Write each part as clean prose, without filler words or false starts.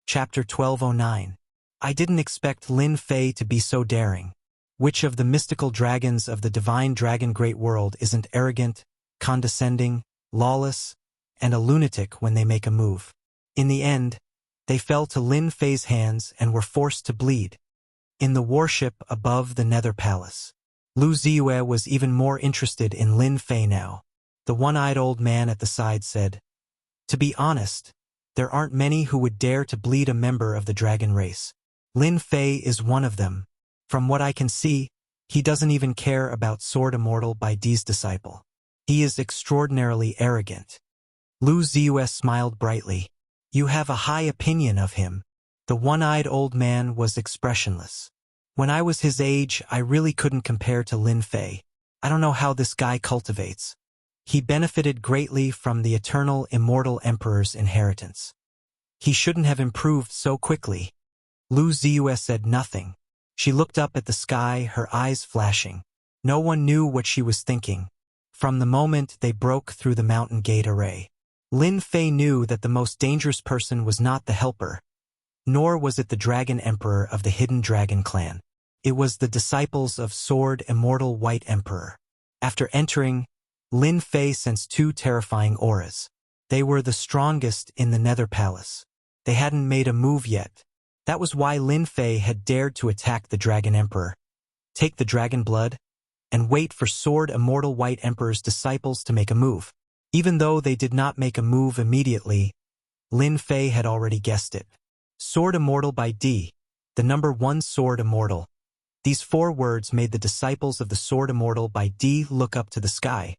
Chapter 1209. I didn't expect Lin Fei to be so daring. Which of the mystical dragons of the divine dragon great world isn't arrogant, condescending, lawless, and a lunatic when they make a move? In the end, they fell to Lin Fei's hands and were forced to bleed. In the warship above the Nether Palace, Lu Ziyue was even more interested in Lin Fei now. The one-eyed old man at the side said, "To be honest, there aren't many who would dare to bleed a member of the dragon race. Lin Fei is one of them. From what I can see, he doesn't even care about Sword Immortal by D's disciple. He is extraordinarily arrogant." Lu Ziyue smiled brightly. "You have a high opinion of him." The one-eyed old man was expressionless. "When I was his age, I really couldn't compare to Lin Fei. I don't know how this guy cultivates. He benefited greatly from the eternal immortal emperor's inheritance. He shouldn't have improved so quickly." Lu Ziyue said nothing. She looked up at the sky, her eyes flashing. No one knew what she was thinking. From the moment they broke through the mountain gate array, Lin Fei knew that the most dangerous person was not the helper, nor was it the dragon emperor of the hidden dragon clan. It was the disciples of Sword Immortal White Emperor. After entering, Lin Fei sensed two terrifying auras. They were the strongest in the Nether Palace. They hadn't made a move yet. That was why Lin Fei had dared to attack the Dragon Emperor, take the dragon blood, and wait for Sword Immortal White Emperor's disciples to make a move. Even though they did not make a move immediately, Lin Fei had already guessed it. Sword Immortal by D, the number 1 Sword Immortal. These 4 words made the disciples of the Sword Immortal by D look up to the sky,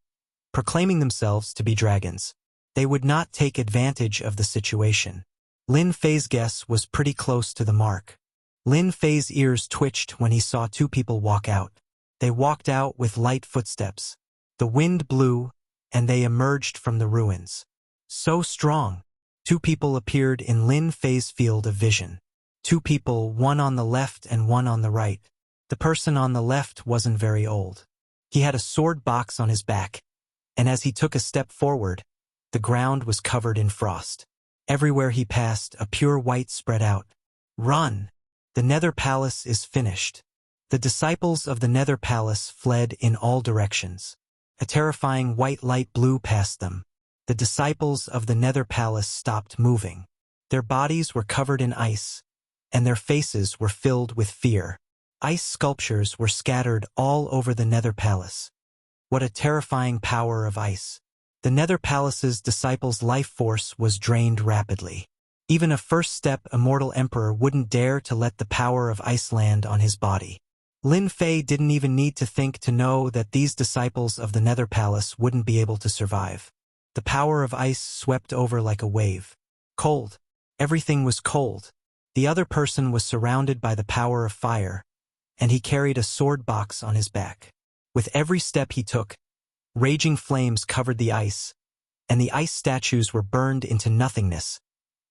proclaiming themselves to be dragons. They would not take advantage of the situation. Lin Fei's guess was pretty close to the mark. Lin Fei's ears twitched when he saw 2 people walk out. They walked out with light footsteps. The wind blew, and they emerged from the ruins. So strong. 2 people appeared in Lin Fei's field of vision. 2 people, one on the left and one on the right. The person on the left wasn't very old. He had a sword box on his back, and as he took a step forward, the ground was covered in frost. Everywhere he passed, a pure white spread out. "Run! The Nether Palace is finished." The disciples of the Nether Palace fled in all directions. A terrifying white light blew past them. The disciples of the Nether Palace stopped moving. Their bodies were covered in ice, and their faces were filled with fear. Ice sculptures were scattered all over the Nether Palace. What a terrifying power of ice. The Nether Palace's disciples' life force was drained rapidly. Even a first-step immortal emperor wouldn't dare to let the power of ice land on his body. Lin Fei didn't even need to think to know that these disciples of the Nether Palace wouldn't be able to survive. The power of ice swept over like a wave. Cold. Everything was cold. The other person was surrounded by the power of fire, and he carried a sword box on his back. With every step he took, raging flames covered the ice, and the ice statues were burned into nothingness,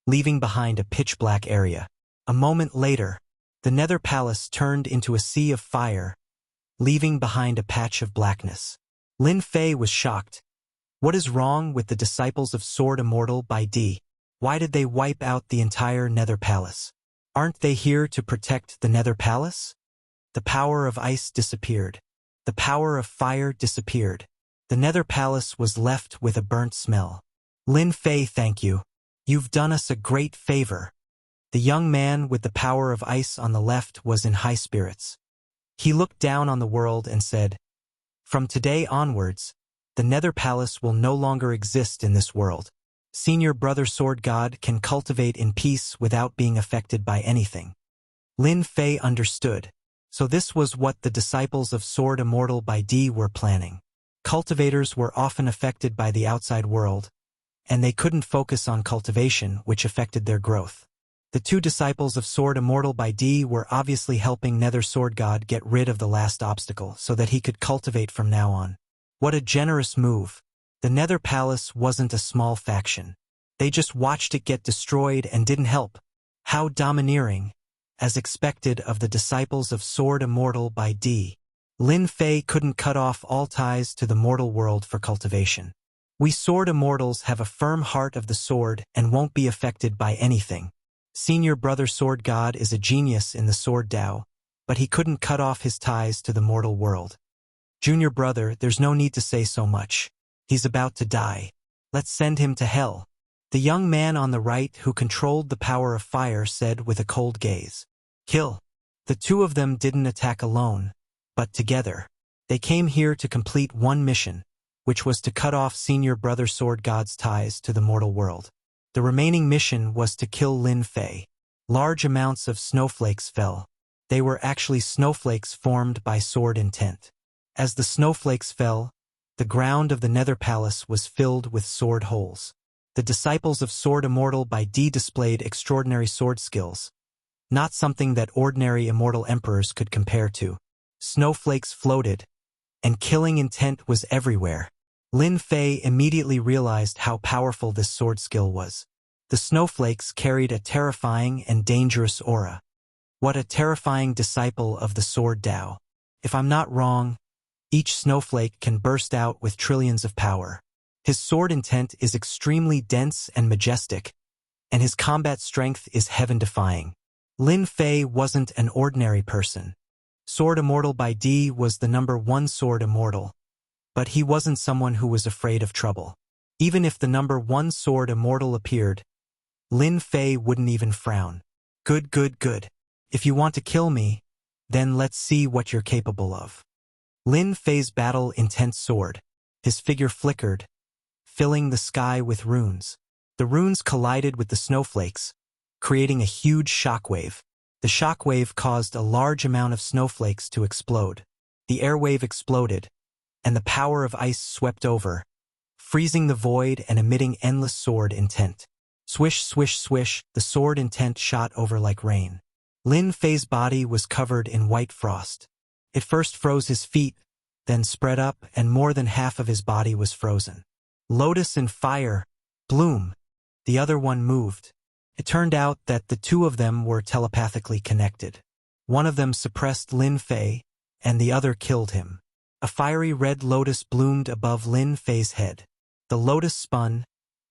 leaving behind a pitch-black area. A moment later, the Nether Palace turned into a sea of fire, leaving behind a patch of blackness. Lin Fei was shocked. What is wrong with the disciples of Sword Immortal by D? Why did they wipe out the entire Nether Palace? Aren't they here to protect the Nether Palace? The power of ice disappeared. The power of fire disappeared. The Nether Palace was left with a burnt smell. "Lin Fei, thank you. You've done us a great favor." The young man with the power of ice on the left was in high spirits. He looked down on the world and said, "From today onwards, the Nether Palace will no longer exist in this world. Senior Brother Sword God can cultivate in peace without being affected by anything." Lin Fei understood. So this was what the disciples of Sword Immortal by D were planning. Cultivators were often affected by the outside world, and they couldn't focus on cultivation, which affected their growth. The 2 disciples of Sword Immortal by D were obviously helping Nether Sword God get rid of the last obstacle so that he could cultivate from now on. What a generous move. The Nether Palace wasn't a small faction. They just watched it get destroyed and didn't help. How domineering, as expected of the disciples of Sword Immortal by D. Lin Fei couldn't cut off all ties to the mortal world for cultivation. "We Sword Immortals have a firm heart of the sword and won't be affected by anything. Senior brother sword god is a genius in the sword Tao, but he couldn't cut off his ties to the mortal world. Junior brother, there's no need to say so much. He's about to die. Let's send him to hell. The young man on the right who controlled the power of fire said with a cold gaze. Kill. The two of them didn't attack alone, but together. They came here to complete one mission, which was to cut off senior brother sword god's ties to the mortal world. The remaining mission was to kill Lin Fei. Large amounts of snowflakes fell. They were actually snowflakes formed by sword intent. As the snowflakes fell, the ground of the Nether Palace was filled with sword holes. The disciples of Sword Immortal by D displayed extraordinary sword skills, not something that ordinary immortal emperors could compare to. Snowflakes floated, and killing intent was everywhere. Lin Fei immediately realized how powerful this sword skill was. The snowflakes carried a terrifying and dangerous aura. What a terrifying disciple of the sword Tao. If I'm not wrong, each snowflake can burst out with trillions of power. His sword intent is extremely dense and majestic, and his combat strength is heaven-defying. Lin Fei wasn't an ordinary person. Sword Immortal by D was the #1 sword immortal, but he wasn't someone who was afraid of trouble. Even if the #1 sword immortal appeared, Lin Fei wouldn't even frown. Good, good, good. If you want to kill me, then let's see what you're capable of. Lin Fei's battle-intent sword. His figure flickered, filling the sky with runes. The runes collided with the snowflakes, creating a huge shockwave. The shockwave caused a large amount of snowflakes to explode. The airwave exploded, and the power of ice swept over, freezing the void and emitting endless sword intent. Swish, swish, swish, the sword intent shot over like rain. Lin Fei's body was covered in white frost. It first froze his feet, then spread up, and more than half of his body was frozen. Lotus and fire, bloom. The other one moved. It turned out that the two of them were telepathically connected. One of them suppressed Lin Fei, and the other killed him. A fiery red lotus bloomed above Lin Fei's head. The lotus spun,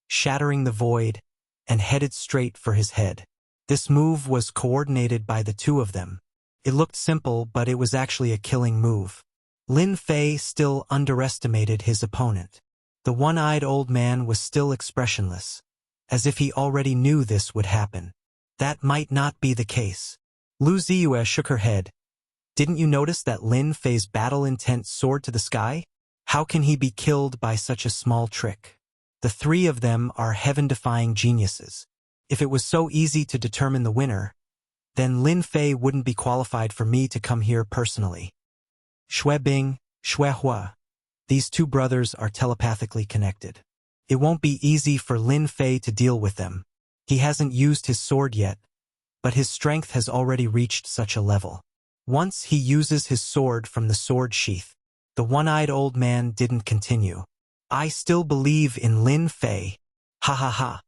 shattering the void, and headed straight for his head. This move was coordinated by the two of them. It looked simple, but it was actually a killing move. Lin Fei still underestimated his opponent. The one-eyed old man was still expressionless, as if he already knew this would happen. That might not be the case. Lu Ziyue shook her head. Didn't you notice that Lin Fei's battle-intent soared to the sky? How can he be killed by such a small trick? The three of them are heaven-defying geniuses. If it was so easy to determine the winner, then Lin Fei wouldn't be qualified for me to come here personally. Xue Bing, Xue Hua. These two brothers are telepathically connected. It won't be easy for Lin Fei to deal with them. He hasn't used his sword yet, but his strength has already reached such a level. Once he uses his sword from the sword sheath, the one-eyed old man didn't continue. I still believe in Lin Fei. Ha ha ha.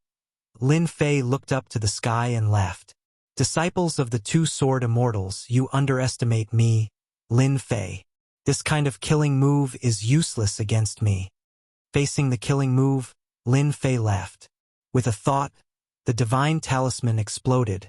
Lin Fei looked up to the sky and laughed. Disciples of the two sword immortals, you underestimate me, Lin Fei. This kind of killing move is useless against me. Facing the killing move, Lin Fei laughed. With a thought, the divine talisman exploded,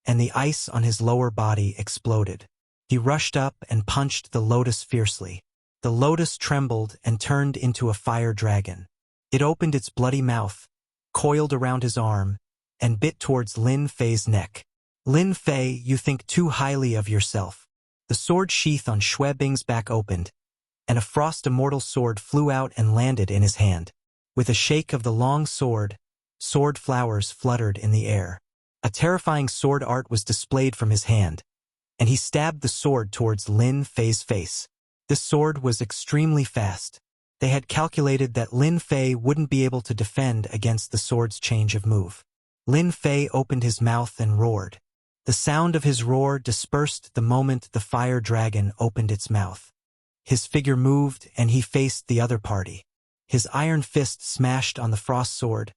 and the ice on his lower body exploded. He rushed up and punched the lotus fiercely. The lotus trembled and turned into a fire dragon. It opened its bloody mouth, coiled around his arm, and bit towards Lin Fei's neck. Lin Fei, you think too highly of yourself. The sword sheath on Xue Bing's back opened, and a frost immortal sword flew out and landed in his hand. With a shake of the long sword, sword flowers fluttered in the air. A terrifying sword art was displayed from his hand, and he stabbed the sword towards Lin Fei's face. This sword was extremely fast. They had calculated that Lin Fei wouldn't be able to defend against the sword's change of move. Lin Fei opened his mouth and roared. The sound of his roar dispersed the moment the fire dragon opened its mouth. His figure moved, and he faced the other party. His iron fist smashed on the frost sword,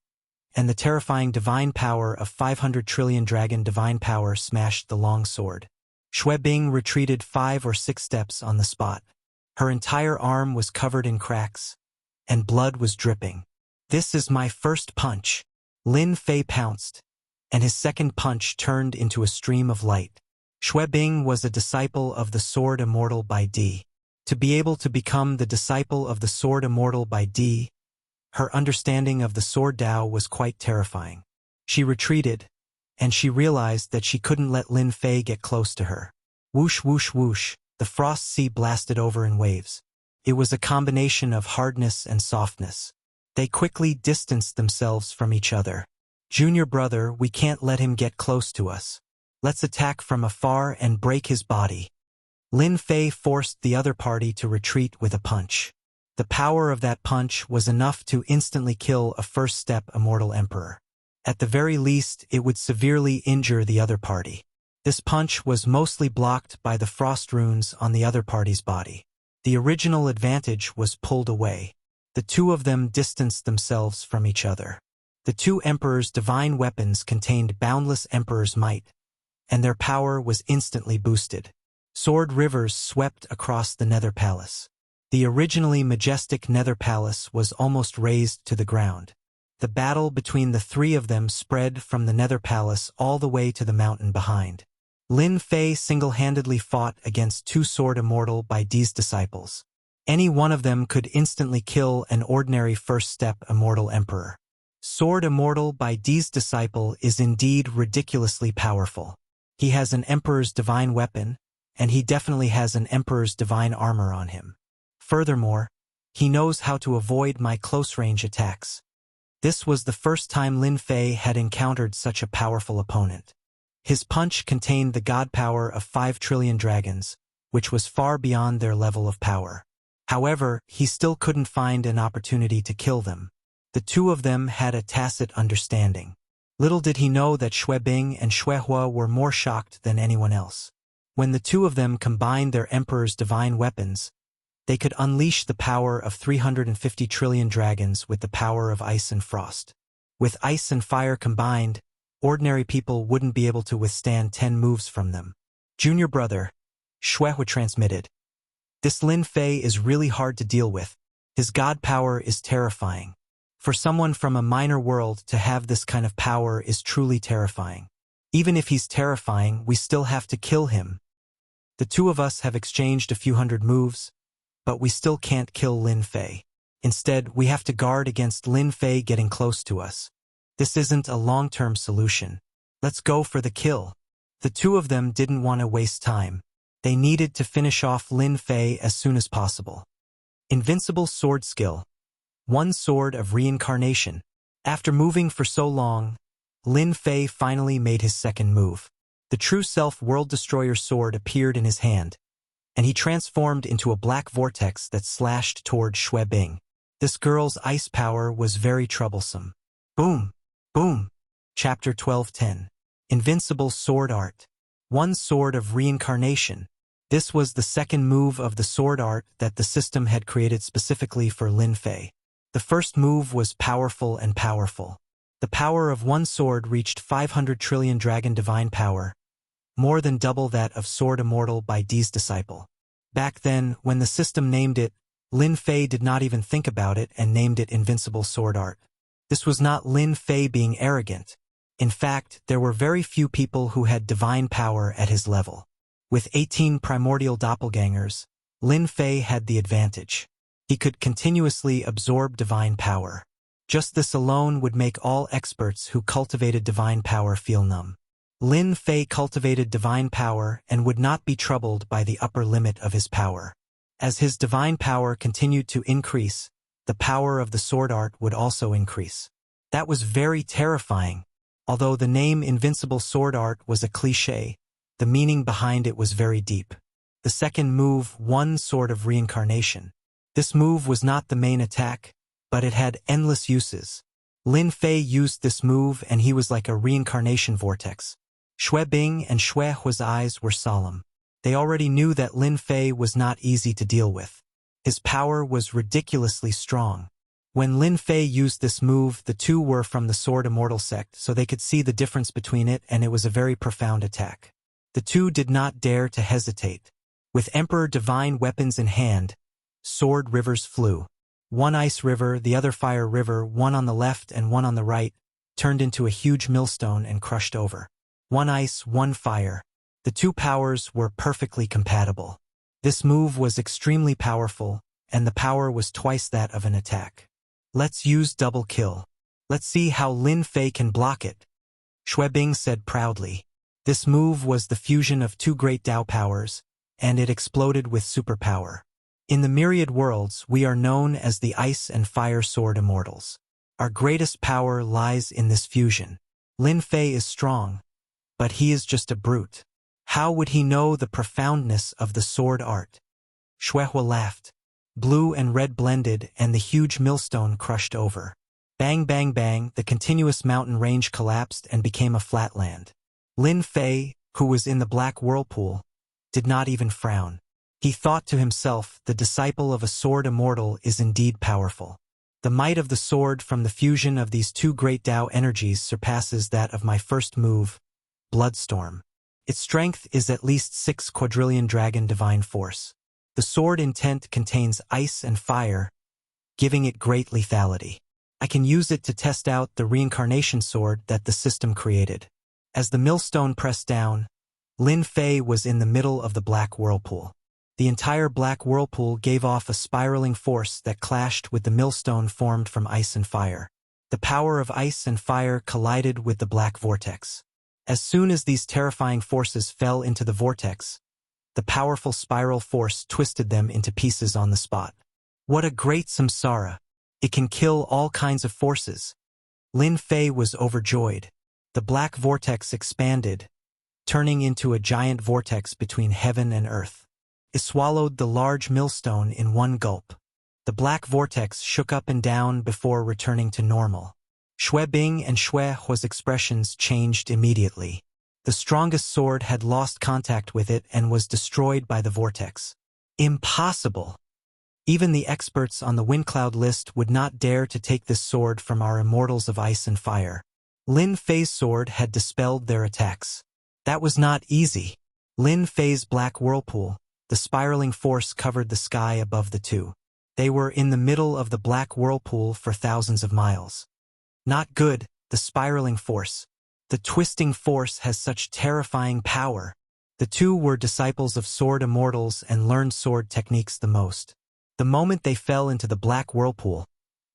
and the terrifying divine power of 500 trillion dragon divine power smashed the long sword. Xue Bing retreated 5 or 6 steps on the spot. Her entire arm was covered in cracks, and blood was dripping. This is my first punch. Lin Fei pounced, and his second punch turned into a stream of light. Xue Bing was a disciple of the Sword Immortal by D. To be able to become the disciple of the Sword Immortal by D, her understanding of the Sword Dao was quite terrifying. She retreated, and she realized that she couldn't let Lin Fei get close to her. Whoosh whoosh whoosh, the frost sea blasted over in waves. It was a combination of hardness and softness. They quickly distanced themselves from each other. Junior brother, we can't let him get close to us. Let's attack from afar and break his body. Lin Fei forced the other party to retreat with a punch. The power of that punch was enough to instantly kill a first-step immortal emperor. At the very least, it would severely injure the other party. This punch was mostly blocked by the frost runes on the other party's body. The original advantage was pulled away. The two of them distanced themselves from each other. The two emperors' divine weapons contained boundless emperor's might, and their power was instantly boosted. Sword rivers swept across the Nether Palace. The originally majestic Nether Palace was almost razed to the ground. The battle between the three of them spread from the Nether Palace all the way to the mountain behind. Lin Fei single-handedly fought against two Sword Immortal by D's disciples. Any one of them could instantly kill an ordinary first-step immortal emperor. Sword Immortal by D's disciple is indeed ridiculously powerful. He has an emperor's divine weapon, and he definitely has an emperor's divine armor on him. Furthermore, he knows how to avoid my close-range attacks. This was the first time Lin Fei had encountered such a powerful opponent. His punch contained the god power of 5 trillion dragons, which was far beyond their level of power. However, he still couldn't find an opportunity to kill them. The two of them had a tacit understanding. Little did he know that Xue Bing and Xue Hua were more shocked than anyone else. When the two of them combined their emperor's divine weapons, they could unleash the power of 350 trillion dragons with the power of ice and frost. With ice and fire combined, ordinary people wouldn't be able to withstand 10 moves from them. Junior brother, Xue Hua transmitted. This Lin Fei is really hard to deal with. His god power is terrifying. For someone from a minor world to have this kind of power is truly terrifying. Even if he's terrifying, we still have to kill him. The two of us have exchanged a few hundred moves, but we still can't kill Lin Fei. Instead, we have to guard against Lin Fei getting close to us. This isn't a long-term solution. Let's go for the kill. The two of them didn't want to waste time. They needed to finish off Lin Fei as soon as possible. Invincible sword skill. One sword of reincarnation. After moving for so long, Lin Fei finally made his second move. The true self World Destroyer sword appeared in his hand, and he transformed into a black vortex that slashed toward Xue Bing. This girl's ice power was very troublesome. Boom! Boom! Chapter 12:10. Invincible Sword Art. One sword of reincarnation. This was the second move of the sword art that the system had created specifically for Lin Fei. The first move was powerful and powerful. The power of one sword reached 500 trillion dragon divine power, more than double that of Sword Immortal by D's disciple. Back then, when the system named it, Lin Fei did not even think about it and named it Invincible Sword Art. This was not Lin Fei being arrogant. In fact, there were very few people who had divine power at his level. With 18 primordial doppelgangers, Lin Fei had the advantage. He could continuously absorb divine power. Just this alone would make all experts who cultivated divine power feel numb. Lin Fei cultivated divine power and would not be troubled by the upper limit of his power. As his divine power continued to increase, the power of the sword art would also increase. That was very terrifying. Although the name Invincible Sword Art was a cliché, the meaning behind it was very deep. The second move, One Sword of Reincarnation. This move was not the main attack, but it had endless uses. Lin Fei used this move and he was like a reincarnation vortex. Xue Bing and Xue Hua's eyes were solemn. They already knew that Lin Fei was not easy to deal with. His power was ridiculously strong. When Lin Fei used this move, the two were from the Sword Immortal sect, so they could see the difference between it, and it was a very profound attack. The two did not dare to hesitate. With Emperor Divine weapons in hand, sword rivers flew. One ice river, the other fire river, one on the left and one on the right, turned into a huge millstone and crushed over. One ice, one fire. The two powers were perfectly compatible. This move was extremely powerful, and the power was twice that of an attack. Let's use double kill. Let's see how Lin Fei can block it, Xuebing said proudly. This move was the fusion of two great Dao powers, and it exploded with superpower. In the myriad worlds, we are known as the Ice and Fire Sword Immortals. Our greatest power lies in this fusion. Lin Fei is strong, but he is just a brute. How would he know the profoundness of the sword art? Xuehua laughed. Blue and red blended, and the huge millstone crushed over. Bang bang bang, the continuous mountain range collapsed and became a flat land. Lin Fei, who was in the black whirlpool, did not even frown. He thought to himself, the disciple of a sword immortal is indeed powerful. The might of the sword from the fusion of these two great Dao energies surpasses that of my first move, Bloodstorm. Its strength is at least 6 quadrillion dragon divine force. The sword intent contains ice and fire, giving it great lethality. I can use it to test out the reincarnation sword that the system created. As the millstone pressed down, Lin Fei was in the middle of the black whirlpool. The entire black whirlpool gave off a spiraling force that clashed with the millstone formed from ice and fire. The power of ice and fire collided with the black vortex. As soon as these terrifying forces fell into the vortex, the powerful spiral force twisted them into pieces on the spot. What a great samsara! It can kill all kinds of forces. Lin Fei was overjoyed. The black vortex expanded, turning into a giant vortex between heaven and earth. It swallowed the large millstone in one gulp. The black vortex shook up and down before returning to normal. Xuebing and Xuehua's expressions changed immediately. The strongest sword had lost contact with it and was destroyed by the vortex. Impossible! Even the experts on the Windcloud list would not dare to take this sword from our immortals of ice and fire. Lin Fei's sword had dispelled their attacks. That was not easy. Lin Fei's black whirlpool, the spiraling force covered the sky above the two. They were in the middle of the black whirlpool for thousands of miles. Not good, the spiraling force. The twisting force has such terrifying power. The two were disciples of sword immortals and learned sword techniques the most. The moment they fell into the black whirlpool,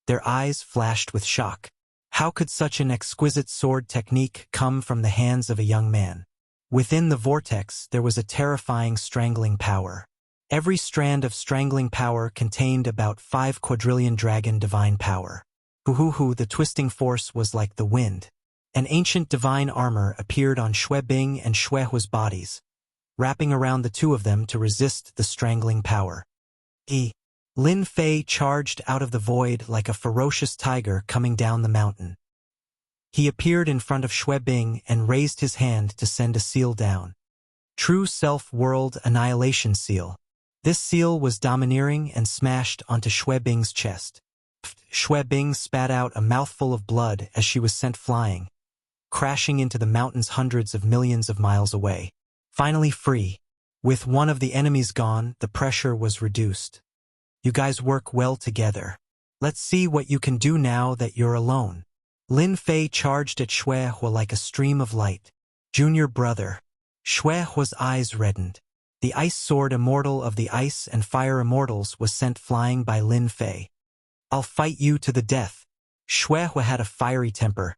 their eyes flashed with shock. How could such an exquisite sword technique come from the hands of a young man? Within the vortex, there was a terrifying strangling power. Every strand of strangling power contained about 5 quadrillion dragon divine power. Hoo, the twisting force was like the wind. An ancient divine armor appeared on Xuebing and Xuehua's bodies, wrapping around the two of them to resist the strangling power. Lin Fei charged out of the void like a ferocious tiger coming down the mountain. He appeared in front of Xuebing and raised his hand to send a seal down. True Self-World Annihilation Seal. This seal was domineering and smashed onto Xuebing's chest. Xuebing spat out a mouthful of blood as she was sent flying, crashing into the mountains hundreds of millions of miles away. Finally free. With one of the enemies gone, the pressure was reduced. You guys work well together. Let's see what you can do now that you're alone. Lin Fei charged at Xuehua like a stream of light. Junior brother. Xuehua's eyes reddened. The ice sword immortal of the ice and fire immortals was sent flying by Lin Fei. I'll fight you to the death. Xuehua had a fiery temper,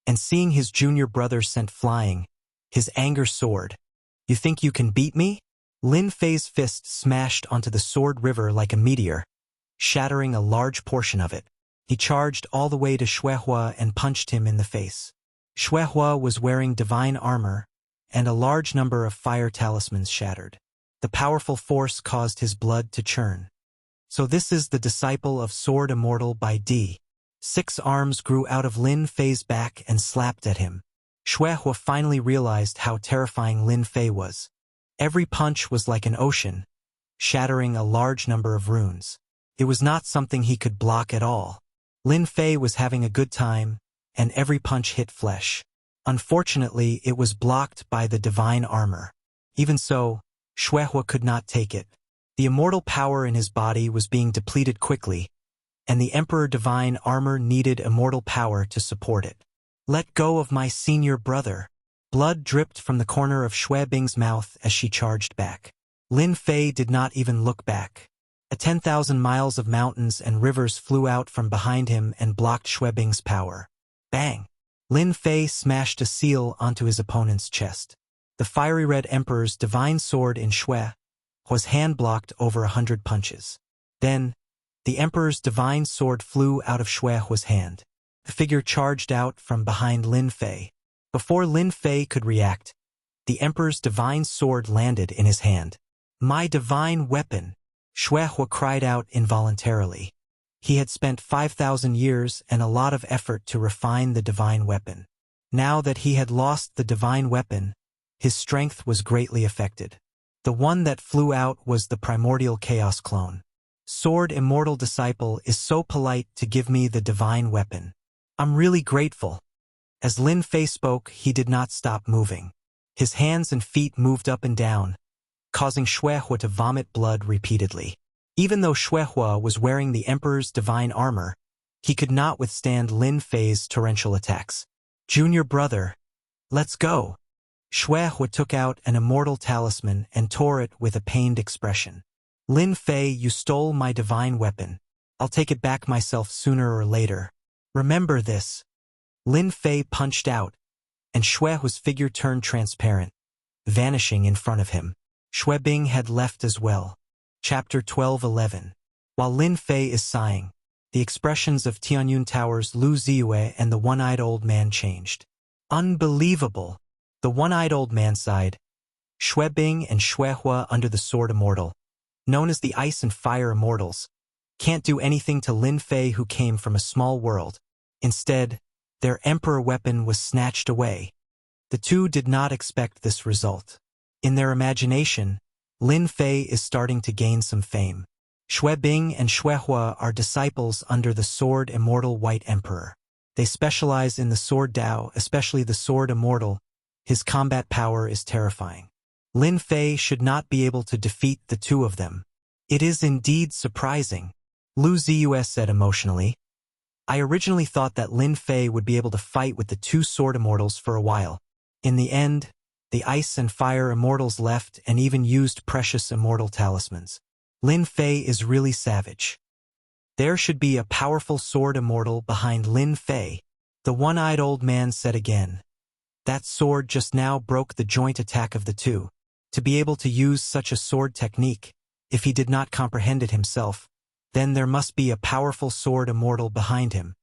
and seeing his junior brother sent flying, his anger soared. You think you can beat me? Lin Fei's fist smashed onto the sword river like a meteor, shattering a large portion of it. He charged all the way to Xuehua and punched him in the face. Xuehua was wearing divine armor, and a large number of fire talismans shattered. The powerful force caused his blood to churn. So this is the disciple of Sword Immortal by D. 6 arms grew out of Lin Fei's back and slapped at him. Xuehua finally realized how terrifying Lin Fei was. Every punch was like an ocean, shattering a large number of runes. It was not something he could block at all. Lin Fei was having a good time, and every punch hit flesh. Unfortunately, it was blocked by the divine armor. Even so, Xuehua could not take it. The immortal power in his body was being depleted quickly, and the Emperor Divine Armor needed immortal power to support it. Let go of my senior brother. Blood dripped from the corner of Xue Bing's mouth as she charged back. Lin Fei did not even look back. 10,000 miles of mountains and rivers flew out from behind him and blocked Xue Bing's power. Bang! Lin Fei smashed a seal onto his opponent's chest. The fiery red emperor's divine sword in Xue was hand-blocked over 100 punches. Then, the emperor's divine sword flew out of Xue Hua's hand. The figure charged out from behind Lin Fei. Before Lin Fei could react, the emperor's divine sword landed in his hand. My divine weapon! Xue Hua cried out involuntarily. He had spent 5,000 years and a lot of effort to refine the divine weapon. Now that he had lost the divine weapon, his strength was greatly affected. The one that flew out was the primordial chaos clone. Sword Immortal Disciple is so polite to give me the divine weapon. I'm really grateful. As Lin Fei spoke, he did not stop moving. His hands and feet moved up and down, causing Xue Hua to vomit blood repeatedly. Even though Xue Hua was wearing the Emperor's divine armor, he could not withstand Lin Fei's torrential attacks. Junior brother, let's go. Xue Hua took out an immortal talisman and tore it with a pained expression. Lin Fei, you stole my divine weapon. I'll take it back myself sooner or later. Remember this. Lin Fei punched out, and Xue Hua's figure turned transparent, vanishing in front of him. Xue Bing had left as well. Chapter 12:11. While Lin Fei is sighing, the expressions of Tianyun Tower's Lu Ziyue and the one-eyed old man changed. Unbelievable! The one-eyed old man sighed. Xue Bing and Xue Hua under the Sword Immortal, known as the Ice and Fire Immortals, can't do anything to Lin Fei, who came from a small world. Instead, their emperor weapon was snatched away. The two did not expect this result. In their imagination, Lin Fei is starting to gain some fame. Xue Bing and Xue Hua are disciples under the Sword Immortal White Emperor. They specialize in the Sword Dao, especially the Sword Immortal. His combat power is terrifying. Lin Fei should not be able to defeat the two of them. It is indeed surprising, Lu Ziyue said emotionally. I originally thought that Lin Fei would be able to fight with the two Sword Immortals for a while. In the end, the Ice and Fire Immortals left and even used precious immortal talismans. Lin Fei is really savage. There should be a powerful Sword Immortal behind Lin Fei, the one-eyed old man said again. That sword just now broke the joint attack of the two. To be able to use such a sword technique, if he did not comprehend it himself, then there must be a powerful Sword Immortal behind him.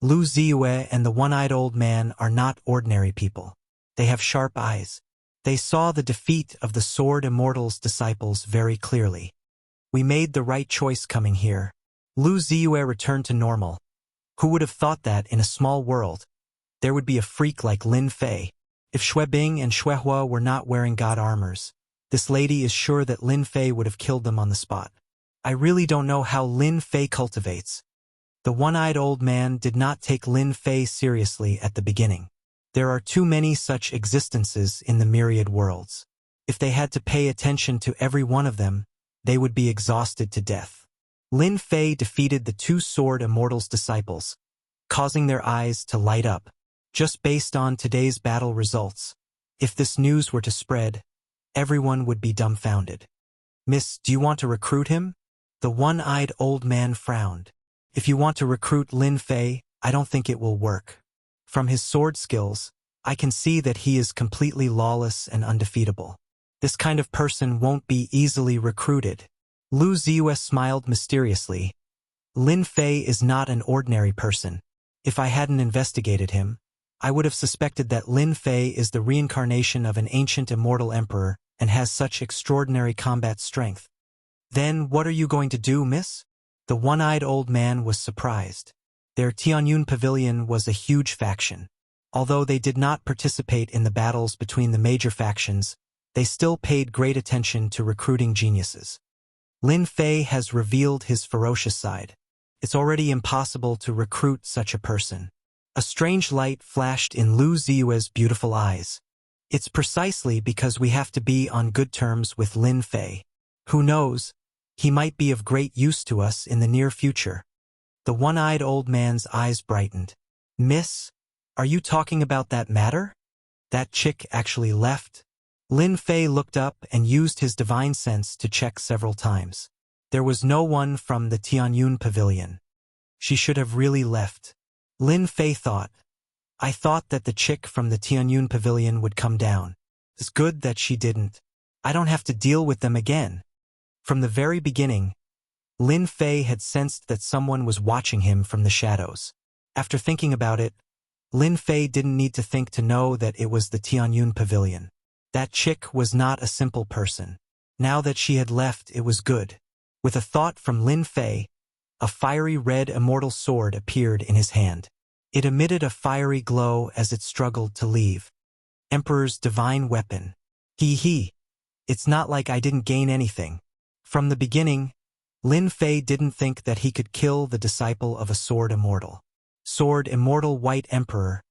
Lu Ziyue and the one-eyed old man are not ordinary people. They have sharp eyes. They saw the defeat of the Sword Immortal's disciples very clearly. We made the right choice coming here. Lu Ziyue returned to normal. Who would have thought that in a small world there would be a freak like Lin Fei? If Xue Bing and Xue Hua were not wearing god armors, this lady is sure that Lin Fei would have killed them on the spot. I really don't know how Lin Fei cultivates. The one-eyed old man did not take Lin Fei seriously at the beginning. There are too many such existences in the myriad worlds. If they had to pay attention to every one of them, they would be exhausted to death. Lin Fei defeated the two Sword Immortals' disciples, causing their eyes to light up. Just based on today's battle results, if this news were to spread, everyone would be dumbfounded. Miss, do you want to recruit him? The one-eyed old man frowned. If you want to recruit Lin Fei, I don't think it will work. From his sword skills, I can see that he is completely lawless and undefeatable. This kind of person won't be easily recruited. Lu Ziyue smiled mysteriously. Lin Fei is not an ordinary person. If I hadn't investigated him, I would have suspected that Lin Fei is the reincarnation of an ancient immortal emperor and has such extraordinary combat strength. Then what are you going to do, miss? The one-eyed old man was surprised. Their Tianyun Pavilion was a huge faction. Although they did not participate in the battles between the major factions, they still paid great attention to recruiting geniuses. Lin Fei has revealed his ferocious side. It's already impossible to recruit such a person. A strange light flashed in Lu Ziyue's beautiful eyes. It's precisely because we have to be on good terms with Lin Fei. Who knows? He might be of great use to us in the near future. The one-eyed old man's eyes brightened. Miss, Are you talking about that matter? That chick actually left? Lin Fei looked up and used his divine sense to check several times. There was no one from the Tianyun pavilion. She should have really left. Lin Fei thought. I thought that the chick from the Tianyun pavilion would come down. It's good that she didn't. I don't have to deal with them again. From the very beginning, Lin Fei had sensed that someone was watching him from the shadows. After thinking about it, Lin Fei didn't need to think to know that it was the Tianyun pavilion. That chick was not a simple person. Now that she had left, it was good. With a thought from Lin Fei, a fiery red immortal sword appeared in his hand. It emitted a fiery glow as it struggled to leave. Emperor's divine weapon. He. It's not like I didn't gain anything. From the beginning, Lin Fei didn't think that he could kill the disciple of a sword immortal. Sword immortal white emperor,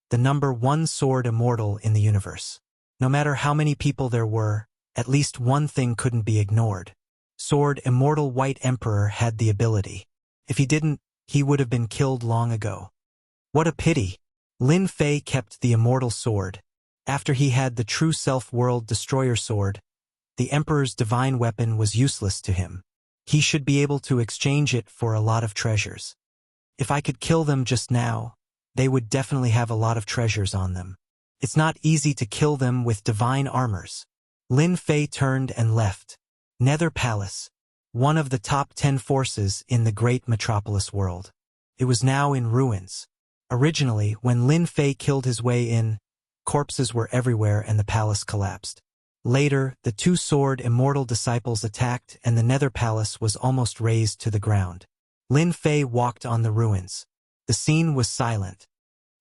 the number one sword immortal in the universe. No matter how many people there were, at least one thing couldn't be ignored. Sword immortal white emperor had the ability. If he didn't, he would have been killed long ago. What a pity. Lin Fei kept the immortal sword. After he had the true self-world destroyer sword, the emperor's divine weapon was useless to him. He should be able to exchange it for a lot of treasures. If I could kill them just now, they would definitely have a lot of treasures on them. It's not easy to kill them with divine armors. Lin Fei turned and left. Nether Palace, one of the top 10 forces in the great metropolis world. It was now in ruins. Originally, when Lin Fei killed his way in, corpses were everywhere and the palace collapsed. Later, the two sword immortal disciples attacked and the Nether Palace was almost razed to the ground. Lin Fei walked on the ruins. The scene was silent.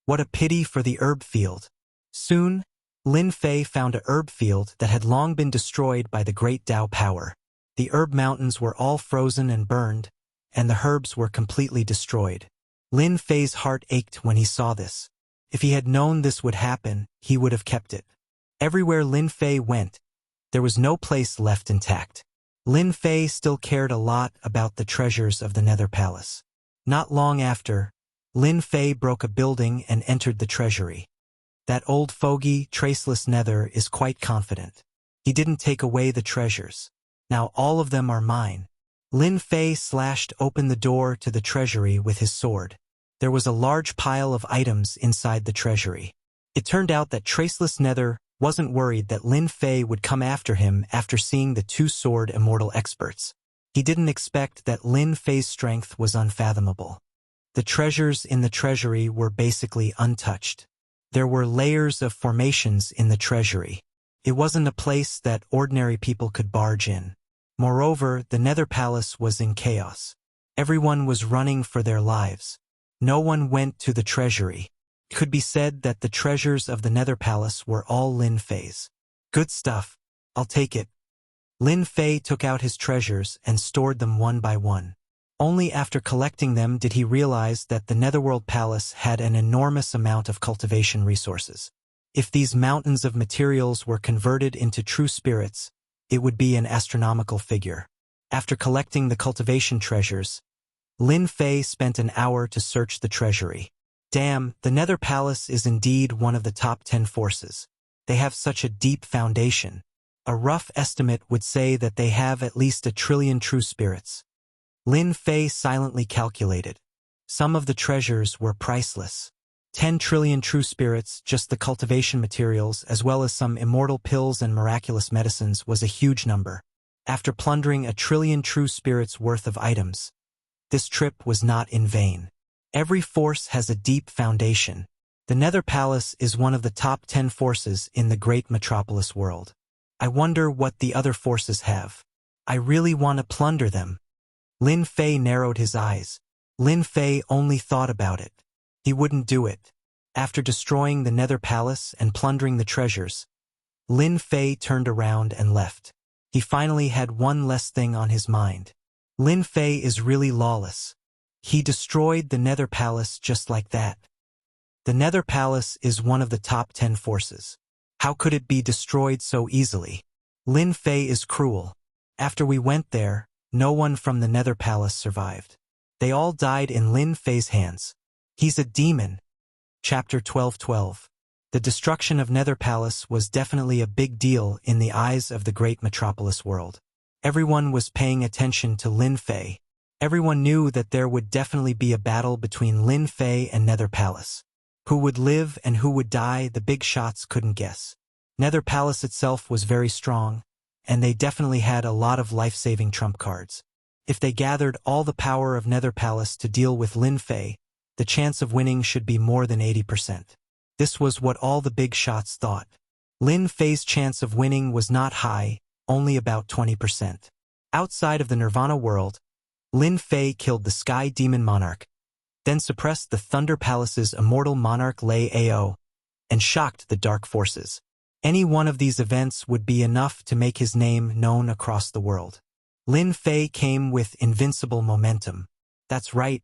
What a pity for the herb field. Soon, Lin Fei found a herb field that had long been destroyed by the great Tao power. The herb mountains were all frozen and burned, and the herbs were completely destroyed. Lin Fei's heart ached when he saw this. If he had known this would happen, he would have kept it. Everywhere Lin Fei went, there was no place left intact. Lin Fei still cared a lot about the treasures of the Nether Palace. Not long after, Lin Fei broke a building and entered the treasury. That old fogey, traceless Nether is quite confident. He didn't take away the treasures. Now all of them are mine. Lin Fei slashed open the door to the treasury with his sword. There was a large pile of items inside the treasury. It turned out that Traceless Nether wasn't worried that Lin Fei would come after him after seeing the two sword immortal experts. He didn't expect that Lin Fei's strength was unfathomable. The treasures in the treasury were basically untouched. There were layers of formations in the treasury. It wasn't a place that ordinary people could barge in. Moreover, the Nether Palace was in chaos. Everyone was running for their lives. No one went to the treasury. It could be said that the treasures of the Nether Palace were all Lin Fei's. Good stuff. I'll take it. Lin Fei took out his treasures and stored them one by one. Only after collecting them did he realize that the Netherworld Palace had an enormous amount of cultivation resources. If these mountains of materials were converted into true spirits, it would be an astronomical figure. After collecting the cultivation treasures, Lin Fei spent an hour to search the treasury. Damn, the Nether Palace is indeed one of the top 10 forces. They have such a deep foundation. A rough estimate would say that they have at least 1 trillion true spirits. Lin Fei silently calculated. Some of the treasures were priceless. 10 trillion true spirits, just the cultivation materials, as well as some immortal pills and miraculous medicines, was a huge number. After plundering 1 trillion true spirits worth of items, this trip was not in vain. Every force has a deep foundation. The Nether Palace is one of the top 10 forces in the great metropolis world. I wonder what the other forces have. I really want to plunder them. Lin Fei narrowed his eyes. Lin Fei only thought about it. He wouldn't do it. After destroying the Nether Palace and plundering the treasures, Lin Fei turned around and left. He finally had one less thing on his mind. Lin Fei is really lawless. He destroyed the Nether Palace just like that. The Nether Palace is one of the top 10 forces. How could it be destroyed so easily? Lin Fei is cruel. After we went there, no one from the Nether Palace survived. They all died in Lin Fei's hands. He's a demon. Chapter 12:12. The destruction of Nether Palace was definitely a big deal in the eyes of the great metropolis world. Everyone was paying attention to Lin Fei. Everyone knew that there would definitely be a battle between Lin Fei and Nether Palace. Who would live and who would die, the big shots couldn't guess. Nether Palace itself was very strong, and they definitely had a lot of life-saving trump cards. If they gathered all the power of Nether Palace to deal with Lin Fei, the chance of winning should be more than 80%. This was what all the big shots thought. Lin Fei's chance of winning was not high, only about 20%. Outside of the Nirvana world, Lin Fei killed the Sky Demon Monarch, then suppressed the Thunder Palace's immortal monarch Lei Ao, and shocked the Dark Forces. Any one of these events would be enough to make his name known across the world. Lin Fei came with invincible momentum. That's right,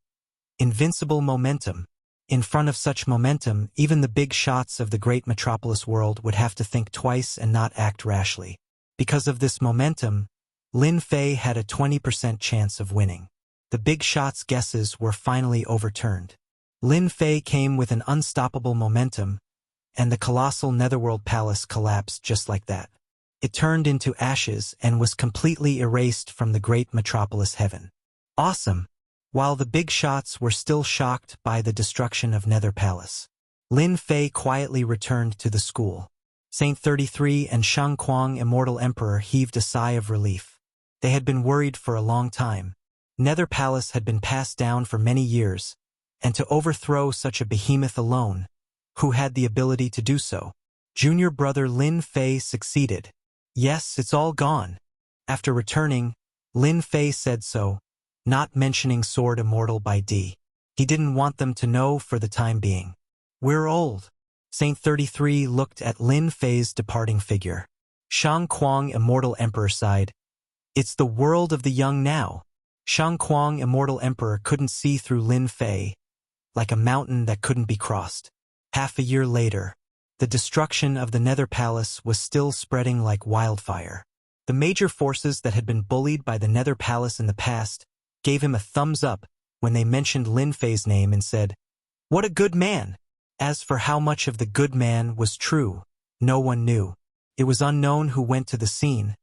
invincible momentum. In front of such momentum, even the big shots of the great metropolis world would have to think twice and not act rashly. Because of this momentum, Lin Fei had a 20% chance of winning. The big shots' guesses were finally overturned. Lin Fei came with an unstoppable momentum, and the colossal Netherworld Palace collapsed just like that. It turned into ashes and was completely erased from the great metropolis heaven. Awesome! While the big shots were still shocked by the destruction of Nether Palace, Lin Fei quietly returned to the school. Saint 33 and Shang Kuang, Immortal Emperor, heaved a sigh of relief. They had been worried for a long time. Nether Palace had been passed down for many years, and to overthrow such a behemoth alone, who had the ability to do so? Junior brother Lin Fei succeeded. Yes, it's all gone. After returning, Lin Fei said so, not mentioning Sword Immortal by D. He didn't want them to know for the time being. We're old. Saint 33 looked at Lin Fei's departing figure. Shang Kuang, Immortal Emperor, sighed. It's the world of the young now. Shang Kuang, Immortal Emperor, couldn't see through Lin Fei, like a mountain that couldn't be crossed. Half a year later, the destruction of the Nether Palace was still spreading like wildfire. The major forces that had been bullied by the Nether Palace in the past gave him a thumbs up when they mentioned Lin Fei's name and said, "What a good man!" As for how much of the good man was true, no one knew. It was unknown who went to the scene,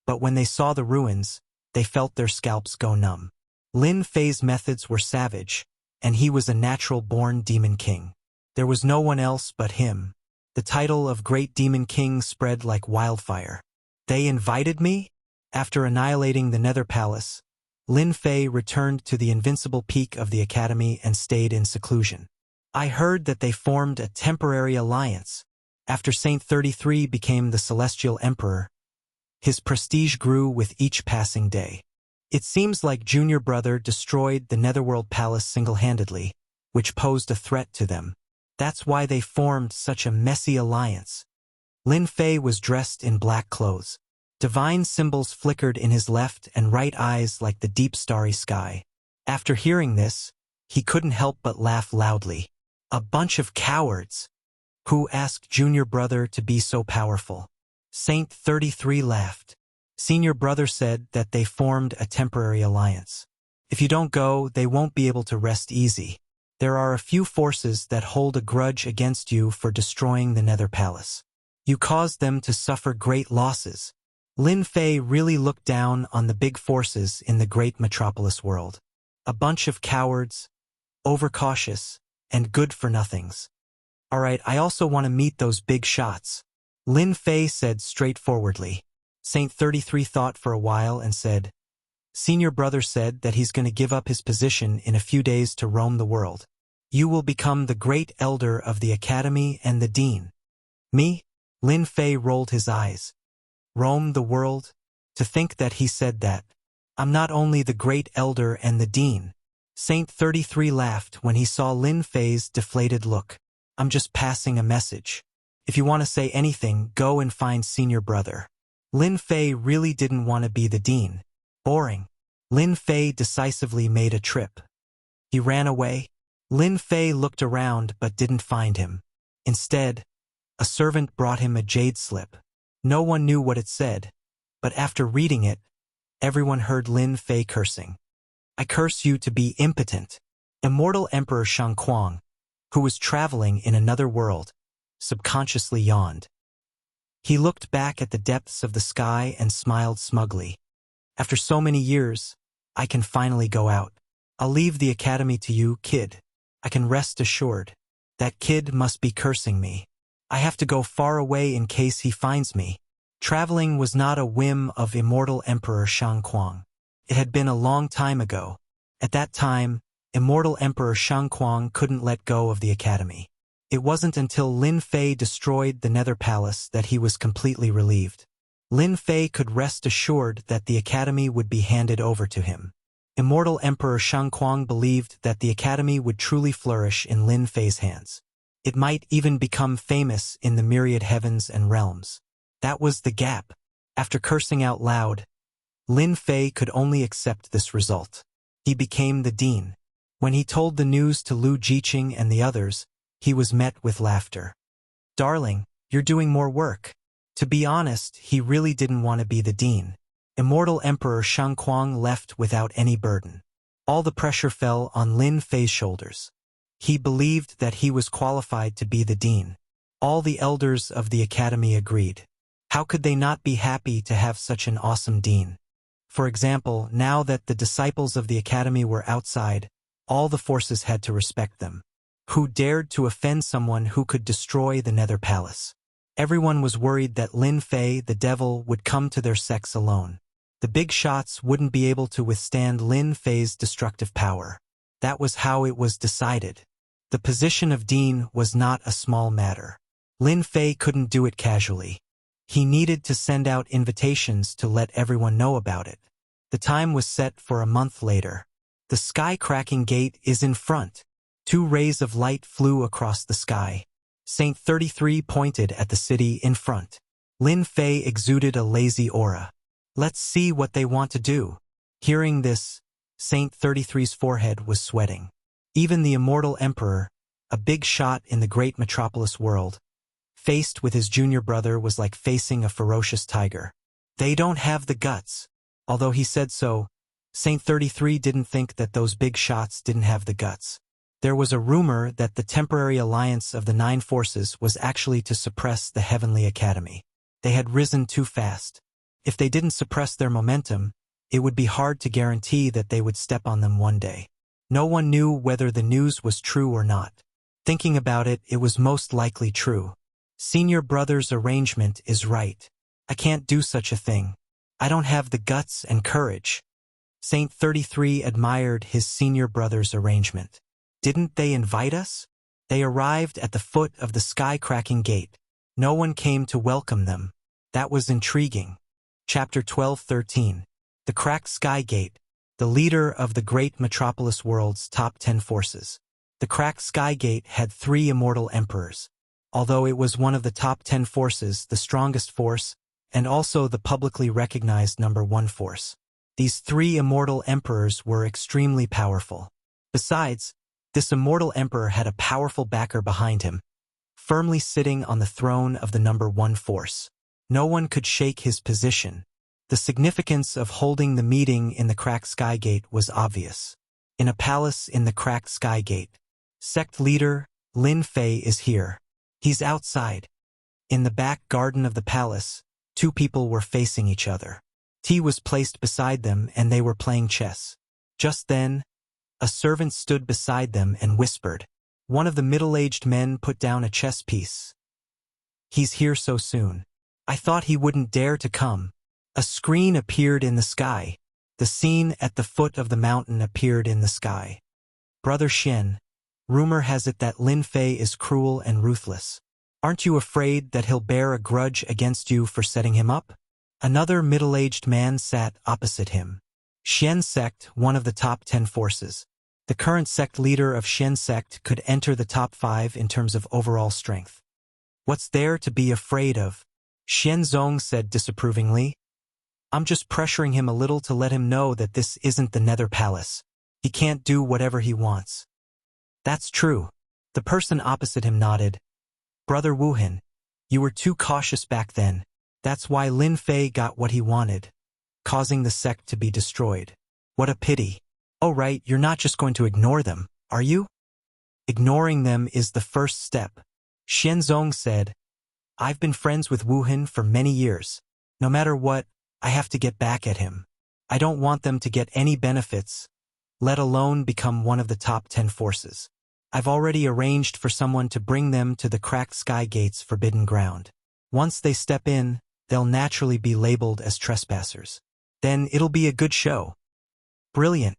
but when they saw the ruins, they felt their scalps go numb. Lin Fei's methods were savage, and he was a natural-born Demon King. There was no one else but him. The title of Great Demon King spread like wildfire. They invited me? After annihilating the Nether Palace, Lin Fei returned to the invincible peak of the academy and stayed in seclusion. I heard that they formed a temporary alliance. After Saint 33 became the Celestial Emperor, his prestige grew with each passing day. It seems like Junior Brother destroyed the Netherworld Palace single-handedly, which posed a threat to them. That's why they formed such a messy alliance. Lin Fei was dressed in black clothes. Divine symbols flickered in his left and right eyes like the deep starry sky. After hearing this, he couldn't help but laugh loudly. A bunch of cowards! Who asked Junior Brother to be so powerful? Saint 33 laughed. Senior Brother said that they formed a temporary alliance. If you don't go, they won't be able to rest easy. There are a few forces that hold a grudge against you for destroying the Nether Palace. You caused them to suffer great losses. Lin Fei really looked down on the big forces in the great metropolis world. A bunch of cowards, overcautious, and good-for-nothings. Alright, I also want to meet those big shots. Lin Fei said straightforwardly. Saint 33 thought for a while and said, Senior Brother said that he's going to give up his position in a few days to roam the world. You will become the great elder of the academy and the dean. Me? Lin Fei rolled his eyes. Roam the world? To think that he said that. I'm not only the great elder and the dean. Saint 33 laughed when he saw Lin Fei's deflated look. I'm just passing a message. If you want to say anything, go and find Senior Brother. Lin Fei really didn't want to be the dean. Boring. Lin Fei decisively made a trip. He ran away. Lin Fei looked around but didn't find him. Instead, a servant brought him a jade slip. No one knew what it said, but after reading it, everyone heard Lin Fei cursing. I curse you to be impotent. Immortal Emperor Shang Kuang, who was traveling in another world, subconsciously yawned. He looked back at the depths of the sky and smiled smugly. After so many years, I can finally go out. I'll leave the academy to you, kid. I can rest assured. That kid must be cursing me. I have to go far away in case he finds me. Traveling was not a whim of immortal Emperor Shang Kuang. It had been a long time ago. At that time, immortal Emperor Shang Kuang couldn't let go of the academy. It wasn't until Lin Fei destroyed the Nether Palace that he was completely relieved. Lin Fei could rest assured that the academy would be handed over to him. Immortal Emperor Shang Kuang believed that the academy would truly flourish in Lin Fei's hands. It might even become famous in the myriad heavens and realms. That was the gap. After cursing out loud, Lin Fei could only accept this result. He became the dean. When he told the news to Lu Jiqing and the others, he was met with laughter. "Darling, you're doing more work." To be honest, he really didn't want to be the dean. Immortal Emperor Shang Kuang left without any burden. All the pressure fell on Lin Fei's shoulders. He believed that he was qualified to be the dean. All the elders of the academy agreed. How could they not be happy to have such an awesome dean? For example, now that the disciples of the academy were outside, all the forces had to respect them. Who dared to offend someone who could destroy the Nether Palace? Everyone was worried that Lin Fei, the devil, would come to their sex alone. The big shots wouldn't be able to withstand Lin Fei's destructive power. That was how it was decided. The position of dean was not a small matter. Lin Fei couldn't do it casually. He needed to send out invitations to let everyone know about it. The time was set for a month later. The sky-cracking gate is in front. 2 rays of light flew across the sky. Saint 33 pointed at the city in front. Lin Fei exuded a lazy aura. Let's see what they want to do. Hearing this, Saint 33's forehead was sweating. Even the immortal emperor, a big shot in the great metropolis world, faced with his junior brother was like facing a ferocious tiger. They don't have the guts. Although he said so, Saint 33 didn't think that those big shots didn't have the guts. There was a rumor that the temporary alliance of the 9 forces was actually to suppress the Heavenly Academy. They had risen too fast. If they didn't suppress their momentum, it would be hard to guarantee that they would step on them one day. No one knew whether the news was true or not. Thinking about it, it was most likely true. Senior brother's arrangement is right. I can't do such a thing. I don't have the guts and courage. Saint 33 admired his senior brother's arrangement. Didn't they invite us? They arrived at the foot of the sky-cracking gate. No one came to welcome them. That was intriguing. Chapter 12:13. The Cracked Sky Gate, the leader of the great metropolis world's top 10 forces. The Cracked Sky Gate had 3 immortal emperors. Although it was one of the top 10 forces, the strongest force, and also the publicly recognized number 1 force. These 3 immortal emperors were extremely powerful. Besides, this immortal emperor had a powerful backer behind him, firmly sitting on the throne of the number 1 force. No one could shake his position. The significance of holding the meeting in the Cracked Sky Gate was obvious. In a palace in the Cracked Sky Gate, sect leader Lin Fei is here. He's outside. In the back garden of the palace, 2 people were facing each other. Tea was placed beside them and they were playing chess. Just then, a servant stood beside them and whispered. One of the middle-aged men put down a chess piece. "He's here so soon. I thought he wouldn't dare to come." A screen appeared in the sky. The scene at the foot of the mountain appeared in the sky. "Brother Xian, rumor has it that Lin Fei is cruel and ruthless. Aren't you afraid that he'll bear a grudge against you for setting him up?" Another middle-aged man sat opposite him. Xian sect, one of the top 10 forces. The current sect leader of Xian sect could enter the top 5 in terms of overall strength. "What's there to be afraid of?" Xian Zong said disapprovingly. "I'm just pressuring him a little to let him know that this isn't the Nether Palace. He can't do whatever he wants." "That's true." The person opposite him nodded. "Brother Wuhan, you were too cautious back then. That's why Lin Fei got what he wanted, causing the sect to be destroyed. What a pity. Oh right, you're not just going to ignore them, are you?" Ignoring them is the first step. Xianzong said, I've been friends with Wu Hin for many years. No matter what, I have to get back at him. I don't want them to get any benefits, let alone become one of the top 10 forces. I've already arranged for someone to bring them to the cracked sky gate's forbidden ground. Once they step in, they'll naturally be labeled as trespassers. Then it'll be a good show. Brilliant.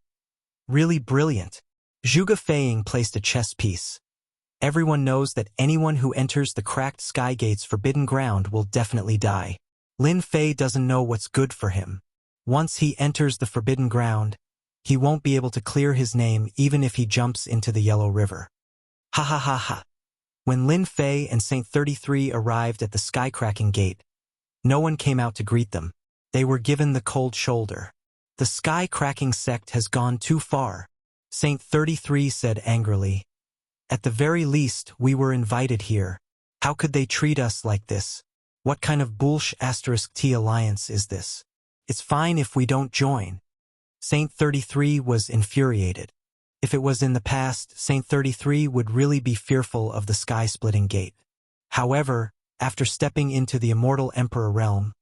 Really brilliant. Zhuge Feiying placed a chess piece. Everyone knows that anyone who enters the cracked sky gate's forbidden ground will definitely die. Lin Fei doesn't know what's good for him. Once he enters the forbidden ground, he won't be able to clear his name even if he jumps into the Yellow River. Ha ha ha ha. When Lin Fei and Saint 33 arrived at the sky-cracking gate, no one came out to greet them. They were given the cold shoulder. The sky-cracking sect has gone too far, Saint 33 said angrily. At the very least, we were invited here. How could they treat us like this? What kind of *T alliance is this? It's fine if we don't join. Saint 33 was infuriated. If it was in the past, Saint 33 would really be fearful of the sky-splitting gate. However, after stepping into the immortal emperor realm,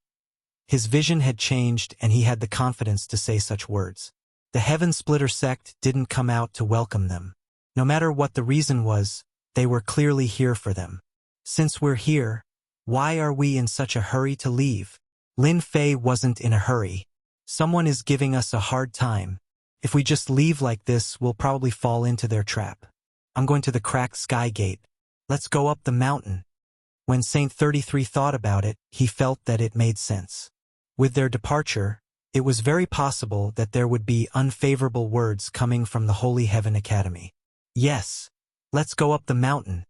his vision had changed and he had the confidence to say such words. The Heaven Splitter sect didn't come out to welcome them. No matter what the reason was, they were clearly here for them. Since we're here, why are we in such a hurry to leave? Lin Fei wasn't in a hurry. Someone is giving us a hard time. If we just leave like this, we'll probably fall into their trap. I'm going to the cracked sky gate. Let's go up the mountain. When Saint 33 thought about it, he felt that it made sense. With their departure, it was very possible that there would be unfavorable words coming from the Holy Heaven Academy. Yes, let's go up the mountain.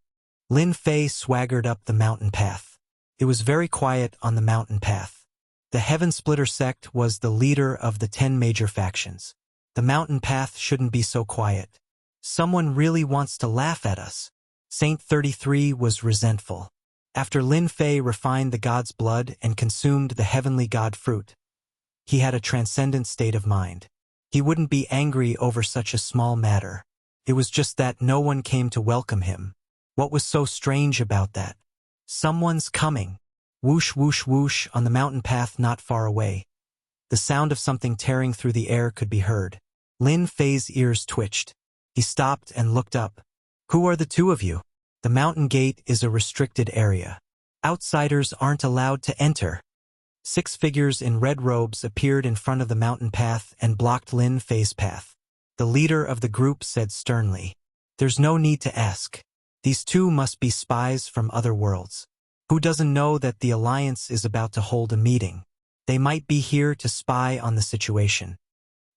Lin Fei swaggered up the mountain path. It was very quiet on the mountain path. The Heaven Splitter sect was the leader of the 10 major factions. The mountain path shouldn't be so quiet. Someone really wants to laugh at us. Saint 33 was resentful. After Lin Fei refined the god's blood and consumed the heavenly god fruit, he had a transcendent state of mind. He wouldn't be angry over such a small matter. It was just that no one came to welcome him. What was so strange about that? Someone's coming. Whoosh whoosh whoosh on the mountain path not far away. The sound of something tearing through the air could be heard. Lin Fei's ears twitched. He stopped and looked up. Who are the two of you? The mountain gate is a restricted area. Outsiders aren't allowed to enter. 6 figures in red robes appeared in front of the mountain path and blocked Lin Fei's path. The leader of the group said sternly, There's no need to ask. These two must be spies from other worlds. Who doesn't know that the Alliance is about to hold a meeting? They might be here to spy on the situation.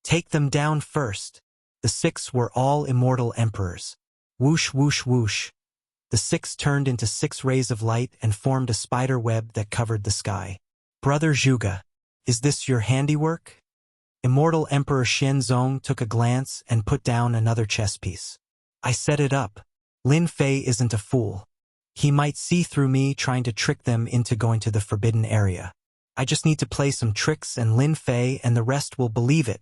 Take them down first. The 6 were all immortal emperors. Whoosh whoosh whoosh. The 6 turned into 6 rays of light and formed a spider web that covered the sky. Brother Zhuge, is this your handiwork? Immortal Emperor Xianzong took a glance and put down another chess piece. I set it up. Lin Fei isn't a fool. He might see through me trying to trick them into going to the forbidden area. I just need to play some tricks and Lin Fei and the rest will believe it.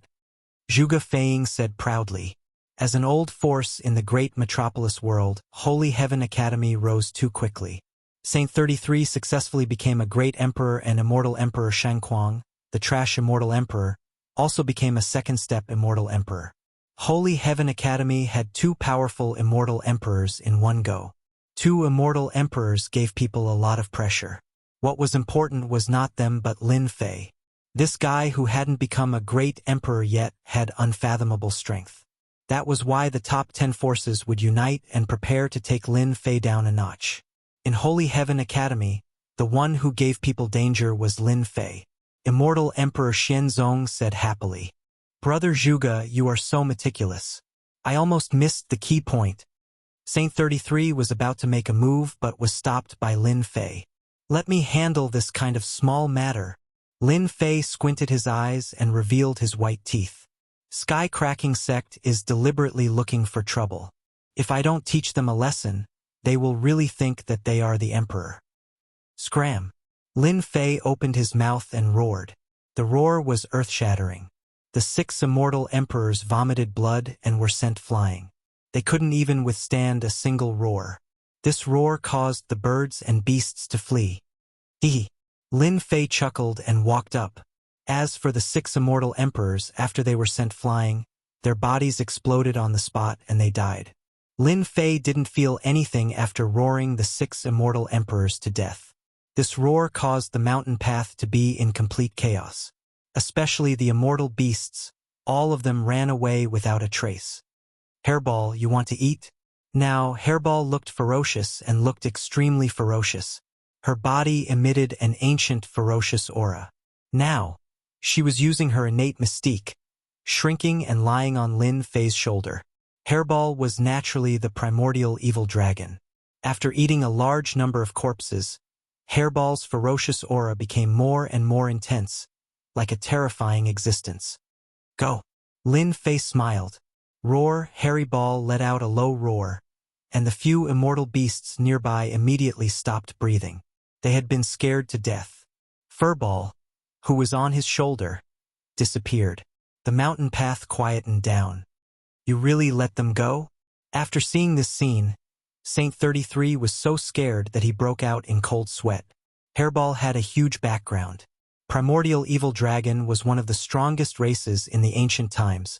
Zhuge Feiying said proudly. As an old force in the great metropolis world, Holy Heaven Academy rose too quickly. Saint 33 successfully became a great emperor and immortal emperor Shangquang, the trash immortal emperor, also became a second-step immortal emperor. Holy Heaven Academy had 2 powerful immortal emperors in one go. 2 immortal emperors gave people a lot of pressure. What was important was not them but Lin Fei. This guy who hadn't become a great emperor yet had unfathomable strength. That was why the top 10 forces would unite and prepare to take Lin Fei down a notch. In Holy Heaven Academy, the one who gave people danger was Lin Fei. Immortal Emperor Xianzong said happily. Brother Zhuge, you are so meticulous. I almost missed the key point. Saint 33 was about to make a move but was stopped by Lin Fei. Let me handle this kind of small matter. Lin Fei squinted his eyes and revealed his white teeth. Sky-cracking sect is deliberately looking for trouble. If I don't teach them a lesson, they will really think that they are the emperor. Scram! Lin Fei opened his mouth and roared. The roar was earth-shattering. The 6 immortal emperors vomited blood and were sent flying. They couldn't even withstand a single roar. This roar caused the birds and beasts to flee. Hee. Lin Fei chuckled and walked up. As for the 6 immortal emperors, after they were sent flying, their bodies exploded on the spot and they died. Lin Fei didn't feel anything after roaring the 6 immortal emperors to death. This roar caused the mountain path to be in complete chaos. Especially the immortal beasts, all of them ran away without a trace. Hairball, you want to eat? Now, Hairball looked ferocious and looked extremely ferocious. Her body emitted an ancient ferocious aura. Now, she was using her innate mystique, shrinking and lying on Lin Fei's shoulder. Hairball was naturally the primordial evil dragon. After eating a large number of corpses, Hairball's ferocious aura became more and more intense, like a terrifying existence. Go! Lin Fei smiled. Roar! Hairball let out a low roar, and the few immortal beasts nearby immediately stopped breathing. They had been scared to death. Furball, who was on his shoulder, disappeared. The mountain path quietened down. You really let them go? After seeing this scene, Saint 33 was so scared that he broke out in cold sweat. Hairball had a huge background. Primordial Evil Dragon was one of the strongest races in the ancient times,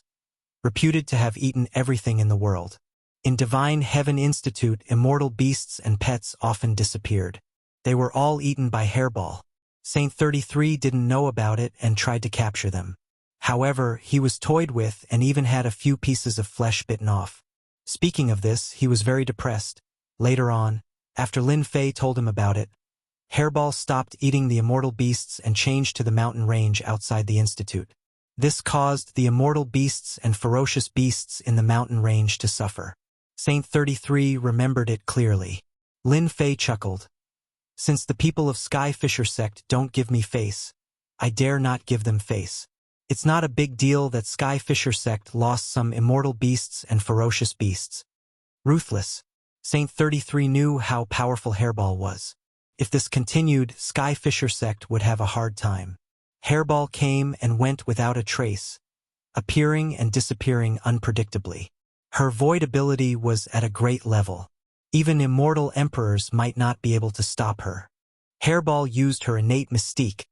reputed to have eaten everything in the world. In Divine Heaven Institute, immortal beasts and pets often disappeared. They were all eaten by Hairball. Saint 33 didn't know about it and tried to capture them. However, he was toyed with and even had a few pieces of flesh bitten off. Speaking of this, he was very depressed. Later on, after Lin Fei told him about it, Hairball stopped eating the immortal beasts and changed to the mountain range outside the institute. This caused the immortal beasts and ferocious beasts in the mountain range to suffer. Saint 33 remembered it clearly. Lin Fei chuckled. Since the people of Sky Fisher sect don't give me face, I dare not give them face. It's not a big deal that Sky Fisher sect lost some immortal beasts and ferocious beasts. Ruthless. Saint 33 knew how powerful Hairball was. If this continued, Sky Fisher sect would have a hard time. Hairball came and went without a trace, appearing and disappearing unpredictably. Her void ability was at a great level. Even immortal emperors might not be able to stop her. Hairball used her innate mystique,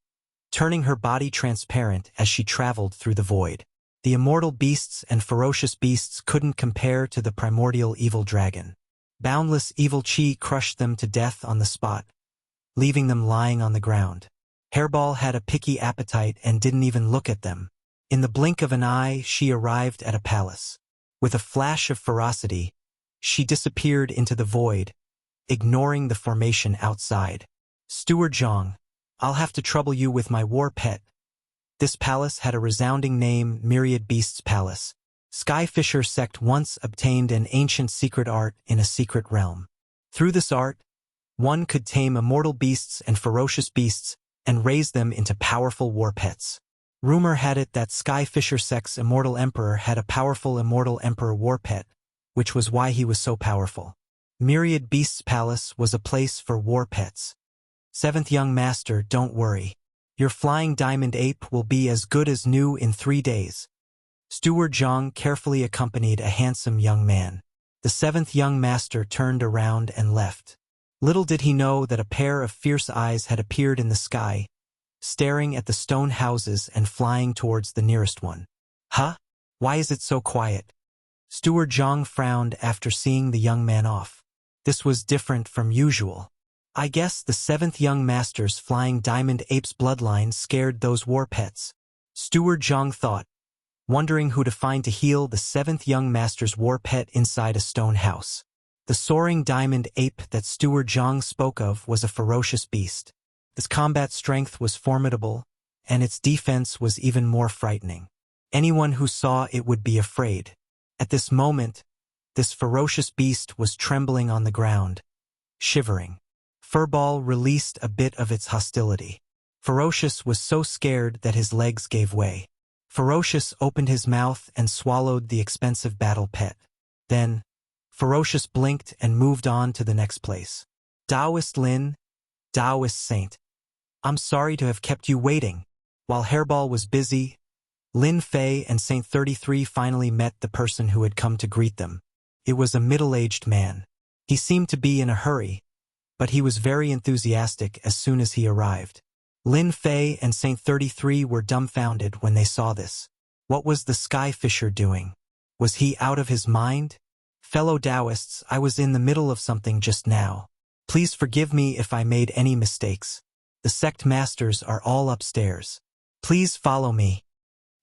turning her body transparent as she traveled through the void. The immortal beasts and ferocious beasts couldn't compare to the primordial evil dragon. Boundless evil chi crushed them to death on the spot, leaving them lying on the ground. Hairball had a picky appetite and didn't even look at them. In the blink of an eye, she arrived at a palace. With a flash of ferocity, she disappeared into the void, ignoring the formation outside. Steward Zhang, I'll have to trouble you with my war pet. This palace had a resounding name, Myriad Beasts Palace. Sky Fisher sect once obtained an ancient secret art in a secret realm. Through this art, one could tame immortal beasts and ferocious beasts and raise them into powerful war pets. Rumor had it that Sky Fisher sect's immortal emperor had a powerful immortal emperor war pet, which was why he was so powerful. Myriad Beasts Palace was a place for war pets. 7th young master, don't worry. Your flying diamond ape will be as good as new in 3 days. Steward Zhang carefully accompanied a handsome young man. The 7th young master turned around and left. Little did he know that a pair of fierce eyes had appeared in the sky, staring at the stone houses and flying towards the nearest one. Huh? Why is it so quiet? Steward Zhang frowned after seeing the young man off. This was different from usual. I guess the 7th young master's flying diamond ape's bloodline scared those war pets. Steward Zhang thought, wondering who to find to heal the 7th young master's war pet inside a stone house. The soaring diamond ape that Steward Zhang spoke of was a ferocious beast. Its combat strength was formidable, and its defense was even more frightening. Anyone who saw it would be afraid. At this moment, this ferocious beast was trembling on the ground, shivering. Furball released a bit of its hostility. Ferocious was so scared that his legs gave way. Ferocious opened his mouth and swallowed the expensive battle pet. Then, Ferocious blinked and moved on to the next place. Taoist Lin, Taoist Saint. I'm sorry to have kept you waiting. While Hairball was busy, Lin Fei and Saint 33 finally met the person who had come to greet them. It was a middle-aged man. He seemed to be in a hurry, but he was very enthusiastic as soon as he arrived. Lin Fei and Saint 33 were dumbfounded when they saw this. What was the Sky Fisher doing? Was he out of his mind? Fellow Taoists, I was in the middle of something just now. Please forgive me if I made any mistakes. The sect masters are all upstairs. Please follow me.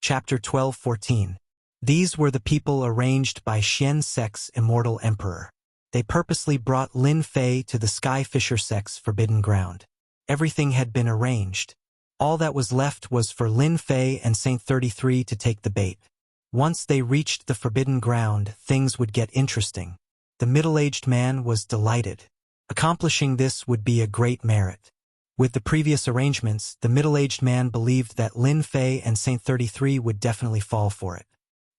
Chapter 12:14. These were the people arranged by Xian sect's immortal emperor. They purposely brought Lin Fei to the Sky Fisher sect's forbidden ground. Everything had been arranged. All that was left was for Lin Fei and Saint 33 to take the bait. Once they reached the forbidden ground, things would get interesting. The middle-aged man was delighted. Accomplishing this would be a great merit. With the previous arrangements, the middle-aged man believed that Lin Fei and Saint 33 would definitely fall for it.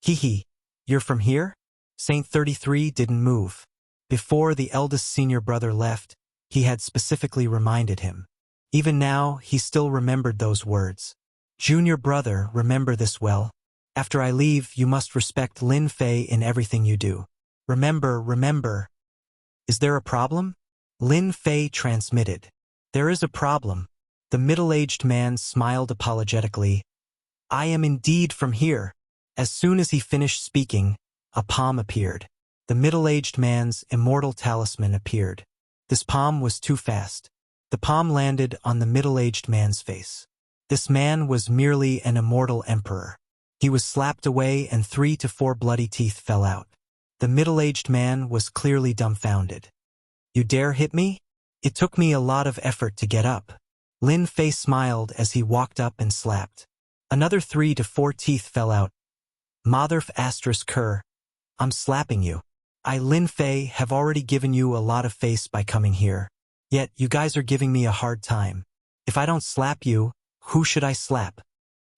Hee, you're from here? Saint 33 didn't move. Before the eldest senior brother left, he had specifically reminded him. Even now, he still remembered those words. Junior brother, remember this well. After I leave, you must respect Lin Fei in everything you do. Remember. Is there a problem? Lin Fei transmitted. There is a problem. The middle-aged man smiled apologetically. I am indeed from here. As soon as he finished speaking, a palm appeared. The middle-aged man's immortal talisman appeared. This palm was too fast. The palm landed on the middle-aged man's face. This man was merely an immortal emperor. He was slapped away and 3 to 4 bloody teeth fell out. The middle-aged man was clearly dumbfounded. You dare hit me? It took me a lot of effort to get up. Lin Fei smiled as he walked up and slapped. Another 3 to 4 teeth fell out. Motherf asterisk cur. I'm slapping you. I, Lin Fei, have already given you a lot of face by coming here. Yet, you guys are giving me a hard time. If I don't slap you, who should I slap?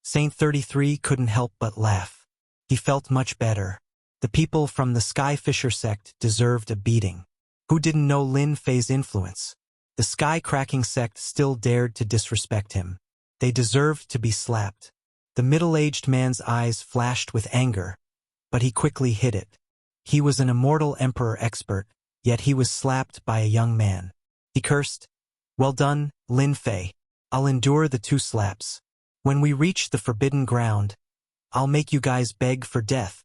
Saint 33 couldn't help but laugh. He felt much better. The people from the Sky Fisher sect deserved a beating. Who didn't know Lin Fei's influence? The Sky Cracking sect still dared to disrespect him. They deserved to be slapped. The middle-aged man's eyes flashed with anger, but he quickly hid it. He was an immortal emperor expert, yet he was slapped by a young man. He cursed, Well done, Lin Fei. I'll endure the 2 slaps. When we reach the forbidden ground, I'll make you guys beg for death.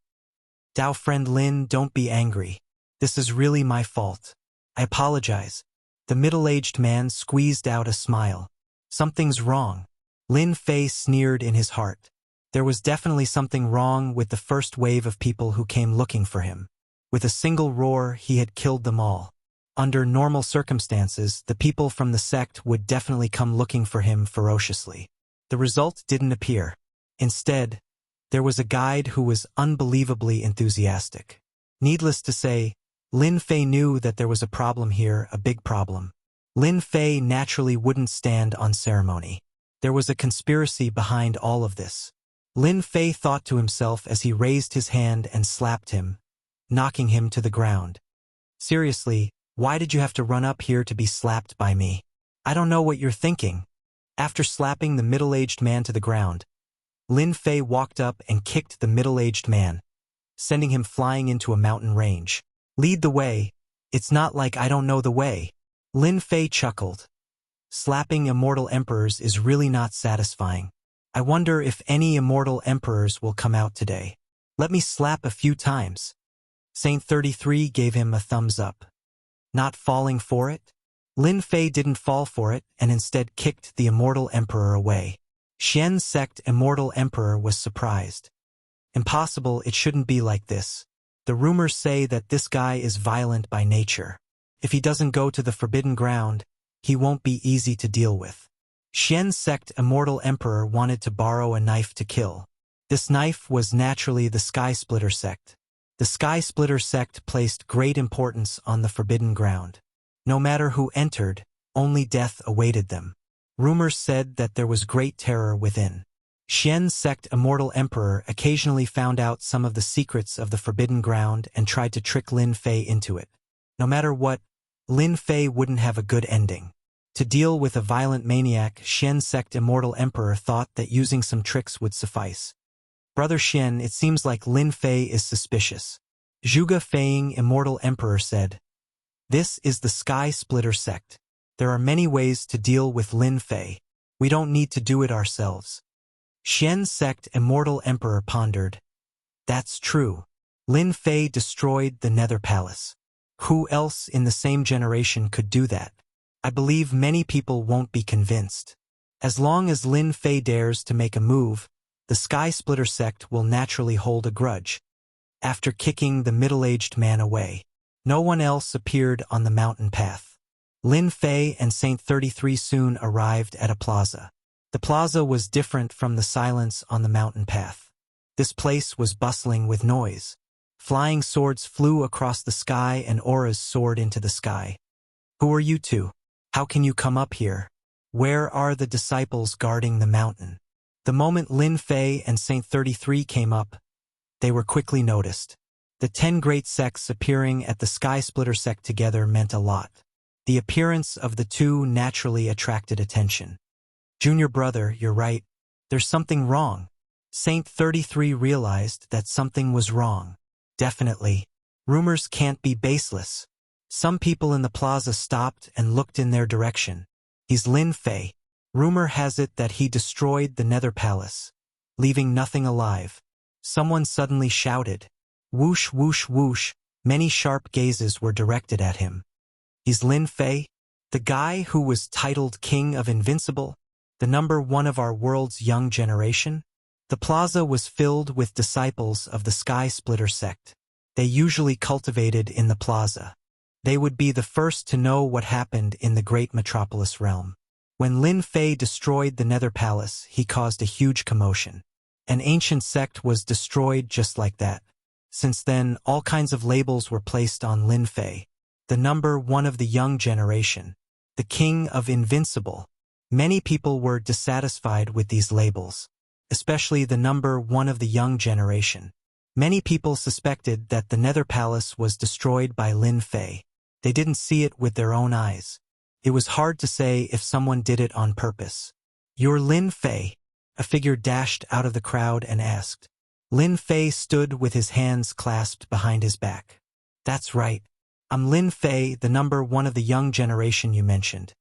Dao friend Lin, don't be angry. This is really my fault. I apologize. The middle-aged man squeezed out a smile. Something's wrong. Lin Fei sneered in his heart. There was definitely something wrong with the first wave of people who came looking for him. With a single roar, he had killed them all. Under normal circumstances, the people from the sect would definitely come looking for him ferociously. The result didn't appear. Instead, there was a guide who was unbelievably enthusiastic. Needless to say, Lin Fei knew that there was a problem here, a big problem. Lin Fei naturally wouldn't stand on ceremony. There was a conspiracy behind all of this. Lin Fei thought to himself as he raised his hand and slapped him, knocking him to the ground. Seriously, why did you have to run up here to be slapped by me? I don't know what you're thinking. After slapping the middle-aged man to the ground, Lin Fei walked up and kicked the middle-aged man, sending him flying into a mountain range. Lead the way. It's not like I don't know the way. Lin Fei chuckled. Slapping immortal emperors is really not satisfying. I wonder if any immortal emperors will come out today. Let me slap a few times. Saint 33 gave him a thumbs up. Not falling for it? Lin Fei didn't fall for it and instead kicked the immortal emperor away. Xian sect immortal emperor was surprised. Impossible, it shouldn't be like this. The rumors say that this guy is violent by nature. If he doesn't go to the forbidden ground, he won't be easy to deal with. Xian sect immortal emperor wanted to borrow a knife to kill. This knife was naturally the Sky Splitter sect. The Sky Splitter sect placed great importance on the forbidden ground. No matter who entered, only death awaited them. Rumors said that there was great terror within. Xian sect immortal emperor occasionally found out some of the secrets of the forbidden ground and tried to trick Lin Fei into it. No matter what, Lin Fei wouldn't have a good ending. To deal with a violent maniac, Xian sect immortal emperor thought that using some tricks would suffice. Brother Xian, it seems like Lin Fei is suspicious. Zhuge Feiying, immortal emperor, said, "This is the Sky Splitter sect. There are many ways to deal with Lin Fei. We don't need to do it ourselves." Xian's sect, immortal emperor, pondered, "That's true. Lin Fei destroyed the Nether Palace. Who else in the same generation could do that? I believe many people won't be convinced. As long as Lin Fei dares to make a move, the Sky Splitter sect will naturally hold a grudge." After kicking the middle-aged man away, no one else appeared on the mountain path. Lin Fei and Saint 33 soon arrived at a plaza. The plaza was different from the silence on the mountain path. This place was bustling with noise. Flying swords flew across the sky and auras soared into the sky. "Who are you two? How can you come up here? Where are the disciples guarding the mountain?" The moment Lin Fei and Saint 33 came up, they were quickly noticed. The 10 great sects appearing at the Sky Splitter sect together meant a lot. The appearance of the two naturally attracted attention. "Junior brother, you're right. There's something wrong." Saint 33 realized that something was wrong. Definitely. Rumors can't be baseless. Some people in the plaza stopped and looked in their direction. "He's Lin Fei. Rumor has it that he destroyed the Nether Palace, leaving nothing alive." Someone suddenly shouted. Whoosh, whoosh, whoosh. Many sharp gazes were directed at him. "He's Lin Fei? The guy who was titled King of Invincible? The number one of our world's young generation?" The plaza was filled with disciples of the Sky Splitter sect. They usually cultivated in the plaza. They would be the first to know what happened in the great metropolis realm. When Lin Fei destroyed the Nether Palace, he caused a huge commotion. An ancient sect was destroyed just like that. Since then, all kinds of labels were placed on Lin Fei. The number one of the young generation. The King of Invincible. Many people were dissatisfied with these labels, especially the number one of the young generation. Many people suspected that the Nether Palace was destroyed by Lin Fei. They didn't see it with their own eyes. It was hard to say if someone did it on purpose. "You're Lin Fei?" A figure dashed out of the crowd and asked. Lin Fei stood with his hands clasped behind his back. "That's right. I'm Lin Fei, the number one of the young generation you mentioned."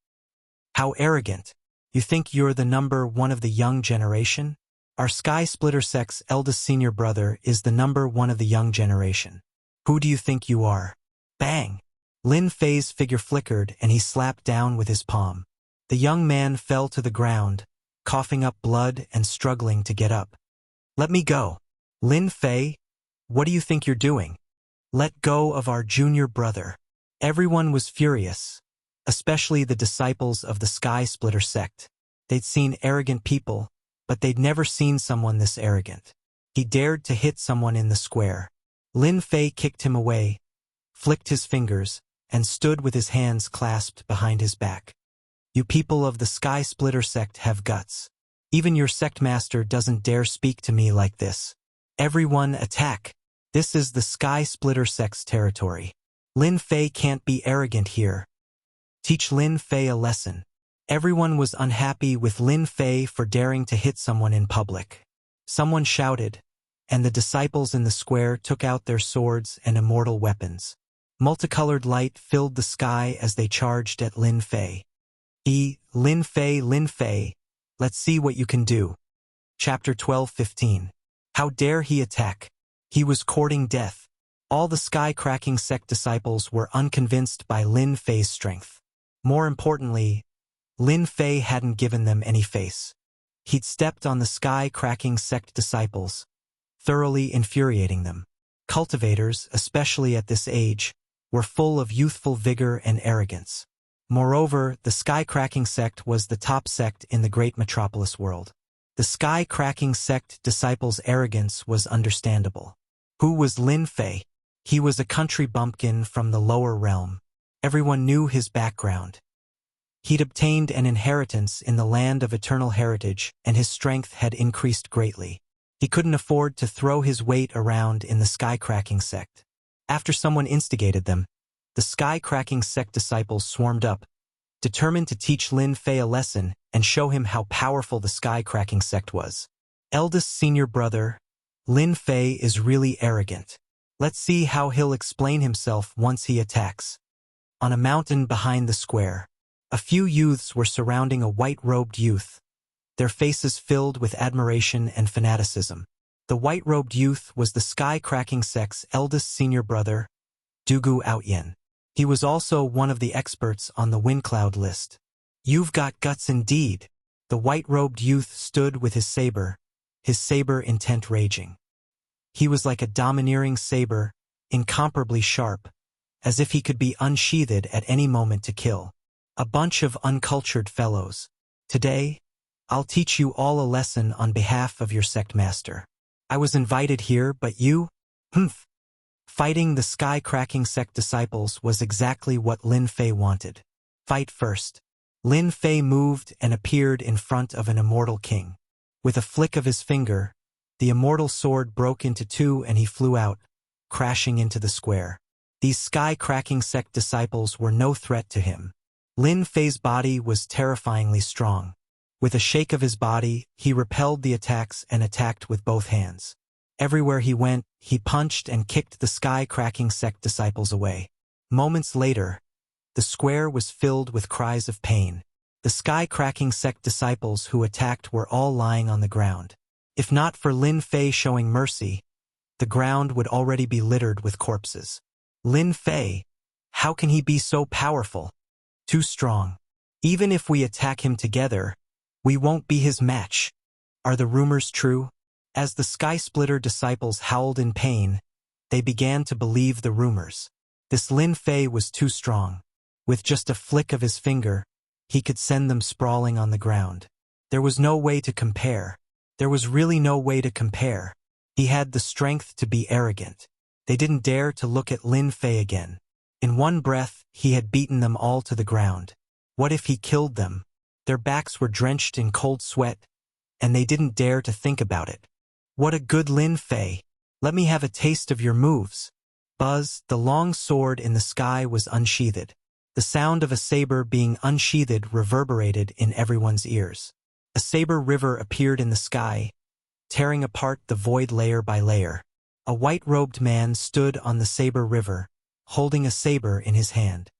"How arrogant. You think you're the number one of the young generation? Our Sky Splitter sect's eldest senior brother is the number one of the young generation. Who do you think you are?" Bang! Lin Fei's figure flickered and he slapped down with his palm. The young man fell to the ground, coughing up blood and struggling to get up. "Let me go. Lin Fei, what do you think you're doing? Let go of our junior brother." Everyone was furious, especially the disciples of the Sky Splitter sect. They'd seen arrogant people, but they'd never seen someone this arrogant. He dared to hit someone in the square. Lin Fei kicked him away, flicked his fingers, and stood with his hands clasped behind his back. "You people of the Sky Splitter sect have guts. Even your sect master doesn't dare speak to me like this. Everyone attack. This is the Sky Splitter sect's territory. Lin Fei can't be arrogant here. Teach Lin Fei a lesson." Everyone was unhappy with Lin Fei for daring to hit someone in public. Someone shouted, and the disciples in the square took out their swords and immortal weapons. Multicolored light filled the sky as they charged at Lin Fei. Lin Fei, Lin Fei, let's see what you can do." Chapter 12:15. How dare he attack? He was courting death. All the sky-cracking sect disciples were unconvinced by Lin Fei's strength. More importantly, Lin Fei hadn't given them any face. He'd stepped on the sky-cracking sect disciples, thoroughly infuriating them. Cultivators, especially at this age, were full of youthful vigor and arrogance. Moreover, the sky-cracking sect was the top sect in the great metropolis world. The sky-cracking sect disciples' arrogance was understandable. Who was Lin Fei? He was a country bumpkin from the lower realm. Everyone knew his background. He'd obtained an inheritance in the land of eternal heritage, and his strength had increased greatly. He couldn't afford to throw his weight around in the sky-cracking sect. After someone instigated them, the sky-cracking sect disciples swarmed up, determined to teach Lin Fei a lesson and show him how powerful the sky-cracking sect was. Eldest senior brother, Lin Fei is really arrogant. Let's see how he'll explain himself once he attacks. On a mountain behind the square, a few youths were surrounding a white-robed youth, their faces filled with admiration and fanaticism. The white-robed youth was the sky-cracking sect's eldest senior brother, Dugu Outyen. He was also one of the experts on the Windcloud list. "You've got guts indeed." The white-robed youth stood with his saber intent raging. He was like a domineering saber, incomparably sharp, as if he could be unsheathed at any moment to kill. A bunch of uncultured fellows. Today, I'll teach you all a lesson on behalf of your sect master. I was invited here, but you? Humph. Fighting the sky-cracking sect disciples was exactly what Lin Fei wanted. Fight first. Lin Fei moved and appeared in front of an immortal king. With a flick of his finger, the immortal sword broke into two and he flew out, crashing into the square. These sky-cracking sect disciples were no threat to him. Lin Fei's body was terrifyingly strong. With a shake of his body, he repelled the attacks and attacked with both hands. Everywhere he went, he punched and kicked the sky-cracking sect disciples away. Moments later, the square was filled with cries of pain. The sky-cracking sect disciples who attacked were all lying on the ground. If not for Lin Fei showing mercy, the ground would already be littered with corpses. Lin Fei, how can he be so powerful? Too strong. Even if we attack him together, we won't be his match. Are the rumors true? As the Sky-Splitter disciples howled in pain, they began to believe the rumors. This Lin Fei was too strong. With just a flick of his finger, he could send them sprawling on the ground. There was no way to compare. There was really no way to compare. He had the strength to be arrogant. They didn't dare to look at Lin Fei again. In one breath, he had beaten them all to the ground. What if he killed them? Their backs were drenched in cold sweat, and they didn't dare to think about it. What a good Lin Fei! Let me have a taste of your moves. Buzz, the long sword in the sky was unsheathed. The sound of a saber being unsheathed reverberated in everyone's ears. A saber river appeared in the sky, tearing apart the void layer by layer. A white-robed man stood on the saber river, holding a saber in his hand.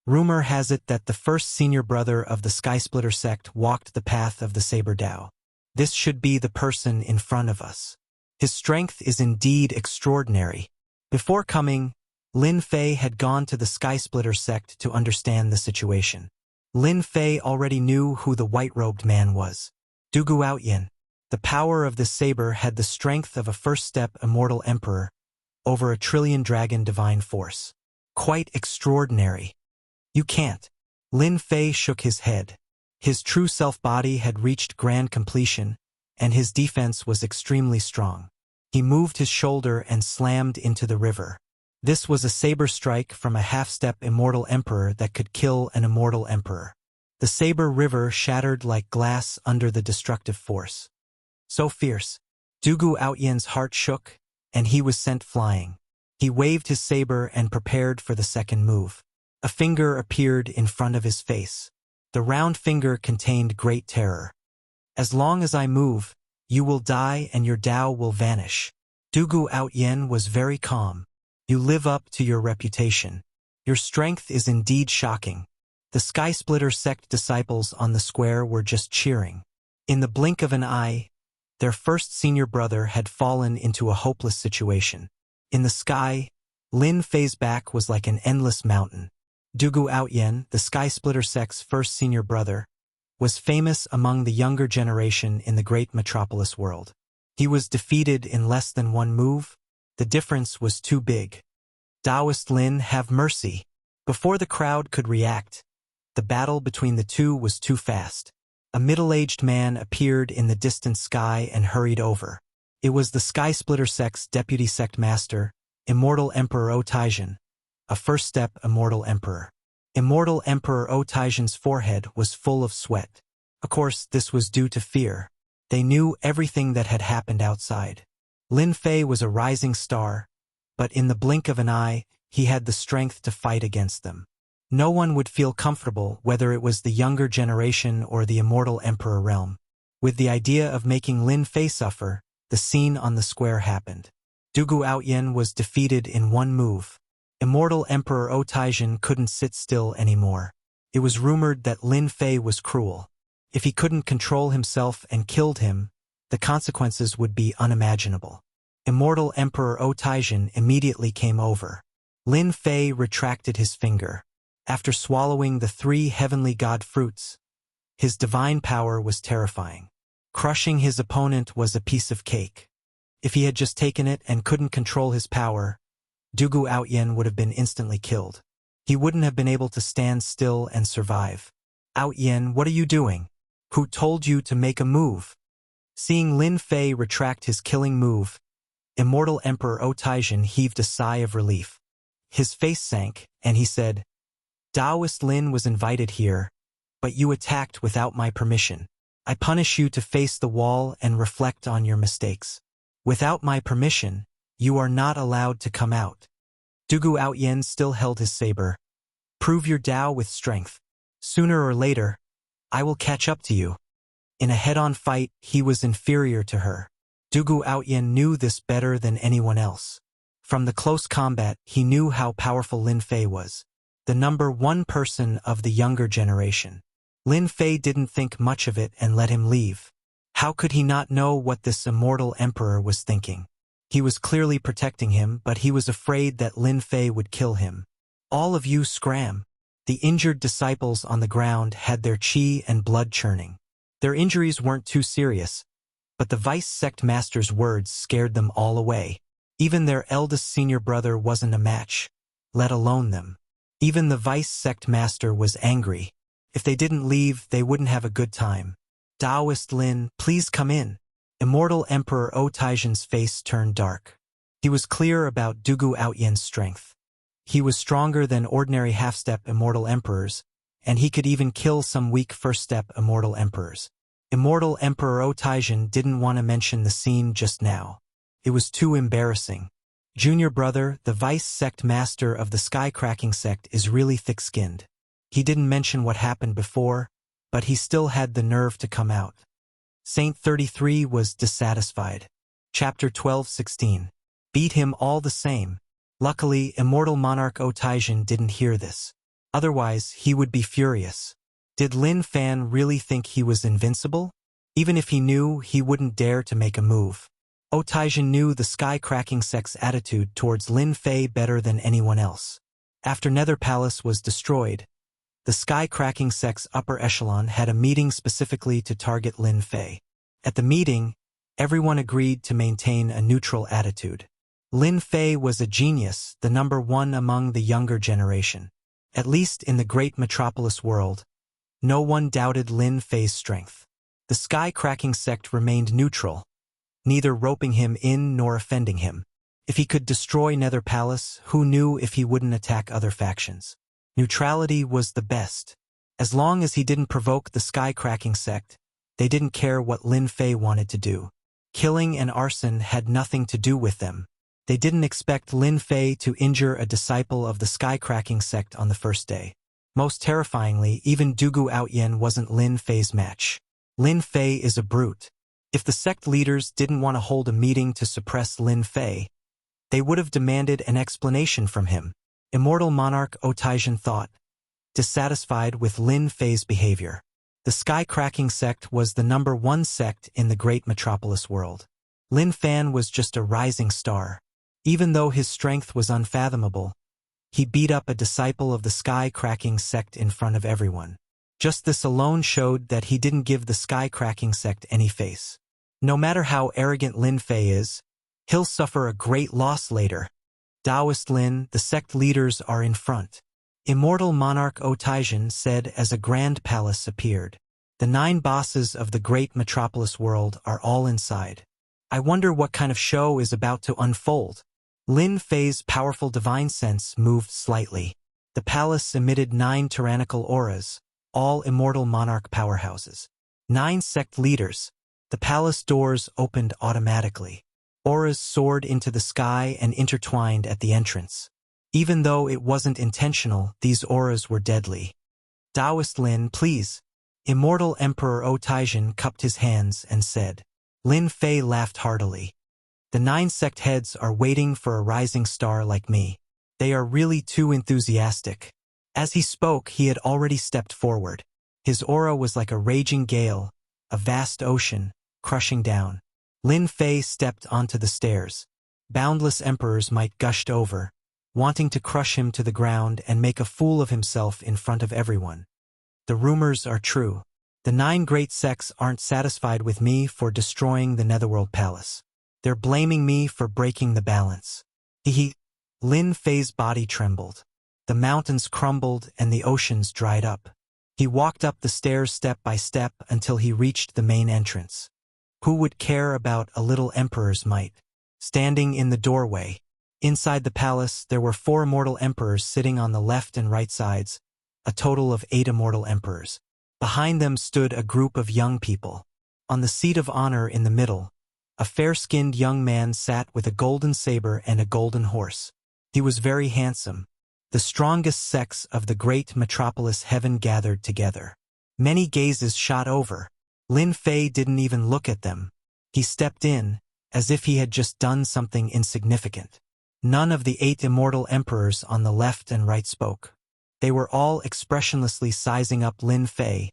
Rumor has it that the first senior brother of the Sky-Splitter sect walked the path of the Saber Dao. This should be the person in front of us. His strength is indeed extraordinary. Before coming, Lin Fei had gone to the Sky-Splitter sect to understand the situation. Lin Fei already knew who the white-robed man was. Dugu Outyen. The power of this saber had the strength of a first-step immortal emperor over a trillion dragon divine force. Quite extraordinary. You can't. Lin Fei shook his head. His true self-body had reached grand completion, and his defense was extremely strong. He moved his shoulder and slammed into the river. This was a saber strike from a half-step immortal emperor that could kill an immortal emperor. The saber river shattered like glass under the destructive force. So fierce. Dugu Outyen's heart shook, and he was sent flying. He waved his saber and prepared for the second move. A finger appeared in front of his face. The round finger contained great terror. As long as I move, you will die and your Dao will vanish. Dugu Outyen was very calm. You live up to your reputation. Your strength is indeed shocking. The Sky-Splitter sect disciples on the square were just cheering. In the blink of an eye, their first senior brother had fallen into a hopeless situation. In the sky, Lin Fei's back was like an endless mountain. Dugu Outyen, the Sky-Splitter sect's first senior brother, was famous among the younger generation in the great metropolis world. He was defeated in less than one move. The difference was too big. Taoist Lin, have mercy. Before the crowd could react, the battle between the two was too fast. A middle-aged man appeared in the distant sky and hurried over. It was the Sky-Splitter sect's deputy sect master, Immortal Emperor Otaijan, a first-step Immortal Emperor. Immortal Emperor Otaijan's forehead was full of sweat. Of course, this was due to fear. They knew everything that had happened outside. Lin Fei was a rising star, but in the blink of an eye, he had the strength to fight against them. No one would feel comfortable whether it was the younger generation or the Immortal Emperor realm. With the idea of making Lin Fei suffer, the scene on the square happened. Dugu Outyen was defeated in one move. Immortal Emperor Otaijin couldn't sit still anymore. It was rumored that Lin Fei was cruel. If he couldn't control himself and killed him, the consequences would be unimaginable. Immortal Emperor Otaijin immediately came over. Lin Fei retracted his finger. After swallowing the 3 heavenly god fruits, his divine power was terrifying. Crushing his opponent was a piece of cake. If he had just taken it and couldn't control his power, Dugu Outyen would have been instantly killed. He wouldn't have been able to stand still and survive. Outyen, what are you doing? Who told you to make a move? Seeing Lin Fei retract his killing move, Immortal Emperor Otaijin heaved a sigh of relief. His face sank, and he said, Taoist Lin was invited here, but you attacked without my permission. I punish you to face the wall and reflect on your mistakes. Without my permission, you are not allowed to come out. Dugu Outyen still held his saber. Prove your Tao with strength. Sooner or later, I will catch up to you. In a head-on fight, he was inferior to her. Dugu Outyen knew this better than anyone else. From the close combat, he knew how powerful Lin Fei was. The number 1 person of the younger generation. Lin Fei didn't think much of it and let him leave. How could he not know what this immortal emperor was thinking? He was clearly protecting him, but he was afraid that Lin Fei would kill him. All of you scram. The injured disciples on the ground had their qi and blood churning. Their injuries weren't too serious, but the vice sect master's words scared them all away. Even their eldest senior brother wasn't a match, let alone them. Even the vice sect master was angry. If they didn't leave, they wouldn't have a good time. Taoist Lin, please come in. Immortal Emperor Otaijin's face turned dark. He was clear about Dugu Outyen's strength. He was stronger than ordinary half-step immortal emperors, and he could even kill some weak first-step immortal emperors. Immortal Emperor Otaijin didn't want to mention the scene just now. It was too embarrassing. Junior brother, the vice sect master of the sky-cracking sect, is really thick-skinned. He didn't mention what happened before, but he still had the nerve to come out. Saint 33 was dissatisfied. Chapter 12:16. Beat him all the same. Luckily, Immortal Monarch Otaijin didn't hear this. Otherwise, he would be furious. Did Lin Fan really think he was invincible? Even if he knew, he wouldn't dare to make a move. Otaijin knew the sky-cracking sect's attitude towards Lin Fei better than anyone else. After Nether Palace was destroyed, the sky-cracking sect's upper echelon had a meeting specifically to target Lin Fei. At the meeting, everyone agreed to maintain a neutral attitude. Lin Fei was a genius, the number 1 among the younger generation. At least in the great metropolis world, no one doubted Lin Fei's strength. The sky-cracking sect remained neutral, neither roping him in nor offending him. If he could destroy Nether Palace, who knew if he wouldn't attack other factions? Neutrality was the best. As long as he didn't provoke the sky-cracking sect, they didn't care what Lin Fei wanted to do. Killing and arson had nothing to do with them. They didn't expect Lin Fei to injure a disciple of the sky-cracking sect on the first day. Most terrifyingly, even Dugu Outyen wasn't Lin Fei's match. Lin Fei is a brute. If the sect leaders didn't want to hold a meeting to suppress Lin Fei, they would have demanded an explanation from him. Immortal Monarch Otaijin thought, dissatisfied with Lin Fei's behavior. The sky-cracking sect was the number 1 sect in the great metropolis world. Lin Fan was just a rising star. Even though his strength was unfathomable, he beat up a disciple of the sky-cracking sect in front of everyone. Just this alone showed that he didn't give the sky-cracking sect any face. No matter how arrogant Lin Fei is, he'll suffer a great loss later. Taoist Lin, the sect leaders are in front. Immortal Monarch Otaijin said as a grand palace appeared. The 9 bosses of the great metropolis world are all inside. I wonder what kind of show is about to unfold. Lin Fei's powerful divine sense moved slightly. The palace emitted 9 tyrannical auras, all immortal monarch powerhouses. 9 sect leaders. The palace doors opened automatically. Auras soared into the sky and intertwined at the entrance. Even though it wasn't intentional, these auras were deadly. Taoist Lin, please. Immortal Emperor Otaijin cupped his hands and said. Lin Fei laughed heartily. The 9 sect heads are waiting for a rising star like me. They are really too enthusiastic. As he spoke, he had already stepped forward. His aura was like a raging gale, a vast ocean, crushing down. Lin Fei stepped onto the stairs. Boundless emperors might gushed over, wanting to crush him to the ground and make a fool of himself in front of everyone. The rumors are true. The 9 great sects aren't satisfied with me for destroying the Netherworld Palace. They're blaming me for breaking the balance. Lin Fei's body trembled. The mountains crumbled and the oceans dried up. He walked up the stairs step by step until he reached the main entrance. Who would care about a little emperor's might? Standing in the doorway. Inside the palace, there were 4 immortal emperors sitting on the left and right sides, a total of 8 immortal emperors. Behind them stood a group of young people. On the seat of honor in the middle, a fair-skinned young man sat with a golden saber and a golden horse. He was very handsome. The strongest sects of the great metropolis heaven gathered together. Many gazes shot over. Lin Fei didn't even look at them. He stepped in, as if he had just done something insignificant. None of the 8 immortal emperors on the left and right spoke. They were all expressionlessly sizing up Lin Fei,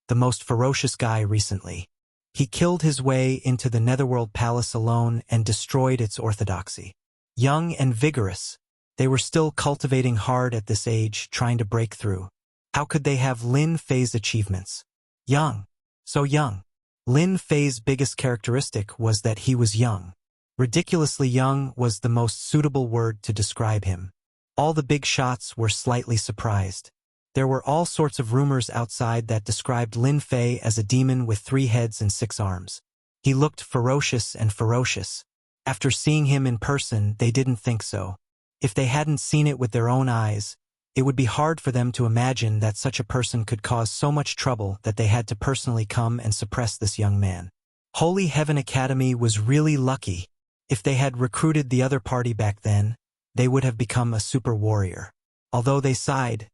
the most ferocious guy recently. He killed his way into the Netherworld Palace alone and destroyed its orthodoxy. Young and vigorous, they were still cultivating hard at this age, trying to break through. How could they have Lin Fei's achievements? Young. So young. Lin Fei's biggest characteristic was that he was young. Ridiculously young was the most suitable word to describe him. All the big shots were slightly surprised. There were all sorts of rumors outside that described Lin Fei as a demon with 3 heads and 6 arms. He looked ferocious and ferocious. After seeing him in person, they didn't think so. If they hadn't seen it with their own eyes, it would be hard for them to imagine that such a person could cause so much trouble that they had to personally come and suppress this young man. Holy Heaven Academy was really lucky. If they had recruited the other party back then, they would have become a super warrior. Although they sighed,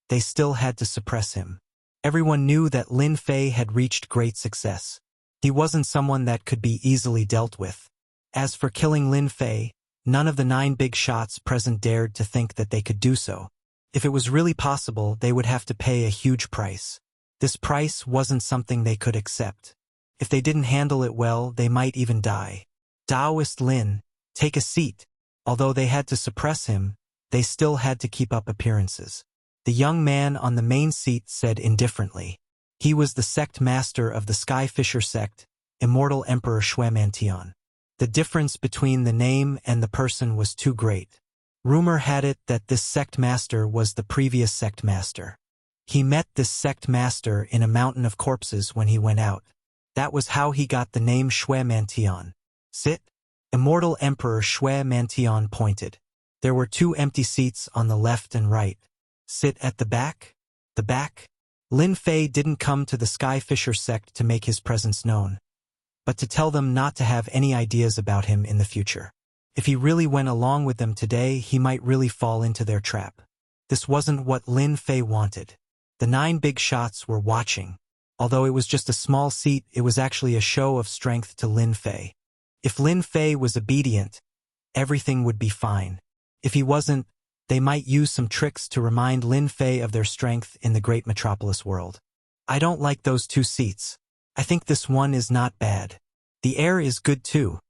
they still had to suppress him. Everyone knew that Lin Fei had reached great success. He wasn't someone that could be easily dealt with. As for killing Lin Fei, none of the 9 big shots present dared to think that they could do so. If it was really possible, they would have to pay a huge price. This price wasn't something they could accept. If they didn't handle it well, they might even die. Taoist Lin, take a seat. Although they had to suppress him, they still had to keep up appearances. The young man on the main seat said indifferently. He was the sect master of the Skyfisher sect, Immortal Emperor Shuemantian. The difference between the name and the person was too great. Rumor had it that this sect master was the previous sect master. He met this sect master in a mountain of corpses when he went out. That was how he got the name Shuemantian. Sit. Immortal Emperor Shuemantian pointed. There were 2 empty seats on the left and right. Sit at the back? The back? Lin Fei didn't come to the Skyfisher sect to make his presence known, but to tell them not to have any ideas about him in the future. If he really went along with them today, he might really fall into their trap. This wasn't what Lin Fei wanted. The 9 big shots were watching. Although it was just a small seat, it was actually a show of strength to Lin Fei. If Lin Fei was obedient, everything would be fine. If he wasn't, they might use some tricks to remind Lin Fei of their strength in the great metropolis world. I don't like those 2 seats. I think this one is not bad. The air is good too.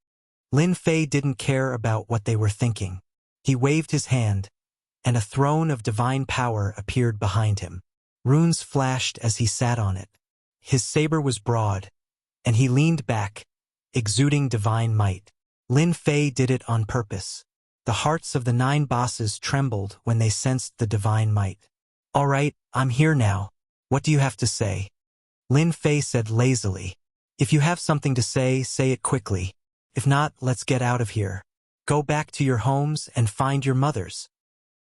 Lin Fei didn't care about what they were thinking. He waved his hand, and a throne of divine power appeared behind him. Runes flashed as he sat on it. His saber was broad, and he leaned back, exuding divine might. Lin Fei did it on purpose. The hearts of the 9 bosses trembled when they sensed the divine might. All right, I'm here now. What do you have to say? Lin Fei said lazily. If you have something to say it quickly. If not, let's get out of here. Go back to your homes and find your mothers.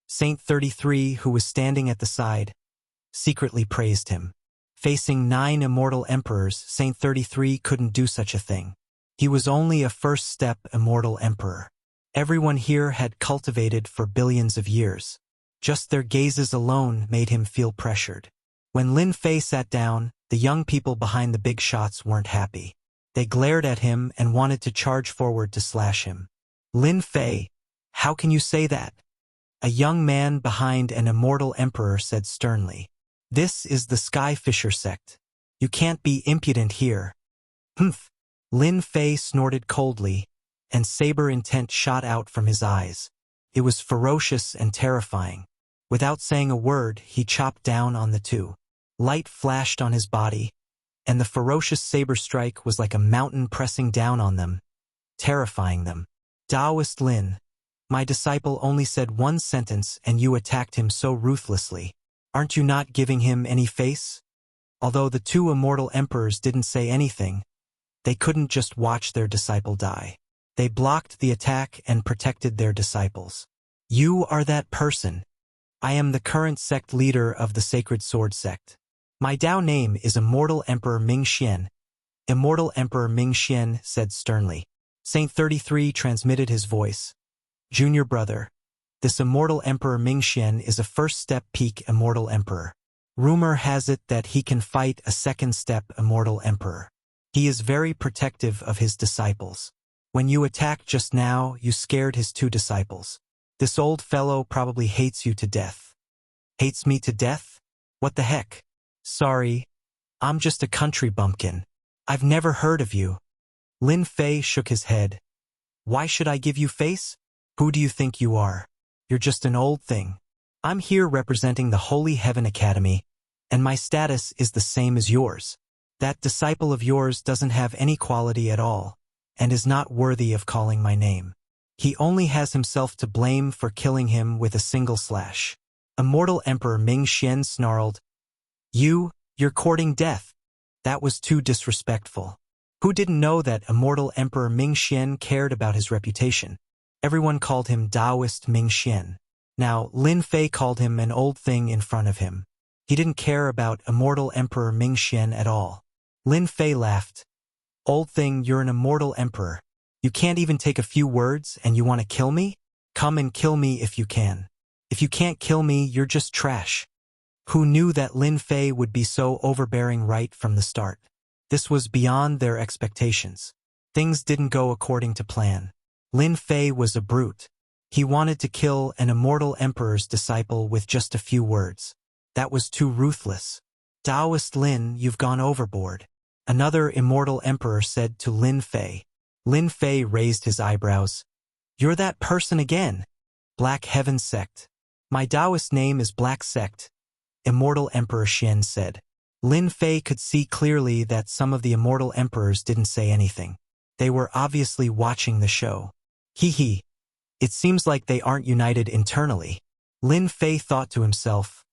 Saint 33, who was standing at the side, secretly praised him. Facing 9 immortal emperors, Saint 33 couldn't do such a thing. He was only a first-step immortal emperor. Everyone here had cultivated for billions of years. Just their gazes alone made him feel pressured. When Lin Fei sat down, the young people behind the big shots weren't happy. They glared at him and wanted to charge forward to slash him. Lin Fei, how can you say that? A young man behind an immortal emperor said sternly. This is the Sky Fisher sect. You can't be impudent here. Humph! Lin Fei snorted coldly, and saber intent shot out from his eyes. It was ferocious and terrifying. Without saying a word, he chopped down on the two. Light flashed on his body, and the ferocious saber strike was like a mountain pressing down on them, terrifying them. Taoist Lin, my disciple only said one sentence and you attacked him so ruthlessly. Aren't you not giving him any face? Although the two immortal emperors didn't say anything, they couldn't just watch their disciple die. They blocked the attack and protected their disciples. You are that person. I am the current sect leader of the Sacred Sword sect. My Dao name is Immortal Emperor Ming Xian. Immortal Emperor Ming Xian said sternly. Saint 33 transmitted his voice. Junior brother, this Immortal Emperor Ming Xian is a first-step peak Immortal Emperor. Rumor has it that he can fight a second-step Immortal Emperor. He is very protective of his disciples. When you attacked just now, you scared his two disciples. This old fellow probably hates you to death. Hates me to death? What the heck? Sorry, I'm just a country bumpkin. I've never heard of you. Lin Fei shook his head. Why should I give you face? Who do you think you are? You're just an old thing. I'm here representing the Holy Heaven Academy, and my status is the same as yours. That disciple of yours doesn't have any quality at all, and is not worthy of calling my name. He only has himself to blame for killing him with a single slash. Immortal Emperor Ming Xian snarled. You're courting death. That was too disrespectful. Who didn't know that Immortal Emperor Ming Xian cared about his reputation? Everyone called him Taoist Ming Xian. Now, Lin Fei called him an old thing in front of him. He didn't care about Immortal Emperor Ming Xian at all. Lin Fei laughed. Old thing, you're an immortal emperor. You can't even take a few words and you want to kill me? Come and kill me if you can. If you can't kill me, you're just trash. Who knew that Lin Fei would be so overbearing right from the start? This was beyond their expectations. Things didn't go according to plan. Lin Fei was a brute. He wanted to kill an immortal emperor's disciple with just a few words. That was too ruthless. Taoist Lin, you've gone overboard. Another immortal emperor said to Lin Fei. Lin Fei raised his eyebrows. You're that person again. Black Heaven Sect. My Taoist name is Black Sect, Immortal Emperor Xian said. Lin Fei could see clearly that some of the immortal emperors didn't say anything. They were obviously watching the show. Hee. It seems like they aren't united internally. Lin Fei thought to himself.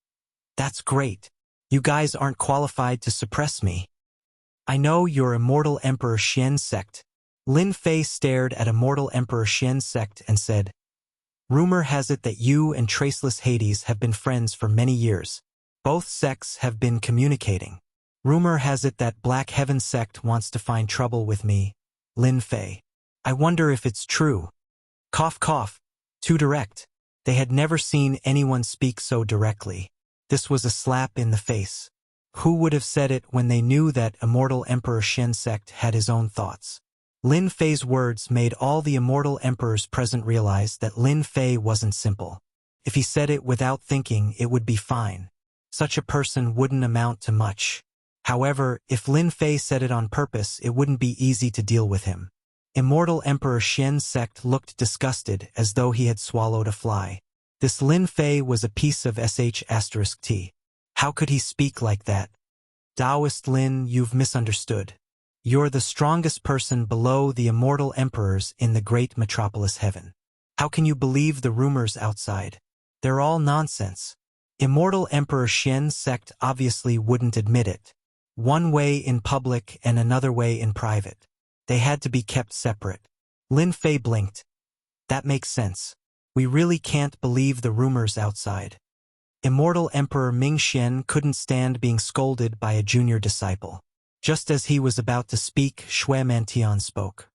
That's great. You guys aren't qualified to suppress me. I know you're Immortal Emperor Xian's sect. Lin Fei stared at Immortal Emperor Xian's sect and said, Rumor has it that you and Traceless Hades have been friends for many years. Both sects have been communicating. Rumor has it that Black Heaven sect wants to find trouble with me, Lin Fei. I wonder if it's true. Cough cough. Too direct. They had never seen anyone speak so directly. This was a slap in the face. Who would have said it when they knew that Immortal Emperor Xian sect had his own thoughts? Lin Fei's words made all the immortal emperors present realize that Lin Fei wasn't simple. If he said it without thinking, it would be fine. Such a person wouldn't amount to much. However, if Lin Fei said it on purpose, it wouldn't be easy to deal with him. Immortal Emperor Xian's sect looked disgusted, as though he had swallowed a fly. This Lin Fei was a piece of sh*t. How could he speak like that? Taoist Lin, you've misunderstood. You're the strongest person below the immortal emperors in the great metropolis heaven. How can you believe the rumors outside? They're all nonsense. Immortal Emperor Xian's sect obviously wouldn't admit it. One way in public and another way in private. They had to be kept separate. Lin Fei blinked. That makes sense. We really can't believe the rumors outside. Immortal Emperor Ming Xian couldn't stand being scolded by a junior disciple. Just as he was about to speak, Shui Mantian spoke.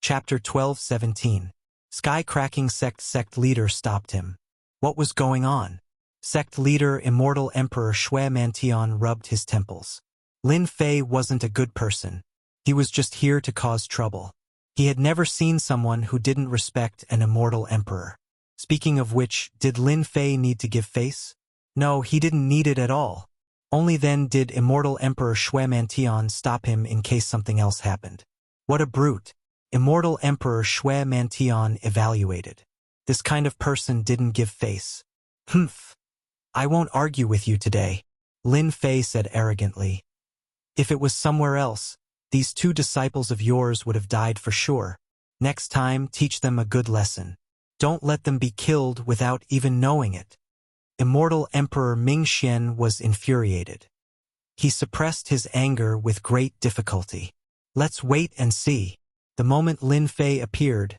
Chapter 12:17. Sky-cracking sect leader stopped him. What was going on? Sect leader Immortal Emperor Shui Mantian rubbed his temples. Lin Fei wasn't a good person. He was just here to cause trouble. He had never seen someone who didn't respect an immortal emperor. Speaking of which, did Lin Fei need to give face? No, he didn't need it at all. Only then did immortal Emperor Shui Mantian stop him in case something else happened. What a brute! Immortal Emperor Shui Mantian evaluated. This kind of person didn't give face. Humph! I won't argue with you today, Lin Fei said arrogantly. If it was somewhere else, these two disciples of yours would have died for sure. Next time, teach them a good lesson. Don't let them be killed without even knowing it. Immortal Emperor Mingxian was infuriated. He suppressed his anger with great difficulty. Let's wait and see. The moment Lin Fei appeared,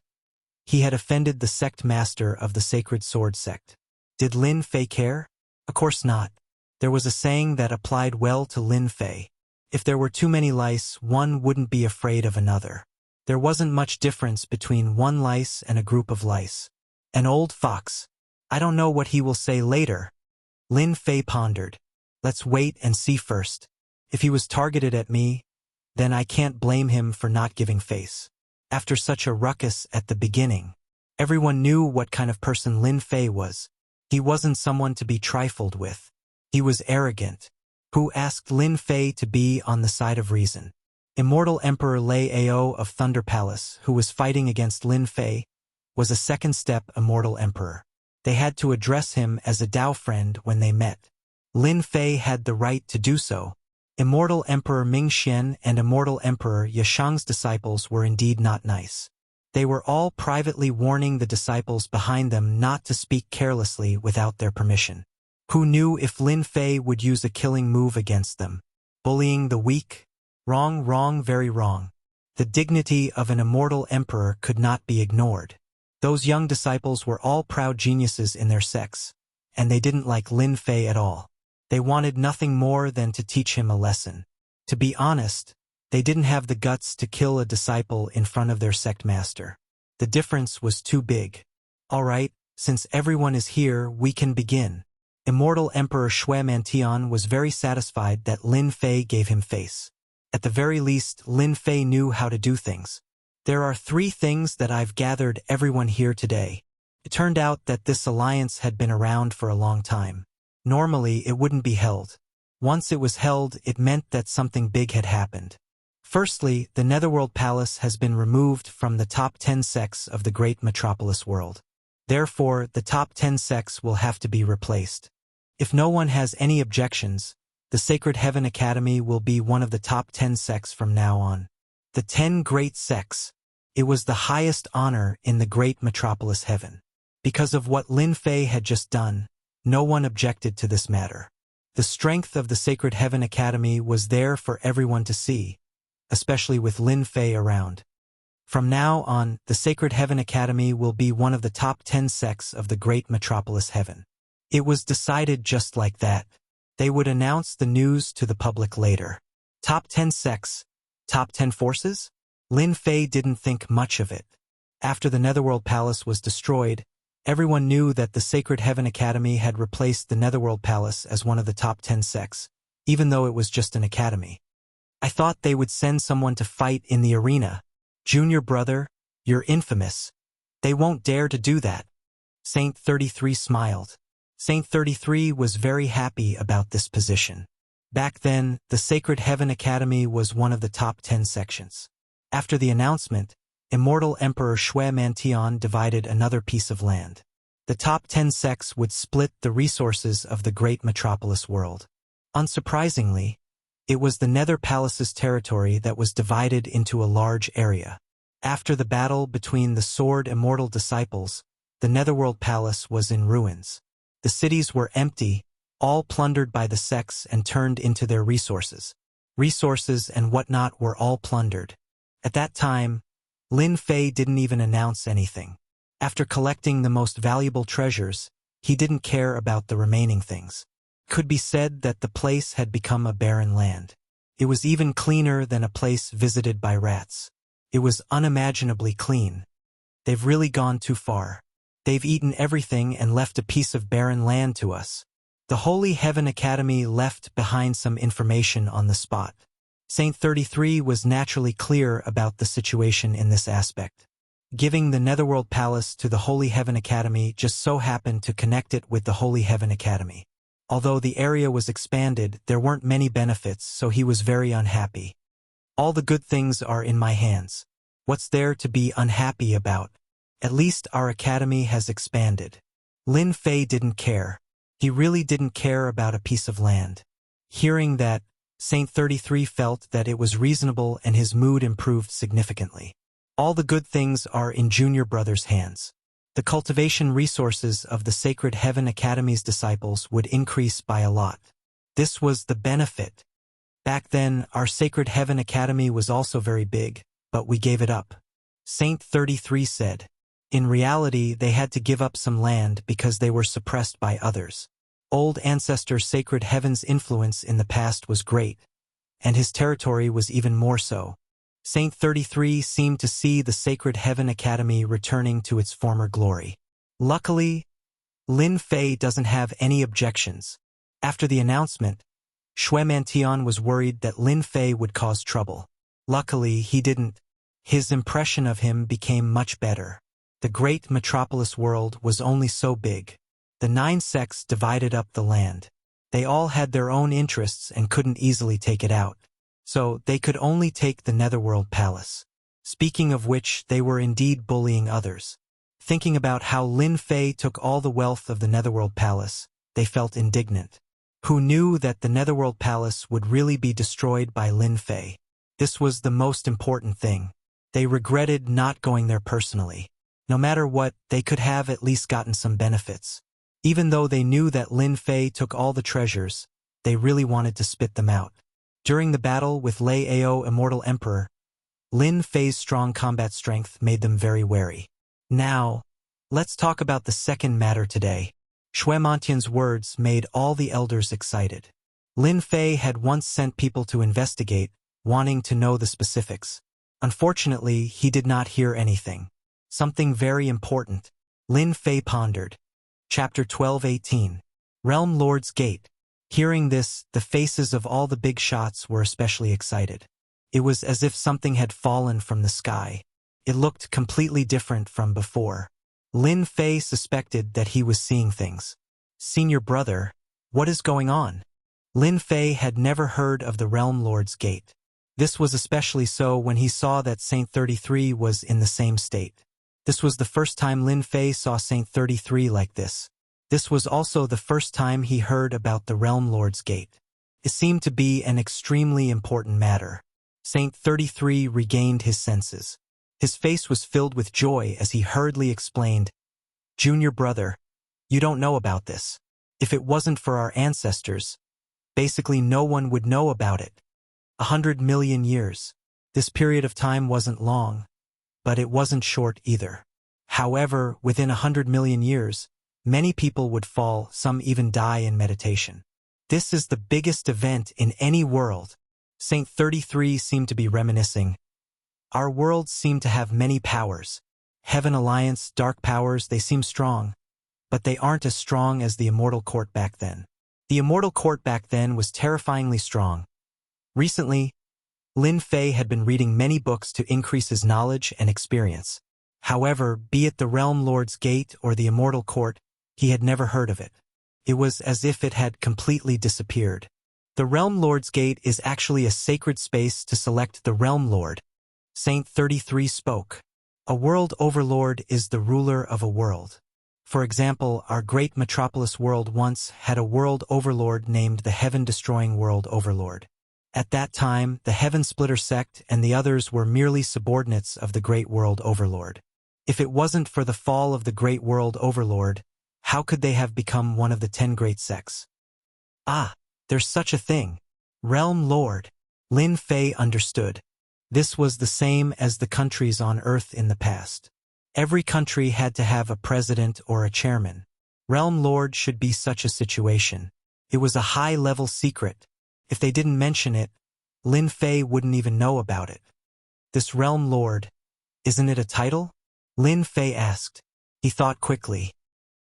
he had offended the sect master of the Sacred Sword sect. Did Lin Fei care? Of course not. There was a saying that applied well to Lin Fei. If there were too many lice, one wouldn't be afraid of another. There wasn't much difference between one lice and a group of lice. An old fox. I don't know what he will say later. Lin Fei pondered. Let's wait and see first. If he was targeted at me, then I can't blame him for not giving face. After such a ruckus at the beginning, everyone knew what kind of person Lin Fei was. He wasn't someone to be trifled with. He was arrogant. Who asked Lin Fei to be on the side of reason? Immortal Emperor Lei Ao of Thunder Palace, who was fighting against Lin Fei, was a second-step Immortal Emperor. They had to address him as a Dao friend when they met. Lin Fei had the right to do so. Immortal Emperor Mingxian and Immortal Emperor Yashang's disciples were indeed not nice. They were all privately warning the disciples behind them not to speak carelessly without their permission. Who knew if Lin Fei would use a killing move against them? Bullying the weak? Wrong, wrong, very wrong. The dignity of an immortal emperor could not be ignored. Those young disciples were all proud geniuses in their sects, and they didn't like Lin Fei at all. They wanted nothing more than to teach him a lesson. To be honest, they didn't have the guts to kill a disciple in front of their sect master. The difference was too big. All right, since everyone is here, we can begin. Immortal Emperor Shui Mantian was very satisfied that Lin Fei gave him face. At the very least, Lin Fei knew how to do things. There are 3 things that I've gathered everyone here today. It turned out that this alliance had been around for a long time. Normally, it wouldn't be held. Once it was held, it meant that something big had happened. Firstly, the Netherworld Palace has been removed from the top 10 sects of the great metropolis world. Therefore, the top 10 sects will have to be replaced. If no one has any objections, the Sacred Heaven Academy will be one of the top 10 sects from now on. The 10 great sects. It was the highest honor in the great metropolis heaven. Because of what Lin Fei had just done, no one objected to this matter. The strength of the Sacred Heaven Academy was there for everyone to see, especially with Lin Fei around. From now on, the Sacred Heaven Academy will be one of the top 10 sects of the great metropolis heaven. It was decided just like that. They would announce the news to the public later. Top 10 sects. Top 10 forces? Lin Fei didn't think much of it. After the Netherworld Palace was destroyed, everyone knew that the Sacred Heaven Academy had replaced the Netherworld Palace as one of the top 10 sects, even though it was just an academy. I thought they would send someone to fight in the arena. Junior brother, you're infamous. They won't dare to do that. Saint 33 smiled. Saint 33 was very happy about this position. Back then, the Sacred Heaven Academy was one of the top 10 sections. After the announcement, Immortal Emperor Shui Mantian divided another piece of land. The top 10 sects would split the resources of the great metropolis world. Unsurprisingly, it was the Nether Palace's territory that was divided into a large area. After the battle between the Sword Immortal disciples, the Netherworld Palace was in ruins. The cities were empty, all plundered by the sects and turned into their resources. Resources and whatnot were all plundered. At that time, Lin Fei didn't even announce anything. After collecting the most valuable treasures, he didn't care about the remaining things. It could be said that the place had become a barren land. It was even cleaner than a place visited by rats. It was unimaginably clean. They've really gone too far. They've eaten everything and left a piece of barren land to us. The Holy Heaven Academy left behind some information on the spot. Saint 33 was naturally clear about the situation in this aspect. Giving the Netherworld Palace to the Holy Heaven Academy just so happened to connect it with the Holy Heaven Academy. Although the area was expanded, there weren't many benefits, so he was very unhappy. All the good things are in my hands. What's there to be unhappy about? At least our academy has expanded. Lin Fei didn't care. He really didn't care about a piece of land. Hearing that, Saint 33 felt that it was reasonable and his mood improved significantly. All the good things are in Junior Brother's hands. The cultivation resources of the Sacred Heaven Academy's disciples would increase by a lot. This was the benefit. Back then, our Sacred Heaven Academy was also very big, but we gave it up. Saint 33 said. In reality, they had to give up some land because they were suppressed by others. Old Ancestor Sacred Heaven's influence in the past was great, and his territory was even more so. Saint 33 seemed to see the Sacred Heaven Academy returning to its former glory. Luckily, Lin Fei doesn't have any objections. After the announcement, Xue Mantian was worried that Lin Fei would cause trouble. Luckily, he didn't. His impression of him became much better. The great metropolis world was only so big. The 9 sects divided up the land. They all had their own interests and couldn't easily take it out. So they could only take the Netherworld Palace. Speaking of which, they were indeed bullying others. Thinking about how Lin Fei took all the wealth of the Netherworld Palace, they felt indignant. Who knew that the Netherworld Palace would really be destroyed by Lin Fei? This was the most important thing. They regretted not going there personally. No matter what, they could have at least gotten some benefits. Even though they knew that Lin Fei took all the treasures, they really wanted to spit them out. During the battle with Lei Ao Immortal Emperor, Lin Fei's strong combat strength made them very wary. Now, let's talk about the second matter today. Xue Mantian's words made all the elders excited. Lin Fei had once sent people to investigate, wanting to know the specifics. Unfortunately, he did not hear anything. Something very important. Lin Fei pondered. Chapter 12:18. Realm Lord's Gate. Hearing this, the faces of all the big shots were especially excited. It was as if something had fallen from the sky. It looked completely different from before. Lin Fei suspected that he was seeing things. Senior brother, what is going on? Lin Fei had never heard of the Realm Lord's Gate. This was especially so when he saw that Saint 33 was in the same state. This was the first time Lin Fei saw Saint 33 like this. This was also the first time he heard about the Realm Lord's Gate. It seemed to be an extremely important matter. Saint 33 regained his senses. His face was filled with joy as he hurriedly explained, "Junior brother, you don't know about this. If it wasn't for our ancestors, basically no one would know about it. 100 million years. This period of time wasn't long, but it wasn't short either. However, within 100 million years, many people would fall, some even die in meditation. This is the biggest event in any world." Saint 33 seemed to be reminiscing. Our worlds seem to have many powers. Heaven Alliance, dark powers, they seem strong. But they aren't as strong as the Immortal Court back then. The Immortal Court back then was terrifyingly strong. Recently, Lin Fei had been reading many books to increase his knowledge and experience. However, be it the Realm Lord's Gate or the Immortal Court, he had never heard of it. It was as if it had completely disappeared. The Realm Lord's Gate is actually a sacred space to select the Realm Lord. Saint 33 spoke. A world overlord is the ruler of a world. For example, our great metropolis world once had a world overlord named the Heaven-Destroying World Overlord. At that time, the Heaven Splitter sect and the others were merely subordinates of the Great World Overlord. If it wasn't for the fall of the Great World Overlord, how could they have become one of the 10 great sects? Ah, there's such a thing. Realm Lord. Lin Fei understood. This was the same as the countries on Earth in the past. Every country had to have a president or a chairman. Realm Lord should be such a situation. It was a high-level secret. If they didn't mention it, Lin Fei wouldn't even know about it. This Realm Lord, isn't it a title? Lin Fei asked. He thought quickly.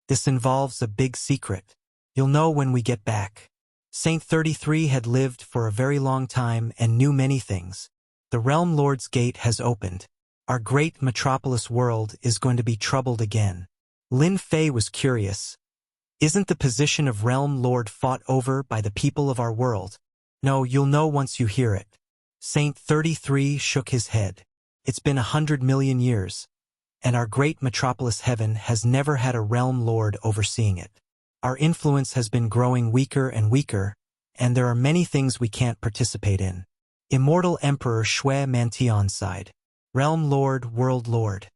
This involves a big secret. You'll know when we get back. Saint 33 had lived for a very long time and knew many things. The Realm Lord's gate has opened. Our great metropolis world is going to be troubled again. Lin Fei was curious. Isn't the position of Realm Lord fought over by the people of our world? No, you'll know once you hear it. Saint 33 shook his head. It's been 100 million years, and our great metropolis heaven has never had a Realm Lord overseeing it. Our influence has been growing weaker and weaker, and there are many things we can't participate in. Immortal Emperor Shui Mantian sighed. Realm Lord, World Lord.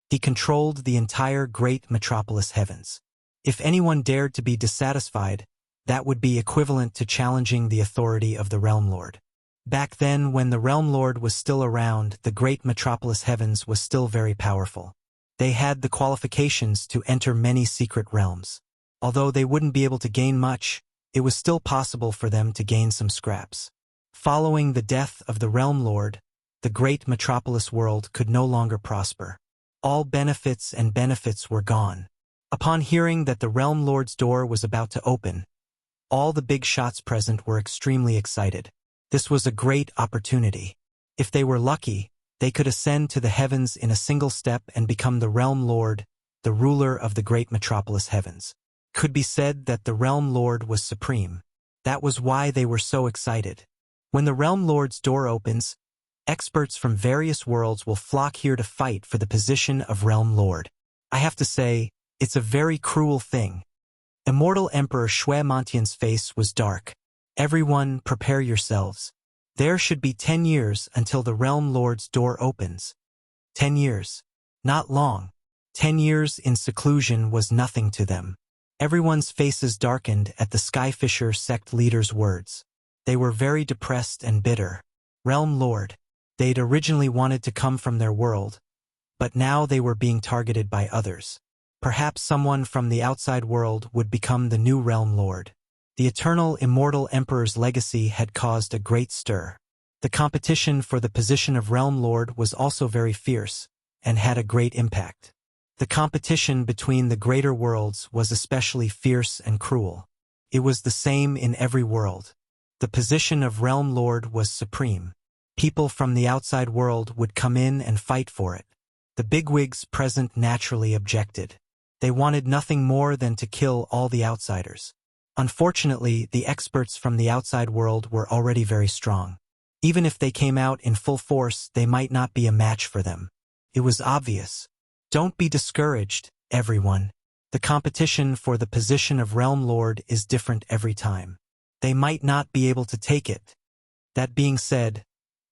He controlled the entire great metropolis heavens. If anyone dared to be dissatisfied, that would be equivalent to challenging the authority of the Realm Lord. Back then, when the Realm Lord was still around, the great metropolis heavens was still very powerful. They had the qualifications to enter many secret realms. Although they wouldn't be able to gain much, it was still possible for them to gain some scraps. Following the death of the Realm Lord, the great metropolis world could no longer prosper. All benefits were gone. Upon hearing that the Realm Lord's door was about to open, all the big shots present were extremely excited. This was a great opportunity. If they were lucky, they could ascend to the heavens in a single step and become the Realm Lord, the ruler of the great metropolis heavens. Could be said that the Realm Lord was supreme. That was why they were so excited. When the Realm Lord's door opens, experts from various worlds will flock here to fight for the position of Realm Lord. I have to say, it's a very cruel thing. Immortal Emperor Shui Mantian's face was dark. Everyone, prepare yourselves. There should be 10 years until the Realm Lord's door opens. 10 years. Not long. 10 years in seclusion was nothing to them. Everyone's faces darkened at the Skyfisher sect leader's words. They were very depressed and bitter. Realm Lord. They'd originally wanted to come from their world, but now they were being targeted by others. Perhaps someone from the outside world would become the new Realm Lord. The eternal immortal Emperor's legacy had caused a great stir. The competition for the position of Realm Lord was also very fierce, and had a great impact. The competition between the greater worlds was especially fierce and cruel. It was the same in every world. The position of Realm Lord was supreme. People from the outside world would come in and fight for it. The bigwigs present naturally objected. They wanted nothing more than to kill all the outsiders. Unfortunately, the experts from the outside world were already very strong. Even if they came out in full force, they might not be a match for them. It was obvious. Don't be discouraged, everyone. The competition for the position of Realm Lord is different every time. They might not be able to take it. That being said,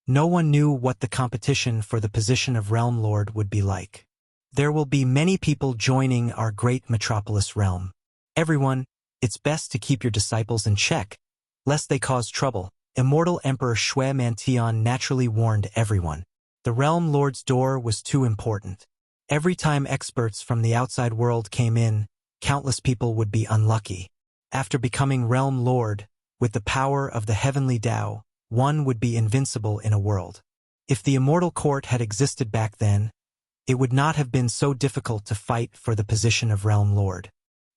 no one knew what the competition for the position of Realm Lord would be like. There will be many people joining our great metropolis realm. Everyone, it's best to keep your disciples in check, lest they cause trouble. Immortal Emperor Shui Mantian naturally warned everyone. The Realm Lord's door was too important. Every time experts from the outside world came in, countless people would be unlucky. After becoming Realm Lord, with the power of the heavenly Tao, one would be invincible in a world. If the immortal court had existed back then, it would not have been so difficult to fight for the position of Realm Lord.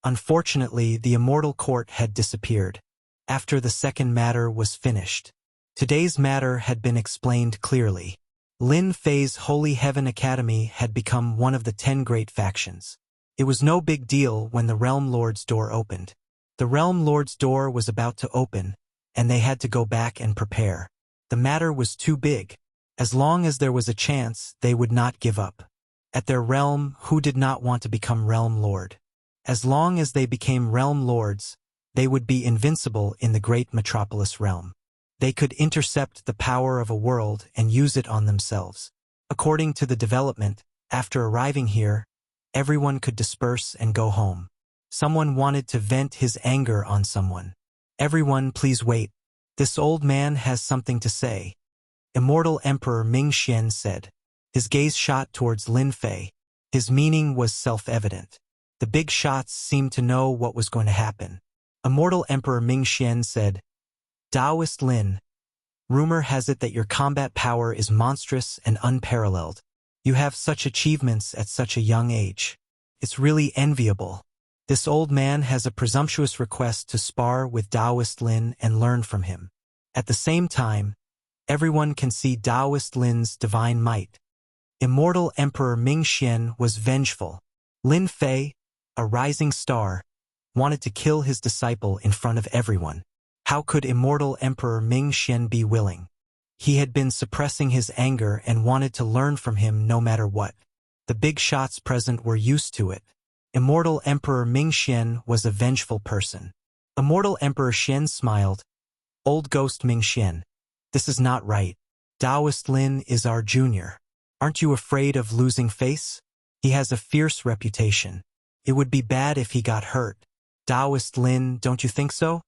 Unfortunately, the immortal court had disappeared. After the second matter was finished. Today's matter had been explained clearly. Lin Fei's Holy Heaven Academy had become one of the 10 great factions. It was no big deal when the Realm Lord's door opened. The Realm Lord's door was about to open, and they had to go back and prepare. The matter was too big. As long as there was a chance, they would not give up. At their realm, who did not want to become Realm Lord? As long as they became Realm Lords, they would be invincible in the great metropolis realm. They could intercept the power of a world and use it on themselves. According to the development, after arriving here, everyone could disperse and go home. Someone wanted to vent his anger on someone. Everyone, please wait. This old man has something to say. Immortal Emperor Ming Xian said. His gaze shot towards Lin Fei. His meaning was self-evident. The big shots seemed to know what was going to happen. Immortal Emperor Ming Xian said, Taoist Lin, rumor has it that your combat power is monstrous and unparalleled. You have such achievements at such a young age. It's really enviable. This old man has a presumptuous request to spar with Taoist Lin and learn from him. At the same time, everyone can see Taoist Lin's divine might. Immortal Emperor Ming Xian was vengeful. Lin Fei, a rising star, wanted to kill his disciple in front of everyone. How could Immortal Emperor Ming Xian be willing? He had been suppressing his anger and wanted to learn from him no matter what. The big shots present were used to it. Immortal Emperor Ming Xian was a vengeful person. Immortal Emperor Xian smiled. Old Ghost Ming Xian, this is not right. Taoist Lin is our junior. Aren't you afraid of losing face? He has a fierce reputation. It would be bad if he got hurt. Taoist Lin, don't you think so?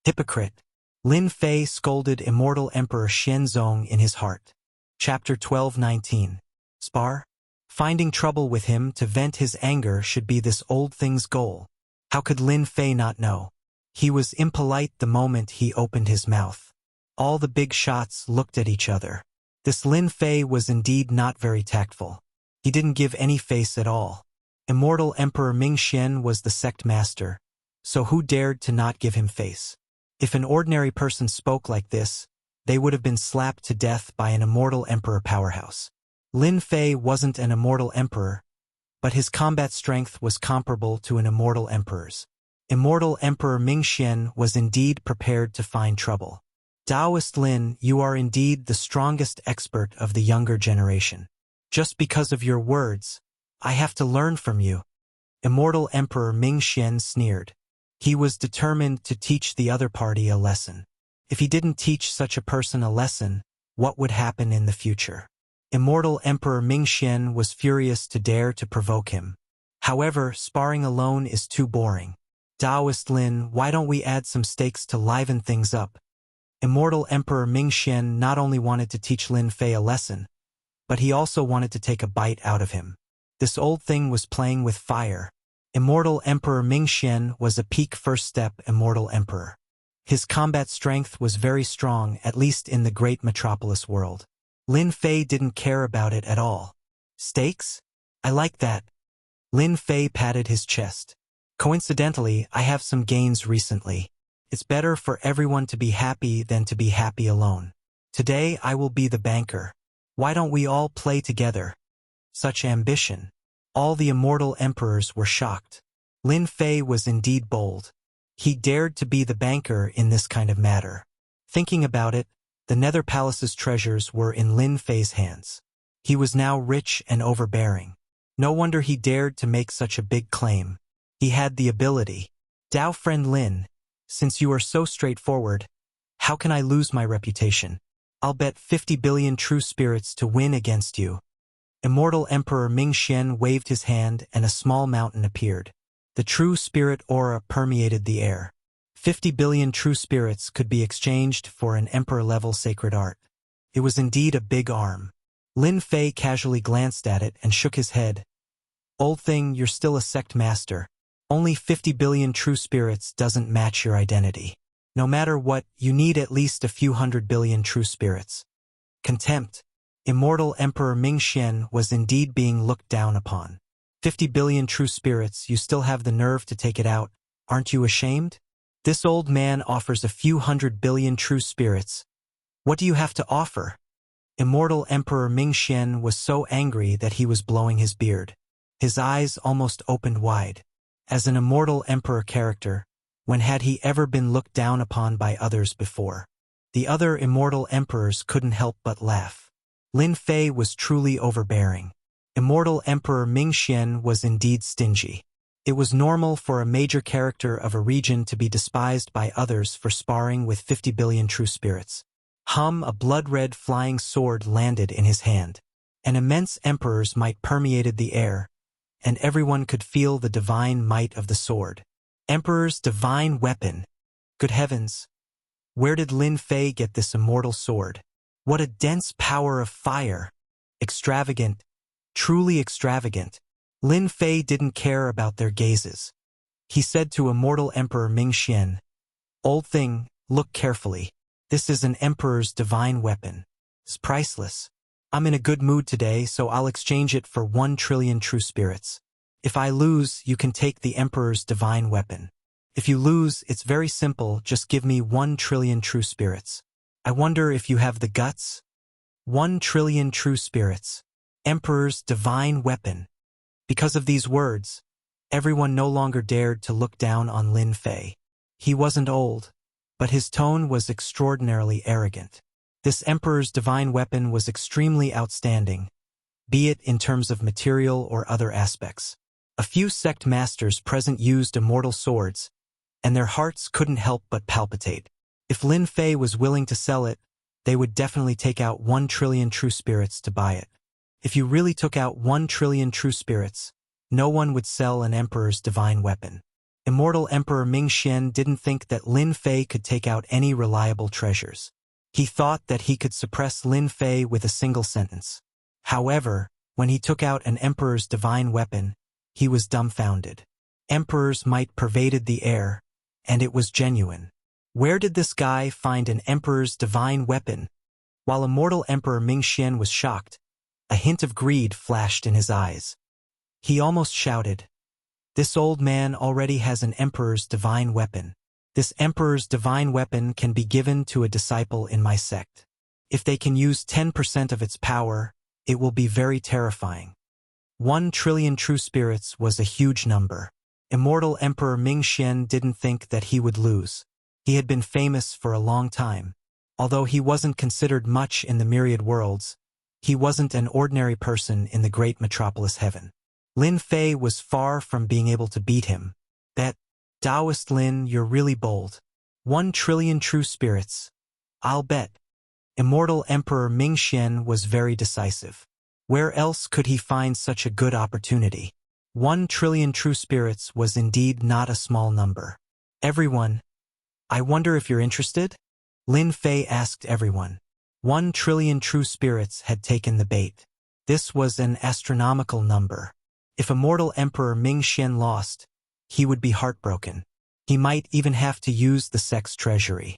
Hypocrite. Lin Fei scolded Immortal Emperor Xianzong in his heart. Chapter 12:19. Spar? Finding trouble with him to vent his anger should be this old thing's goal. How could Lin Fei not know? He was impolite the moment he opened his mouth. All the big shots looked at each other. This Lin Fei was indeed not very tactful. He didn't give any face at all. Immortal Emperor Ming Xian was the sect master, so who dared to not give him face? If an ordinary person spoke like this, they would have been slapped to death by an immortal emperor powerhouse. Lin Fei wasn't an immortal emperor, but his combat strength was comparable to an immortal emperor's. Immortal Emperor Ming Xian was indeed prepared to find trouble. Taoist Lin, you are indeed the strongest expert of the younger generation. Just because of your words, I have to learn from you. Immortal Emperor Ming Xian sneered. He was determined to teach the other party a lesson. If he didn't teach such a person a lesson, what would happen in the future? Immortal Emperor Ming Xian was furious to dare to provoke him. However, sparring alone is too boring. Taoist Lin, why don't we add some stakes to liven things up? Immortal Emperor Ming Xian not only wanted to teach Lin Fei a lesson, but he also wanted to take a bite out of him. This old thing was playing with fire. Immortal Emperor Ming Xian was a peak first step immortal emperor. His combat strength was very strong, at least in the great metropolis world. Lin Fei didn't care about it at all. Stakes? I like that. Lin Fei patted his chest. Coincidentally, I have some gains recently. It's better for everyone to be happy than to be happy alone. Today I will be the banker. Why don't we all play together? Such ambition. All the immortal emperors were shocked. Lin Fei was indeed bold. He dared to be the banker in this kind of matter. Thinking about it, the Nether Palace's treasures were in Lin Fei's hands. He was now rich and overbearing. No wonder he dared to make such a big claim. He had the ability. Dao friend Lin, since you are so straightforward, how can I lose my reputation? I'll bet 50 billion true spirits to win against you. Immortal Emperor Ming Xian waved his hand and a small mountain appeared. The true spirit aura permeated the air. 50 billion true spirits could be exchanged for an emperor-level sacred art. It was indeed a big arm. Lin Fei casually glanced at it and shook his head. Old thing, you're still a sect master. Only 50 billion true spirits doesn't match your identity. No matter what, you need at least a few 100 billion true spirits. Contempt. Immortal Emperor Ming Xian was indeed being looked down upon. 50 billion true spirits, you still have the nerve to take it out. Aren't you ashamed? This old man offers a few 100 billion true spirits. What do you have to offer? Immortal Emperor Ming Xian was so angry that he was blowing his beard. His eyes almost opened wide. As an immortal emperor character, when had he ever been looked down upon by others before? The other immortal emperors couldn't help but laugh. Lin Fei was truly overbearing. Immortal Emperor Ming Xian was indeed stingy. It was normal for a major character of a region to be despised by others for sparring with 50 billion true spirits. A blood-red flying sword landed in his hand. An immense emperor's might permeated the air, and everyone could feel the divine might of the sword. Emperor's divine weapon. Good heavens! Where did Lin Fei get this immortal sword? What a dense power of fire! Extravagant. Truly extravagant. Lin Fei didn't care about their gazes. He said to immortal Emperor Ming Xian, Old thing, look carefully. This is an emperor's divine weapon. It's priceless. I'm in a good mood today, so I'll exchange it for 1 trillion true spirits. If I lose, you can take the Emperor's divine weapon. If you lose, it's very simple, just give me 1 trillion true spirits. I wonder if you have the guts? 1 trillion true spirits. Emperor's divine weapon. Because of these words, everyone no longer dared to look down on Lin Fei. He wasn't old, but his tone was extraordinarily arrogant. This Emperor's divine weapon was extremely outstanding, be it in terms of material or other aspects. A few sect masters present used immortal swords, and their hearts couldn't help but palpitate. If Lin Fei was willing to sell it, they would definitely take out 1 trillion true spirits to buy it. If you really took out 1 trillion true spirits, no one would sell an Emperor's divine weapon. Immortal Emperor Ming Xian didn't think that Lin Fei could take out any reliable treasures. He thought that he could suppress Lin Fei with a single sentence. However, when he took out an Emperor's divine weapon, he was dumbfounded. Emperor's might pervaded the air, and it was genuine. Where did this guy find an Emperor's divine weapon? While immortal Emperor Ming Xian was shocked, a hint of greed flashed in his eyes. He almost shouted, "This old man already has an Emperor's divine weapon. This Emperor's divine weapon can be given to a disciple in my sect. If they can use 10% of its power, it will be very terrifying." 1 trillion true spirits was a huge number. Immortal Emperor Ming Xian didn't think that he would lose. He had been famous for a long time. Although he wasn't considered much in the myriad worlds, he wasn't an ordinary person in the great metropolis heaven. Lin Fei was far from being able to beat him. That, Taoist Lin, you're really bold. 1 trillion true spirits. I'll bet. Immortal Emperor Ming Xian was very decisive. Where else could he find such a good opportunity? 1 trillion true spirits was indeed not a small number. Everyone, I wonder if you're interested? Lin Fei asked everyone. 1 trillion true spirits had taken the bait. This was an astronomical number. If immortal Emperor Ming Xian lost, he would be heartbroken. He might even have to use the sect's treasury.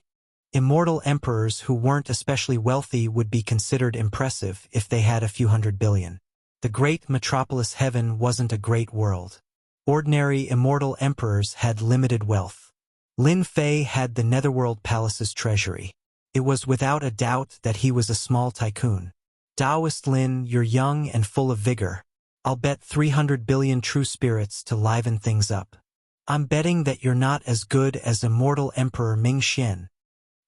Immortal emperors who weren't especially wealthy would be considered impressive if they had a few hundred billion. The great metropolis heaven wasn't a great world. Ordinary immortal emperors had limited wealth. Lin Fei had the Netherworld Palace's treasury. It was without a doubt that he was a small tycoon. Taoist Lin, you're young and full of vigor. I'll bet 300 billion true spirits to liven things up. I'm betting that you're not as good as immortal Emperor Ming Xian.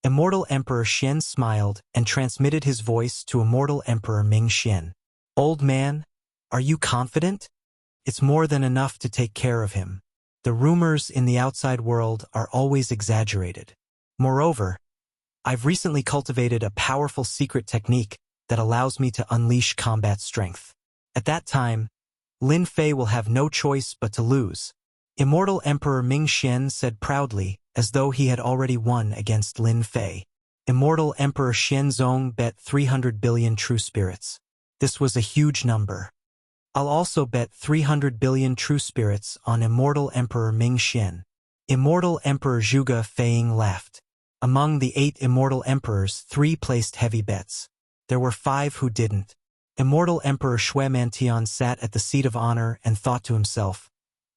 Immortal Emperor Xian smiled and transmitted his voice to immortal Emperor Ming Xian. Old man, are you confident? It's more than enough to take care of him. The rumors in the outside world are always exaggerated. Moreover, I've recently cultivated a powerful secret technique that allows me to unleash combat strength. At that time, Lin Fei will have no choice but to lose. Immortal Emperor Ming Xian said proudly, as though he had already won against Lin Fei. Immortal Emperor Xianzong bet 300 billion true spirits. This was a huge number. I'll also bet 300 billion true spirits on Immortal Emperor Ming Xian. Immortal Emperor Zhuge Feiying laughed. Among the 8 immortal emperors, 3 placed heavy bets. There were 5 who didn't. Immortal Emperor Shui Mantian sat at the seat of honor and thought to himself,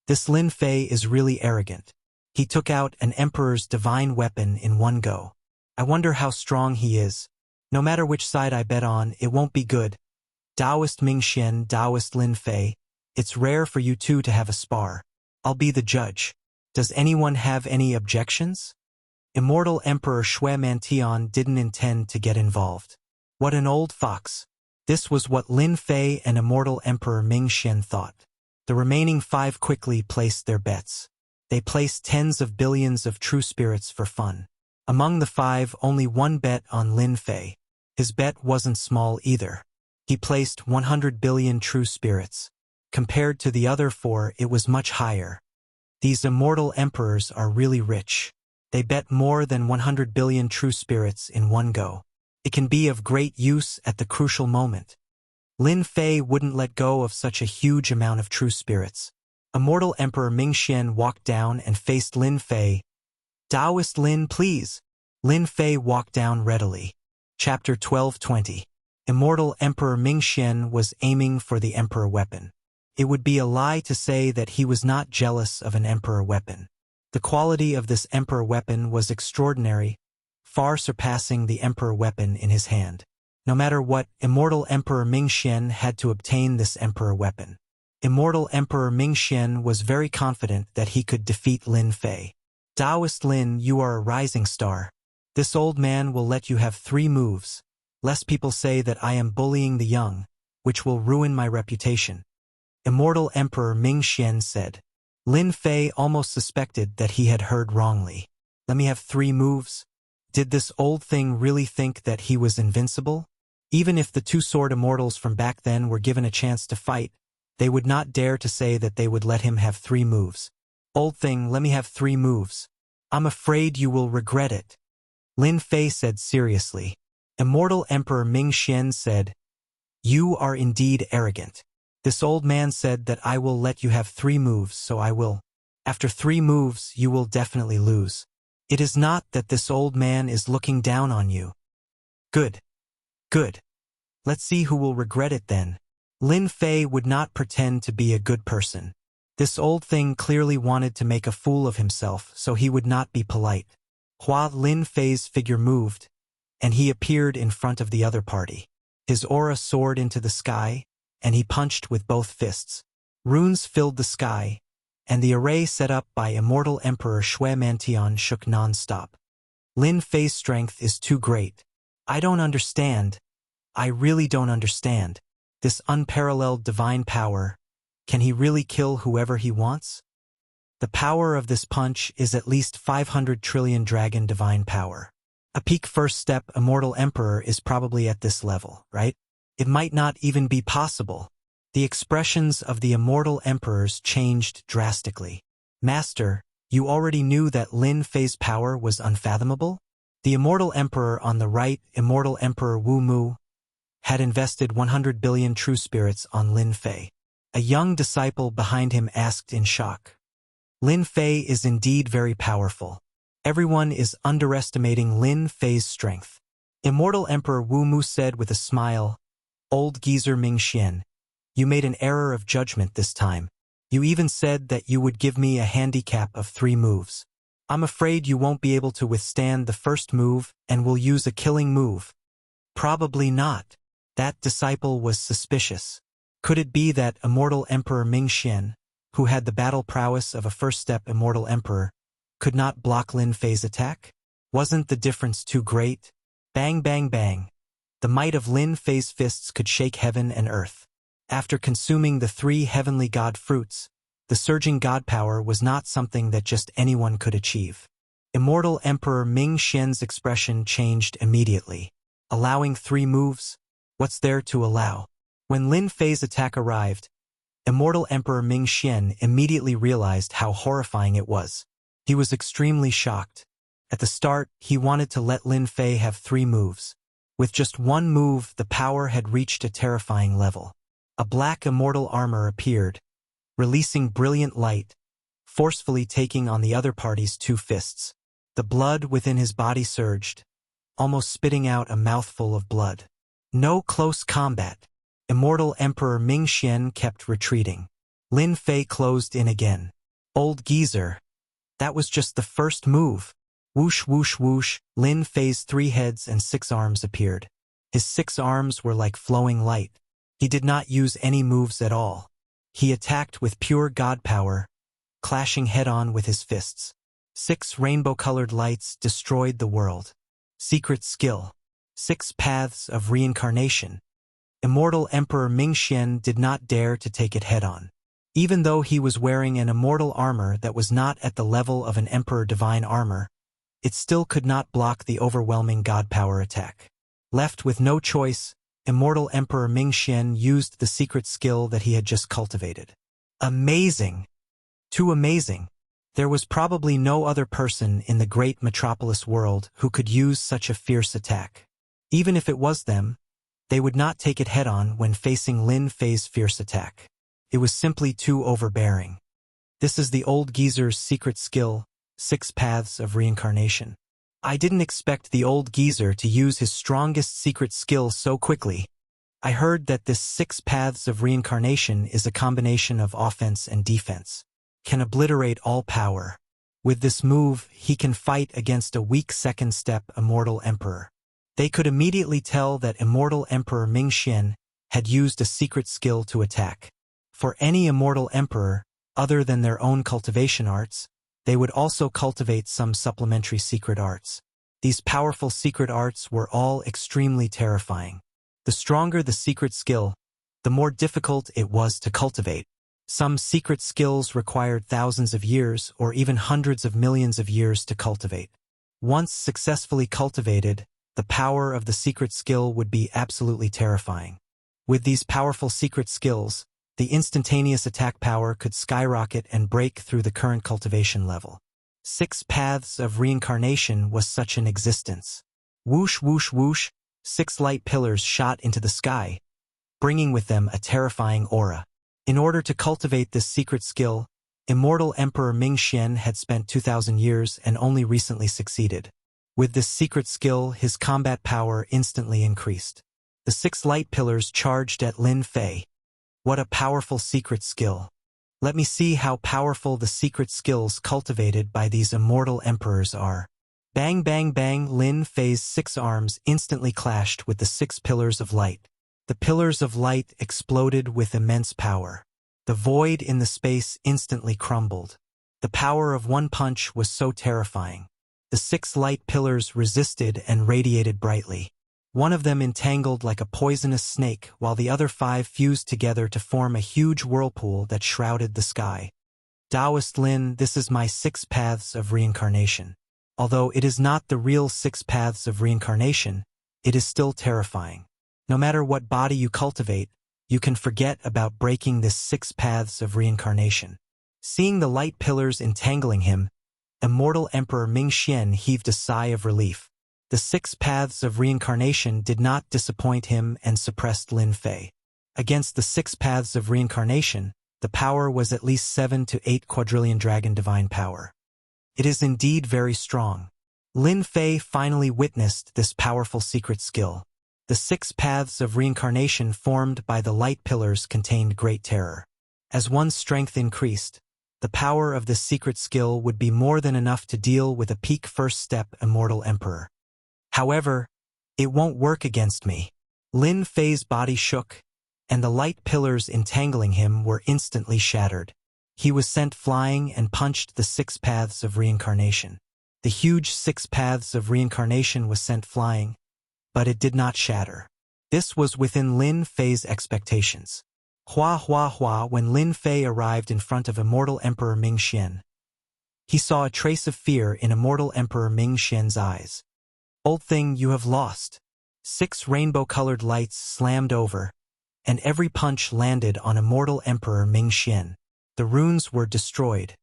"This Lin Fei is really arrogant. He took out an emperor's divine weapon in one go. I wonder how strong he is. No matter which side I bet on, it won't be good. Taoist Ming Xian, Taoist Lin Fei, it's rare for you two to have a spar. I'll be the judge. Does anyone have any objections?" Immortal Emperor Shui Mantian didn't intend to get involved. What an old fox. This was what Lin Fei and Immortal Emperor Ming Xian thought. The remaining 5 quickly placed their bets. They placed tens of billions of true spirits for fun. Among the 5, only one bet on Lin Fei. His bet wasn't small either. He placed 100 billion true spirits. Compared to the other 4, it was much higher. These immortal emperors are really rich. They bet more than 100 billion true spirits in one go. It can be of great use at the crucial moment. Lin Fei wouldn't let go of such a huge amount of true spirits. Immortal Emperor Ming Xian walked down and faced Lin Fei. "Taoist Lin, please." Lin Fei walked down readily. Chapter 12:20. Immortal Emperor Ming Xian was aiming for the emperor weapon. It would be a lie to say that he was not jealous of an emperor weapon. The quality of this emperor weapon was extraordinary, far surpassing the emperor weapon in his hand. No matter what, immortal Emperor Mingxian had to obtain this emperor weapon. Immortal Emperor Mingxian was very confident that he could defeat Lin Fei. Taoist Lin, you are a rising star. This old man will let you have 3 moves, lest people say that I am bullying the young, which will ruin my reputation. Immortal Emperor Mingxian said. Lin Fei almost suspected that he had heard wrongly. Let me have 3 moves? Did this old thing really think that he was invincible? Even if the 2 sword immortals from back then were given a chance to fight, they would not dare to say that they would let him have 3 moves. Old thing, let me have 3 moves. I'm afraid you will regret it. Lin Fei said seriously. Immortal Emperor Mingxian said, You are indeed arrogant. This old man said that I will let you have 3 moves, so I will. After 3 moves, you will definitely lose. It is not that this old man is looking down on you. Good. Good. Let's see who will regret it then. Lin Fei would not pretend to be a good person. This old thing clearly wanted to make a fool of himself, so he would not be polite. Hua Lin Fei's figure moved, and he appeared in front of the other party. His aura soared into the sky, and he punched with both fists. Runes filled the sky, and the array set up by immortal Emperor Shui Mantian shook non-stop. Lin Fei's strength is too great. I don't understand. I really don't understand. This unparalleled divine power, can he really kill whoever he wants? The power of this punch is at least 500 trillion dragon divine power. A peak first step immortal emperor is probably at this level, right? It might not even be possible. The expressions of the immortal emperors changed drastically. Master, you already knew that Lin Fei's power was unfathomable? The immortal emperor on the right, immortal emperor Wu Mu, had invested 100 billion true spirits on Lin Fei. A young disciple behind him asked in shock. Lin Fei is indeed very powerful. Everyone is underestimating Lin Fei's strength. Immortal Emperor Wu Mu said with a smile, Old geezer Mingxian, you made an error of judgment this time. You even said that you would give me a handicap of 3 moves. I'm afraid you won't be able to withstand the first move and will use a killing move. Probably not. That disciple was suspicious. Could it be that immortal Emperor Mingxian, who had the battle prowess of a first-step immortal emperor, could not block Lin Fei's attack? Wasn't the difference too great? Bang bang bang. The might of Lin Fei's fists could shake heaven and earth. After consuming the 3 heavenly god fruits, the surging god power was not something that just anyone could achieve. Immortal Emperor Mingxian's expression changed immediately. Allowing 3 moves? What's there to allow? When Lin Fei's attack arrived, Immortal Emperor Mingxian immediately realized how horrifying it was. He was extremely shocked. At the start, he wanted to let Lin Fei have 3 moves. With just 1 move, the power had reached a terrifying level. A black immortal armor appeared, releasing brilliant light, forcefully taking on the other party's 2 fists. The blood within his body surged, almost spitting out a mouthful of blood. No close combat. Immortal Emperor Mingxian kept retreating. Lin Fei closed in again. Old geezer. That was just the first move. Whoosh whoosh whoosh, Lin Fei's 3 heads and 6 arms appeared. His 6 arms were like flowing light. He did not use any moves at all. He attacked with pure god power, clashing head-on with his fists. 6 rainbow-colored lights destroyed the world. Secret skill. 6 paths of reincarnation. Immortal Emperor Mingxian did not dare to take it head-on. Even though he was wearing an immortal armor that was not at the level of an Emperor Divine armor, it still could not block the overwhelming god power attack. Left with no choice, Immortal Emperor Mingxian used the secret skill that he had just cultivated. Amazing! Too amazing! There was probably no other person in the great metropolis world who could use such a fierce attack. Even if it was them, they would not take it head-on when facing Lin Fei's fierce attack. It was simply too overbearing. This is the old geezer's secret skill, 6 paths of reincarnation. I didn't expect the old geezer to use his strongest secret skill so quickly. I heard that this 6 paths of reincarnation is a combination of offense and defense. Can obliterate all power. With this move, he can fight against a weak second-step immortal emperor. They could immediately tell that immortal emperor Mingxian had used a secret skill to attack. For any immortal emperor, other than their own cultivation arts, they would also cultivate some supplementary secret arts. These powerful secret arts were all extremely terrifying. The stronger the secret skill, the more difficult it was to cultivate. Some secret skills required thousands of years or even hundreds of millions of years to cultivate. Once successfully cultivated, the power of the secret skill would be absolutely terrifying. With these powerful secret skills, the instantaneous attack power could skyrocket and break through the current cultivation level. 6 paths of reincarnation was such an existence. Whoosh, whoosh, whoosh, 6 light pillars shot into the sky, bringing with them a terrifying aura. In order to cultivate this secret skill, immortal Emperor Mingxian had spent 2,000 years and only recently succeeded. With this secret skill, his combat power instantly increased. The 6 light pillars charged at Lin Fei. What a powerful secret skill. Let me see how powerful the secret skills cultivated by these immortal emperors are. Bang, bang, bang, Lin Fei's 6 arms instantly clashed with the 6 pillars of light. The pillars of light exploded with immense power. The void in the space instantly crumbled. The power of one punch was so terrifying. The 6 light pillars resisted and radiated brightly. One of them entangled like a poisonous snake, while the other 5 fused together to form a huge whirlpool that shrouded the sky. Taoist Lin, this is my 6 paths of reincarnation. Although it is not the real 6 paths of reincarnation, it is still terrifying. No matter what body you cultivate, you can forget about breaking this 6 paths of reincarnation. Seeing the light pillars entangling him, immortal Emperor Mingxian heaved a sigh of relief. The 6 paths of reincarnation did not disappoint him and suppressed Lin Fei. Against the 6 paths of reincarnation, the power was at least 7 to 8 quadrillion dragon divine power. It is indeed very strong. Lin Fei finally witnessed this powerful secret skill. The 6 paths of reincarnation formed by the light pillars contained great terror. As one's strength increased, the power of this secret skill would be more than enough to deal with a peak first-step immortal emperor. However, it won't work against me. Lin Fei's body shook, and the light pillars entangling him were instantly shattered. He was sent flying and punched the 6 paths of reincarnation. The huge 6 paths of reincarnation was sent flying, but it did not shatter. This was within Lin Fei's expectations. Hua hua hua, when Lin Fei arrived in front of immortal Emperor Mingxian, he saw a trace of fear in immortal Emperor Mingxian's eyes. Old thing, you have lost. 6 rainbow-colored lights slammed over, and every punch landed on immortal Emperor Mingxian. The runes were destroyed.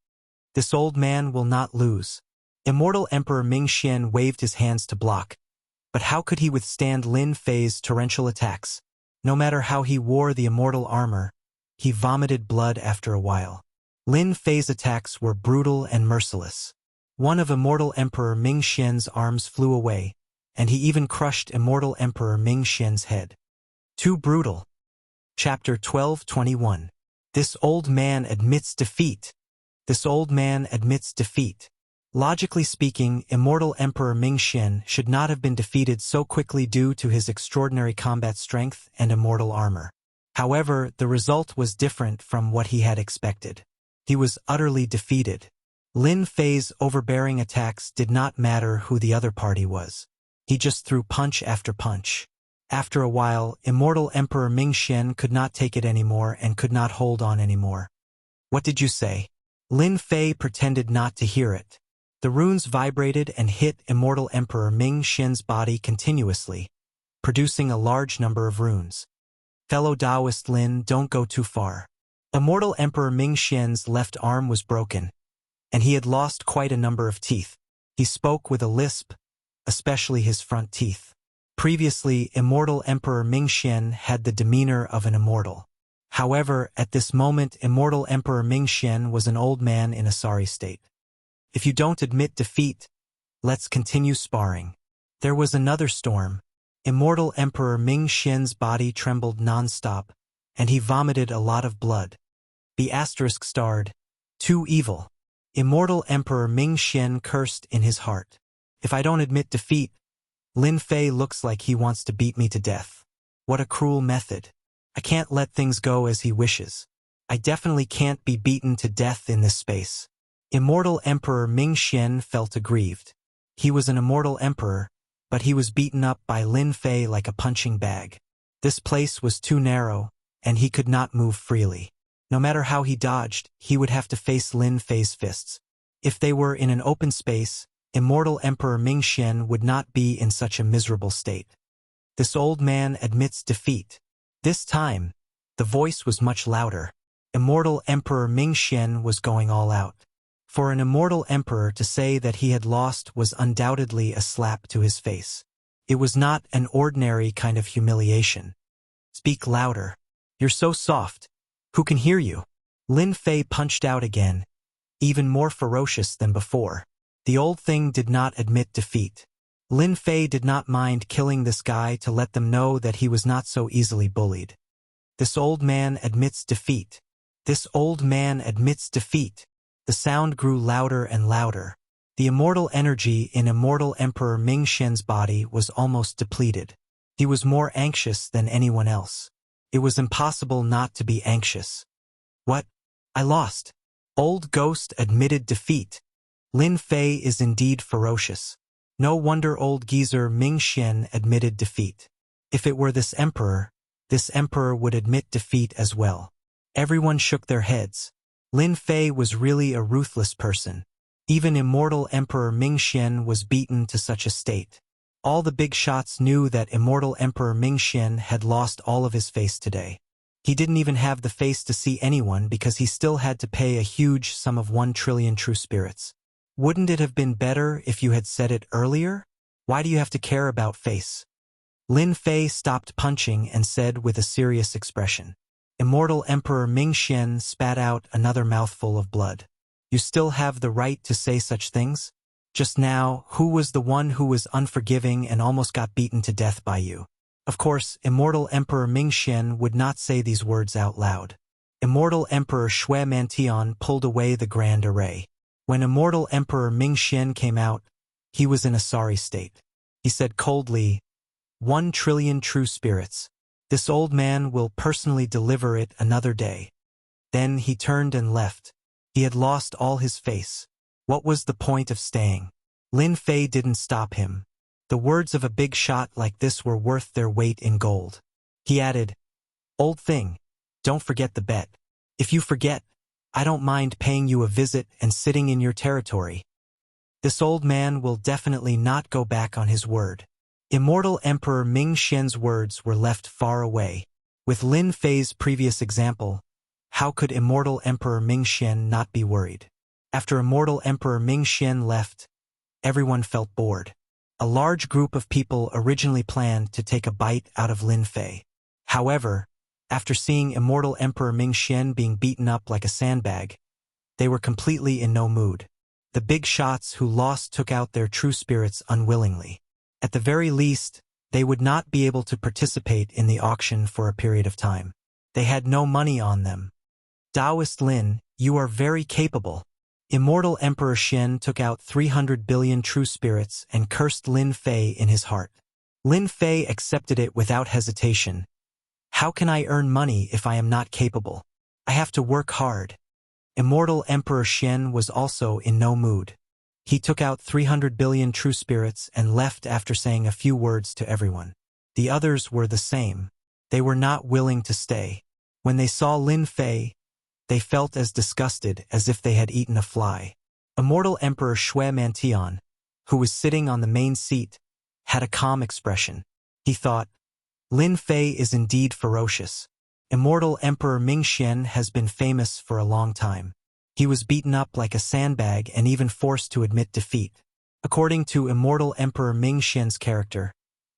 This old man will not lose. Immortal Emperor Mingxian waved his hands to block. But how could he withstand Lin Fei's torrential attacks? No matter how he wore the immortal armor, he vomited blood after a while. Lin Fei's attacks were brutal and merciless. One of immortal Emperor Mingxian's arms flew away, and he even crushed immortal Emperor Mingxian's head. Too brutal. Chapter 12:21. This old man admits defeat. This old man admits defeat. Logically speaking, immortal Emperor Mingxian should not have been defeated so quickly due to his extraordinary combat strength and immortal armor. However, the result was different from what he had expected. He was utterly defeated. Lin Fei's overbearing attacks did not matter who the other party was. He just threw punch after punch. After a while, immortal Emperor Mingxian could not take it anymore and could not hold on anymore. What did you say? Lin Fei pretended not to hear it. The runes vibrated and hit immortal Emperor Mingxian's body continuously, producing a large number of runes. Fellow Taoist Lin, don't go too far. Immortal Emperor Mingxian's left arm was broken, and he had lost quite a number of teeth. He spoke with a lisp, especially his front teeth. Previously, immortal Emperor Mingxian had the demeanor of an immortal. However, at this moment, immortal Emperor Mingxian was an old man in a sorry state. If you don't admit defeat, let's continue sparring. There was another storm. Immortal Emperor Ming Xian's body trembled non-stop, and he vomited a lot of blood. The asterisk starred, "Too evil." Immortal Emperor Ming Xian cursed in his heart. If I don't admit defeat, Lin Fei looks like he wants to beat me to death. What a cruel method. I can't let things go as he wishes. I definitely can't be beaten to death in this space. Immortal Emperor Ming Xian felt aggrieved. He was an immortal emperor, but he was beaten up by Lin Fei like a punching bag. This place was too narrow, and he could not move freely. No matter how he dodged, he would have to face Lin Fei's fists. If they were in an open space, Immortal Emperor Ming Xian would not be in such a miserable state. This old man admits defeat. This time, the voice was much louder. Immortal Emperor Ming Xian was going all out. For an immortal emperor to say that he had lost was undoubtedly a slap to his face. It was not an ordinary kind of humiliation. "Speak louder. You're so soft. Who can hear you?" Lin Fei punched out again, even more ferocious than before. The old thing did not admit defeat. Lin Fei did not mind killing this guy to let them know that he was not so easily bullied. This old man admits defeat. This old man admits defeat. The sound grew louder and louder. The immortal energy in Immortal Emperor Ming Xian's body was almost depleted. He was more anxious than anyone else. It was impossible not to be anxious. "What? I lost." Old Ghost admitted defeat. Lin Fei is indeed ferocious. No wonder old geezer Ming Xian admitted defeat. If it were this emperor would admit defeat as well. Everyone shook their heads. Lin Fei was really a ruthless person. Even Immortal Emperor Ming Xian was beaten to such a state. All the big shots knew that Immortal Emperor Ming Xian had lost all of his face today. He didn't even have the face to see anyone because he still had to pay a huge sum of 1 trillion true spirits. Wouldn't it have been better if you had said it earlier? Why do you have to care about face? Lin Fei stopped punching and said with a serious expression. Immortal Emperor Ming Xian spat out another mouthful of blood. "You still have the right to say such things? Just now, who was the one who was unforgiving and almost got beaten to death by you?" Of course, Immortal Emperor Ming Xian would not say these words out loud. Immortal Emperor Shui Mantian pulled away the Grand Array. When Immortal Emperor Ming Xian came out, he was in a sorry state. He said coldly, 1 trillion true spirits. This old man will personally deliver it another day. Then he turned and left. He had lost all his face. What was the point of staying? Lin Fei didn't stop him. The words of a big shot like this were worth their weight in gold. He added, "Old thing, don't forget the bet. If you forget, I don't mind paying you a visit and sitting in your territory." This old man will definitely not go back on his word. Immortal Emperor Ming Xian's words were left far away. With Lin Fei's previous example, how could Immortal Emperor Ming Xian not be worried? After Immortal Emperor Ming Xian left, everyone felt bored. A large group of people originally planned to take a bite out of Lin Fei. However, after seeing Immortal Emperor Ming Xian being beaten up like a sandbag, they were completely in no mood. The big shots who lost took out their true spirits unwillingly. At the very least, they would not be able to participate in the auction for a period of time. They had no money on them. "Taoist Lin, you are very capable." Immortal Emperor Xian took out 300 billion true spirits and cursed Lin Fei in his heart. Lin Fei accepted it without hesitation. "How can I earn money if I am not capable? I have to work hard." Immortal Emperor Xian was also in no mood. He took out 300 billion true spirits and left after saying a few words to everyone. The others were the same. They were not willing to stay. When they saw Lin Fei, they felt as disgusted as if they had eaten a fly. Immortal Emperor Shui Mantian, who was sitting on the main seat, had a calm expression. He thought, Lin Fei is indeed ferocious. Immortal Emperor Ming Xian has been famous for a long time. He was beaten up like a sandbag and even forced to admit defeat. According to Immortal Emperor Ming Xian's character,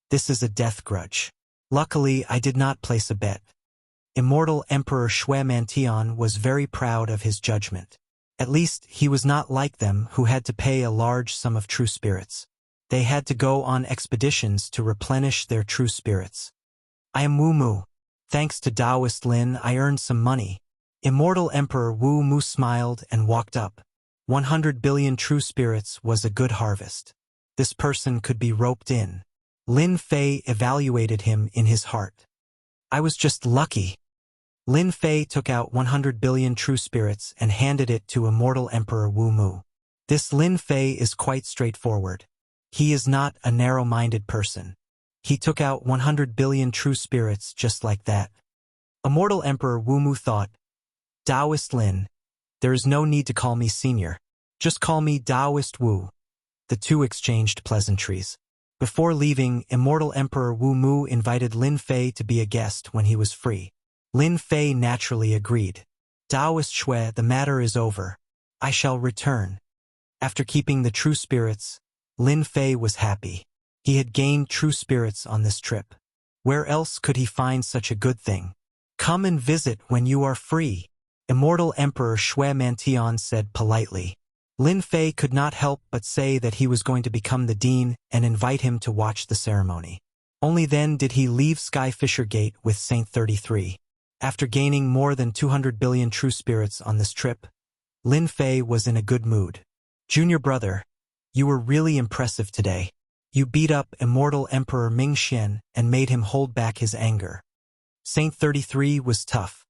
this is a death grudge. Luckily, I did not place a bet. Immortal Emperor Shui Mantian was very proud of his judgment. At least, he was not like them who had to pay a large sum of true spirits. They had to go on expeditions to replenish their true spirits. I am Wu Mu. Thanks to Taoist Lin, I earned some money. Immortal Emperor Wu Mu smiled and walked up. 100 billion true spirits was a good harvest. This person could be roped in. Lin Fei evaluated him in his heart. I was just lucky. Lin Fei took out 100 billion true spirits and handed it to Immortal Emperor Wu Mu. This Lin Fei is quite straightforward. He is not a narrow-minded person. He took out 100 billion true spirits just like that. Immortal Emperor Wu Mu thought, Taoist Lin, there is no need to call me senior. Just call me Taoist Wu. The two exchanged pleasantries. Before leaving, Immortal Emperor Wu Mu invited Lin Fei to be a guest when he was free. Lin Fei naturally agreed. Taoist Shui, the matter is over. I shall return. After keeping the true spirits, Lin Fei was happy. He had gained true spirits on this trip. Where else could he find such a good thing? Come and visit when you are free, Immortal Emperor Shui Mantian said politely. Lin Fei could not help but say that he was going to become the dean and invite him to watch the ceremony. Only then did he leave Skyfisher Gate with Saint 33. After gaining more than 200 billion true spirits on this trip, Lin Fei was in a good mood. Junior brother, you were really impressive today. You beat up Immortal Emperor Mingxian and made him hold back his anger. Saint 33 was tough.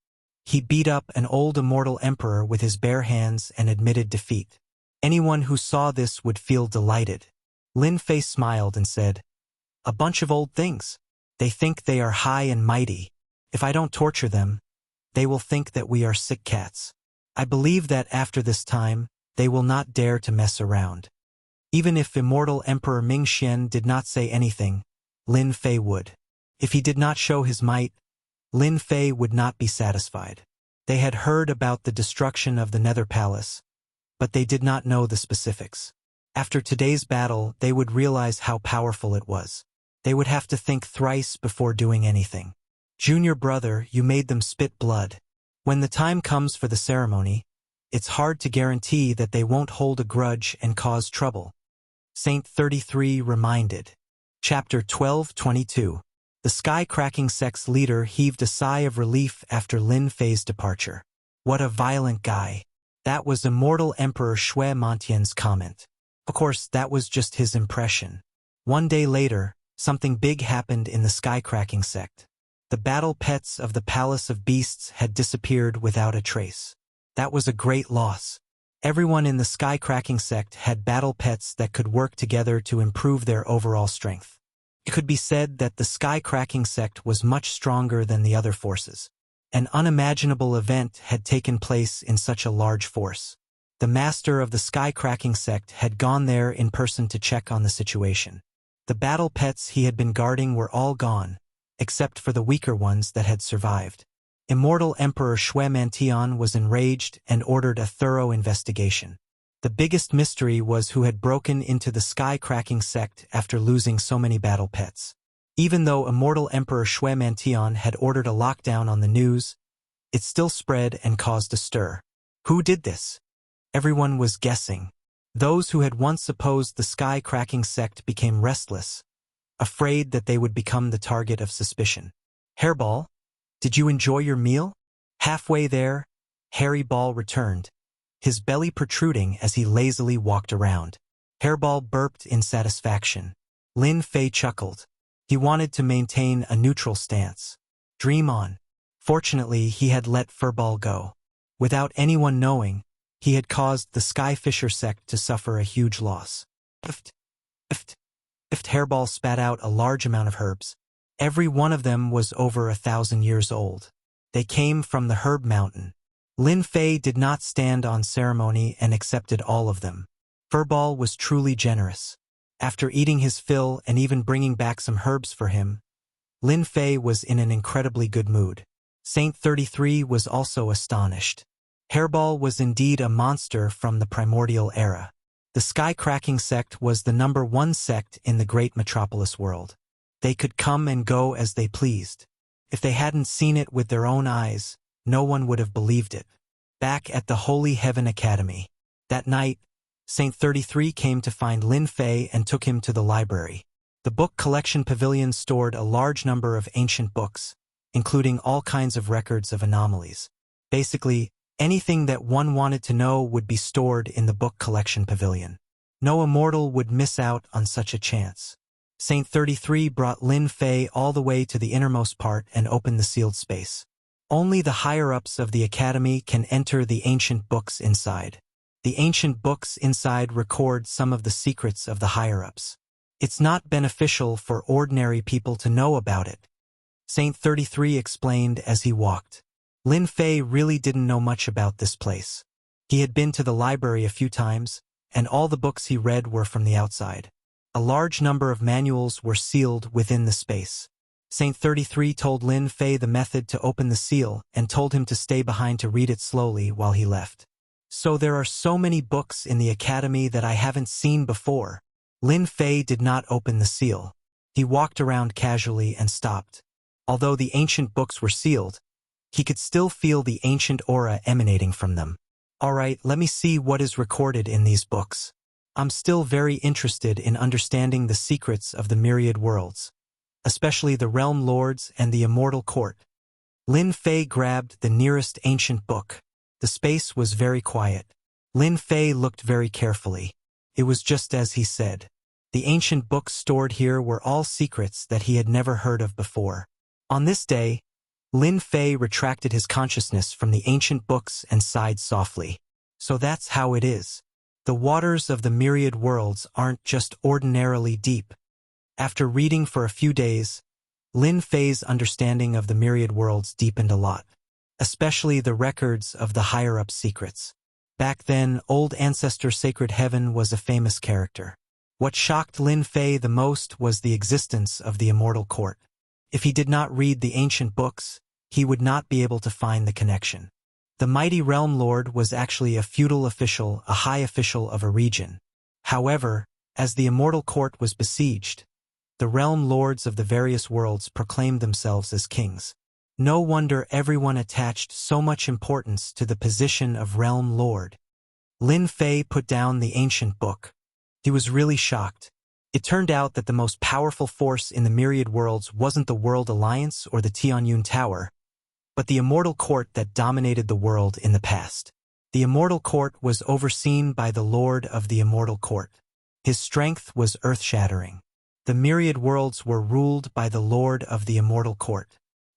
He beat up an old immortal emperor with his bare hands and admitted defeat. Anyone who saw this would feel delighted. Lin Fei smiled and said, a bunch of old things. They think they are high and mighty. If I don't torture them, they will think that we are sick cats. I believe that after this time, they will not dare to mess around. Even if Immortal Emperor Mingxian did not say anything, Lin Fei would. If he did not show his might, Lin Fei would not be satisfied. They had heard about the destruction of the Nether Palace, but they did not know the specifics. After today's battle, they would realize how powerful it was. They would have to think thrice before doing anything. Junior brother, you made them spit blood. When the time comes for the ceremony, it's hard to guarantee that they won't hold a grudge and cause trouble. Saint 33 reminded. Chapter 12:22. The sky-cracking sect's leader heaved a sigh of relief after Lin Fei's departure. What a violent guy. That was Immortal Emperor Shui Mantian's comment. Of course, that was just his impression. One day later, something big happened in the sky-cracking sect. The battle pets of the Palace of Beasts had disappeared without a trace. That was a great loss. Everyone in the sky-cracking sect had battle pets that could work together to improve their overall strength. It could be said that the sky-cracking sect was much stronger than the other forces. An unimaginable event had taken place in such a large force. The master of the sky-cracking sect had gone there in person to check on the situation. The battle pets he had been guarding were all gone, except for the weaker ones that had survived. Immortal Emperor Shui Mantian was enraged and ordered a thorough investigation. The biggest mystery was who had broken into the sky-cracking sect after losing so many battle pets. Even though Immortal Emperor Shui Mantian had ordered a lockdown on the news, it still spread and caused a stir. Who did this? Everyone was guessing. Those who had once opposed the sky-cracking sect became restless, afraid that they would become the target of suspicion. Hairball, did you enjoy your meal? Halfway there, Hairy Ball returned, his belly protruding as he lazily walked around. Hairball burped in satisfaction. Lin Fei chuckled. He wanted to maintain a neutral stance. Dream on. Fortunately, he had let Furball go. Without anyone knowing, he had caused the Skyfisher sect to suffer a huge loss. Ift. Hairball spat out a large amount of herbs. Every one of them was over 1,000 years old. They came from the Herb Mountain. Lin Fei did not stand on ceremony and accepted all of them. Furball was truly generous. After eating his fill and even bringing back some herbs for him, Lin Fei was in an incredibly good mood. Saint 33 was also astonished. Hairball was indeed a monster from the primordial era. The sky-cracking sect was the #1 sect in the great metropolis world. They could come and go as they pleased. If they hadn't seen it with their own eyes, no one would have believed it. Back at the Holy Heaven Academy. That night, Saint 33 came to find Lin Fei and took him to the library. The book collection pavilion stored a large number of ancient books, including all kinds of records of anomalies. Basically, anything that one wanted to know would be stored in the book collection pavilion. No immortal would miss out on such a chance. Saint 33 brought Lin Fei all the way to the innermost part and opened the sealed space. Only the higher-ups of the academy can enter the ancient books inside. The ancient books inside record some of the secrets of the higher-ups. It's not beneficial for ordinary people to know about it, Saint 33 explained as he walked. Lin Fei really didn't know much about this place. He had been to the library a few times, and all the books he read were from the outside. A large number of manuals were sealed within the space. Saint 33 told Lin Fei the method to open the seal and told him to stay behind to read it slowly while he left. So there are so many books in the academy that I haven't seen before. Lin Fei did not open the seal. He walked around casually and stopped. Although the ancient books were sealed, he could still feel the ancient aura emanating from them. All right, let me see what is recorded in these books. I'm still very interested in understanding the secrets of the myriad worlds, especially the realm lords and the immortal court. Lin Fei grabbed the nearest ancient book. The space was very quiet. Lin Fei looked very carefully. It was just as he said. The ancient books stored here were all secrets that he had never heard of before. On this day, Lin Fei retracted his consciousness from the ancient books and sighed softly. So that's how it is. The waters of the myriad worlds aren't just ordinarily deep. After reading for a few days, Lin Fei's understanding of the myriad worlds deepened a lot, especially the records of the higher-up secrets. Back then, old ancestor Sacred Heaven was a famous character. What shocked Lin Fei the most was the existence of the immortal court. If he did not read the ancient books, he would not be able to find the connection. The mighty realm lord was actually a feudal official, a high official of a region. However, as the immortal court was besieged, the realm lords of the various worlds proclaimed themselves as kings. No wonder everyone attached so much importance to the position of realm lord. Lin Fei put down the ancient book. He was really shocked. It turned out that the most powerful force in the myriad worlds wasn't the World Alliance or the Tianyun Tower, but the immortal court that dominated the world in the past. The immortal court was overseen by the Lord of the immortal court. His strength was earth-shattering. The myriad worlds were ruled by the Lord of the immortal court.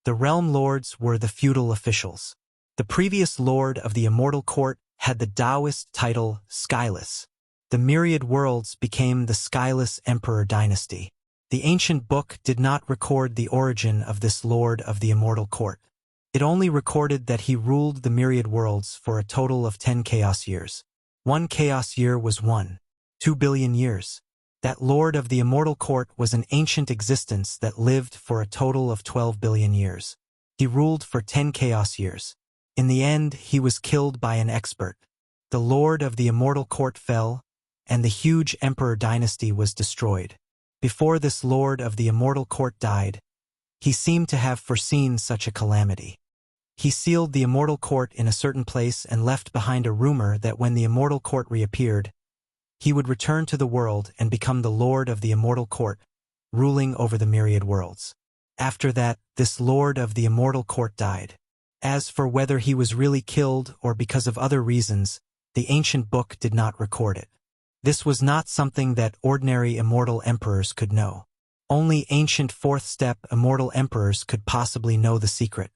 The realm lords were the feudal officials. The previous Lord of the immortal court had the Taoist title Skyless. The myriad worlds became the Skyless Emperor dynasty. The ancient book did not record the origin of this Lord of the immortal court. It only recorded that he ruled the myriad worlds for a total of 10 chaos years. 1 chaos year was 2 billion years. That Lord of the immortal court was an ancient existence that lived for a total of 12 billion years. He ruled for 10 chaos years. In the end, he was killed by an expert. The Lord of the immortal court fell, and the huge emperor dynasty was destroyed. Before this Lord of the immortal court died, he seemed to have foreseen such a calamity. He sealed the immortal court in a certain place and left behind a rumor that when the immortal court reappeared, he would return to the world and become the Lord of the immortal court, ruling over the myriad worlds. After that, this Lord of the immortal court died. As for whether he was really killed or because of other reasons, the ancient book did not record it. This was not something that ordinary immortal emperors could know. Only ancient fourth-step immortal emperors could possibly know the secret.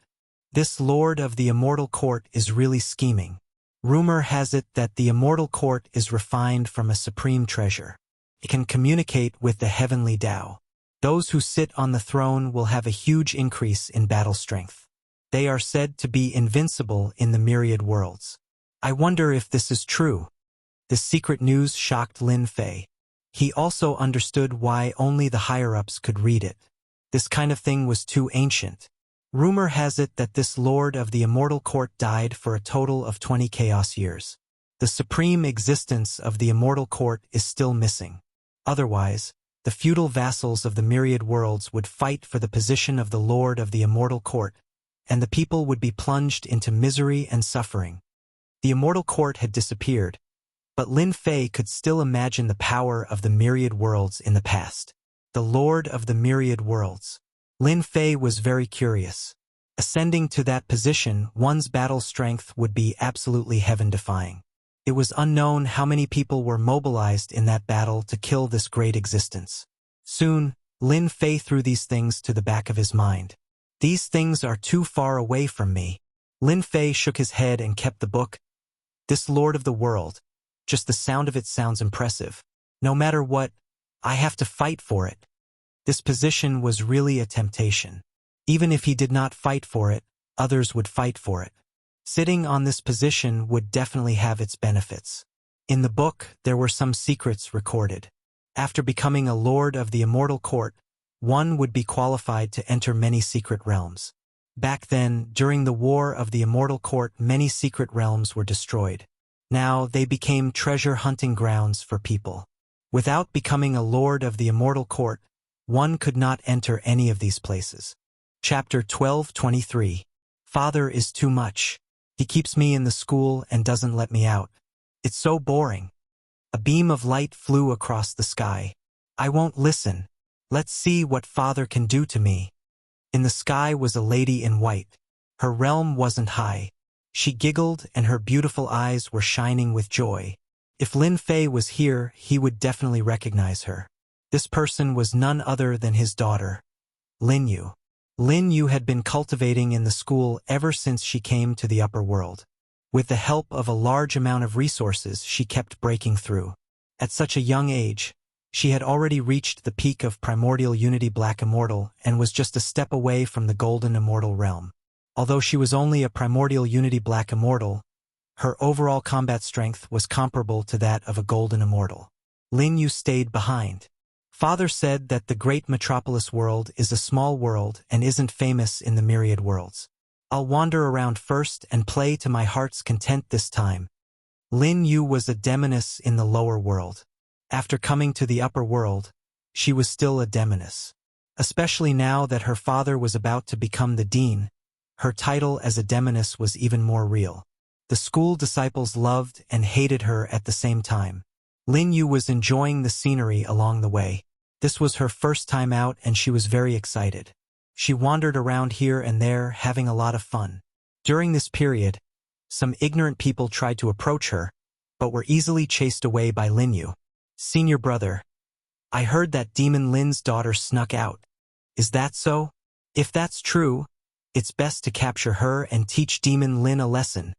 This Lord of the immortal court is really scheming. Rumor has it that the immortal court is refined from a supreme treasure. It can communicate with the heavenly Tao. Those who sit on the throne will have a huge increase in battle strength. They are said to be invincible in the myriad worlds. I wonder if this is true. This secret news shocked Lin Fei. He also understood why only the higher-ups could read it. This kind of thing was too ancient. Rumor has it that this Lord of the immortal court died for a total of 20 chaos years. The supreme existence of the immortal court is still missing. Otherwise, the feudal vassals of the myriad worlds would fight for the position of the Lord of the immortal court, and the people would be plunged into misery and suffering. The immortal court had disappeared, But Lin Fei could still imagine the power of the myriad worlds in the past. The Lord of the Myriad Worlds. Lin Fei was very curious. Ascending to that position, one's battle strength would be absolutely heaven-defying. It was unknown how many people were mobilized in that battle to kill this great existence. Soon, Lin Fei threw these things to the back of his mind. These things are too far away from me. Lin Fei shook his head and kept the book. This Lord of the World, just the sound of it sounds impressive. No matter what, I have to fight for it. This position was really a temptation. Even if he did not fight for it, others would fight for it. Sitting on this position would definitely have its benefits. In the book, there were some secrets recorded. After becoming a lord of the immortal court, one would be qualified to enter many secret realms. Back then, during the War of the Immortal Court, many secret realms were destroyed. Now, they became treasure hunting grounds for people. Without becoming a lord of the immortal court, one could not enter any of these places. Chapter 12:23. Father is too much. He keeps me in the school and doesn't let me out. It's so boring. A beam of light flew across the sky. I won't listen. Let's see what father can do to me. In the sky was a lady in white. Her realm wasn't high. She giggled and her beautiful eyes were shining with joy. If Lin Fei was here, he would definitely recognize her. This person was none other than his daughter, Lin Yu. Lin Yu had been cultivating in the school ever since she came to the upper world. With the help of a large amount of resources, she kept breaking through. At such a young age, she had already reached the peak of Primordial Unity Black Immortal and was just a step away from the Golden Immortal realm. Although she was only a Primordial Unity Black Immortal, her overall combat strength was comparable to that of a Golden Immortal. Lin Yu stayed behind. Father said that the great metropolis world is a small world and isn't famous in the myriad worlds. I'll wander around first and play to my heart's content this time. Lin Yu was a demoness in the lower world. After coming to the upper world, she was still a demoness. Especially now that her father was about to become the dean, her title as a demoness was even more real. The school disciples loved and hated her at the same time. Lin Yu was enjoying the scenery along the way. This was her first time out and she was very excited. She wandered around here and there, having a lot of fun. During this period, some ignorant people tried to approach her, but were easily chased away by Lin Yu. Senior brother, I heard that Demon Lin's daughter snuck out. Is that so? If that's true, it's best to capture her and teach Demon Lin a lesson.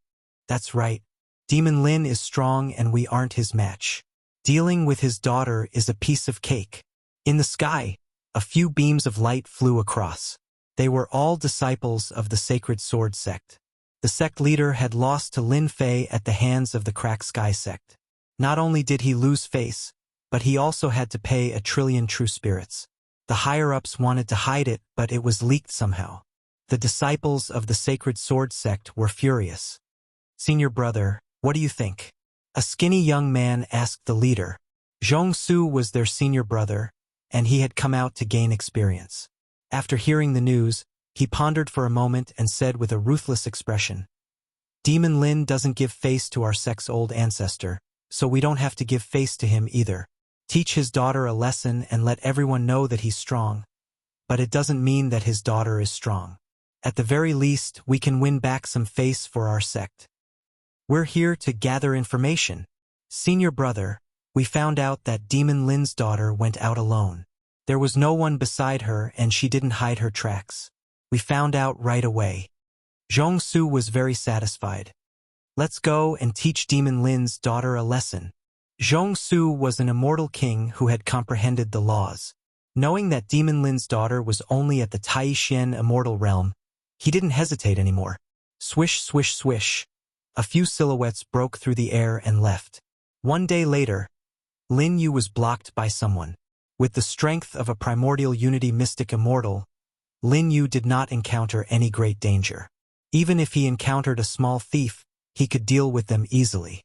That's right. Demon Lin is strong and we aren't his match. Dealing with his daughter is a piece of cake. In the sky, a few beams of light flew across. They were all disciples of the Sacred Sword sect. The sect leader had lost to Lin Fei at the hands of the Crack Sky sect. Not only did he lose face, but he also had to pay 1,000,000,000 true spirits. The higher-ups wanted to hide it, but it was leaked somehow. The disciples of the Sacred Sword sect were furious. Senior brother, what do you think? A skinny young man asked the leader. Zhong Su was their senior brother, and he had come out to gain experience. After hearing the news, he pondered for a moment and said with a ruthless expression, Demon Lin doesn't give face to our sect's old ancestor, so we don't have to give face to him either. Teach his daughter a lesson and let everyone know that he's strong. But it doesn't mean that his daughter is strong. At the very least, we can win back some face for our sect. We're here to gather information. Senior brother, we found out that Demon Lin's daughter went out alone. There was no one beside her and she didn't hide her tracks. We found out right away. Zhong Su was very satisfied. Let's go and teach Demon Lin's daughter a lesson. Zhong Su was an immortal king who had comprehended the laws. Knowing that Demon Lin's daughter was only at the Taishan immortal realm, he didn't hesitate anymore. Swish, swish, swish. A few silhouettes broke through the air and left. One day later, Lin Yu was blocked by someone. With the strength of a primordial unity mystic immortal, Lin Yu did not encounter any great danger. Even if he encountered a small thief, he could deal with them easily.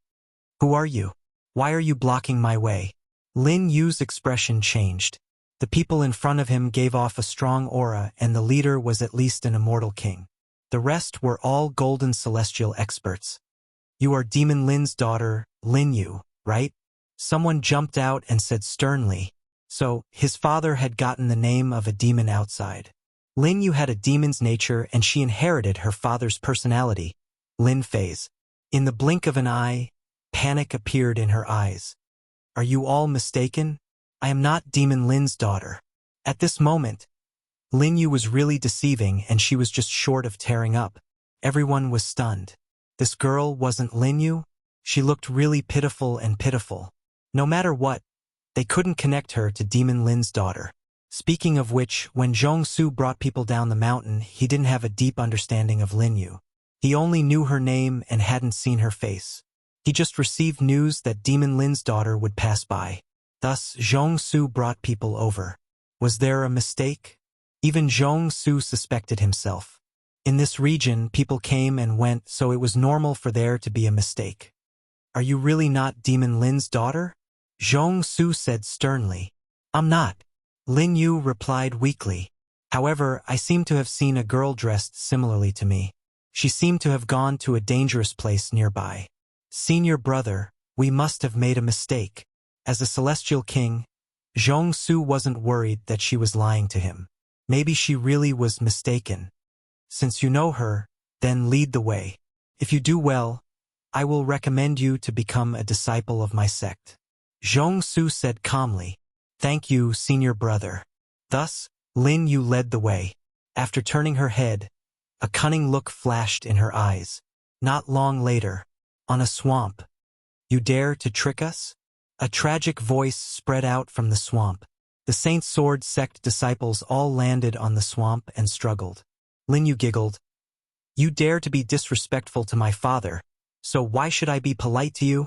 Who are you? Why are you blocking my way? Lin Yu's expression changed. The people in front of him gave off a strong aura and the leader was at least an immortal king. The rest were all golden celestial experts. You are Demon Lin's daughter, Lin Yu. right? Someone jumped out and said sternly. So, his father had gotten the name of a demon outside. Lin Yu had a demon's nature and she inherited her father's personality. Lin Fei's. In the blink of an eye, panic appeared in her eyes. Are you all mistaken? I am not Demon Lin's daughter. At this moment, Lin Yu was really deceiving and she was just short of tearing up. Everyone was stunned. This girl wasn't Lin Yu? She looked really pitiful and pitiful. No matter what, they couldn't connect her to Demon Lin's daughter. Speaking of which, when Zhong Su brought people down the mountain, he didn't have a deep understanding of Lin Yu. He only knew her name and hadn't seen her face. He just received news that Demon Lin's daughter would pass by. Thus, Zhong Su brought people over. Was there a mistake? Even Zhong Su suspected himself. In this region, people came and went, so it was normal for there to be a mistake. Are you really not Demon Lin's daughter? Zhong Su said sternly. I'm not. Lin Yu replied weakly. However, I seem to have seen a girl dressed similarly to me. She seemed to have gone to a dangerous place nearby. Senior brother, we must have made a mistake. As a celestial king, Zhong Su wasn't worried that she was lying to him. Maybe she really was mistaken. Since you know her, then lead the way. If you do well, I will recommend you to become a disciple of my sect. Zhong Su said calmly. Thank you, senior brother. Thus, Lin Yu led the way. After turning her head, a cunning look flashed in her eyes. Not long later, on a swamp. You dare to trick us? A tragic voice spread out from the swamp. The Saint Sword sect disciples all landed on the swamp and struggled. Lin Yu giggled. You dare to be disrespectful to my father, so why should I be polite to you?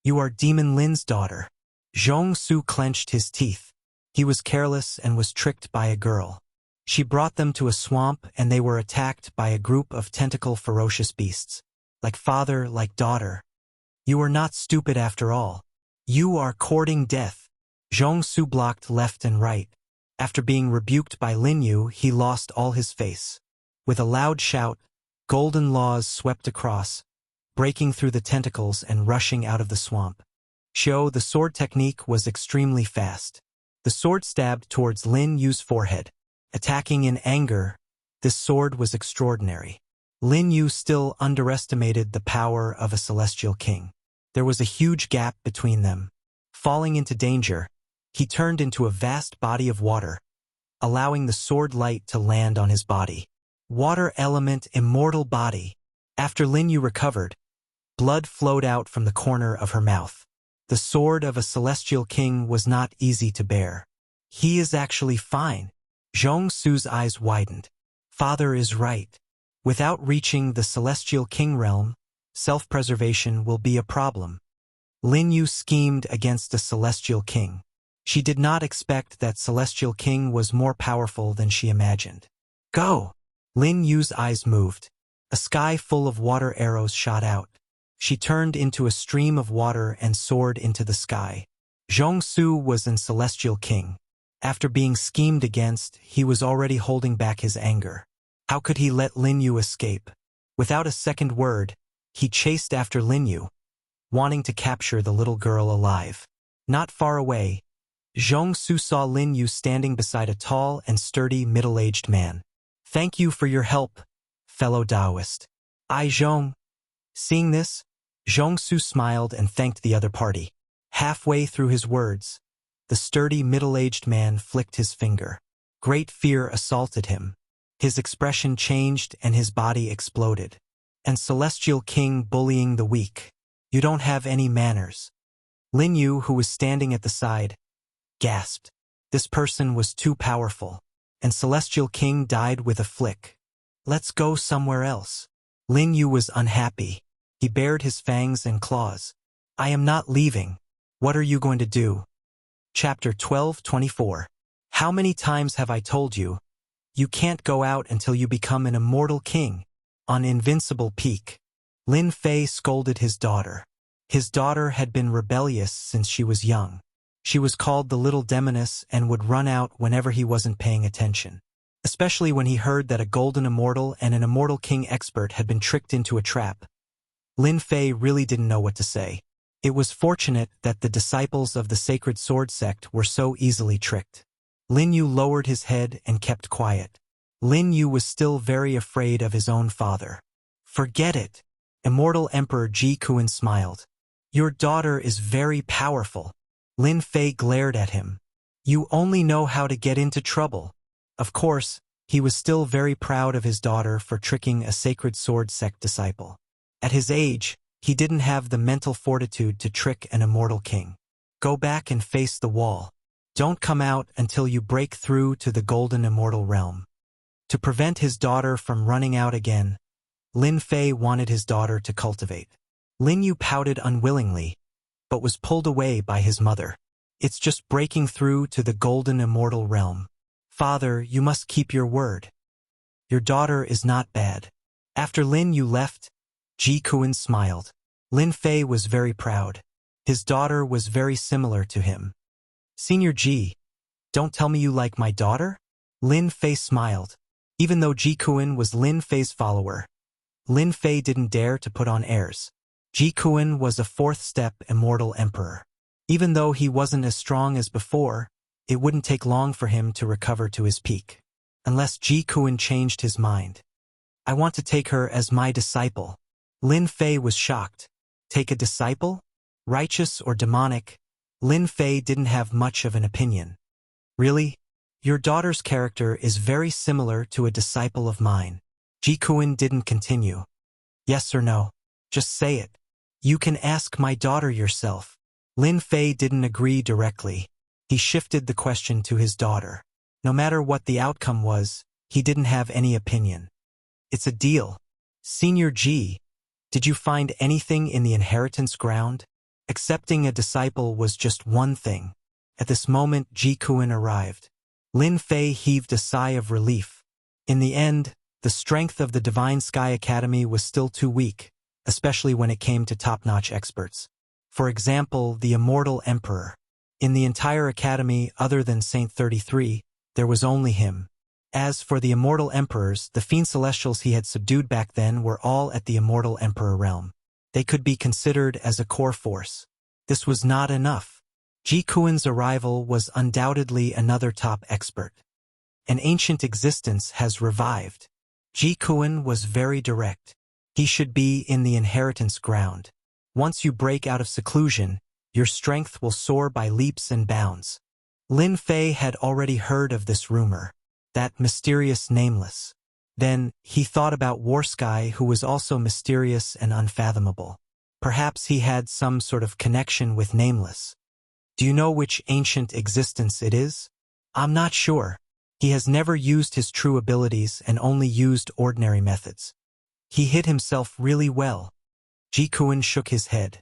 You are Demon Lin's daughter. Zhong Su clenched his teeth. He was careless and was tricked by a girl. She brought them to a swamp and they were attacked by a group of tentacle ferocious beasts. Like father, like daughter. You are not stupid after all. You are courting death. Zhong Su blocked left and right. After being rebuked by Lin Yu, he lost all his face. With a loud shout, golden laws swept across, breaking through the tentacles and rushing out of the swamp. The sword technique was extremely fast. The sword stabbed towards Lin Yu's forehead. Attacking in anger, this sword was extraordinary. Lin Yu still underestimated the power of a celestial king. There was a huge gap between them. Falling into danger, he turned into a vast body of water, allowing the sword light to land on his body. Water element immortal body. After Lin Yu recovered, blood flowed out from the corner of her mouth. The sword of a celestial king was not easy to bear. He is actually fine. Zhong Su's eyes widened. Father is right. Without reaching the celestial king realm, self-preservation will be a problem. Lin Yu schemed against a celestial king. She did not expect that celestial king was more powerful than she imagined. Go! Lin Yu's eyes moved. A sky full of water arrows shot out. She turned into a stream of water and soared into the sky. Zhong Su was an celestial king. After being schemed against, he was already holding back his anger. How could he let Lin Yu escape? Without a second word, he chased after Lin Yu, wanting to capture the little girl alive. Not far away, Zhong Su saw Lin Yu standing beside a tall and sturdy middle-aged man. Thank you for your help, fellow Taoist. Zhong. Seeing this, Zhong Su smiled and thanked the other party. Halfway through his words, the sturdy middle-aged man flicked his finger. Great fear assaulted him. His expression changed and his body exploded. And celestial king bullying the weak. You don't have any manners. Lin Yu, who was standing at the side, gasped. This person was too powerful. And celestial king died with a flick. Let's go somewhere else. Lin Yu was unhappy. He bared his fangs and claws. I am not leaving. What are you going to do? Chapter 12:24. How many times have I told you? You can't go out until you become an immortal king. On Invincible Peak. Lin Fei scolded his daughter. His daughter had been rebellious since she was young. She was called the little demoness and would run out whenever he wasn't paying attention. Especially when he heard that a golden immortal and an immortal king expert had been tricked into a trap. Lin Fei really didn't know what to say. It was fortunate that the disciples of the sacred sword sect were so easily tricked. Lin Yu lowered his head and kept quiet. Lin Yu was still very afraid of his own father. Forget it. Immortal Emperor Ji Kuan smiled. Your daughter is very powerful. Lin Fei glared at him. You only know how to get into trouble. Of course, he was still very proud of his daughter for tricking a sacred sword sect disciple. At his age, he didn't have the mental fortitude to trick an immortal king. Go back and face the wall. Don't come out until you break through to the golden immortal realm. To prevent his daughter from running out again, Lin Fei wanted his daughter to cultivate. Lin Yu pouted unwillingly, but was pulled away by his mother. It's just breaking through to the golden immortal realm. Father, you must keep your word. Your daughter is not bad. After Lin Yu left, Ji Kuan smiled. Lin Fei was very proud. His daughter was very similar to him. Senior Ji, don't tell me you like my daughter? Lin Fei smiled. Even though Ji Kuan was Lin Fei's follower, Lin Fei didn't dare to put on airs. Ji Kuan was a fourth-step immortal emperor. Even though he wasn't as strong as before, it wouldn't take long for him to recover to his peak. Unless Ji Kuan changed his mind. I want to take her as my disciple. Lin Fei was shocked. Take a disciple? Righteous or demonic? Lin Fei didn't have much of an opinion. Really? Your daughter's character is very similar to a disciple of mine. Ji Kuan didn't continue. Yes or no? Just say it. You can ask my daughter yourself. Lin Fei didn't agree directly. He shifted the question to his daughter. No matter what the outcome was, he didn't have any opinion. It's a deal. Senior Ji, did you find anything in the inheritance ground? Accepting a disciple was just one thing. At this moment, Ji Kuan arrived. Lin Fei heaved a sigh of relief. In the end, the strength of the Divine Sky Academy was still too weak, especially when it came to top-notch experts. For example, the Immortal Emperor. In the entire academy, other than Saint 33, there was only him. As for the Immortal Emperors, the Fiend Celestials he had subdued back then were all at the Immortal Emperor realm. They could be considered as a core force. This was not enough. Ji Kuan's arrival was undoubtedly another top expert. An ancient existence has revived. Ji Kuan was very direct. He should be in the inheritance ground. Once you break out of seclusion, your strength will soar by leaps and bounds. Lin Fei had already heard of this rumor, that mysterious nameless. Then, he thought about Warsky, who was also mysterious and unfathomable. Perhaps he had some sort of connection with Nameless. Do you know which ancient existence it is? I'm not sure. He has never used his true abilities and only used ordinary methods. He hid himself really well. Ji Kuan shook his head.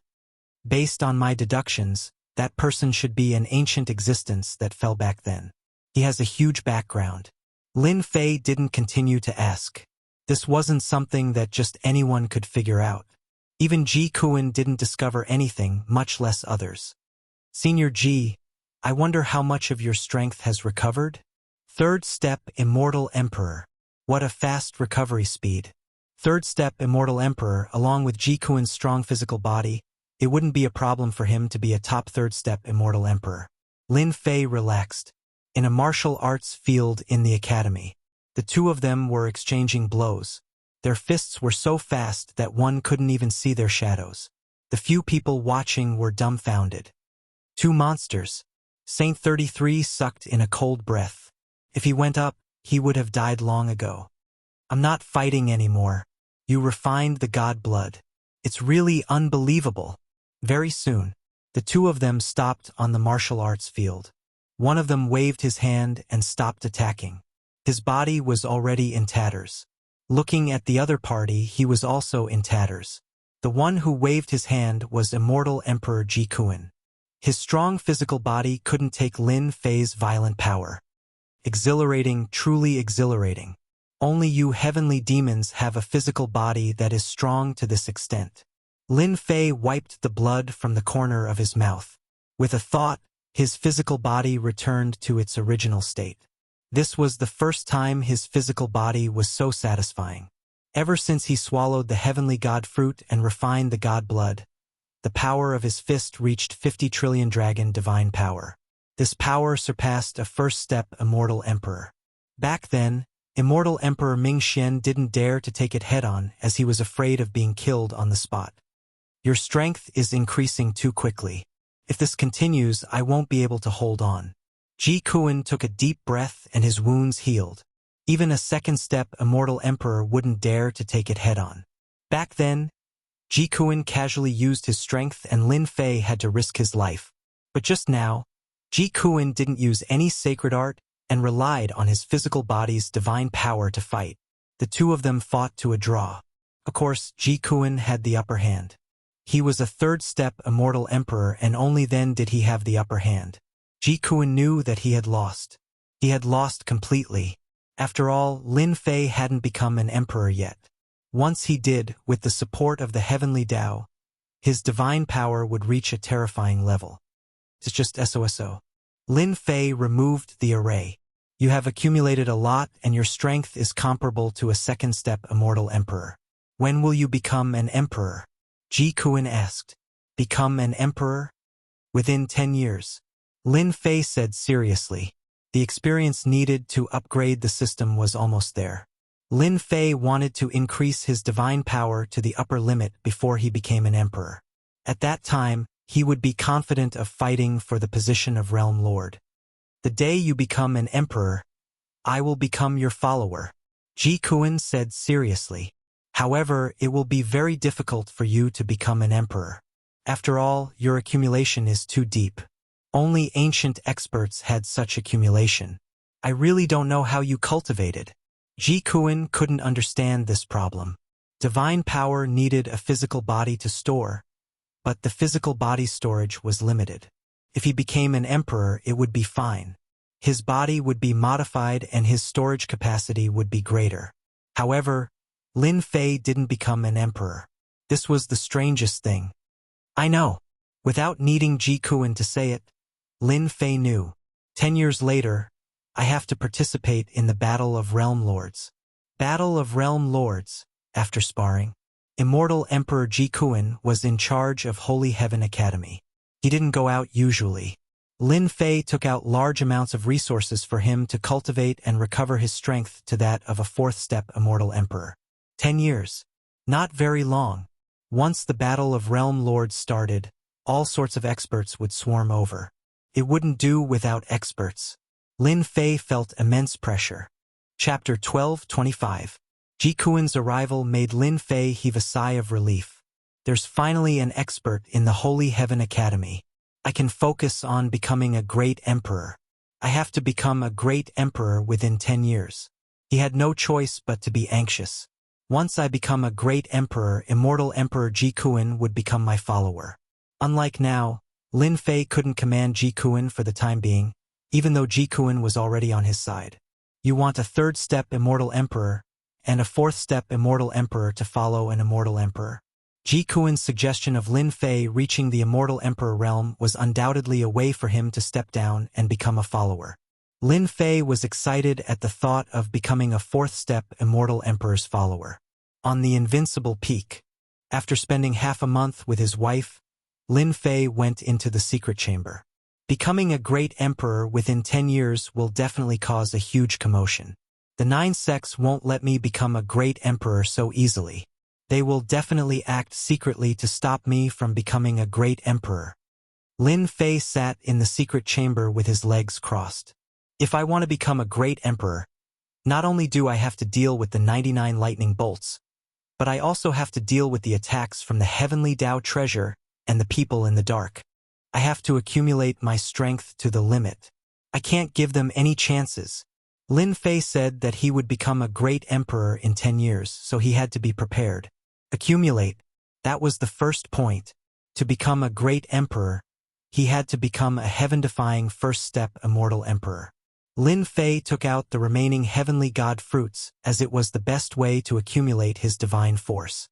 Based on my deductions, that person should be an ancient existence that fell back then. He has a huge background. Lin Fei didn't continue to ask. This wasn't something that just anyone could figure out. Even Ji Kuan didn't discover anything, much less others. Senior Ji, I wonder how much of your strength has recovered? Third step, Immortal Emperor. What a fast recovery speed. Third step, Immortal Emperor, along with Ji Kuan's strong physical body, it wouldn't be a problem for him to be a top third step Immortal Emperor. Lin Fei relaxed. In a martial arts field in the academy, the two of them were exchanging blows. Their fists were so fast that one couldn't even see their shadows. The few people watching were dumbfounded. Two monsters. Saint 33 sucked in a cold breath. If he went up, he would have died long ago. I'm not fighting anymore. You refined the god blood. It's really unbelievable. Very soon, the two of them stopped on the martial arts field. One of them waved his hand and stopped attacking. His body was already in tatters. Looking at the other party, he was also in tatters. The one who waved his hand was Immortal Emperor Ji Kuan. His strong physical body couldn't take Lin Fei's violent power. Exhilarating, truly exhilarating. Only you heavenly demons have a physical body that is strong to this extent. Lin Fei wiped the blood from the corner of his mouth. With a thought, his physical body returned to its original state. This was the first time his physical body was so satisfying. Ever since he swallowed the heavenly god fruit and refined the god blood, The power of his fist reached 50 trillion dragon divine power. This power surpassed a first-step immortal emperor. Back then, immortal Emperor Ming Xian didn't dare to take it head-on as he was afraid of being killed on the spot. Your strength is increasing too quickly. If this continues, I won't be able to hold on. Ji Kuan took a deep breath and his wounds healed. Even a second-step immortal emperor wouldn't dare to take it head-on. Back then, Ji Kuan casually used his strength and Lin Fei had to risk his life. But just now, Ji Kuan didn't use any sacred art and relied on his physical body's divine power to fight. The two of them fought to a draw. Of course, Ji Kuan had the upper hand. He was a third-step immortal emperor and only then did he have the upper hand. Ji Kuan knew that he had lost. He had lost completely. After all, Lin Fei hadn't become an emperor yet. Once he did, with the support of the heavenly Tao, his divine power would reach a terrifying level. It's just SOSO. Lin Fei removed the array. You have accumulated a lot and your strength is comparable to a second-step immortal emperor. When will you become an emperor? Ji Kuan asked. Become an emperor? Within 10 years. Lin Fei said seriously. The experience needed to upgrade the system was almost there. Lin Fei wanted to increase his divine power to the upper limit before he became an emperor. At that time, he would be confident of fighting for the position of Realm Lord. The day you become an emperor, I will become your follower, Ji Kuan said seriously. However, it will be very difficult for you to become an emperor. After all, your accumulation is too deep. Only ancient experts had such accumulation. I really don't know how you cultivated. Ji Kuan couldn't understand this problem. Divine power needed a physical body to store, but the physical body's storage was limited. If he became an emperor, it would be fine. His body would be modified and his storage capacity would be greater. However, Lin Fei didn't become an emperor. This was the strangest thing. I know. Without needing Ji Kuan to say it, Lin Fei knew. 10 years later, I have to participate in the Battle of Realm Lords. Battle of Realm Lords, after sparring. Immortal Emperor Ji Kuan was in charge of Holy Heaven Academy. He didn't go out usually. Lin Fei took out large amounts of resources for him to cultivate and recover his strength to that of a fourth-step immortal emperor. 10 years. Not very long. Once the Battle of Realm Lords started, all sorts of experts would swarm over. It wouldn't do without experts. Lin Fei felt immense pressure. Chapter 12:25. Ji Kuan's arrival made Lin Fei heave a sigh of relief. There's finally an expert in the Holy Heaven Academy. I can focus on becoming a great emperor. I have to become a great emperor within 10 years. He had no choice but to be anxious. Once I become a great emperor, immortal Emperor Ji Kuan would become my follower. Unlike now, Lin Fei couldn't command Ji Kuan for the time being, even though Ji Kuan was already on his side. You want a third-step immortal emperor, and a fourth-step immortal emperor to follow an immortal emperor. Ji Kuan's suggestion of Lin Fei reaching the immortal emperor realm was undoubtedly a way for him to step down and become a follower. Lin Fei was excited at the thought of becoming a fourth-step immortal emperor's follower. On the invincible peak, after spending half a month with his wife, Lin Fei went into the secret chamber. Becoming a great emperor within 10 years will definitely cause a huge commotion. The 9 sects won't let me become a great emperor so easily. They will definitely act secretly to stop me from becoming a great emperor. Lin Fei sat in the secret chamber with his legs crossed. If I want to become a great emperor, not only do I have to deal with the 99 lightning bolts, but I also have to deal with the attacks from the heavenly Tao treasure and the people in the dark. I have to accumulate my strength to the limit. I can't give them any chances. Lin Fei said that he would become a great emperor in 10 years, so he had to be prepared. Accumulate. That was the first point. To become a great emperor, he had to become a heaven-defying first-step immortal emperor. Lin Fei took out the remaining heavenly god fruits, as it was the best way to accumulate his divine force.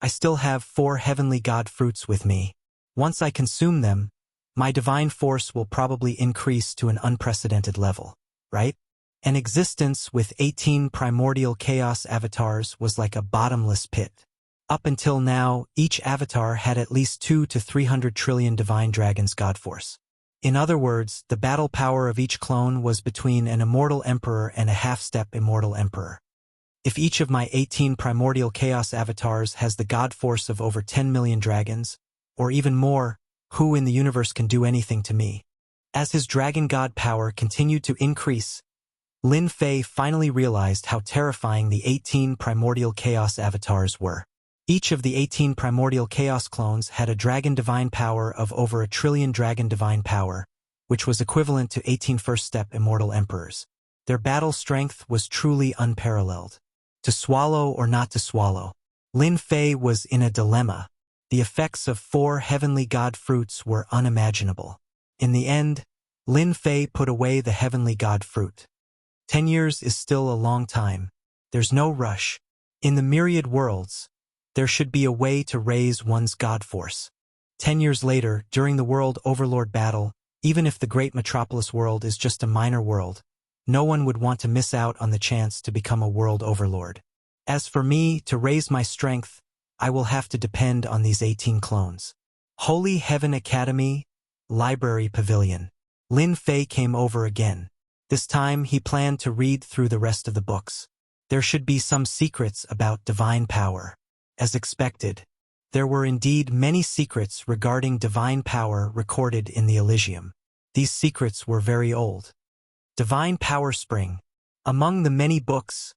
I still have 4 heavenly god fruits with me. Once I consume them, my divine force will probably increase to an unprecedented level, right? An existence with 18 primordial chaos avatars was like a bottomless pit. Up until now, each avatar had at least 2 to 300 trillion divine dragons god force. In other words, the battle power of each clone was between an immortal emperor and a half-step immortal emperor. If each of my 18 primordial chaos avatars has the god force of over 10 million dragons, or even more, who in the universe can do anything to me? As his dragon god power continued to increase, Lin Fei finally realized how terrifying the 18 primordial chaos avatars were. Each of the 18 primordial chaos clones had a dragon divine power of over a trillion dragon divine power, which was equivalent to 18 first-step immortal emperors. Their battle strength was truly unparalleled. To swallow or not to swallow? Lin Fei was in a dilemma. The effects of 4 heavenly god fruits were unimaginable. In the end, Lin Fei put away the heavenly god fruit. 10 years is still a long time. There's no rush. In the myriad worlds, there should be a way to raise one's god force. 10 years later, during the World Overlord battle, even if the great metropolis world is just a minor world, no one would want to miss out on the chance to become a world overlord. As for me, to raise my strength, I will have to depend on these 18 clones. Holy Heaven Academy, Library Pavilion. Lin Fei came over again. This time he planned to read through the rest of the books. There should be some secrets about divine power. As expected, there were indeed many secrets regarding divine power recorded in the Elysium. These secrets were very old. Divine Power Spring. Among the many books,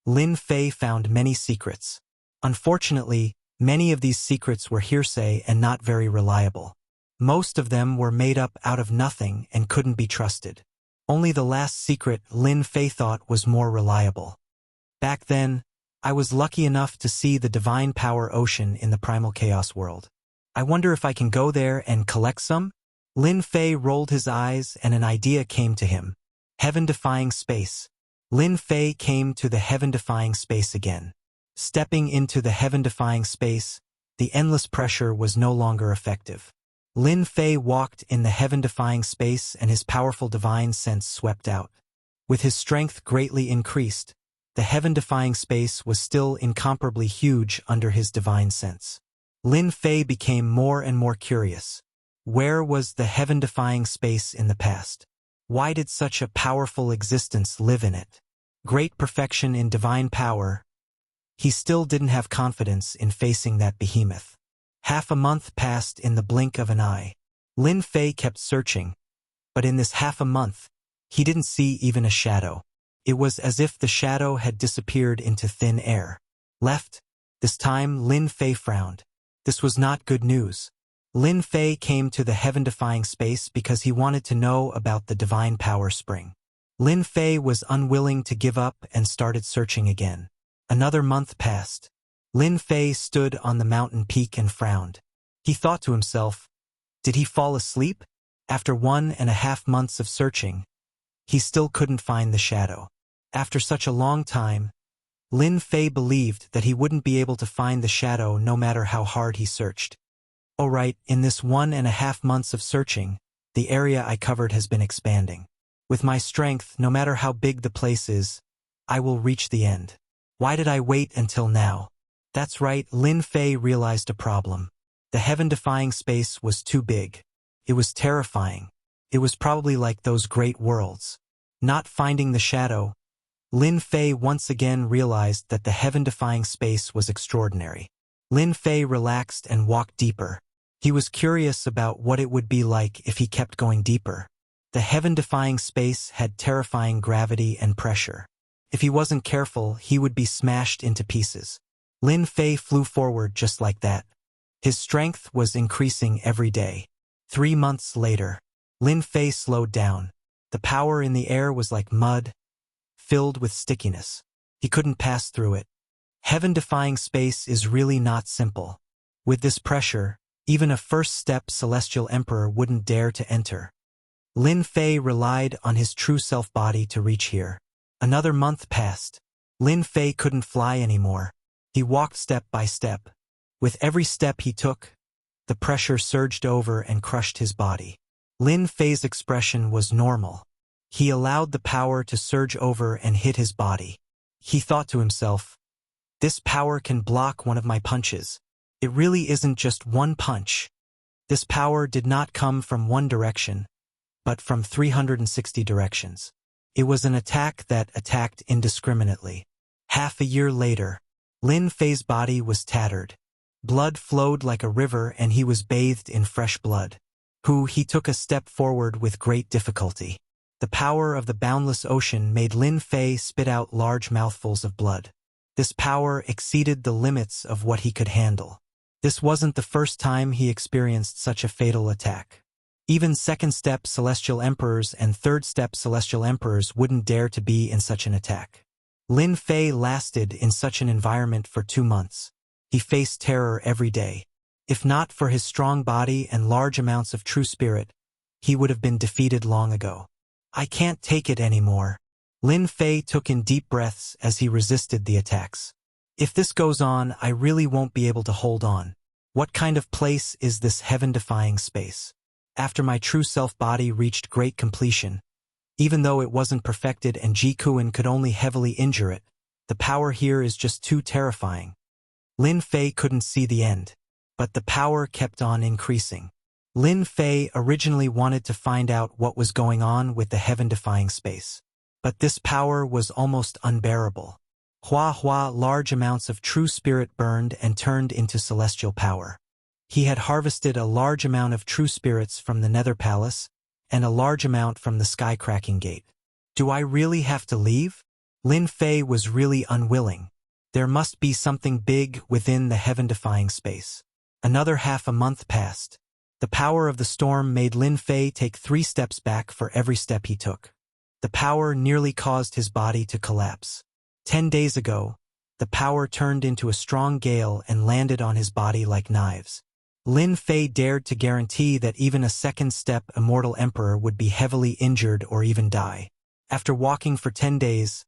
Lin Fei found many secrets. Unfortunately, many of these secrets were hearsay and not very reliable. Most of them were made up out of nothing and couldn't be trusted. Only the last secret Lin Fei thought was more reliable. Back then, I was lucky enough to see the Divine Power Ocean in the Primal Chaos world. I wonder if I can go there and collect some? Lin Fei rolled his eyes and an idea came to him. Heaven-defying space. Lin Fei came to the heaven-defying space again. Stepping into the heaven-defying space, the endless pressure was no longer effective. Lin Fei walked in the heaven-defying space and his powerful divine sense swept out. With his strength greatly increased, the heaven-defying space was still incomparably huge under his divine sense. Lin Fei became more and more curious. Where was the heaven-defying space in the past? Why did such a powerful existence live in it? Great perfection in divine power. He still didn't have confidence in facing that behemoth. Half a month passed in the blink of an eye. Lin Fei kept searching, but in this half a month, he didn't see even a shadow. It was as if the shadow had disappeared into thin air. Left. This time, Lin Fei frowned. This was not good news. Lin Fei came to the heaven-defying space because he wanted to know about the Divine Power Spring. Lin Fei was unwilling to give up and started searching again. Another month passed. Lin Fei stood on the mountain peak and frowned. He thought to himself, did he fall asleep? After 1.5 months of searching, he still couldn't find the shadow. After such a long time, Lin Fei believed that he wouldn't be able to find the shadow no matter how hard he searched. All right, in this 1.5 months of searching, the area I covered has been expanding. With my strength, no matter how big the place is, I will reach the end. Why did I wait until now? That's right, Lin Fei realized a problem. The heaven-defying space was too big. It was terrifying. It was probably like those great worlds. Not finding the shadow, Lin Fei once again realized that the heaven-defying space was extraordinary. Lin Fei relaxed and walked deeper. He was curious about what it would be like if he kept going deeper. The heaven-defying space had terrifying gravity and pressure. If he wasn't careful, he would be smashed into pieces. Lin Fei flew forward just like that. His strength was increasing every day. 3 months later, Lin Fei slowed down. The power in the air was like mud, filled with stickiness. He couldn't pass through it. Heaven-defying space is really not simple. With this pressure, even a first-step celestial emperor wouldn't dare to enter. Lin Fei relied on his true self-body to reach here. Another month passed. Lin Fei couldn't fly anymore. He walked step by step. With every step he took, the pressure surged over and crushed his body. Lin Fei's expression was normal. He allowed the power to surge over and hit his body. He thought to himself, This power can block one of my punches. It really isn't just one punch. This power did not come from one direction, but from 360 directions. It was an attack that attacked indiscriminately. Half a year later, Lin Fei's body was tattered. Blood flowed like a river and he was bathed in fresh blood. He took a step forward with great difficulty. The power of the boundless ocean made Lin Fei spit out large mouthfuls of blood. This power exceeded the limits of what he could handle. This wasn't the first time he experienced such a fatal attack. Even second-step celestial emperors and third-step celestial emperors wouldn't dare to be in such an attack. Lin Fei lasted in such an environment for 2 months. He faced terror every day. If not for his strong body and large amounts of true spirit, he would have been defeated long ago. I can't take it anymore. Lin Fei took in deep breaths as he resisted the attacks. If this goes on, I really won't be able to hold on. What kind of place is this heaven-defying space? After my true self-body reached great completion, even though it wasn't perfected and Ji Kuan could only heavily injure it, the power here is just too terrifying. Lin Fei couldn't see the end, but the power kept on increasing. Lin Fei originally wanted to find out what was going on with the heaven-defying space. But this power was almost unbearable. Large amounts of true spirit burned and turned into celestial power. He had harvested a large amount of true spirits from the Nether Palace, and a large amount from the Sky-Cracking Gate. Do I really have to leave? Lin Fei was really unwilling. There must be something big within the heaven-defying space. Another half a month passed. The power of the storm made Lin Fei take 3 steps back for every step he took. The power nearly caused his body to collapse. 10 days ago, the power turned into a strong gale and landed on his body like knives. Lin Fei dared to guarantee that even a second-step immortal emperor would be heavily injured or even die. After walking for 10 days,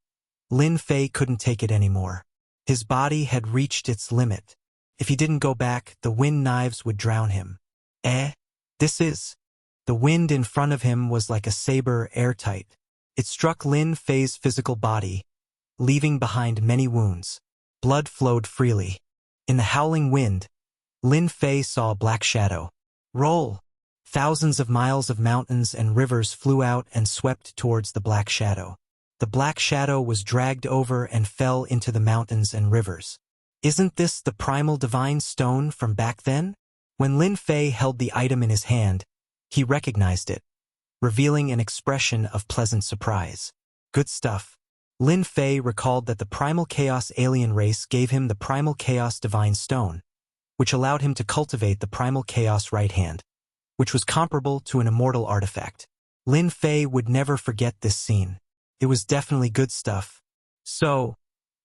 Lin Fei couldn't take it anymore. His body had reached its limit. If he didn't go back, the wind knives would drown him. The wind in front of him was like a saber, airtight. It struck Lin Fei's physical body, leaving behind many wounds. Blood flowed freely. In the howling wind, Lin Fei saw a black shadow. Roll! Thousands of miles of mountains and rivers flew out and swept towards the black shadow. The black shadow was dragged over and fell into the mountains and rivers. Isn't this the primal divine stone from back then? When Lin Fei held the item in his hand, he recognized it, revealing an expression of pleasant surprise. Good stuff. Lin Fei recalled that the primal chaos alien race gave him the primal chaos divine stone, which allowed him to cultivate the primal chaos right hand, which was comparable to an immortal artifact. Lin Fei would never forget this scene. It was definitely good stuff. So,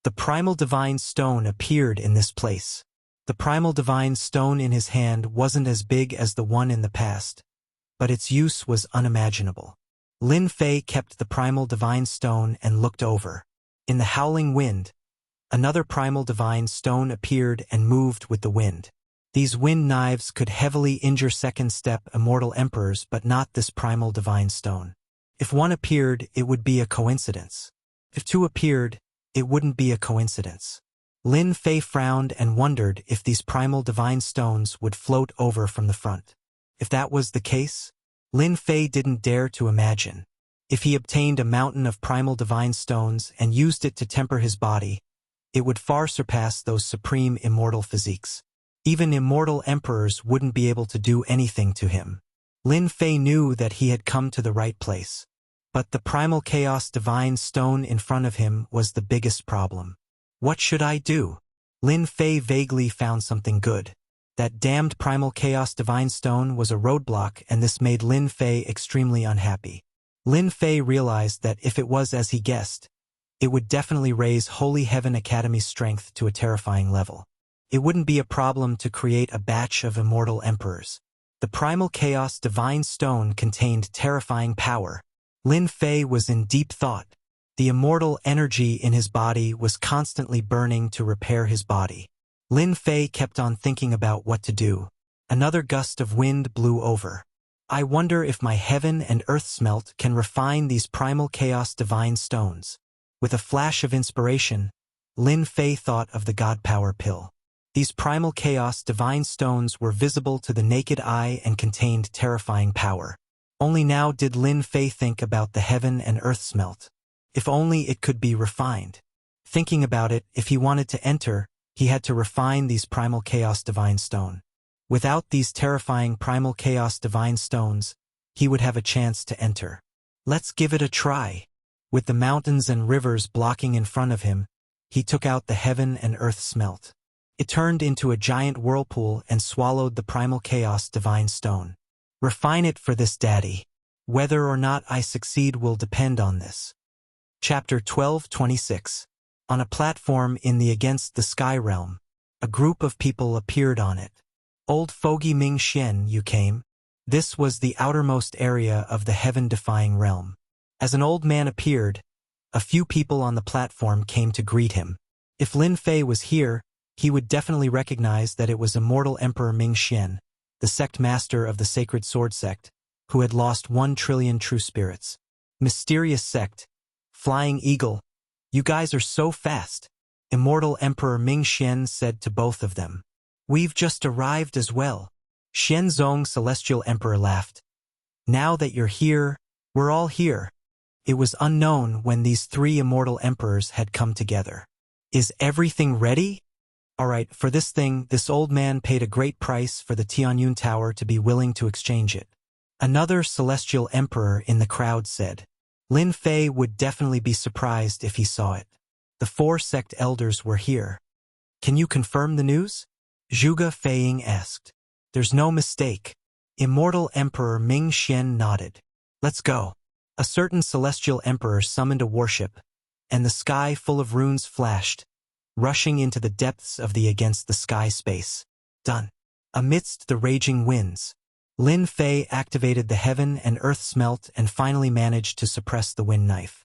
the primal divine stone appeared in this place. The primal divine stone in his hand wasn't as big as the one in the past, but its use was unimaginable. Lin Fei kept the primal divine stone and looked over. In the howling wind, another primal divine stone appeared and moved with the wind. These wind knives could heavily injure second-step immortal emperors, but not this primal divine stone. If one appeared, it would be a coincidence. If 2 appeared, it wouldn't be a coincidence. Lin Fei frowned and wondered if these primal divine stones would float over from the front. If that was the case, Lin Fei didn't dare to imagine. If he obtained a mountain of primal divine stones and used it to temper his body, it would far surpass those supreme immortal physiques. Even immortal emperors wouldn't be able to do anything to him. Lin Fei knew that he had come to the right place. But the primal chaos divine stone in front of him was the biggest problem. What should I do? Lin Fei vaguely found something good. That damned primal chaos divine stone was a roadblock, and this made Lin Fei extremely unhappy. Lin Fei realized that if it was as he guessed, it would definitely raise Holy Heaven Academy's strength to a terrifying level. It wouldn't be a problem to create a batch of immortal emperors. The primal chaos divine stone contained terrifying power. Lin Fei was in deep thought. The immortal energy in his body was constantly burning to repair his body. Lin Fei kept on thinking about what to do. Another gust of wind blew over. I wonder if my heaven and earth smelt can refine these primal chaos divine stones. With a flash of inspiration, Lin Fei thought of the God Power Pill. These primal chaos divine stones were visible to the naked eye and contained terrifying power. Only now did Lin Fei think about the heaven and earth smelt. If only it could be refined. Thinking about it, if he wanted to enter, he had to refine these primal chaos divine stone. Without these terrifying primal chaos divine stones, he would have a chance to enter. Let's give it a try. With the mountains and rivers blocking in front of him, he took out the heaven and earth smelt. It turned into a giant whirlpool and swallowed the primal chaos divine stone. Refine it for this, Daddy. Whether or not I succeed will depend on this. Chapter 12:26. On a platform in the Against the Sky realm, a group of people appeared on it. Old Fogey Ming Xian, you came? This was the outermost area of the heaven-defying realm. As an old man appeared, a few people on the platform came to greet him. If Lin Fei was here, he would definitely recognize that it was Immortal Emperor Ming Xian, the sect master of the Sacred Sword Sect, who had lost 1 trillion true spirits. Mysterious sect. Flying Eagle. You guys are so fast, Immortal Emperor Ming Xian said to both of them. We've just arrived as well. Xianzong Celestial Emperor laughed. Now that you're here, we're all here. It was unknown when these 3 immortal emperors had come together. Is everything ready? Alright, for this thing, this old man paid a great price for the Tianyun Tower to be willing to exchange it. Another celestial emperor in the crowd said. Lin Fei would definitely be surprised if he saw it. The 4 sect elders were here. Can you confirm the news? Zhuge Feiying asked. There's no mistake. Immortal Emperor Ming Xian nodded. Let's go. A certain celestial emperor summoned a warship, and the sky full of runes flashed, rushing into the depths of the Against the Sky space. Done. Amidst the raging winds, Lin Fei activated the heaven and earth smelt and finally managed to suppress the wind knife.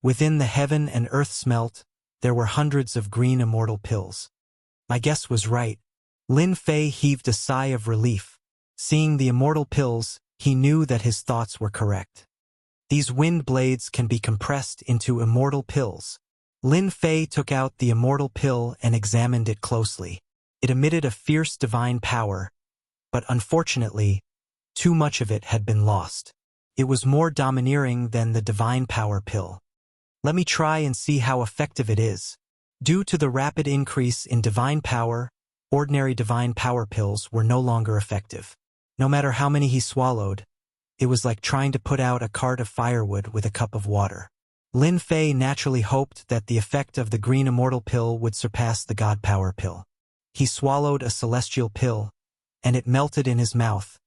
Within the heaven and earth smelt, there were hundreds of green immortal pills. My guess was right. Lin Fei heaved a sigh of relief. Seeing the immortal pills, he knew that his thoughts were correct. These wind blades can be compressed into immortal pills. Lin Fei took out the immortal pill and examined it closely. It emitted a fierce divine power, but unfortunately, too much of it had been lost. It was more domineering than the divine power pill. Let me try and see how effective it is. Due to the rapid increase in divine power, ordinary divine power pills were no longer effective. No matter how many he swallowed, it was like trying to put out a cart of firewood with a cup of water. Lin Fei naturally hoped that the effect of the green immortal pill would surpass the god power pill. He swallowed a celestial pill, and it melted in his mouth,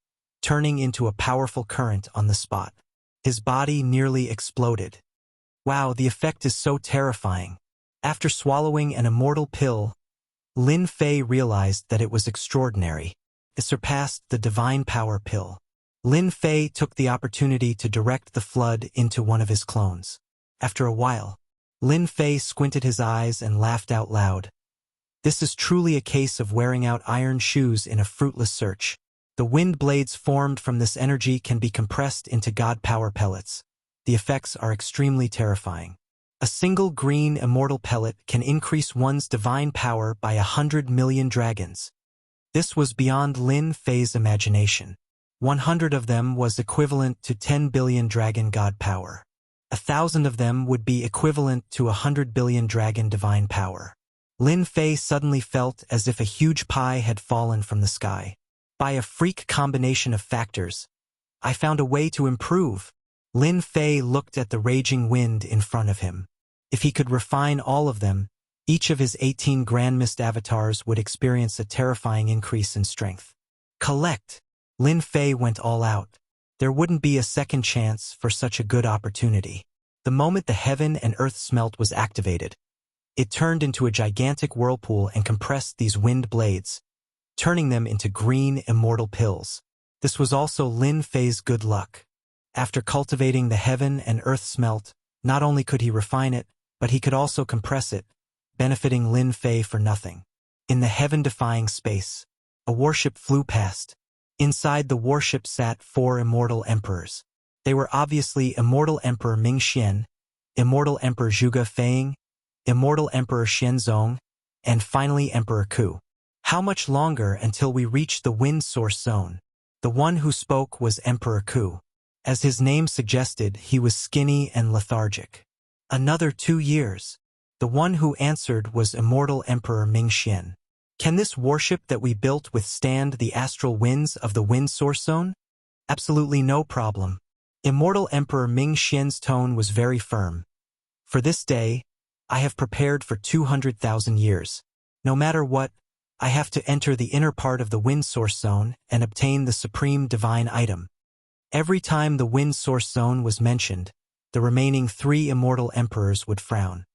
turning into a powerful current on the spot. His body nearly exploded. Wow, the effect is so terrifying. After swallowing an immortal pill, Lin Fei realized that it was extraordinary. It surpassed the divine power pill. Lin Fei took the opportunity to direct the flood into one of his clones. After a while, Lin Fei squinted his eyes and laughed out loud. This is truly a case of wearing out iron shoes in a fruitless search. The wind blades formed from this energy can be compressed into god power pellets. The effects are extremely terrifying. A single green immortal pellet can increase one's divine power by 100 million dragons. This was beyond Lin Fei's imagination. 100 of them was equivalent to 10 billion dragon god power. 1,000 of them would be equivalent to 100 billion dragon divine power. Lin Fei suddenly felt as if a huge pie had fallen from the sky. By a freak combination of factors, I found a way to improve. Lin Fei looked at the raging wind in front of him. If he could refine all of them, each of his 18 Grand Mist avatars would experience a terrifying increase in strength. Collect! Lin Fei went all out. There wouldn't be a second chance for such a good opportunity. The moment the heaven and earth smelt was activated, it turned into a gigantic whirlpool and compressed these wind blades, turning them into green immortal pills. This was also Lin Fei's good luck. After cultivating the heaven and earth smelt, not only could he refine it, but he could also compress it, benefiting Lin Fei for nothing. In the heaven-defying space, a warship flew past. Inside the warship sat 4 immortal emperors. They were obviously Immortal Emperor Ming Xian, Immortal Emperor Zhuge Feiying, Immortal Emperor Xianzong, and finally Emperor Ku. How much longer until we reach the wind source zone? The one who spoke was Emperor Ku. As his name suggested, he was skinny and lethargic. Another 2 years. The one who answered was Immortal Emperor Mingxian. Can this warship that we built withstand the astral winds of the wind source zone? Absolutely no problem. Immortal Emperor Mingxian's tone was very firm. For this day, I have prepared for 200,000 years. No matter what, I have to enter the inner part of the wind source zone and obtain the supreme divine item. Every time the wind source zone was mentioned, the remaining 3 immortal emperors would frown.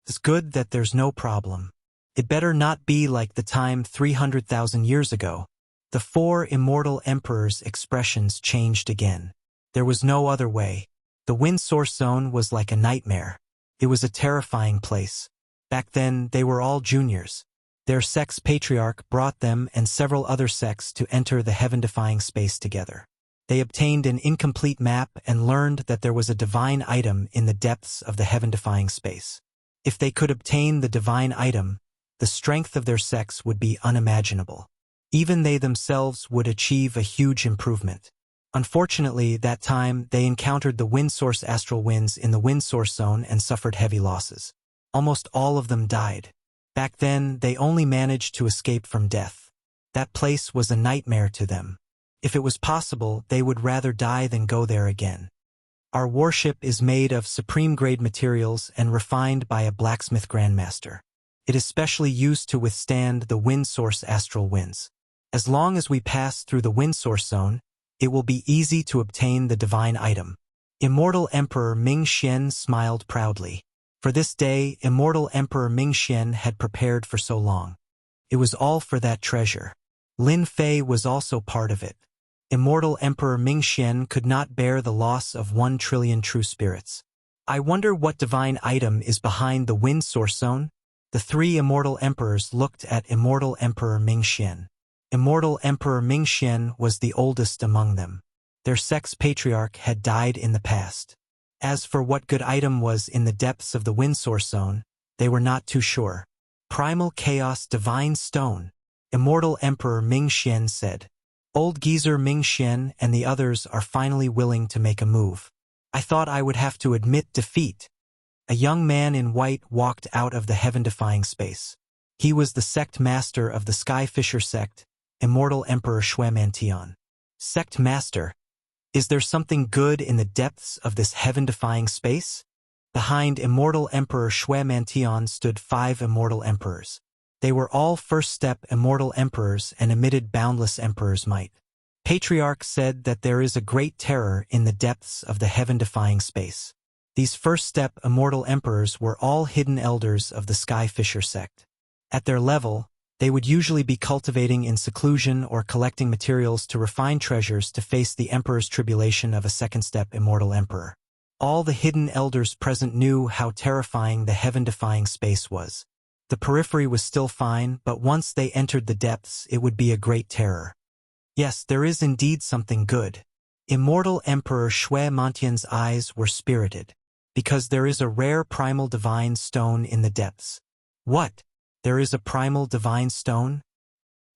It's good that there's no problem. It better not be like the time 300,000 years ago. The 4 immortal emperors' expressions changed again. There was no other way. The wind source zone was like a nightmare. It was a terrifying place. Back then, they were all juniors. Their sex patriarch brought them and several other sects to enter the heaven-defying space together. They obtained an incomplete map and learned that there was a divine item in the depths of the heaven-defying space. If they could obtain the divine item, the strength of their sects would be unimaginable. Even they themselves would achieve a huge improvement. Unfortunately, that time they encountered the wind source astral winds in the wind source zone and suffered heavy losses. Almost all of them died. Back then, they only managed to escape from death. That place was a nightmare to them. If it was possible, they would rather die than go there again. Our warship is made of supreme-grade materials and refined by a blacksmith grandmaster. It is specially used to withstand the wind source astral winds. As long as we pass through the wind source zone, it will be easy to obtain the divine item. Immortal Emperor Mingxian smiled proudly. For this day, Immortal Emperor Mingxian had prepared for so long. It was all for that treasure. Lin Fei was also part of it. Immortal Emperor Mingxian could not bear the loss of 1 trillion true spirits. I wonder what divine item is behind the wind source zone? The 3 immortal emperors looked at Immortal Emperor Mingxian. Immortal Emperor Mingxian was the oldest among them. Their sex patriarch had died in the past. As for what good item was in the depths of the wind source zone, they were not too sure. Primal Chaos Divine Stone, Immortal Emperor Mingxian said. Old geezer Mingxian and the others are finally willing to make a move. I thought I would have to admit defeat. A young man in white walked out of the heaven-defying space. He was the sect master of the Sky Fisher sect, Immortal Emperor Shuemantian. Sect master? Is there something good in the depths of this heaven-defying space? Behind Immortal Emperor Shuemantian stood 5 immortal emperors. They were all first-step immortal emperors and emitted boundless emperor's might. Patriarch said that there is a great terror in the depths of the heaven-defying space. These first-step immortal emperors were all hidden elders of the Sky Fisher sect. At their level, they would usually be cultivating in seclusion or collecting materials to refine treasures to face the emperor's tribulation of a second-step immortal emperor. All the hidden elders present knew how terrifying the heaven-defying space was. The periphery was still fine, but once they entered the depths, it would be a great terror. Yes, there is indeed something good. Immortal Emperor Shuemantian's eyes were spirited. Because there is a rare primal divine stone in the depths. What? There is a primal divine stone?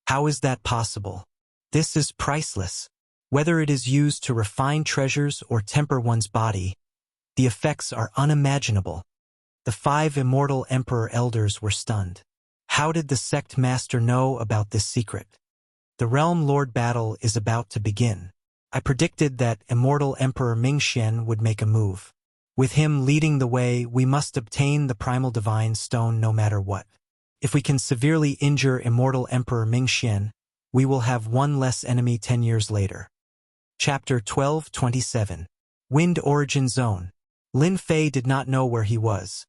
How is that possible? This is priceless. Whether it is used to refine treasures or temper one's body, the effects are unimaginable. The 5 immortal emperor elders were stunned. How did the sect master know about this secret? The Realm Lord battle is about to begin. I predicted that Immortal Emperor Mingxian would make a move. With him leading the way, we must obtain the primal divine stone no matter what. If we can severely injure Immortal Emperor Mingxian, we will have 1 less enemy 10 years later. Chapter 12:27. Wind Origin Zone. Lin Fei did not know where he was.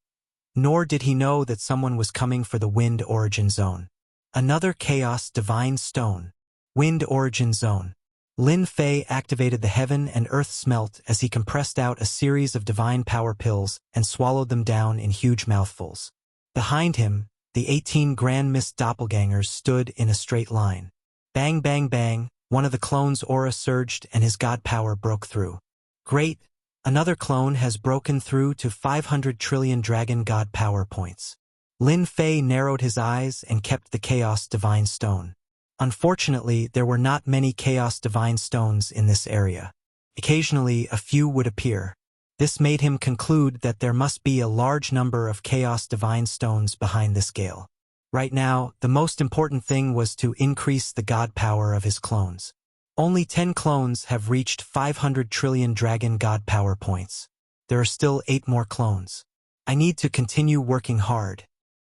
Nor did he know that someone was coming for the Wind Origin Zone. Another Chaos Divine Stone. Wind Origin Zone. Lin Fei activated the heaven and earth smelt as he compressed out a series of divine power pills and swallowed them down in huge mouthfuls. Behind him, the 18 Grand Mist doppelgangers stood in a straight line. Bang bang bang, one of the clones' aura surged and his god power broke through. Great, Another clone has broken through to 500 trillion dragon god power points. Lin Fei narrowed his eyes and kept the Chaos Divine Stone. Unfortunately, there were not many Chaos Divine Stones in this area. Occasionally, a few would appear. This made him conclude that there must be a large number of Chaos Divine Stones behind this gale. Right now, the most important thing was to increase the god power of his clones. Only 10 clones have reached 500 trillion dragon god power points. There are still 8 more clones. I need to continue working hard.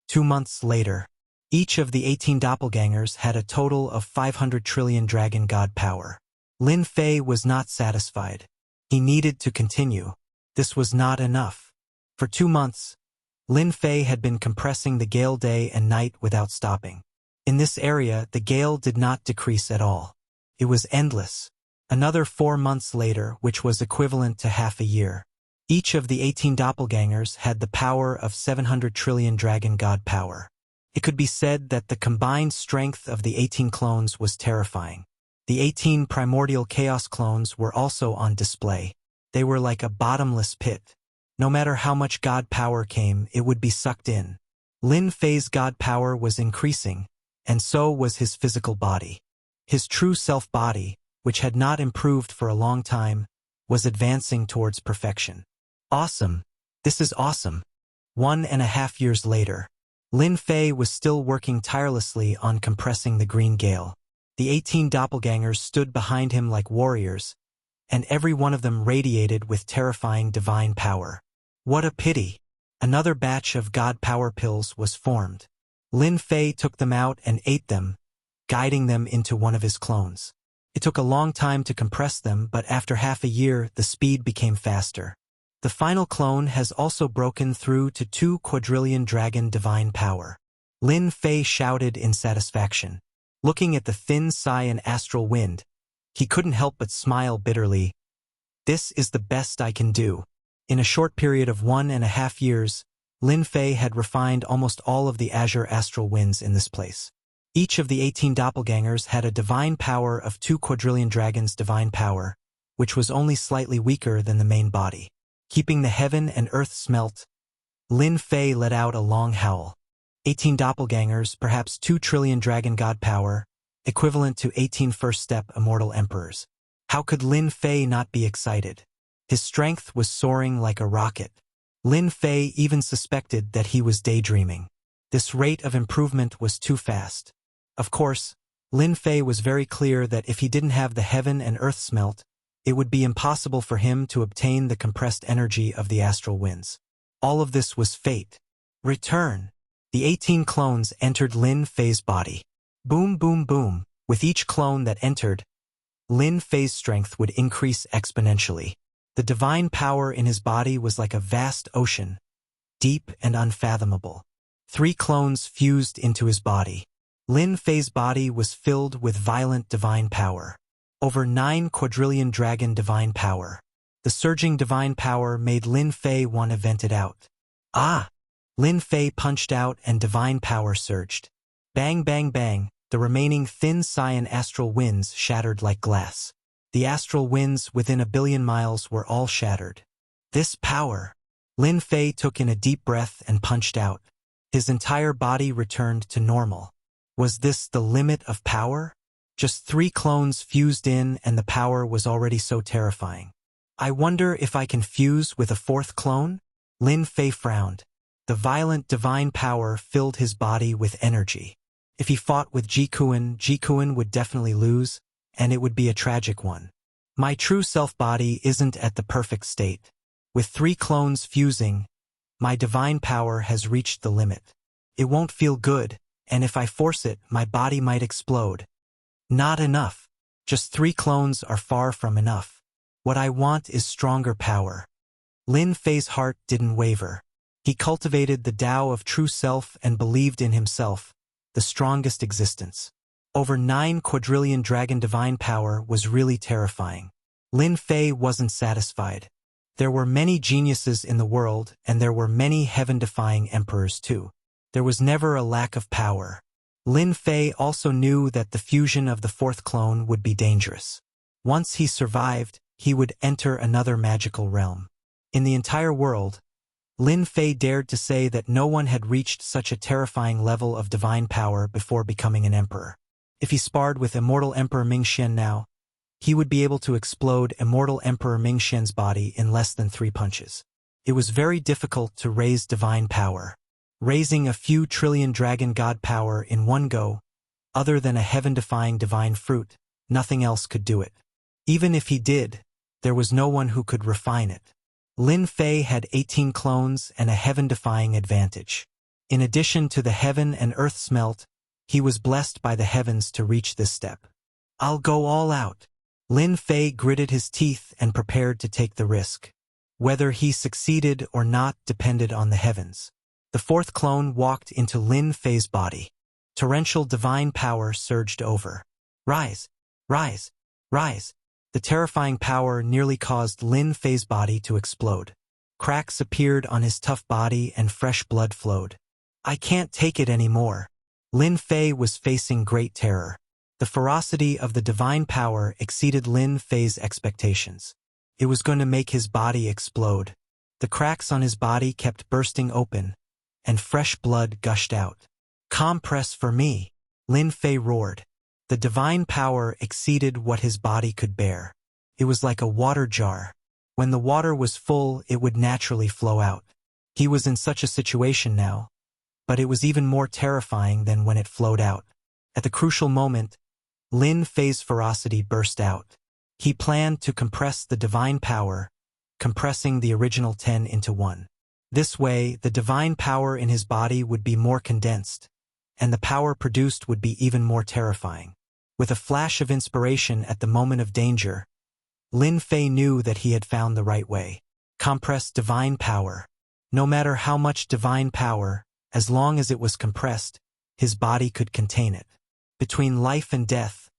2 months later, each of the 18 doppelgangers had a total of 500 trillion dragon god power. Lin Fei was not satisfied. He needed to continue. This was not enough. For 2 months, Lin Fei had been compressing the gale day and night without stopping. In this area, the gale did not decrease at all. It was endless. Another 4 months later, which was equivalent to half a year. Each of the 18 doppelgangers had the power of 700 trillion dragon god power. It could be said that the combined strength of the 18 clones was terrifying. The 18 primordial chaos clones were also on display. They were like a bottomless pit. No matter how much god power came, it would be sucked in. Lin Fei's god power was increasing, and so was his physical body. His true self-body, which had not improved for a long time, was advancing towards perfection. Awesome! This is awesome! 1.5 years later, Lin Fei was still working tirelessly on compressing the green gale. The 18 doppelgangers stood behind him like warriors, and every one of them radiated with terrifying divine power. What a pity! Another batch of god power pills was formed. Lin Fei took them out and ate them, guiding them into one of his clones. It took a long time to compress them, but after half a year, the speed became faster. The final clone has also broken through to 2 quadrillion dragon divine power. Lin Fei shouted in satisfaction. Looking at the thin sigh and astral wind, he couldn't help but smile bitterly. This is the best I can do. In a short period of 1.5 years, Lin Fei had refined almost all of the azure astral winds in this place. Each of the 18 doppelgangers had a divine power of 2 quadrillion dragons divine power, which was only slightly weaker than the main body. Keeping the heaven and earth smelt, Lin Fei let out a long howl. 18 doppelgangers, perhaps 2 trillion dragon god power, equivalent to 18 first-step immortal emperors. How could Lin Fei not be excited? His strength was soaring like a rocket. Lin Fei even suspected that he was daydreaming. This rate of improvement was too fast. Of course, Lin Fei was very clear that if he didn't have the heaven and earth smelt, it would be impossible for him to obtain the compressed energy of the astral winds. All of this was fate. Return. The 18 clones entered Lin Fei's body. Boom, boom, boom. With each clone that entered, Lin Fei's strength would increase exponentially. The divine power in his body was like a vast ocean, deep and unfathomable. 3 clones fused into his body. Lin Fei's body was filled with violent divine power. Over 9 quadrillion dragon divine power. The surging divine power made Lin Fei want to vent it out. Ah! Lin Fei punched out and divine power surged. Bang, bang, bang. The remaining thin cyan astral winds shattered like glass. The astral winds within 1 billion miles were all shattered. This power! Lin Fei took in a deep breath and punched out. His entire body returned to normal. Was this the limit of power? Just 3 clones fused in and the power was already so terrifying. I wonder if I can fuse with a 4th clone? Lin Fei frowned. The violent divine power filled his body with energy. If he fought with Jikuin would definitely lose, and it would be a tragic one. My true self-body isn't at the perfect state. With 3 clones fusing, my divine power has reached the limit. It won't feel good, and if I force it, my body might explode. Not enough. Just 3 clones are far from enough. What I want is stronger power. Lin Fei's heart didn't waver. He cultivated the Tao of true self and believed in himself, the strongest existence. Over 9 quadrillion dragon divine power was really terrifying. Lin Fei wasn't satisfied. There were many geniuses in the world, and there were many heaven-defying emperors too. There was never a lack of power. Lin Fei also knew that the fusion of the 4th clone would be dangerous. Once he survived, he would enter another magical realm. In the entire world, Lin Fei dared to say that no one had reached such a terrifying level of divine power before becoming an emperor. If he sparred with immortal Emperor Mingxian now, he would be able to explode immortal Emperor Mingxian's body in less than 3 punches. It was very difficult to raise divine power. Raising a few trillion dragon god power in one go, other than a heaven-defying divine fruit, nothing else could do it. Even if he did, there was no one who could refine it. Lin Fei had 18 clones and a heaven-defying advantage. In addition to the heaven and earth smelt, he was blessed by the heavens to reach this step. I'll go all out. Lin Fei gritted his teeth and prepared to take the risk. Whether he succeeded or not depended on the heavens. The 4th clone walked into Lin Fei's body. Torrential divine power surged over. Rise! Rise! Rise! The terrifying power nearly caused Lin Fei's body to explode. Cracks appeared on his tough body and fresh blood flowed. I can't take it anymore. Lin Fei was facing great terror. The ferocity of the divine power exceeded Lin Fei's expectations. It was going to make his body explode. The cracks on his body kept bursting open, and fresh blood gushed out. Compress for me, Lin Fei roared. The divine power exceeded what his body could bear. It was like a water jar. When the water was full, it would naturally flow out. He was in such a situation now, but it was even more terrifying than when it flowed out. At the crucial moment, Lin Fei's ferocity burst out. He planned to compress the divine power, compressing the original 10 into 1. This way, the divine power in his body would be more condensed, and the power produced would be even more terrifying. With a flash of inspiration at the moment of danger, Lin Fei knew that he had found the right way. Compress divine power. No matter how much divine power, as long as it was compressed, his body could contain it. Between life and death,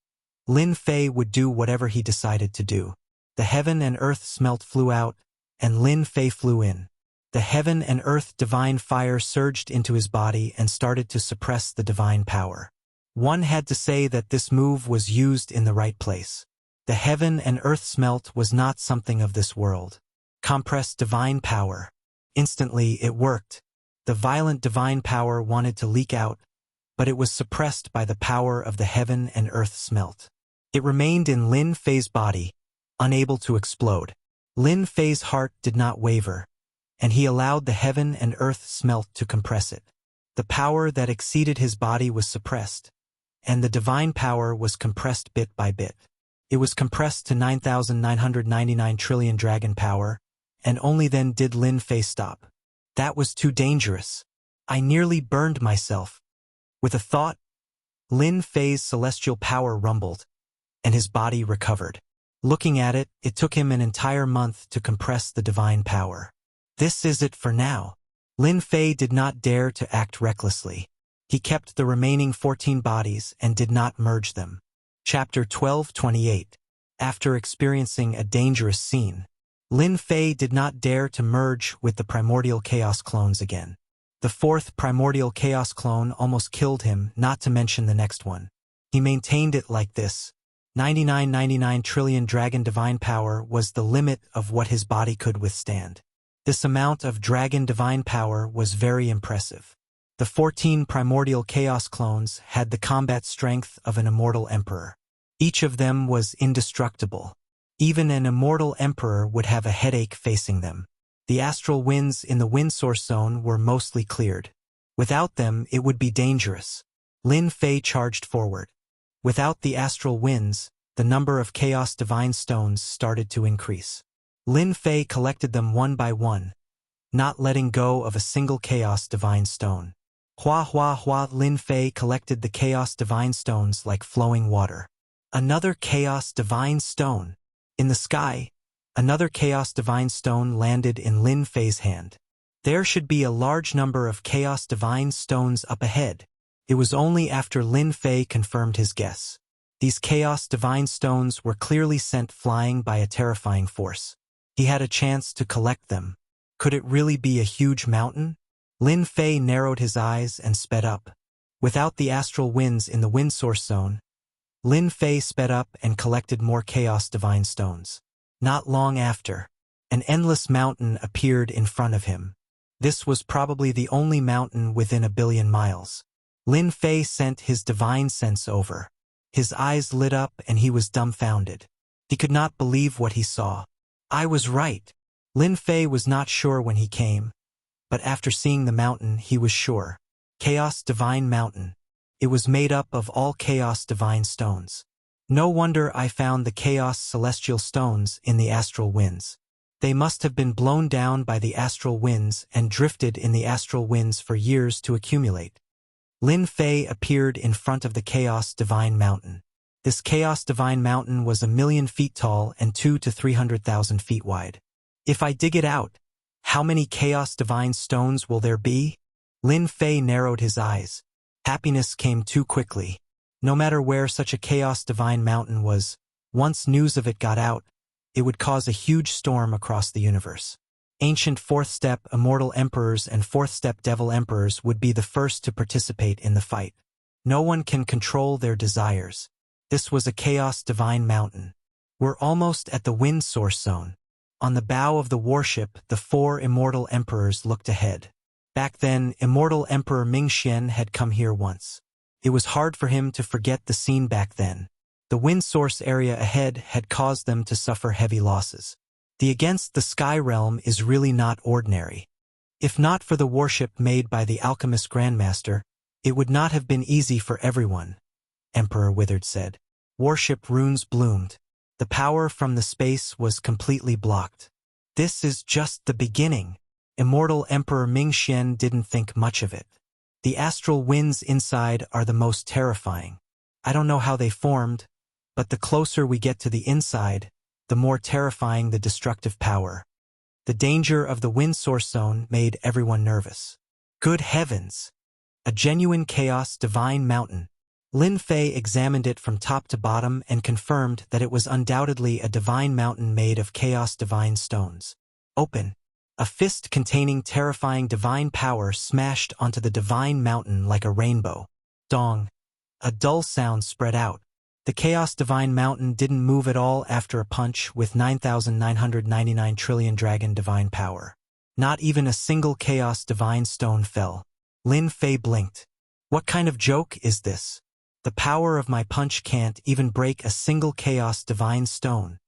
Lin Fei would do whatever he decided to do. The heaven and earth smelt flew out, and Lin Fei flew in. The heaven and earth divine fire surged into his body and started to suppress the divine power. One had to say that this move was used in the right place. The heaven and earth smelt was not something of this world. Compress divine power. Instantly it worked. The violent divine power wanted to leak out, but it was suppressed by the power of the heaven and earth smelt. It remained in Lin Fei's body, unable to explode. Lin Fei's heart did not waver, and he allowed the heaven and earth smelt to compress it. The power that exceeded his body was suppressed, and the divine power was compressed bit by bit. It was compressed to 9,999 trillion dragon power, and only then did Lin Fei stop. That was too dangerous. I nearly burned myself. With a thought, Lin Fei's celestial power rumbled, and his body recovered. Looking at it, it took him an entire month to compress the divine power. This is it for now. Lin Fei did not dare to act recklessly. He kept the remaining 14 bodies and did not merge them. Chapter 12:28. After experiencing a dangerous scene, Lin Fei did not dare to merge with the primordial chaos clones again. The 4th primordial chaos clone almost killed him, not to mention the next one. He maintained it like this. 9999 trillion dragon divine power was the limit of what his body could withstand. This amount of dragon divine power was very impressive. The 14 primordial chaos clones had the combat strength of an immortal emperor. Each of them was indestructible. Even an immortal emperor would have a headache facing them. The astral winds in the wind source zone were mostly cleared. Without them, it would be dangerous. Lin Fei charged forward. Without the astral winds, the number of chaos divine stones started to increase. Lin Fei collected them one by one, not letting go of a single chaos divine stone. Hua hua hua, Lin Fei collected the chaos divine stones like flowing water. Another chaos divine stone. In the sky, another chaos divine stone landed in Lin Fei's hand. There should be a large number of chaos divine stones up ahead. It was only after Lin Fei confirmed his guess. These chaos divine stones were clearly sent flying by a terrifying force. He had a chance to collect them. Could it really be a huge mountain? Lin Fei narrowed his eyes and sped up. Without the astral winds in the wind source zone, Lin Fei sped up and collected more chaos divine stones. Not long after, an endless mountain appeared in front of him. This was probably the only mountain within 1 billion miles. Lin Fei sent his divine sense over. His eyes lit up and he was dumbfounded. He could not believe what he saw. I was right. Lin Fei was not sure when he came, but after seeing the mountain he was sure. Chaos Divine Mountain. It was made up of all Chaos Divine stones. No wonder I found the Chaos Celestial stones in the astral winds. They must have been blown down by the astral winds and drifted in the astral winds for years to accumulate. Lin Fei appeared in front of the Chaos Divine Mountain. This Chaos Divine Mountain was 1,000,000 feet tall and 200,000 to 300,000 feet wide. If I dig it out, how many Chaos Divine stones will there be? Lin Fei narrowed his eyes. Happiness came too quickly. No matter where such a Chaos Divine Mountain was, once news of it got out, it would cause a huge storm across the universe. Ancient fourth-step immortal emperors and fourth-step devil emperors would be the first to participate in the fight. No one can control their desires. This was a Chaos Divine Mountain. We're almost at the wind source zone. On the bow of the warship, the 4 immortal emperors looked ahead. Back then, Immortal Emperor Mingxian had come here once. It was hard for him to forget the scene back then. The wind source area ahead had caused them to suffer heavy losses. The Against the Sky realm is really not ordinary. If not for the warship made by the alchemist Grandmaster, it would not have been easy for everyone, Emperor Withered said. Warship runes bloomed. The power from the space was completely blocked. This is just the beginning. Immortal Emperor Mingxian didn't think much of it. The astral winds inside are the most terrifying. I don't know how they formed, but the closer we get to the inside, the more terrifying the destructive power. The danger of the wind source zone made everyone nervous. Good heavens! A genuine Chaos Divine Mountain. Lin Fei examined it from top to bottom and confirmed that it was undoubtedly a divine mountain made of Chaos Divine stones. Open. A fist containing terrifying divine power smashed onto the divine mountain like a rainbow. Dong. A dull sound spread out. The Chaos Divine Mountain didn't move at all after a punch with 9,999 trillion dragon divine power. Not even a single Chaos Divine stone fell. Lin Fei blinked. What kind of joke is this? The power of my punch can't even break a single Chaos Divine stone.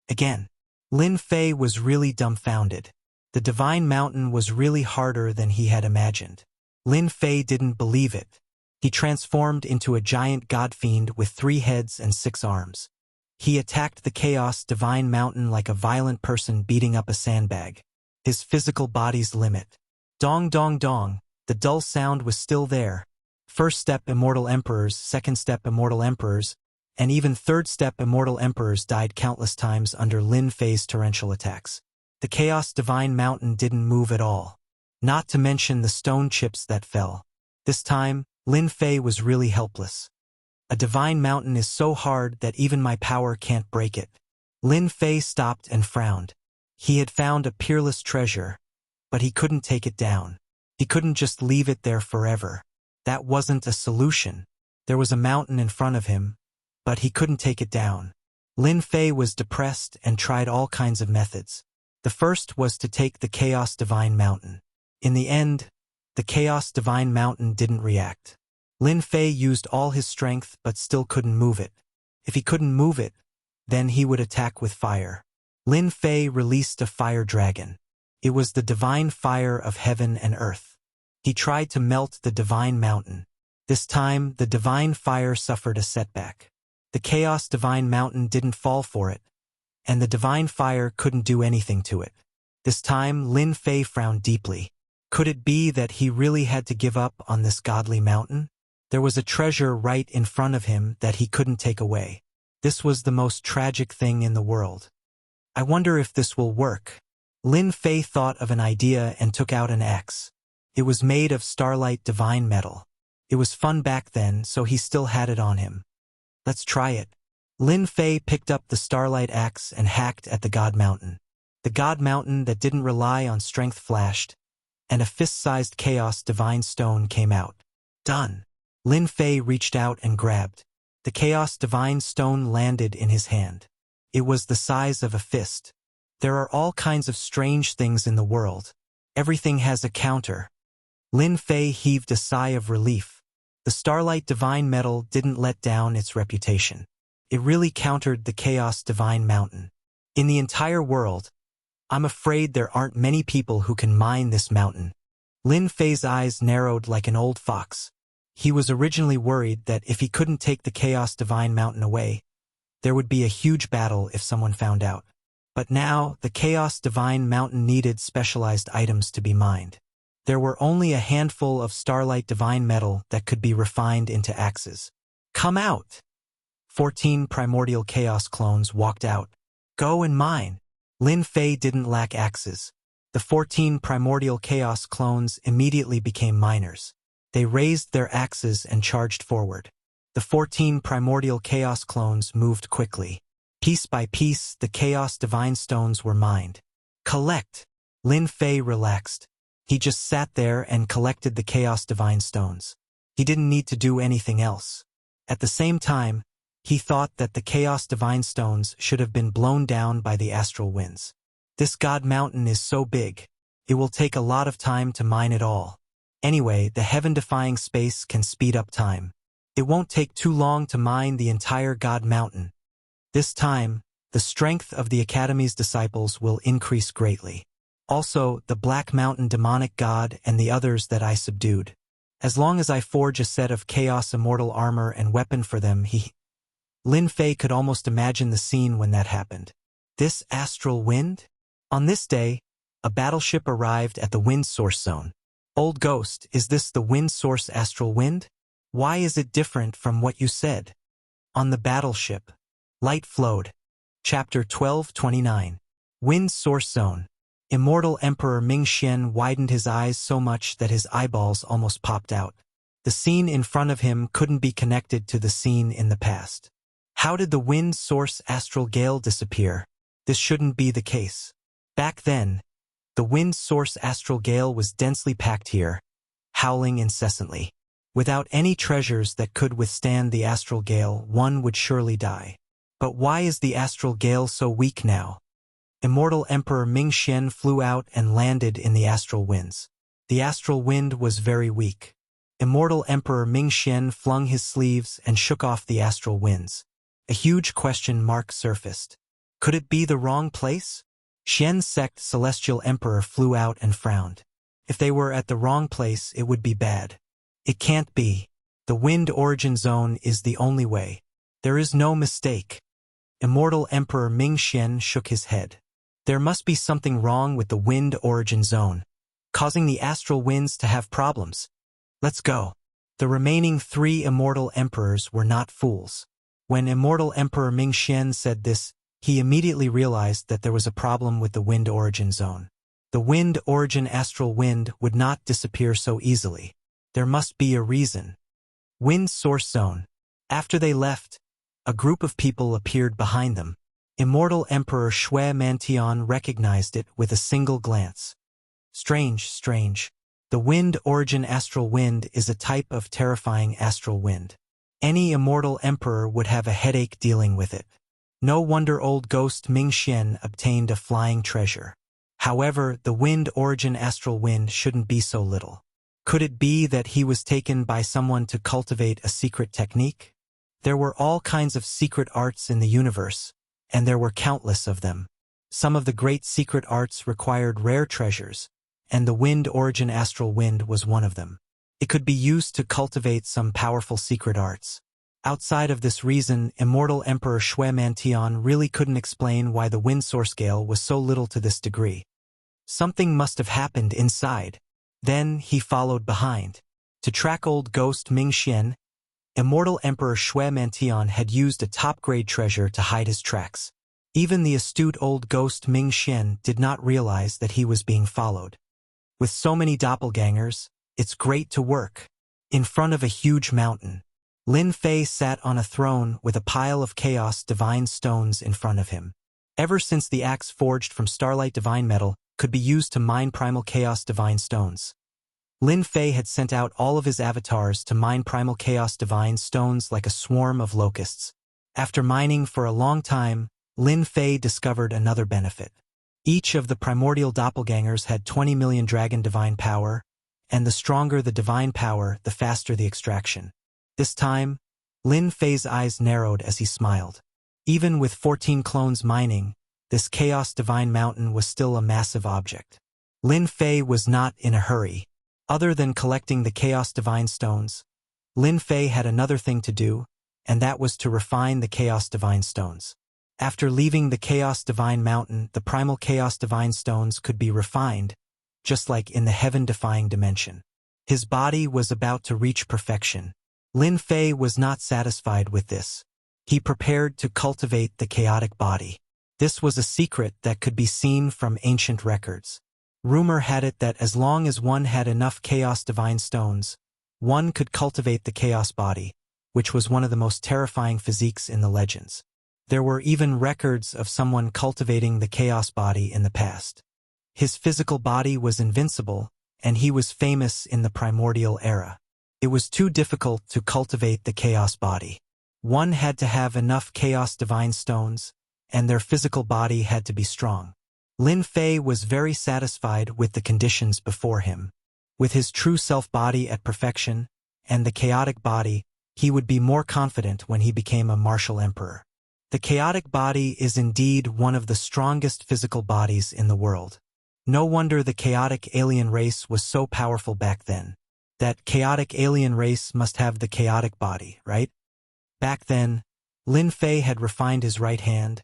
Again. Lin Fei was really dumbfounded. The Divine Mountain was really harder than he had imagined. Lin Fei didn't believe it. He transformed into a giant god-fiend with 3 heads and 6 arms. He attacked the Chaos Divine Mountain like a violent person beating up a sandbag. His physical body's limit. Dong dong dong, the dull sound was still there. First step Immortal Emperors, second step Immortal Emperors, and even third step Immortal Emperors died countless times under Lin Fei's torrential attacks. The Chaos Divine Mountain didn't move at all. Not to mention the stone chips that fell. This time, Lin Fei was really helpless. A divine mountain is so hard that even my power can't break it. Lin Fei stopped and frowned. He had found a peerless treasure, but he couldn't take it down. He couldn't just leave it there forever. That wasn't a solution. There was a mountain in front of him, but he couldn't take it down. Lin Fei was depressed and tried all kinds of methods. The first was to take the Chaos Divine Mountain. In the end, the Chaos Divine Mountain didn't react. Lin Fei used all his strength but still couldn't move it. If he couldn't move it, then he would attack with fire. Lin Fei released a fire dragon. It was the divine fire of heaven and earth. He tried to melt the Divine Mountain. This time, the divine fire suffered a setback. The Chaos Divine Mountain didn't fall for it, and the divine fire couldn't do anything to it. This time, Lin Fei frowned deeply. Could it be that he really had to give up on this godly mountain? There was a treasure right in front of him that he couldn't take away. This was the most tragic thing in the world. I wonder if this will work. Lin Fei thought of an idea and took out an axe. It was made of starlight divine metal. It was fun back then, so he still had it on him. Let's try it. Lin Fei picked up the starlight axe and hacked at the God Mountain. The God Mountain that didn't rely on strength flashed, and a fist-sized Chaos Divine Stone came out. Done. Lin Fei reached out and grabbed. The Chaos Divine Stone landed in his hand. It was the size of a fist. There are all kinds of strange things in the world. Everything has a counter. Lin Fei heaved a sigh of relief. The Starlight Divine Metal didn't let down its reputation. It really countered the Chaos Divine Mountain. In the entire world, I'm afraid there aren't many people who can mine this mountain. Lin Fei's eyes narrowed like an old fox. He was originally worried that if he couldn't take the Chaos Divine Mountain away, there would be a huge battle if someone found out. But now, the Chaos Divine Mountain needed specialized items to be mined. There were only a handful of Starlight Divine Metal that could be refined into axes. Come out! 14 primordial chaos clones walked out. Go and mine. Lin Fei didn't lack axes. The 14 primordial chaos clones immediately became miners. They raised their axes and charged forward. The 14 primordial chaos clones moved quickly. Piece by piece, the chaos divine stones were mined. Collect! Lin Fei relaxed. He just sat there and collected the chaos divine stones. He didn't need to do anything else. At the same time, he thought that the chaos divine stones should have been blown down by the astral winds. This God Mountain is so big. It will take a lot of time to mine it all. Anyway, the heaven-defying space can speed up time. It won't take too long to mine the entire God Mountain. This time, the strength of the Academy's disciples will increase greatly. Also, the Black Mountain demonic god and the others that I subdued. As long as I forge a set of chaos immortal armor and weapon for them, Lin Fei could almost imagine the scene when that happened. This astral wind? On this day, a battleship arrived at the wind source zone. Old Ghost, is this the wind source astral wind? Why is it different from what you said? On the battleship. Light flowed. Chapter 12:29. Wind Source Zone. Immortal Emperor Ming Xian widened his eyes so much that his eyeballs almost popped out. The scene in front of him couldn't be connected to the scene in the past. How did the wind source astral gale disappear? This shouldn't be the case. Back then, the wind source astral gale was densely packed here, howling incessantly. Without any treasures that could withstand the astral gale, one would surely die. But why is the astral gale so weak now? Immortal Emperor Ming Xian flew out and landed in the astral winds. The astral wind was very weak. Immortal Emperor Ming Xian flung his sleeves and shook off the astral winds. A huge question mark surfaced. Could it be the wrong place? Xian's sect Celestial Emperor flew out and frowned. If they were at the wrong place, it would be bad. It can't be. The wind origin zone is the only way. There is no mistake. Immortal Emperor Ming Xian shook his head. There must be something wrong with the wind origin zone, causing the astral winds to have problems. Let's go. The remaining 3 immortal emperors were not fools. When Immortal Emperor Ming Xian said this, he immediately realized that there was a problem with the wind origin zone. The wind origin astral wind would not disappear so easily. There must be a reason. Wind source zone. After they left, a group of people appeared behind them. Immortal Emperor Shui Mantian recognized it with a single glance. Strange, strange. The wind origin astral wind is a type of terrifying astral wind. Any immortal emperor would have a headache dealing with it. No wonder old ghost Ming Xian obtained a flying treasure. However, the wind origin astral wind shouldn't be so little. Could it be that he was taken by someone to cultivate a secret technique? There were all kinds of secret arts in the universe, and there were countless of them. Some of the great secret arts required rare treasures, and the wind origin astral wind was one of them. It could be used to cultivate some powerful secret arts. Outside of this reason, Immortal Emperor Shui Mantian really couldn't explain why the wind source gale was so little to this degree. Something must have happened inside. Then he followed behind. To track old ghost Ming Xian, Immortal Emperor Shui Mantian had used a top-grade treasure to hide his tracks. Even the astute old ghost Ming Xian did not realize that he was being followed. With so many doppelgangers, it's great to work. In front of a huge mountain, Lin Fei sat on a throne with a pile of chaos divine stones in front of him. Ever since the axe forged from Starlight Divine Metal could be used to mine primal chaos divine stones, Lin Fei had sent out all of his avatars to mine primal chaos divine stones like a swarm of locusts. After mining for a long time, Lin Fei discovered another benefit. Each of the primordial doppelgangers had 20 million dragon divine power, and the stronger the divine power, the faster the extraction. This time, Lin Fei's eyes narrowed as he smiled. Even with 14 clones mining, this Chaos Divine Mountain was still a massive object. Lin Fei was not in a hurry. Other than collecting the Chaos Divine Stones, Lin Fei had another thing to do, and that was to refine the Chaos Divine Stones. After leaving the Chaos Divine Mountain, the primal Chaos Divine Stones could be refined, just like in the heaven-defying dimension. His body was about to reach perfection. Lin Fei was not satisfied with this. He prepared to cultivate the chaotic body. This was a secret that could be seen from ancient records. Rumor had it that as long as one had enough Chaos Divine Stones, one could cultivate the Chaos Body, which was one of the most terrifying physiques in the legends. There were even records of someone cultivating the Chaos Body in the past. His physical body was invincible, and he was famous in the primordial era. It was too difficult to cultivate the Chaos Body. One had to have enough Chaos Divine Stones, and their physical body had to be strong. Lin Fei was very satisfied with the conditions before him. With his true self-body at perfection, and the chaotic body, he would be more confident when he became a martial emperor. The chaotic body is indeed one of the strongest physical bodies in the world. No wonder the chaotic alien race was so powerful back then. That chaotic alien race must have the chaotic body, right? Back then, Lin Fei had refined his right hand,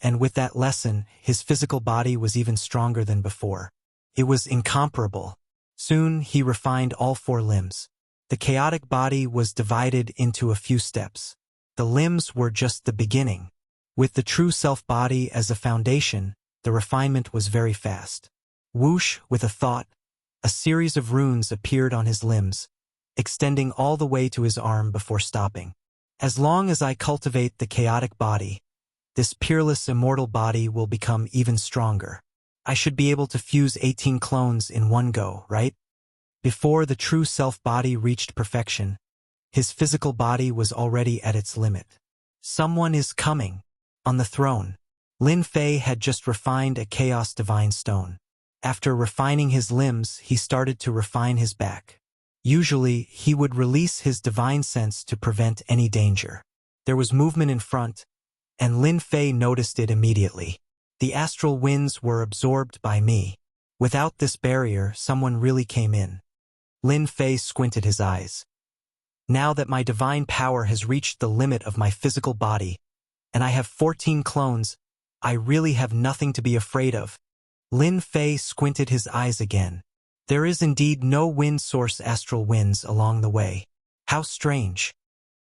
and with that lesson, his physical body was even stronger than before. It was incomparable. Soon, he refined all 4 limbs. The chaotic body was divided into a few steps. The limbs were just the beginning. With the true self-body as a foundation, the refinement was very fast. Whoosh, with a thought, a series of runes appeared on his limbs, extending all the way to his arm before stopping. As long as I cultivate the chaotic body, this peerless immortal body will become even stronger. I should be able to fuse 18 clones in one go, right? Before the true self-body reached perfection, his physical body was already at its limit. Someone is coming. On the throne, Lin Fei had just refined a Chaos Divine Stone. After refining his limbs, he started to refine his back. Usually, he would release his divine sense to prevent any danger. There was movement in front, and Lin Fei noticed it immediately. The astral winds were absorbed by me. Without this barrier, someone really came in. Lin Fei squinted his eyes. Now that my divine power has reached the limit of my physical body, and I have 14 clones, I really have nothing to be afraid of. Lin Fei squinted his eyes again. There is indeed no wind source astral winds along the way. How strange.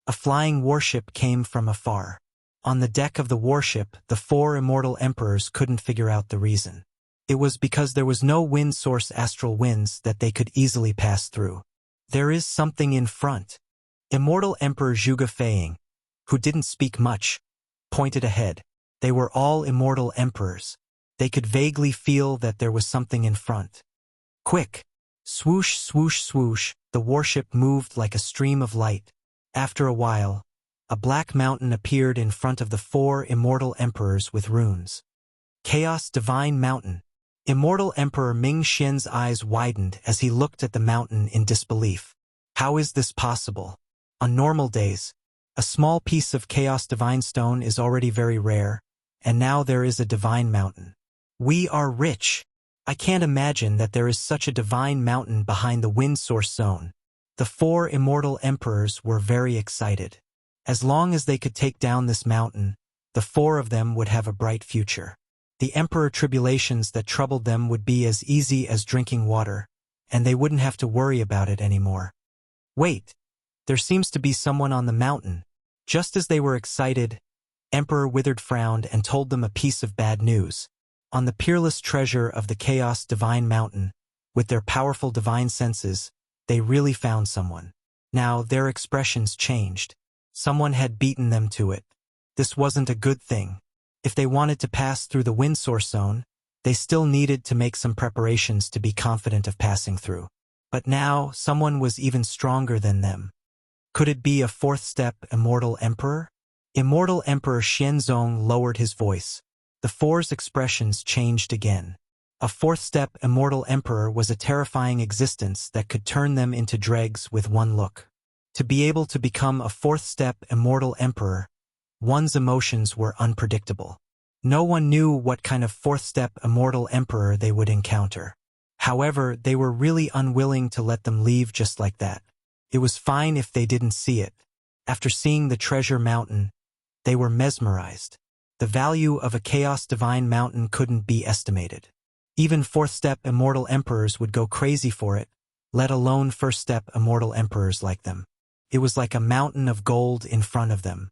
A flying warship came from afar. On the deck of the warship, the 4 immortal emperors couldn't figure out the reason. It was because there was no wind source astral winds that they could easily pass through. There is something in front. Immortal Emperor Zhuge Feiying, who didn't speak much, pointed ahead. They were all immortal emperors. They could vaguely feel that there was something in front. Quick! Swoosh, swoosh, swoosh, the warship moved like a stream of light. After a while, a black mountain appeared in front of the 4 immortal emperors with runes. Chaos Divine Mountain. Immortal Emperor Ming Xian's eyes widened as he looked at the mountain in disbelief. How is this possible? On normal days, a small piece of Chaos Divine Stone is already very rare, and now there is a divine mountain. We are rich. I can't imagine that there is such a divine mountain behind the wind source zone. The 4 immortal emperors were very excited. As long as they could take down this mountain, the 4 of them would have a bright future. The emperor tribulations that troubled them would be as easy as drinking water, and they wouldn't have to worry about it anymore. Wait, there seems to be someone on the mountain. Just as they were excited, Emperor Withered frowned and told them a piece of bad news. On the peerless treasure of the Chaos Divine Mountain, with their powerful divine senses, they really found someone. Now their expressions changed. Someone had beaten them to it. This wasn't a good thing. If they wanted to pass through the wind source zone, they still needed to make some preparations to be confident of passing through. But now, someone was even stronger than them. Could it be a 4th step immortal emperor? Immortal Emperor Xianzong lowered his voice. The four's expressions changed again. A fourth-step Immortal Emperor was a terrifying existence that could turn them into dregs with one look. To be able to become a fourth-step Immortal Emperor, one's emotions were unpredictable. No one knew what kind of fourth-step Immortal Emperor they would encounter. However, they were really unwilling to let them leave just like that. It was fine if they didn't see it. After seeing the treasure mountain, they were mesmerized. The value of a Chaos Divine Mountain couldn't be estimated. Even fourth-step Immortal Emperors would go crazy for it, let alone first-step Immortal Emperors like them. It was like a mountain of gold in front of them.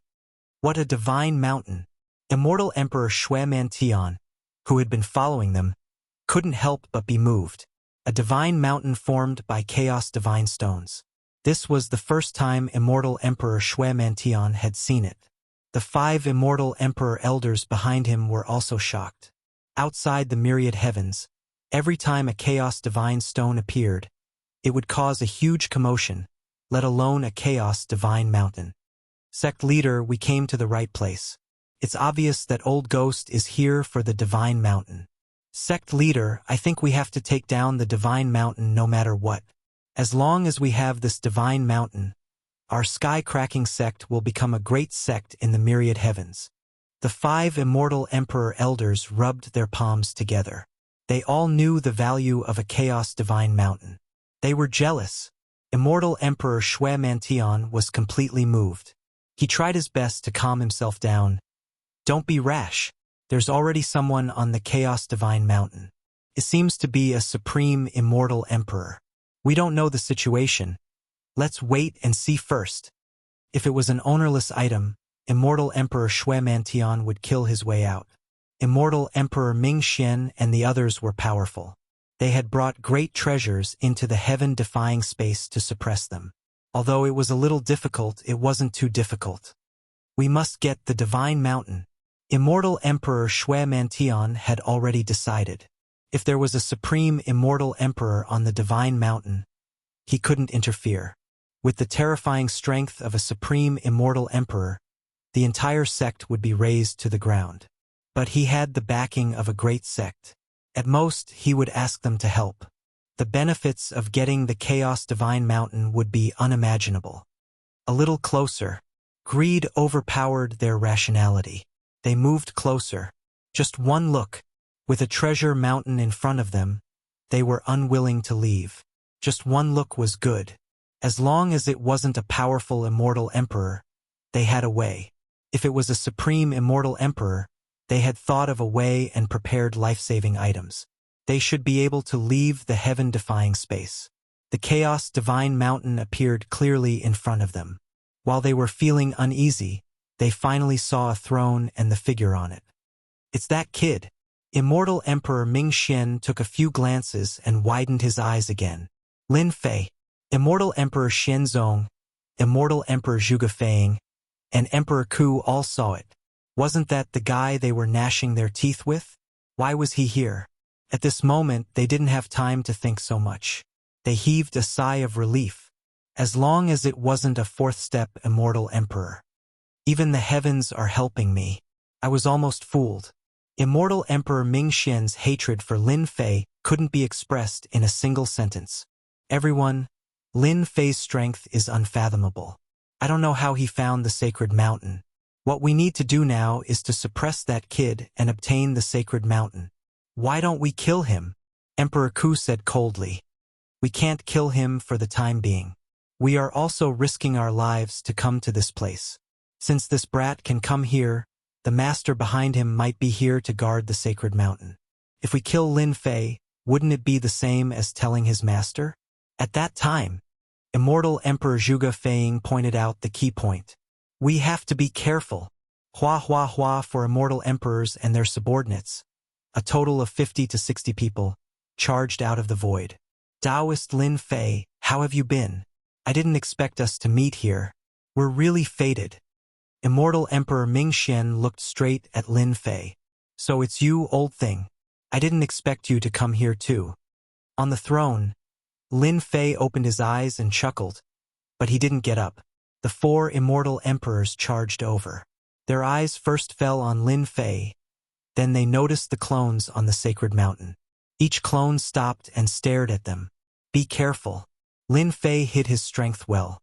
What a divine mountain! Immortal Emperor Shui Mantian, who had been following them, couldn't help but be moved. A divine mountain formed by Chaos Divine Stones. This was the first time Immortal Emperor Shui Mantian had seen it. The 5 Immortal Emperor Elders behind him were also shocked. Outside the myriad heavens, every time a Chaos Divine Stone appeared, it would cause a huge commotion, let alone a Chaos Divine Mountain. Sect Leader, we came to the right place. It's obvious that Old Ghost is here for the Divine Mountain. Sect Leader, I think we have to take down the Divine Mountain no matter what. As long as we have this Divine Mountain, our sky-cracking sect will become a great sect in the myriad heavens. The 5 Immortal Emperor Elders rubbed their palms together. They all knew the value of a Chaos Divine Mountain. They were jealous. Immortal Emperor Shui Mantian was completely moved. He tried his best to calm himself down. Don't be rash. There's already someone on the Chaos Divine Mountain. It seems to be a supreme Immortal Emperor. We don't know the situation. Let's wait and see first. If it was an ownerless item, Immortal Emperor Shui Mantian would kill his way out. Immortal Emperor Ming Xian and the others were powerful. They had brought great treasures into the heaven-defying space to suppress them. Although it was a little difficult, it wasn't too difficult. We must get the Divine Mountain. Immortal Emperor Shui Mantian had already decided. If there was a supreme Immortal Emperor on the Divine Mountain, he couldn't interfere. With the terrifying strength of a supreme Immortal Emperor, the entire sect would be razed to the ground. But he had the backing of a great sect. At most, he would ask them to help. The benefits of getting the Chaos Divine Mountain would be unimaginable. A little closer. Greed overpowered their rationality. They moved closer. Just one look. With a treasure mountain in front of them, they were unwilling to leave. Just one look was good. As long as it wasn't a powerful Immortal Emperor, they had a way. If it was a supreme Immortal Emperor, they had thought of a way and prepared life-saving items. They should be able to leave the heaven-defying space. The Chaos Divine Mountain appeared clearly in front of them. While they were feeling uneasy, they finally saw a throne and the figure on it. It's that kid. Immortal Emperor Ming Xian took a few glances and widened his eyes again. Lin Fei, Immortal Emperor Xianzong, Immortal Emperor Zhuge Feng, and Emperor Ku all saw it. Wasn't that the guy they were gnashing their teeth with? Why was he here? At this moment, they didn't have time to think so much. They heaved a sigh of relief. As long as it wasn't a fourth-step Immortal Emperor. Even the heavens are helping me. I was almost fooled. Immortal Emperor Ming Xian's hatred for Lin Fei couldn't be expressed in a single sentence. Everyone, Lin Fei's strength is unfathomable. I don't know how he found the sacred mountain. What we need to do now is to suppress that kid and obtain the sacred mountain. Why don't we kill him? Emperor Ku said coldly. We can't kill him for the time being. We are also risking our lives to come to this place. Since this brat can come here, the master behind him might be here to guard the sacred mountain. If we kill Lin Fei, wouldn't it be the same as telling his master? At that time, Immortal Emperor Zhuge Feng pointed out the key point. We have to be careful. Hua hua hua for Immortal Emperors and their subordinates. A total of 50 to 60 people, charged out of the void. Taoist Lin Fei, how have you been? I didn't expect us to meet here. We're really fated. Immortal Emperor Ming Xian looked straight at Lin Fei. So it's you, old thing. I didn't expect you to come here too. On the throne, Lin Fei opened his eyes and chuckled, but he didn't get up. The 4 Immortal Emperors charged over. Their eyes first fell on Lin Fei, then they noticed the clones on the sacred mountain. Each clone stopped and stared at them. Be careful. Lin Fei hid his strength well.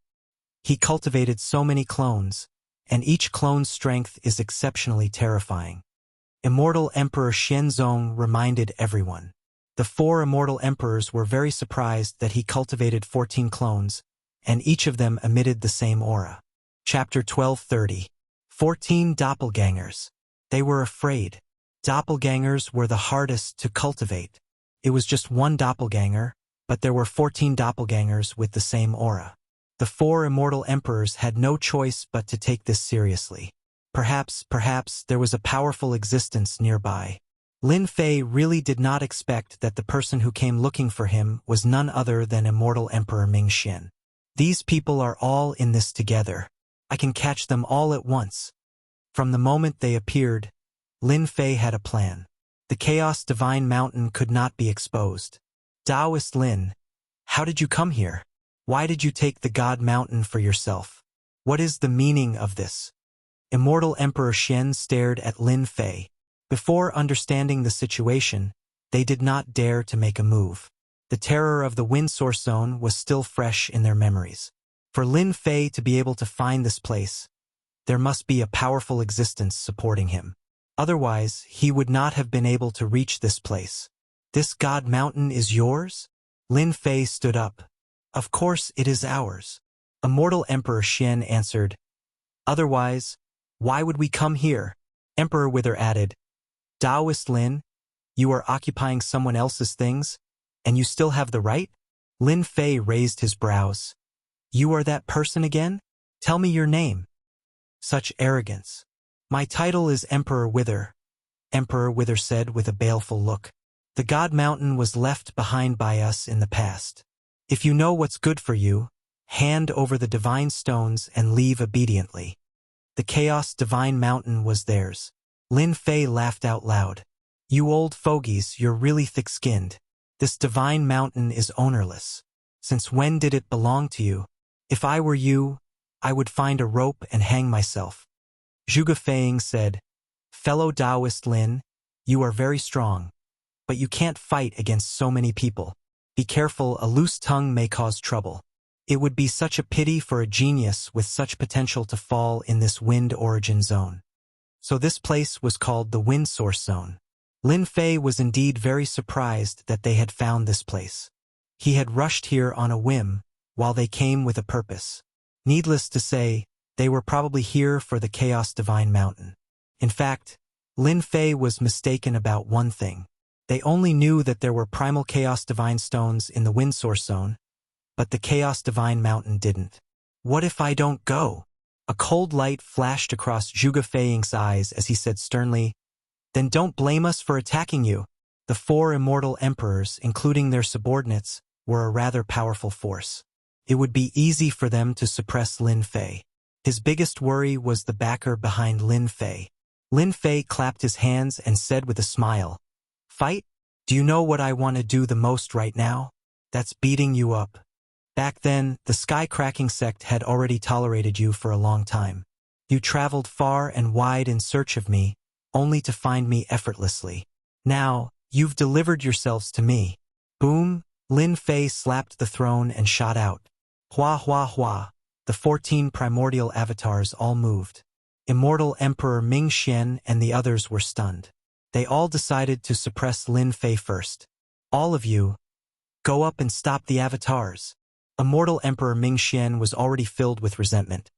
He cultivated so many clones, and each clone's strength is exceptionally terrifying. Immortal Emperor Xianzong reminded everyone. The 4 immortal emperors were very surprised that he cultivated 14 clones, and each of them emitted the same aura. Chapter 1230. 14 Doppelgangers. They were afraid. Doppelgangers were the hardest to cultivate. It was just one doppelganger, but there were 14 doppelgangers with the same aura. The 4 immortal emperors had no choice but to take this seriously. Perhaps there was a powerful existence nearby. Lin Fei really did not expect that the person who came looking for him was none other than Immortal Emperor Mingxian. These people are all in this together. I can catch them all at once. From the moment they appeared, Lin Fei had a plan. The Chaos Divine Mountain could not be exposed. Taoist Lin, how did you come here? Why did you take the God Mountain for yourself? What is the meaning of this? Immortal Emperor Xian stared at Lin Fei. Before understanding the situation, they did not dare to make a move. The terror of the Wind Source Zone was still fresh in their memories. For Lin Fei to be able to find this place, there must be a powerful existence supporting him. Otherwise, he would not have been able to reach this place. This God Mountain is yours? Lin Fei stood up. Of course it is ours. Immortal Emperor Xian answered. Otherwise, why would we come here? Emperor Wither added. Taoist Lin, you are occupying someone else's things, and you still have the right? Lin Fei raised his brows. You are that person again? Tell me your name. Such arrogance. My title is Emperor Wither, Emperor Wither said with a baleful look. The God Mountain was left behind by us in the past. If you know what's good for you, hand over the divine stones and leave obediently. The Chaos Divine Mountain was theirs. Lin Fei laughed out loud. You old fogies, you're really thick-skinned. This divine mountain is ownerless. Since when did it belong to you? If I were you, I would find a rope and hang myself. Zhuge Feiying said, Fellow Taoist Lin, you are very strong, but you can't fight against so many people. Be careful, a loose tongue may cause trouble. It would be such a pity for a genius with such potential to fall in this wind origin zone. So this place was called the Wind Source Zone. Lin Fei was indeed very surprised that they had found this place. He had rushed here on a whim, while they came with a purpose. Needless to say, they were probably here for the Chaos Divine Mountain. In fact, Lin Fei was mistaken about one thing. They only knew that there were primal Chaos Divine Stones in the Wind Source Zone, but the Chaos Divine Mountain didn't. What if I don't go? A cold light flashed across Zhuge Feiying's eyes as he said sternly, Then don't blame us for attacking you. The 4 immortal emperors, including their subordinates, were a rather powerful force. It would be easy for them to suppress Lin Fei. His biggest worry was the backer behind Lin Fei. Lin Fei clapped his hands and said with a smile, Fight? Do you know what I want to do the most right now? That's beating you up. Back then, the Sky-Cracking sect had already tolerated you for a long time. You traveled far and wide in search of me, only to find me effortlessly. Now, you've delivered yourselves to me. Boom! Lin Fei slapped the throne and shot out. Hua hua hua! The 14 primordial avatars all moved. Immortal Emperor Mingxian and the others were stunned. They all decided to suppress Lin Fei first. All of you, go up and stop the avatars. Immortal Emperor Mingxian was already filled with resentment.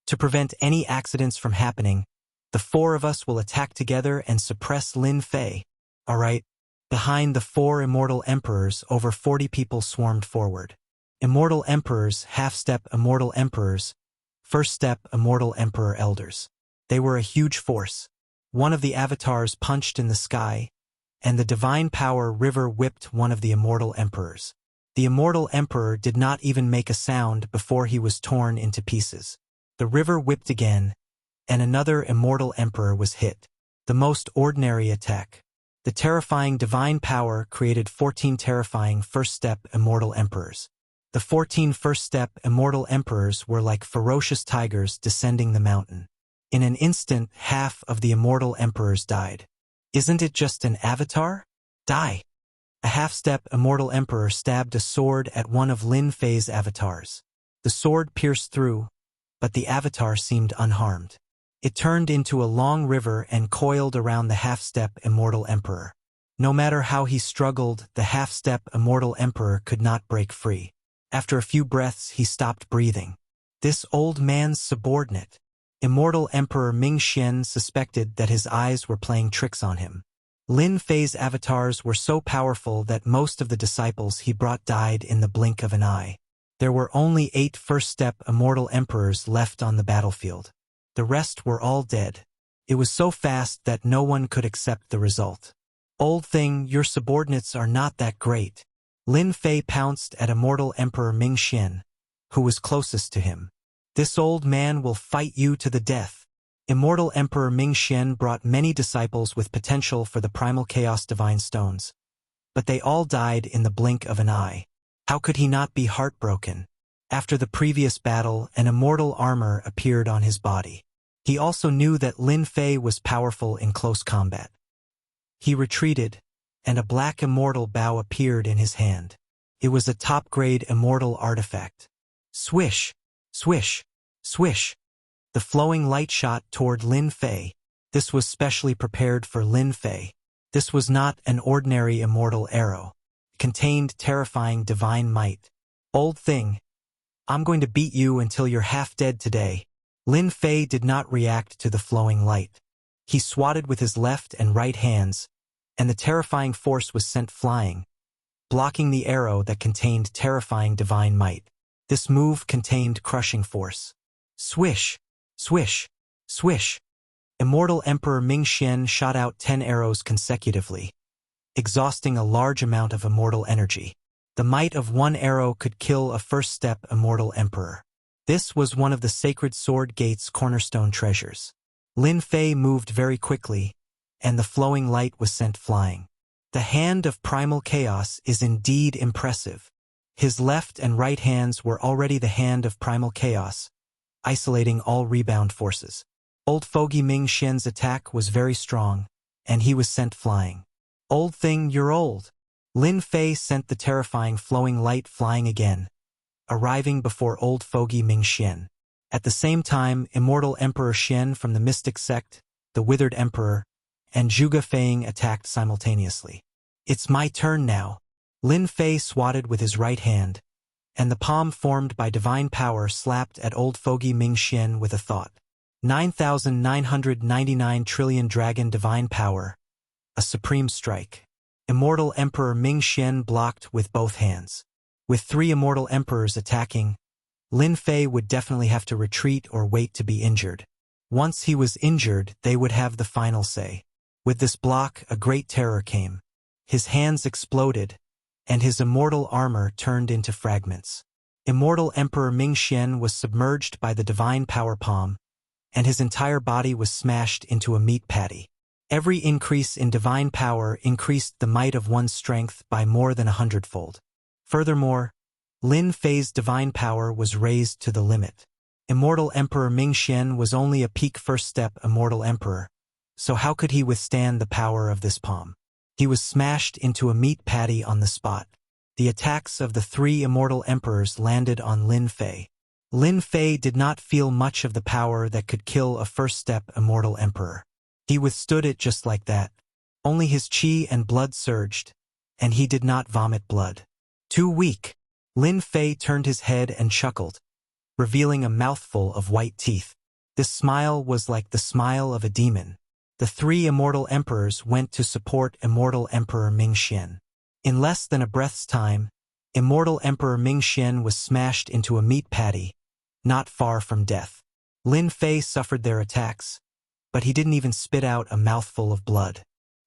To prevent any accidents from happening, the 4 of us will attack together and suppress Lin Fei. All right. Behind the 4 immortal emperors, over 40 people swarmed forward. Immortal Emperors, half-step Immortal Emperors, first-step Immortal Emperor Elders. They were a huge force. One of the avatars punched in the sky, and the divine power river whipped one of the Immortal Emperors. The Immortal Emperor did not even make a sound before he was torn into pieces. The river whipped again, and another Immortal Emperor was hit. The most ordinary attack. The terrifying divine power created 14 terrifying first-step Immortal Emperors. The 14 first-step Immortal Emperors were like ferocious tigers descending the mountain. In an instant, half of the immortal emperors died. Isn't it just an avatar? Die! A half-step immortal emperor stabbed a sword at one of Lin Fei's avatars. The sword pierced through, but the avatar seemed unharmed. It turned into a long river and coiled around the half-step immortal emperor. No matter how he struggled, the half-step immortal emperor could not break free. After a few breaths, he stopped breathing. This old man's subordinate. Immortal Emperor Ming Xian suspected that his eyes were playing tricks on him. Lin Fei's avatars were so powerful that most of the disciples he brought died in the blink of an eye. There were only 8 first-step immortal emperors left on the battlefield. The rest were all dead. It was so fast that no one could accept the result. Old thing, your subordinates are not that great. Lin Fei pounced at Immortal Emperor Ming Xian, who was closest to him. This old man will fight you to the death. Immortal Emperor Ming Xian brought many disciples with potential for the Primal Chaos Divine Stones, but they all died in the blink of an eye. How could he not be heartbroken? After the previous battle, an immortal armor appeared on his body. He also knew that Lin Fei was powerful in close combat. He retreated, and a black immortal bow appeared in his hand. It was a top-grade immortal artifact. Swish! Swish! Swish! The flowing light shot toward Lin Fei. This was specially prepared for Lin Fei. This was not an ordinary immortal arrow. It contained terrifying divine might. Old thing, I'm going to beat you until you're half dead today. Lin Fei did not react to the flowing light. He swatted with his left and right hands, and the terrifying force was sent flying, blocking the arrow that contained terrifying divine might. This move contained crushing force. Swish! Swish! Swish! Immortal Emperor Ming Xian shot out 10 arrows consecutively, exhausting a large amount of immortal energy. The might of one arrow could kill a first-step immortal emperor. This was one of the Sacred Sword Gate's cornerstone treasures. Lin Fei moved very quickly, and the flowing light was sent flying. The hand of primal chaos is indeed impressive. His left and right hands were already the hand of primal chaos, isolating all rebound forces. Old Fogey Ming Xian's attack was very strong, and he was sent flying. Old thing, you're old. Lin Fei sent the terrifying flowing light flying again, arriving before Old Fogey Ming Xian. At the same time, Immortal Emperor Xian from the Mystic Sect, the Withered Emperor, and Zhuge Feng attacked simultaneously. It's my turn now. Lin Fei swatted with his right hand, and the palm formed by divine power slapped at Old Fogey Ming Xian with a thought. 9,999 trillion dragon divine power. A supreme strike. Immortal Emperor Ming Xian blocked with both hands. With 3 immortal emperors attacking, Lin Fei would definitely have to retreat or wait to be injured. Once he was injured, they would have the final say. With this block, a great terror came. His hands exploded, and his immortal armor turned into fragments. Immortal Emperor Ming Xian was submerged by the divine power palm, and his entire body was smashed into a meat patty. Every increase in divine power increased the might of one's strength by more than 100-fold. Furthermore, Lin Fei's divine power was raised to the limit. Immortal Emperor Ming Xian was only a peak first-step immortal emperor, so how could he withstand the power of this palm? He was smashed into a meat patty on the spot. The attacks of the 3 immortal emperors landed on Lin Fei. Lin Fei did not feel much of the power that could kill a first-step immortal emperor. He withstood it just like that. Only his chi and blood surged, and he did not vomit blood. Too weak. Lin Fei turned his head and chuckled, revealing a mouthful of white teeth. This smile was like the smile of a demon. The 3 immortal emperors went to support Immortal Emperor Ming Xian. In less than a breath's time, Immortal Emperor Ming Xian was smashed into a meat patty, not far from death. Lin Fei suffered their attacks, but he didn't even spit out a mouthful of blood.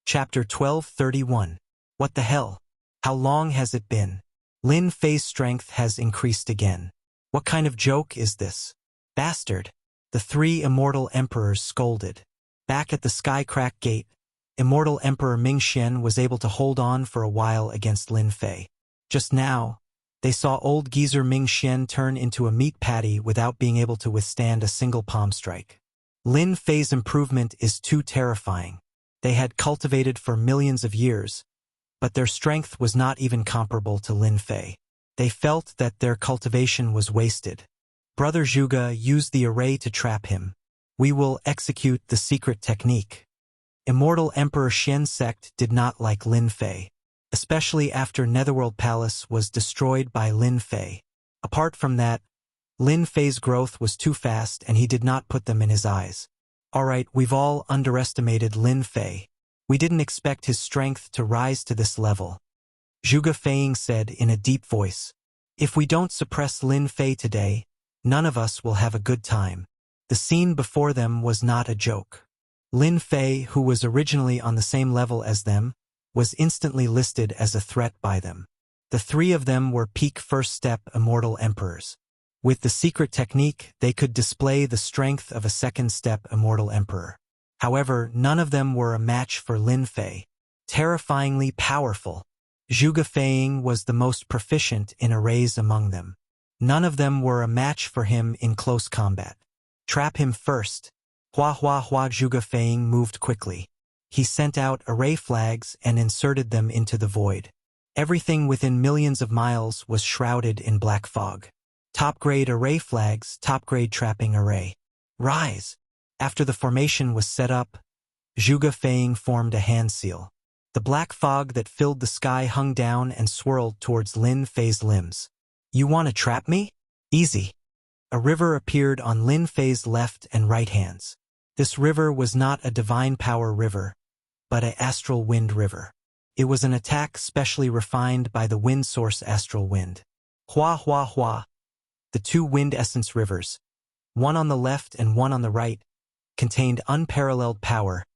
Chapter 12:31. What the hell? How long has it been? Lin Fei's strength has increased again. What kind of joke is this? Bastard! The 3 immortal emperors scolded. Back at the Skycrack Gate, Immortal Emperor Ming Xian was able to hold on for a while against Lin Fei. Just now, they saw old geezer Ming Xian turn into a meat patty without being able to withstand a single palm strike. Lin Fei's improvement is too terrifying. They had cultivated for millions of years, but their strength was not even comparable to Lin Fei. They felt that their cultivation was wasted. Brother Zhuge used the array to trap him. We will execute the secret technique. Immortal Emperor Xian's sect did not like Lin Fei, especially after Netherworld Palace was destroyed by Lin Fei. Apart from that, Lin Fei's growth was too fast and he did not put them in his eyes. Alright, we've all underestimated Lin Fei. We didn't expect his strength to rise to this level. Zhuge Feiying said in a deep voice, "If we don't suppress Lin Fei today, none of us will have a good time." The scene before them was not a joke. Lin Fei, who was originally on the same level as them, was instantly listed as a threat by them. The three of them were peak first step immortal emperors. With the secret technique, they could display the strength of a second step immortal emperor. However, none of them were a match for Lin Fei. Terrifyingly powerful, Zhuge Feiying was the most proficient in arrays among them. None of them were a match for him in close combat. Trap him first. Hua hua hua. Zhuge Feiying moved quickly. He sent out array flags and inserted them into the void. Everything within millions of miles was shrouded in black fog. Top-grade array flags, top-grade trapping array. Rise! After the formation was set up, Zhuge Feiying formed a hand seal. The black fog that filled the sky hung down and swirled towards Lin Fei's limbs. You want to trap me? Easy. A river appeared on Lin Fei's left and right hands. This river was not a divine power river, but an astral wind river. It was an attack specially refined by the wind source astral wind. Hua hua hua. The two wind essence rivers, one on the left and one on the right, contained unparalleled power,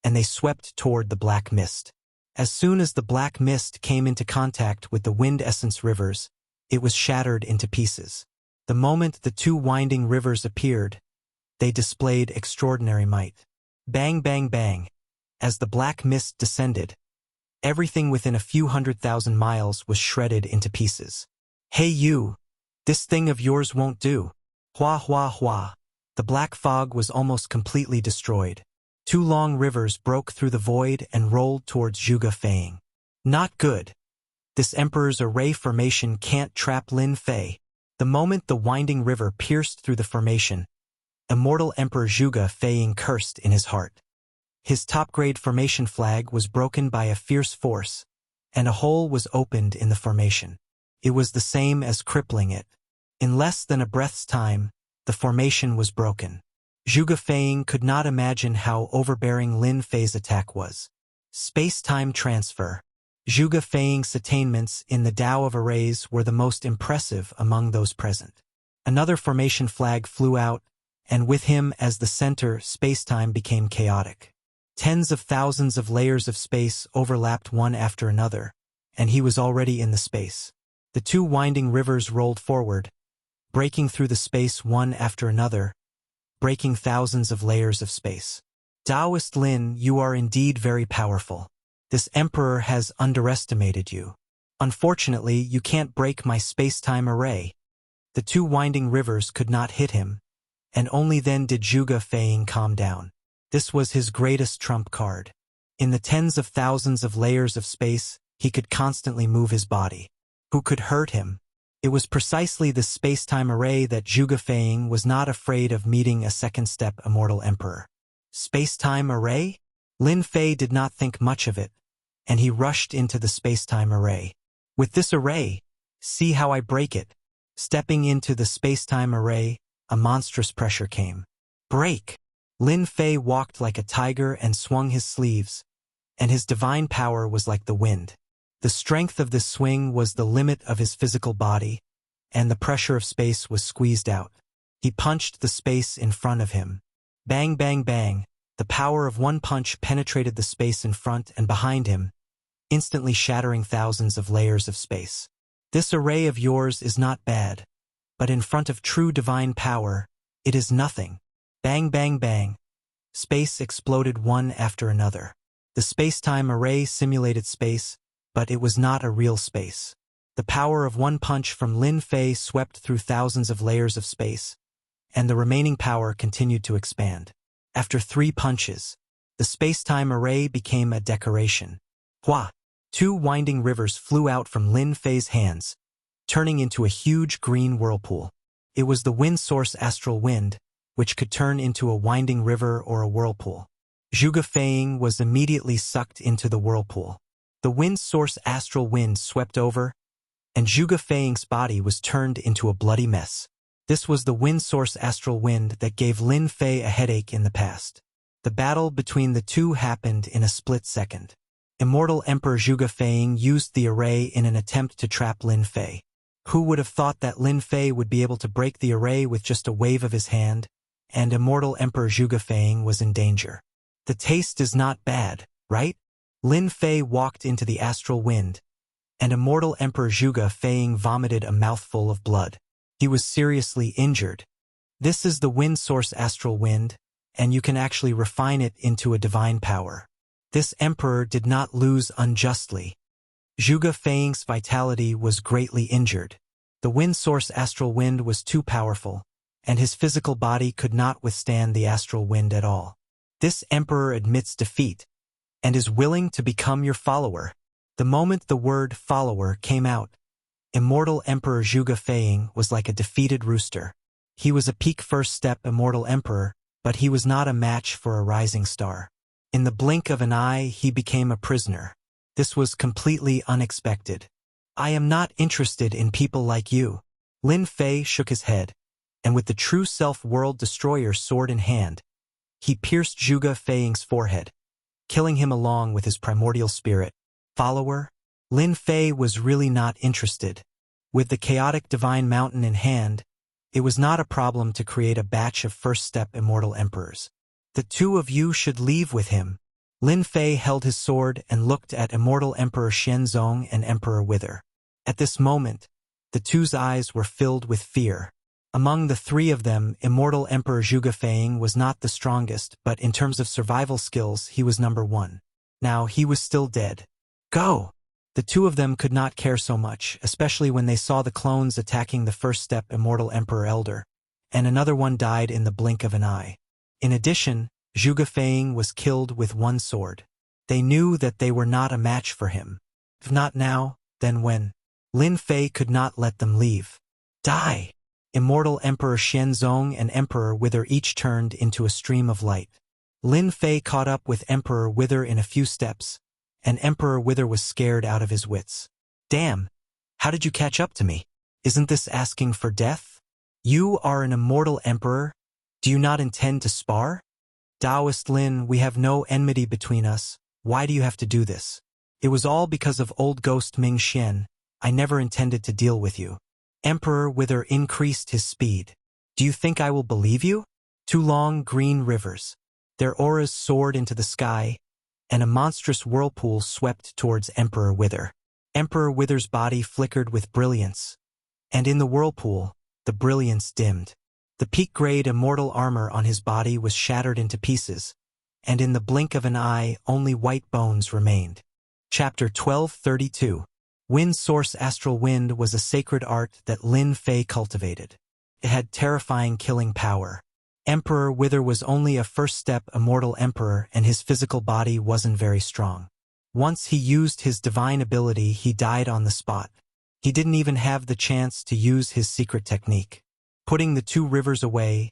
and they swept toward the black mist. As soon as the black mist came into contact with the wind essence rivers, it was shattered into pieces. The moment the two winding rivers appeared, they displayed extraordinary might. Bang bang bang. As the black mist descended, everything within a few 100,000 miles was shredded into pieces. Hey you! This thing of yours won't do. Hua hua hua. The black fog was almost completely destroyed. Two long rivers broke through the void and rolled towards Zhuge Feiying. Not good. This emperor's array formation can't trap Lin Fei. The moment the winding river pierced through the formation, immortal Emperor Zhuge Feiying cursed in his heart. His top-grade formation flag was broken by a fierce force, and a hole was opened in the formation. It was the same as crippling it. In less than a breath's time, the formation was broken. Zhuge Feiying could not imagine how overbearing Lin Fei's attack was. Space-time transfer. Zhuge Feiying's attainments in the Tao of arrays were the most impressive among those present. Another formation flag flew out, and with him as the center, space-time became chaotic. Tens of thousands of layers of space overlapped one after another, and he was already in the space. The two winding rivers rolled forward, breaking through the space one after another, breaking thousands of layers of space. Taoist Lin, you are indeed very powerful. This emperor has underestimated you. Unfortunately, you can't break my space-time array. The two winding rivers could not hit him, and only then did Zhuge Feiying calm down. This was his greatest trump card. In the tens of thousands of layers of space, he could constantly move his body. Who could hurt him? It was precisely this space-time array that Zhuge Feiying was not afraid of meeting a second-step immortal emperor. Space-time array? Lin Fei did not think much of it, and he rushed into the space-time array. With this array, see how I break it. Stepping into the space-time array, a monstrous pressure came. Break! Lin Fei walked like a tiger and swung his sleeves, and his divine power was like the wind. The strength of this swing was the limit of his physical body, and the pressure of space was squeezed out. He punched the space in front of him. Bang bang bang, the power of one punch penetrated the space in front and behind him, instantly shattering thousands of layers of space. This array of yours is not bad, but in front of true divine power, it is nothing. Bang bang bang. Space exploded one after another. The space-time array simulated space, but it was not a real space. The power of one punch from Lin Fei swept through thousands of layers of space, and the remaining power continued to expand. After 3 punches, the space-time array became a decoration. Hua! 2 winding rivers flew out from Lin Fei's hands, turning into a huge green whirlpool. It was the wind source astral wind, which could turn into a winding river or a whirlpool. Zhuge Feiying was immediately sucked into the whirlpool. The wind source astral wind swept over, and Zhuge Feiying's body was turned into a bloody mess. This was the wind source astral wind that gave Lin Fei a headache in the past. The battle between the two happened in a split second. Immortal Emperor Zhuge Feiying used the array in an attempt to trap Lin Fei. Who would have thought that Lin Fei would be able to break the array with just a wave of his hand, and Immortal Emperor Zhuge Feiying was in danger. The taste is not bad, right? Lin Fei walked into the astral wind, and Immortal Emperor Zhuge Feiying vomited a mouthful of blood. He was seriously injured. This is the wind source astral wind, and you can actually refine it into a divine power. This emperor did not lose unjustly. Zhuge Feiying's vitality was greatly injured. The wind source astral wind was too powerful, and his physical body could not withstand the astral wind at all. This emperor admits defeat, and is willing to become your follower. The moment the word follower came out, Immortal Emperor Zhuge Feiying was like a defeated rooster. He was a peak first step Immortal Emperor, but he was not a match for a rising star. In the blink of an eye, he became a prisoner. This was completely unexpected. I am not interested in people like you. Lin Fei shook his head, and with the true self-world destroyer sword in hand, he pierced Zhuge Feiying's forehead, killing him along with his primordial spirit. Follower? Lin Fei was really not interested. With the chaotic divine mountain in hand, it was not a problem to create a batch of first-step immortal emperors. The two of you should leave with him. Lin Fei held his sword and looked at Immortal Emperor Xianzong and Emperor Wither. At this moment, the two's eyes were filled with fear. Among the 3 of them, Immortal Emperor Zhuge Feiying was not the strongest, but in terms of survival skills, he was number 1. Now, he was still dead. Go! The 2 of them could not care so much, especially when they saw the clones attacking the first-step Immortal Emperor Elder, and another one died in the blink of an eye. In addition, Zhuge Feiying was killed with 1 sword. They knew that they were not a match for him. If not now, then when? Lin Fei could not let them leave. Die! Immortal Emperor Xianzong and Emperor Wither each turned into a stream of light. Lin Fei caught up with Emperor Wither in a few steps, and Emperor Wither was scared out of his wits. Damn! How did you catch up to me? Isn't this asking for death? You are an immortal emperor? Do you not intend to spar? Taoist Lin, we have no enmity between us. Why do you have to do this? It was all because of old ghost Ming Xian. I never intended to deal with you. Emperor Wither increased his speed. Do you think I will believe you? 2 long green rivers. Their auras soared into the sky, and a monstrous whirlpool swept towards Emperor Wither. Emperor Wither's body flickered with brilliance, and in the whirlpool, the brilliance dimmed. The peak-grade immortal armor on his body was shattered into pieces, and in the blink of an eye, only white bones remained. Chapter 1232. Wind Source Astral Wind was a sacred art that Lin Fei cultivated. It had terrifying killing power. Emperor Wither was only a first-step immortal emperor, and his physical body wasn't very strong. Once he used his divine ability, he died on the spot. He didn't even have the chance to use his secret technique. Putting the 2 rivers away,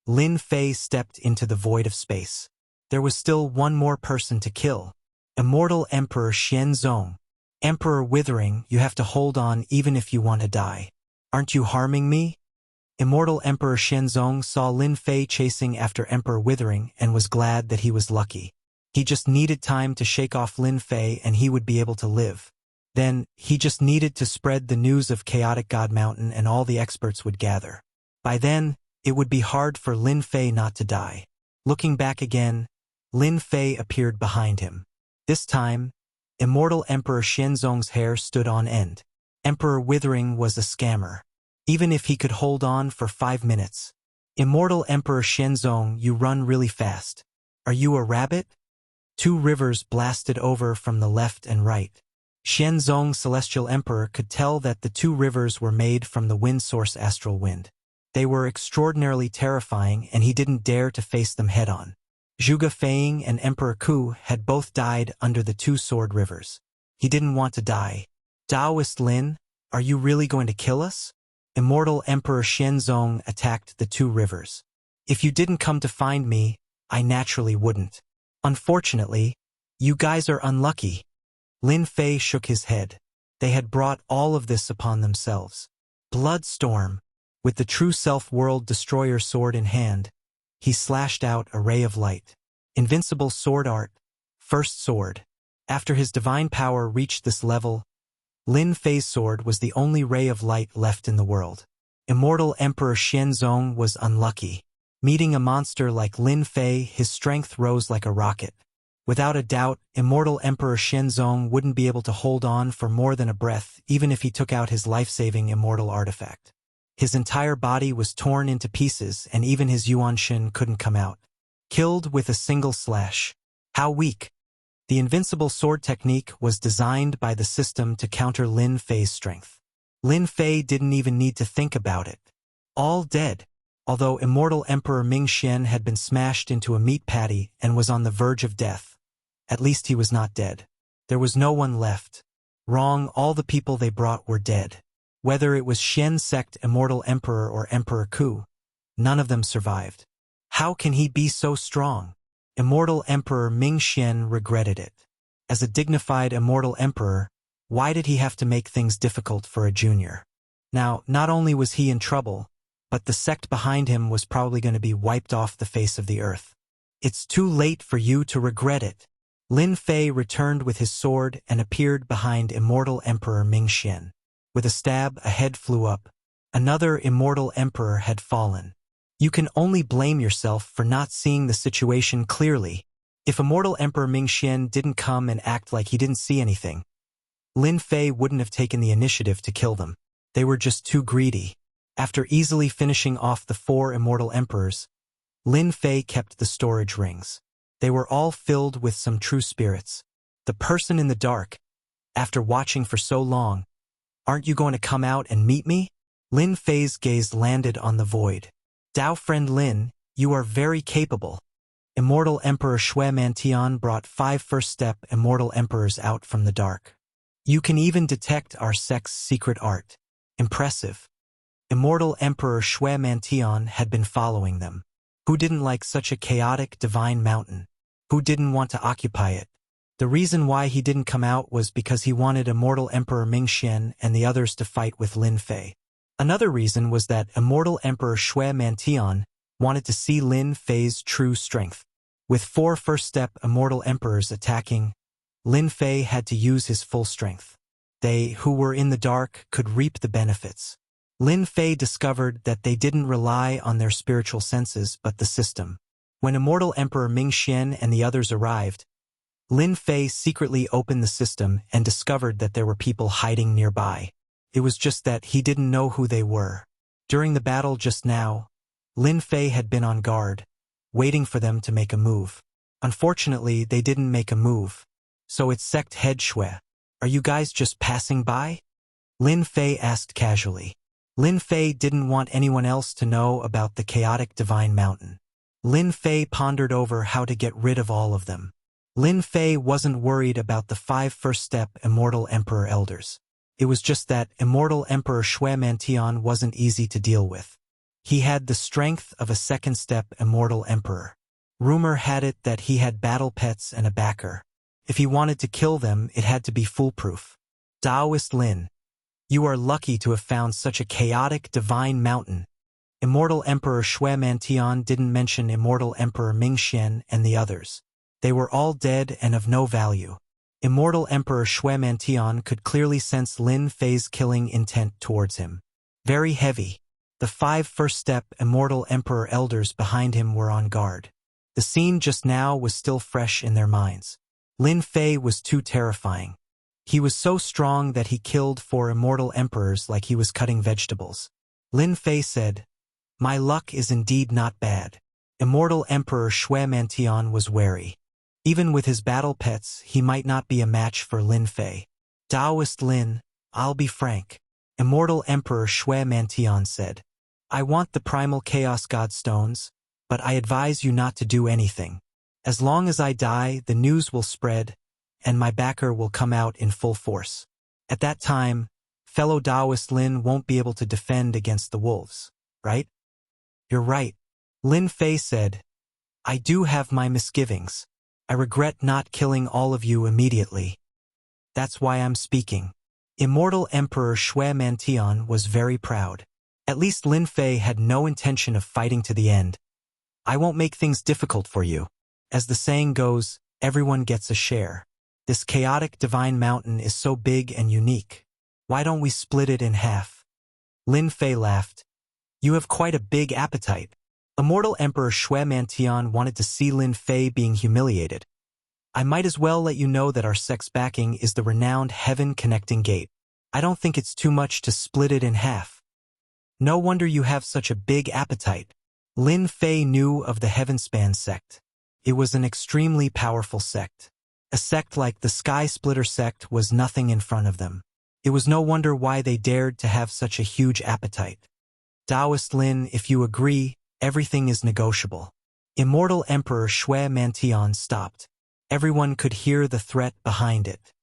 Lin Fei stepped into the void of space. There was still 1 more person to kill. Immortal Emperor Xianzong. Emperor Withering, you have to hold on even if you want to die. Aren't you harming me? Immortal Emperor Xianzong saw Lin Fei chasing after Emperor Withering and was glad that he was lucky. He just needed time to shake off Lin Fei and he would be able to live. Then, he just needed to spread the news of Chaotic God Mountain and all the experts would gather. By then, it would be hard for Lin Fei not to die. Looking back again, Lin Fei appeared behind him. This time, Immortal Emperor Xianzong's hair stood on end. Emperor Withering was a scammer. Even if he could hold on for 5 minutes. Immortal Emperor Xianzong, you run really fast. Are you a rabbit? 2 rivers blasted over from the left and right. Xianzong Celestial Emperor could tell that the 2 rivers were made from the wind source astral wind. They were extraordinarily terrifying and he didn't dare to face them head-on. Zhuge Feng and Emperor Ku had both died under the two sword rivers. He didn't want to die. Taoist Lin, are you really going to kill us? Immortal Emperor Xianzong attacked the two rivers. If you didn't come to find me, I naturally wouldn't. Unfortunately, you guys are unlucky. Lin Fei shook his head. They had brought all of this upon themselves. Bloodstorm. With the true self-world destroyer sword in hand, he slashed out a ray of light. Invincible sword art. First sword. After his divine power reached this level, Lin Fei's sword was the only ray of light left in the world. Immortal Emperor Xianzong was unlucky. Meeting a monster like Lin Fei, his strength rose like a rocket. Without a doubt, Immortal Emperor Xianzong wouldn't be able to hold on for more than a breath, even if he took out his life-saving immortal artifact. His entire body was torn into pieces, and even his Yuanshin couldn't come out. Killed with a single slash. How weak! The invincible sword technique was designed by the system to counter Lin Fei's strength. Lin Fei didn't even need to think about it. All dead. Although Immortal Emperor Ming Xian had been smashed into a meat patty and was on the verge of death, at least he was not dead. There was no one left. Wrong, all the people they brought were dead. Whether it was Xian sect Immortal Emperor or Emperor Ku, none of them survived. How can he be so strong? Immortal Emperor Ming Xian regretted it. As a dignified Immortal Emperor, why did he have to make things difficult for a junior? Now, not only was he in trouble, but the sect behind him was probably going to be wiped off the face of the earth. It's too late for you to regret it. Lin Fei returned with his sword and appeared behind Immortal Emperor Ming Xian. With a stab, a head flew up. Another Immortal Emperor had fallen. You can only blame yourself for not seeing the situation clearly. If Immortal Emperor Ming Xian didn't come and act like he didn't see anything, Lin Fei wouldn't have taken the initiative to kill them. They were just too greedy. After easily finishing off the 4 Immortal Emperors, Lin Fei kept the storage rings. They were all filled with some true spirits. The person in the dark, after watching for so long, aren't you going to come out and meet me? Lin Fei's gaze landed on the void. Dao friend Lin, you are very capable. Immortal Emperor Shui Mantian brought 5 first-step Immortal Emperors out from the dark. You can even detect our sect's secret art. Impressive. Immortal Emperor Shui Mantian had been following them. Who didn't like such a chaotic divine mountain? Who didn't want to occupy it? The reason why he didn't come out was because he wanted Immortal Emperor Ming Xian and the others to fight with Lin Fei. Another reason was that Immortal Emperor Shui Mantian wanted to see Lin Fei's true strength. With 4 first-step Immortal Emperors attacking, Lin Fei had to use his full strength. They, who were in the dark, could reap the benefits. Lin Fei discovered that they didn't rely on their spiritual senses but the system. When Immortal Emperor Ming Xian and the others arrived, Lin Fei secretly opened the system and discovered that there were people hiding nearby. It was just that he didn't know who they were. During the battle just now, Lin Fei had been on guard, waiting for them to make a move. Unfortunately, they didn't make a move. So it's sect head Shui. Are you guys just passing by? Lin Fei asked casually. Lin Fei didn't want anyone else to know about the chaotic divine mountain. Lin Fei pondered over how to get rid of all of them. Lin Fei wasn't worried about the 5 first-step Immortal Emperor elders. It was just that Immortal Emperor Shui Mantian wasn't easy to deal with. He had the strength of a second-step Immortal Emperor. Rumor had it that he had battle pets and a backer. If he wanted to kill them, it had to be foolproof. Taoist Lin, you are lucky to have found such a chaotic divine mountain. Immortal Emperor Shui Mantian didn't mention Immortal Emperor Ming Xian and the others. They were all dead and of no value. Immortal Emperor Shui Mantian could clearly sense Lin Fei's killing intent towards him. Very heavy. The 5 first-step Immortal Emperor elders behind him were on guard. The scene just now was still fresh in their minds. Lin Fei was too terrifying. He was so strong that he killed 4 Immortal Emperors like he was cutting vegetables. Lin Fei said, "My luck is indeed not bad." Immortal Emperor Shui Mantian was wary. Even with his battle pets, he might not be a match for Lin Fei. Taoist Lin, I'll be frank. Immortal Emperor Shui Mantian said, I want the primal Chaos God stones, but I advise you not to do anything. As long as I die, the news will spread, and my backer will come out in full force. At that time, fellow Taoist Lin won't be able to defend against the wolves, right? You're right, Lin Fei said. I do have my misgivings. I regret not killing all of you immediately. That's why I'm speaking. Immortal Emperor Shui Mantian was very proud. At least Lin Fei had no intention of fighting to the end. I won't make things difficult for you. As the saying goes, everyone gets a share. This chaotic divine mountain is so big and unique. Why don't we split it in half? Lin Fei laughed. You have quite a big appetite. Immortal Emperor Shui Mantian wanted to see Lin Fei being humiliated. I might as well let you know that our sect's backing is the renowned Heaven Connecting Gate. I don't think it's too much to split it in half. No wonder you have such a big appetite. Lin Fei knew of the Heavenspan sect. It was an extremely powerful sect. A sect like the Sky Splitter sect was nothing in front of them. It was no wonder why they dared to have such a huge appetite. Taoist Lin, if you agree, everything is negotiable. Immortal Emperor Shui Mantian stopped. Everyone could hear the threat behind it.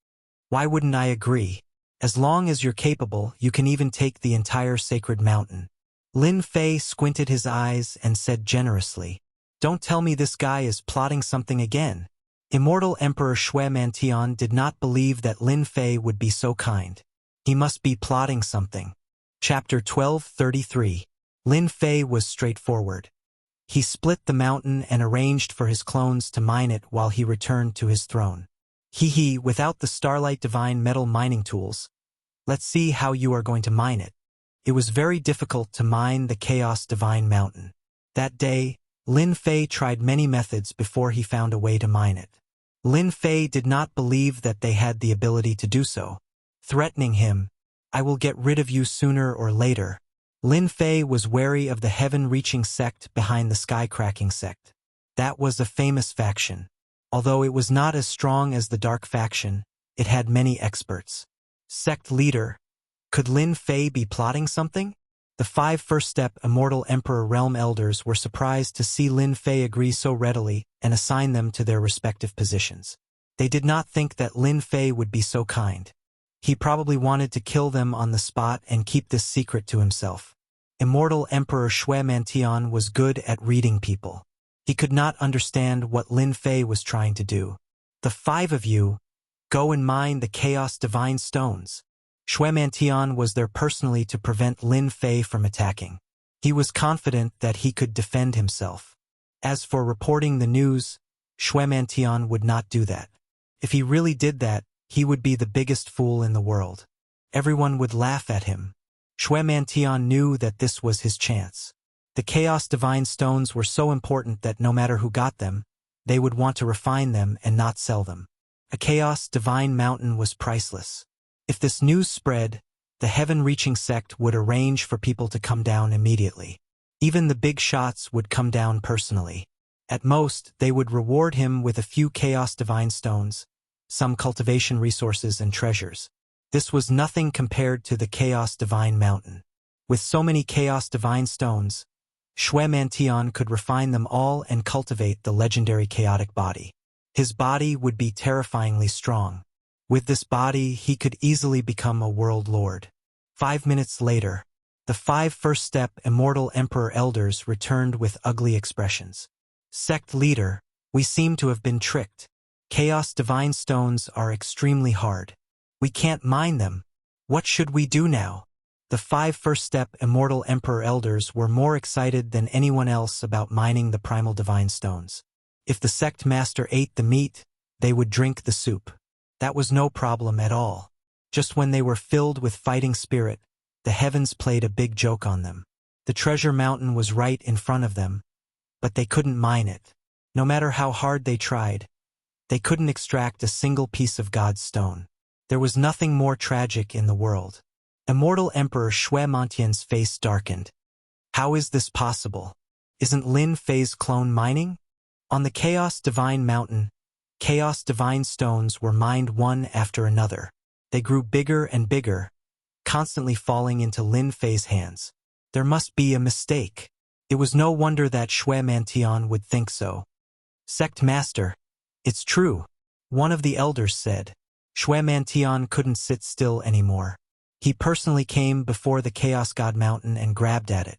Why wouldn't I agree? As long as you're capable, you can even take the entire sacred mountain. Lin Fei squinted his eyes and said generously, Don't tell me this guy is plotting something again. Immortal Emperor Shui Mantian did not believe that Lin Fei would be so kind. He must be plotting something. Chapter 1233. Lin Fei was straightforward. He split the mountain and arranged for his clones to mine it while he returned to his throne. Without the Starlight Divine Metal mining tools. Let's see how you are going to mine it. It was very difficult to mine the Chaos Divine Mountain. That day, Lin Fei tried many methods before he found a way to mine it. Lin Fei did not believe that they had the ability to do so. Threatening him, I will get rid of you sooner or later. Lin Fei was wary of the heaven-reaching sect behind the sky-cracking sect. That was a famous faction. Although it was not as strong as the dark faction, it had many experts. Sect leader, could Lin Fei be plotting something? The 5 first-step Immortal Emperor Realm Elders were surprised to see Lin Fei agree so readily and assign them to their respective positions. They did not think that Lin Fei would be so kind. He probably wanted to kill them on the spot and keep this secret to himself. Immortal Emperor Shui Mantian was good at reading people. He could not understand what Lin Fei was trying to do. The 5 of you, go and mine the Chaos Divine Stones. Shui Mantian was there personally to prevent Lin Fei from attacking. He was confident that he could defend himself. As for reporting the news, Shui Mantian would not do that. If he really did that, he would be the biggest fool in the world. Everyone would laugh at him. Shui Mantian knew that this was his chance. The Chaos Divine Stones were so important that no matter who got them, they would want to refine them and not sell them. A Chaos Divine Mountain was priceless. If this news spread, the heaven-reaching sect would arrange for people to come down immediately. Even the big shots would come down personally. At most, they would reward him with a few Chaos Divine Stones, some cultivation resources and treasures. This was nothing compared to the Chaos Divine Mountain. With so many Chaos Divine Stones, Shui Mantian could refine them all and cultivate the legendary chaotic body. His body would be terrifyingly strong. With this body, he could easily become a world lord. 5 minutes later, the 5 first-step Immortal Emperor Elders returned with ugly expressions. Sect leader, we seem to have been tricked. Chaos Divine Stones are extremely hard. We can't mine them. What should we do now? The 5 first-step Immortal Emperor Elders were more excited than anyone else about mining the Primal Divine Stones. If the sect master ate the meat, they would drink the soup. That was no problem at all. Just when they were filled with fighting spirit, the heavens played a big joke on them. The treasure mountain was right in front of them, but they couldn't mine it. No matter how hard they tried, they couldn't extract a single piece of God's stone. There was nothing more tragic in the world. Immortal Emperor Shui Mantian's face darkened. How is this possible? Isn't Lin Fei's clone mining? On the Chaos Divine Mountain, Chaos Divine Stones were mined one after another. They grew bigger and bigger, constantly falling into Lin Fei's hands. There must be a mistake. It was no wonder that Shui Mantian would think so. Sect Master, it's true, one of the elders said. Xue Mantian couldn't sit still anymore. He personally came before the Chaos God Mountain and grabbed at it.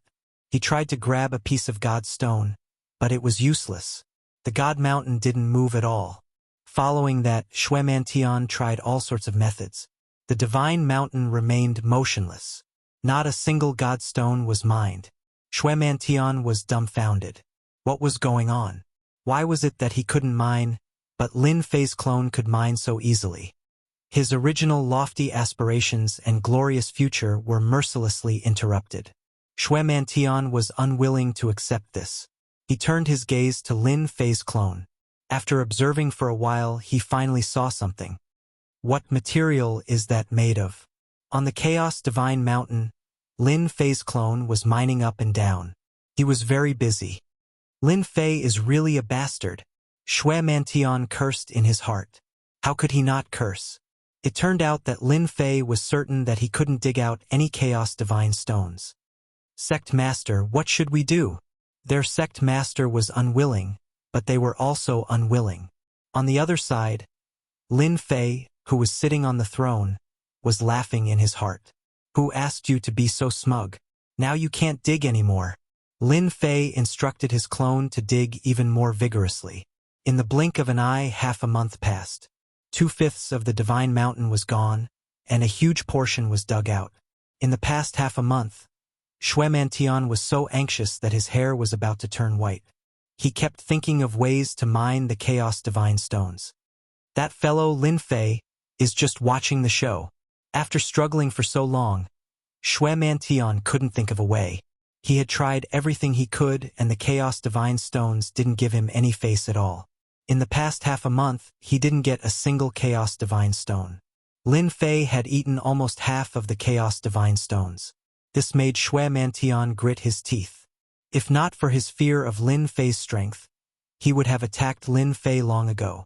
He tried to grab a piece of God's stone, but it was useless. The God Mountain didn't move at all. Following that, Xue Mantian tried all sorts of methods. The Divine Mountain remained motionless. Not a single God stone was mined. Xue Mantian was dumbfounded. What was going on? Why was it that he couldn't mine, but Lin Fei's clone could mine so easily? His original lofty aspirations and glorious future were mercilessly interrupted. Xue Mantian was unwilling to accept this. He turned his gaze to Lin Fei's clone. After observing for a while, he finally saw something. What material is that made of? On the Chaos Divine Mountain, Lin Fei's clone was mining up and down. He was very busy. Lin Fei is really a bastard. Xue Mantian cursed in his heart. How could he not curse? It turned out that Lin Fei was certain that he couldn't dig out any Chaos Divine stones. Sect Master, what should we do? Their Sect Master was unwilling, but they were also unwilling. On the other side, Lin Fei, who was sitting on the throne, was laughing in his heart. Who asked you to be so smug? Now you can't dig anymore. Lin Fei instructed his clone to dig even more vigorously. In the blink of an eye, half a month passed. 2/5 of the Divine Mountain was gone, and a huge portion was dug out. In the past half a month, Xue Mantian was so anxious that his hair was about to turn white. He kept thinking of ways to mine the Chaos Divine stones. That fellow Lin Fei is just watching the show. After struggling for so long, Xue Mantian couldn't think of a way. He had tried everything he could, and the Chaos Divine stones didn't give him any face at all. In the past half a month, he didn't get a single Chaos Divine stone. Lin Fei had eaten almost half of the Chaos Divine stones. This made Xue Mantian grit his teeth. If not for his fear of Lin Fei's strength, he would have attacked Lin Fei long ago.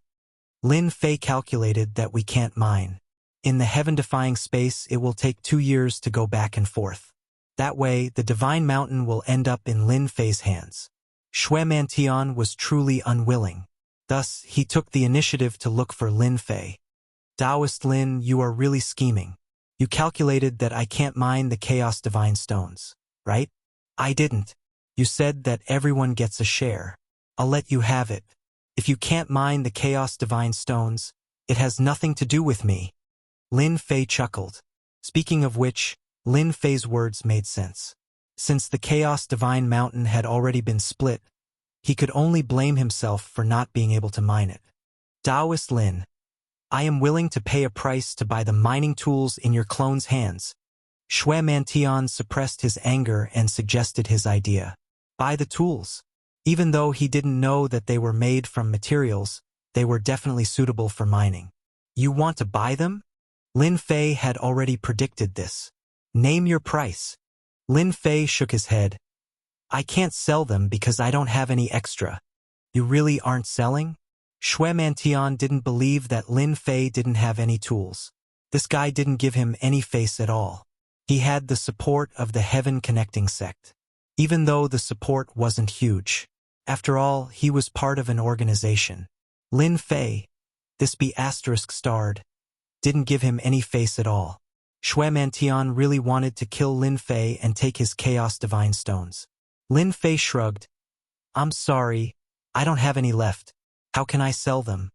Lin Fei calculated that we can't mine. In the heaven-defying space, it will take 2 years to go back and forth. That way, the Divine Mountain will end up in Lin Fei's hands. Xue Mantian was truly unwilling. Thus, he took the initiative to look for Lin Fei. Taoist Lin, you are really scheming. You calculated that I can't mine the Chaos Divine stones, right? I didn't. You said that everyone gets a share. I'll let you have it. If you can't mine the Chaos Divine stones, it has nothing to do with me. Lin Fei chuckled. Speaking of which, Lin Fei's words made sense. Since the Chaos Divine Mountain had already been split, he could only blame himself for not being able to mine it. Taoist Lin, I am willing to pay a price to buy the mining tools in your clone's hands. Xue Mantian suppressed his anger and suggested his idea. Buy the tools. Even though he didn't know that they were made from materials, they were definitely suitable for mining. You want to buy them? Lin Fei had already predicted this. Name your price. Lin Fei shook his head. I can't sell them because I don't have any extra. You really aren't selling? Xue Mantian didn't believe that Lin Fei didn't have any tools. This guy didn't give him any face at all. He had the support of the Heaven Connecting sect. Even though the support wasn't huge. After all, he was part of an organization. Lin Fei, this be *starred, didn't give him any face at all. Xue Mantian really wanted to kill Lin Fei and take his Chaos Divine stones. Lin Fei shrugged. I'm sorry, I don't have any left. How can I sell them?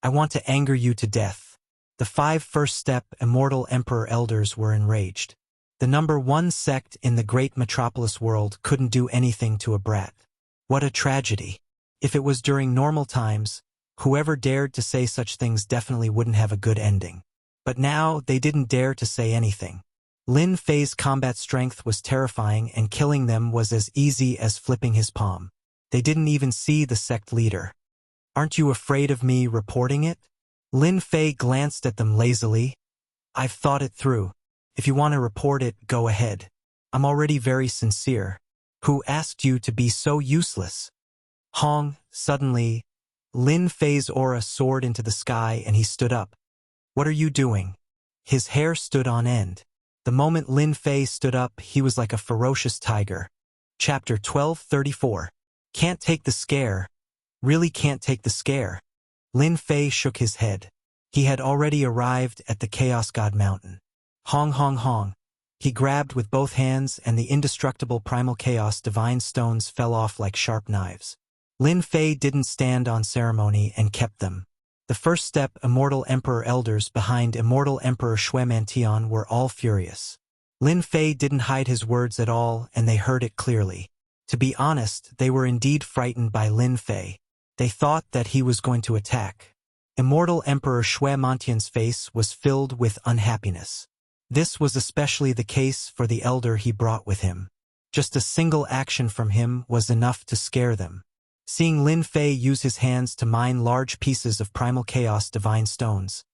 I want to anger you to death. The 5 first step Immortal Emperor Elders were enraged. The number 1 sect in the great metropolis world couldn't do anything to a brat. What a tragedy. If it was during normal times, whoever dared to say such things definitely wouldn't have a good ending. But now, they didn't dare to say anything. Lin Fei's combat strength was terrifying, and killing them was as easy as flipping his palm. They didn't even see the sect leader. Aren't you afraid of me reporting it? Lin Fei glanced at them lazily. I've thought it through. If you want to report it, go ahead. I'm already very sincere. Who asked you to be so useless? Hong, suddenly, Lin Fei's aura soared into the sky and he stood up. What are you doing? His hair stood on end. The moment Lin Fei stood up, he was like a ferocious tiger. Chapter 1234. Can't take the scare. Really can't take the scare. Lin Fei shook his head. He had already arrived at the Chaos God Mountain. Hong hong hong. He grabbed with both hands and the indestructible primal chaos divine stones fell off like sharp knives. Lin Fei didn't stand on ceremony and kept them. The first step Immortal Emperor elders behind Immortal Emperor Xue Mantian were all furious. Lin Fei didn't hide his words at all and they heard it clearly. To be honest, they were indeed frightened by Lin Fei. They thought that he was going to attack. Immortal Emperor Xue Mantian's face was filled with unhappiness. This was especially the case for the elder he brought with him. Just a single action from him was enough to scare them. Seeing Lin Fei use his hands to mine large pieces of primal chaos divine stones,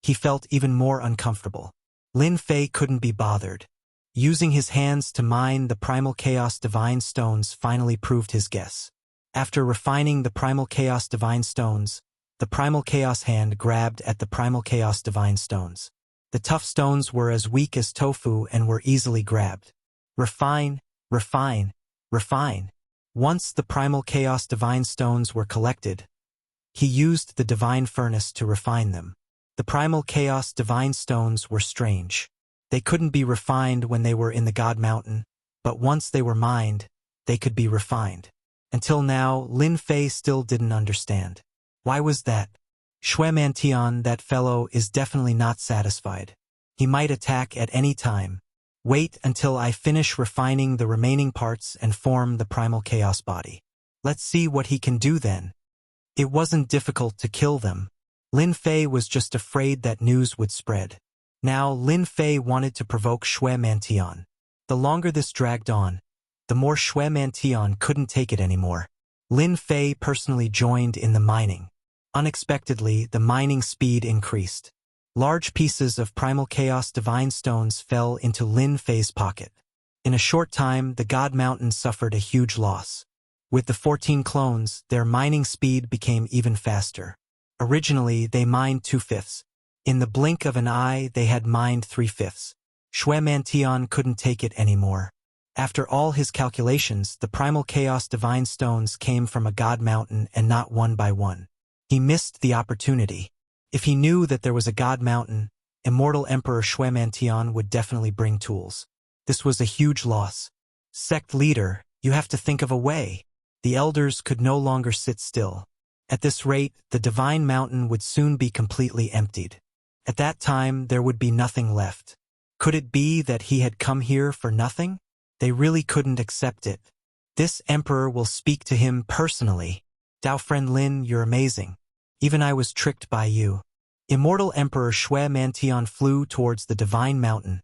he felt even more uncomfortable. Lin Fei couldn't be bothered. Using his hands to mine the primal chaos divine stones finally proved his guess. After refining the primal chaos divine stones, the primal chaos hand grabbed at the primal chaos divine stones. The tough stones were as weak as tofu and were easily grabbed. Refine, refine, refine. Once the primal chaos divine stones were collected, he used the divine furnace to refine them. The primal chaos divine stones were strange. They couldn't be refined when they were in the God Mountain, but once they were mined, they could be refined. Until now, Lin Fei still didn't understand. Why was that? Xue Mantian, that fellow, is definitely not satisfied. He might attack at any time. Wait until I finish refining the remaining parts and form the primal chaos body. Let's see what he can do then. It wasn't difficult to kill them. Lin Fei was just afraid that news would spread. Now Lin Fei wanted to provoke Xue Mantian. The longer this dragged on, the more Xue Mantian couldn't take it anymore. Lin Fei personally joined in the mining. Unexpectedly, the mining speed increased. Large pieces of primal chaos divine stones fell into Lin Fei's pocket. In a short time, the God Mountain suffered a huge loss. With the 14 clones, their mining speed became even faster. Originally, they mined 2/5. In the blink of an eye, they had mined 3/5. Xue Mantian couldn't take it anymore. After all his calculations, the primal chaos divine stones came from a God Mountain and not one by one. He missed the opportunity. If he knew that there was a God Mountain, Immortal Emperor Xue Mantian would definitely bring tools. This was a huge loss. Sect leader, you have to think of a way. The elders could no longer sit still. At this rate, the divine mountain would soon be completely emptied. At that time, there would be nothing left. Could it be that he had come here for nothing? They really couldn't accept it. This emperor will speak to him personally. Dao friend Lin, you're amazing. Even I was tricked by you. Immortal Emperor Xue Mantian flew towards the divine mountain,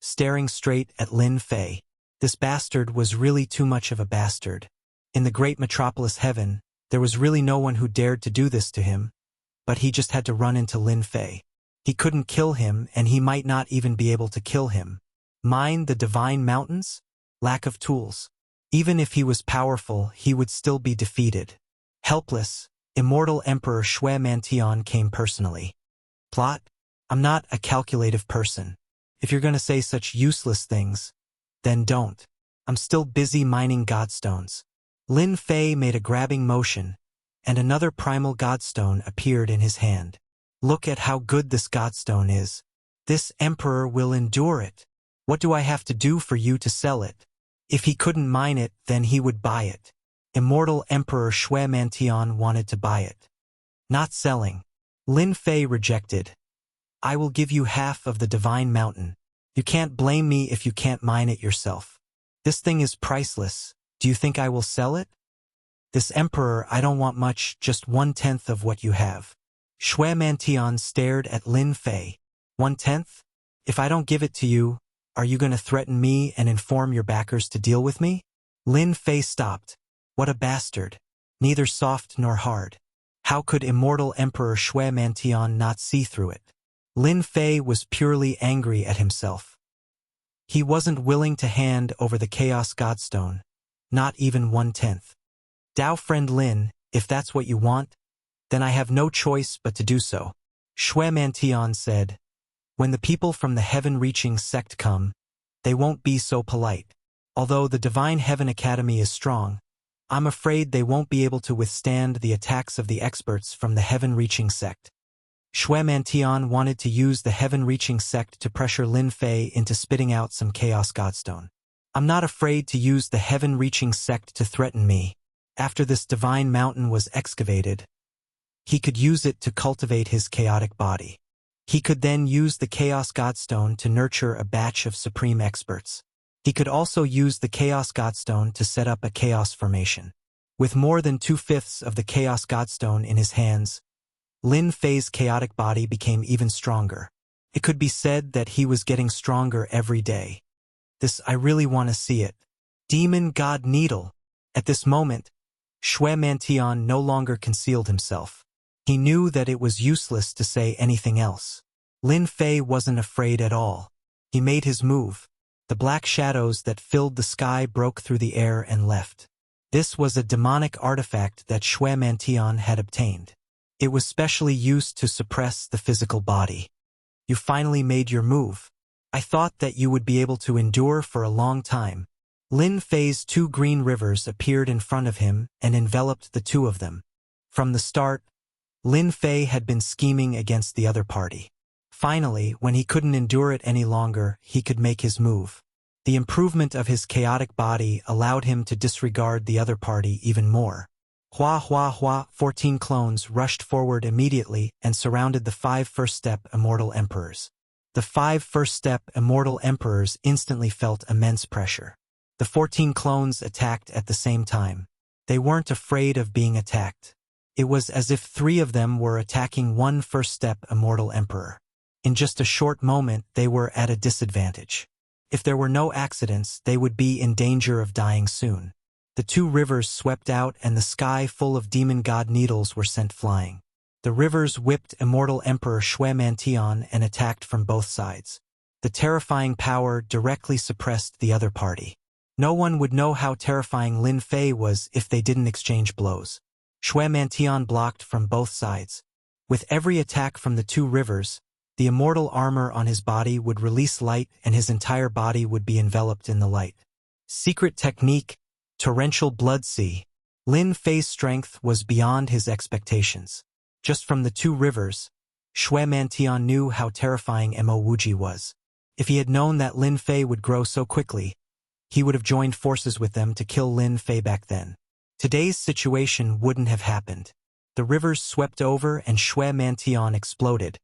staring straight at Lin Fei. This bastard was really too much of a bastard. In the great metropolis heaven, there was really no one who dared to do this to him, but he just had to run into Lin Fei. He couldn't kill him and he might not even be able to kill him. Mine the divine mountains? Lack of tools. Even if he was powerful, he would still be defeated. Helpless, Immortal Emperor Xue Mantian came personally. Plot? I'm not a calculative person. If you're going to say such useless things, then don't. I'm still busy mining godstones. Lin Fei made a grabbing motion, and another primal godstone appeared in his hand. Look at how good this godstone is. This emperor will endure it. What do I have to do for you to sell it? If he couldn't mine it, then he would buy it. Immortal Emperor Xue Mantian wanted to buy it. Not selling. Lin Fei rejected. I will give you half of the divine mountain. You can't blame me if you can't mine it yourself. This thing is priceless. Do you think I will sell it? This emperor, I don't want much, just 1/10 of what you have. Xue Mantian stared at Lin Fei. 1/10? If I don't give it to you, are you going to threaten me and inform your backers to deal with me? Lin Fei stopped. What a bastard. Neither soft nor hard. How could Immortal Emperor Xue Mantian not see through it? Lin Fei was purely angry at himself. He wasn't willing to hand over the Chaos Godstone, not even 1/10. Dao friend Lin, if that's what you want, then I have no choice but to do so. Xue Mantian said, when the people from the heaven-reaching sect come, they won't be so polite. Although the Divine Heaven Academy is strong, I'm afraid they won't be able to withstand the attacks of the experts from the heaven-reaching sect. Shui Mantian wanted to use the heaven-reaching sect to pressure Lin Fei into spitting out some Chaos Godstone. I'm not afraid to use the heaven-reaching sect to threaten me. After this divine mountain was excavated, he could use it to cultivate his chaotic body. He could then use the Chaos Godstone to nurture a batch of supreme experts. He could also use the Chaos Godstone to set up a chaos formation. With more than 2/5 of the Chaos Godstone in his hands, Lin Fei's chaotic body became even stronger. It could be said that he was getting stronger every day. I really want to see it. Demon God Needle. At this moment, Shui Mantian no longer concealed himself. He knew that it was useless to say anything else. Lin Fei wasn't afraid at all. He made his move. The black shadows that filled the sky broke through the air and left. This was a demonic artifact that Shui Mantian had obtained. It was specially used to suppress the physical body. You finally made your move. I thought that you would be able to endure for a long time. Lin Fei's 2 green rivers appeared in front of him and enveloped the 2 of them. From the start, Lin Fei had been scheming against the other party. Finally, when he couldn't endure it any longer, he could make his move. The improvement of his chaotic body allowed him to disregard the other party even more. Hua hua hua, 14 clones rushed forward immediately and surrounded the 5 first-step immortal emperors. The 5 first-step immortal emperors instantly felt immense pressure. The 14 clones attacked at the same time. They weren't afraid of being attacked. It was as if 3 of them were attacking 1 first-step immortal emperor. In just a short moment, they were at a disadvantage. If there were no accidents, they would be in danger of dying soon. The 2 rivers swept out and the sky full of demon god needles were sent flying. The rivers whipped immortal Emperor Shui Mantian and attacked from both sides. The terrifying power directly suppressed the other party. No one would know how terrifying Lin Fei was if they didn't exchange blows. Shui Mantian blocked from both sides. With every attack from the 2 rivers, the immortal armor on his body would release light and his entire body would be enveloped in the light. Secret technique, torrential blood sea. Lin Fei's strength was beyond his expectations. Just from the 2 rivers, Shui Mantian knew how terrifying Mo Wuji was. If he had known that Lin Fei would grow so quickly, he would have joined forces with them to kill Lin Fei back then. Today's situation wouldn't have happened. The rivers swept over and Shui Mantian exploded,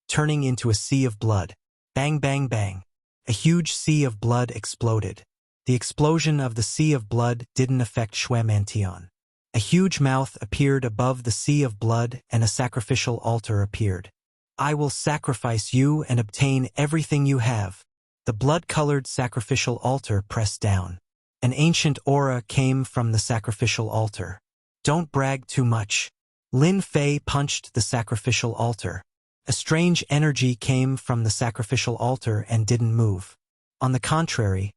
turning into a sea of blood. Bang bang bang. A huge sea of blood exploded. The explosion of the sea of blood didn't affect Shui Mantian. A huge mouth appeared above the sea of blood and a sacrificial altar appeared. I will sacrifice you and obtain everything you have. The blood-colored sacrificial altar pressed down. An ancient aura came from the sacrificial altar. Don't brag too much. Lin Fei punched the sacrificial altar. A strange energy came from the sacrificial altar and didn't move. On the contrary,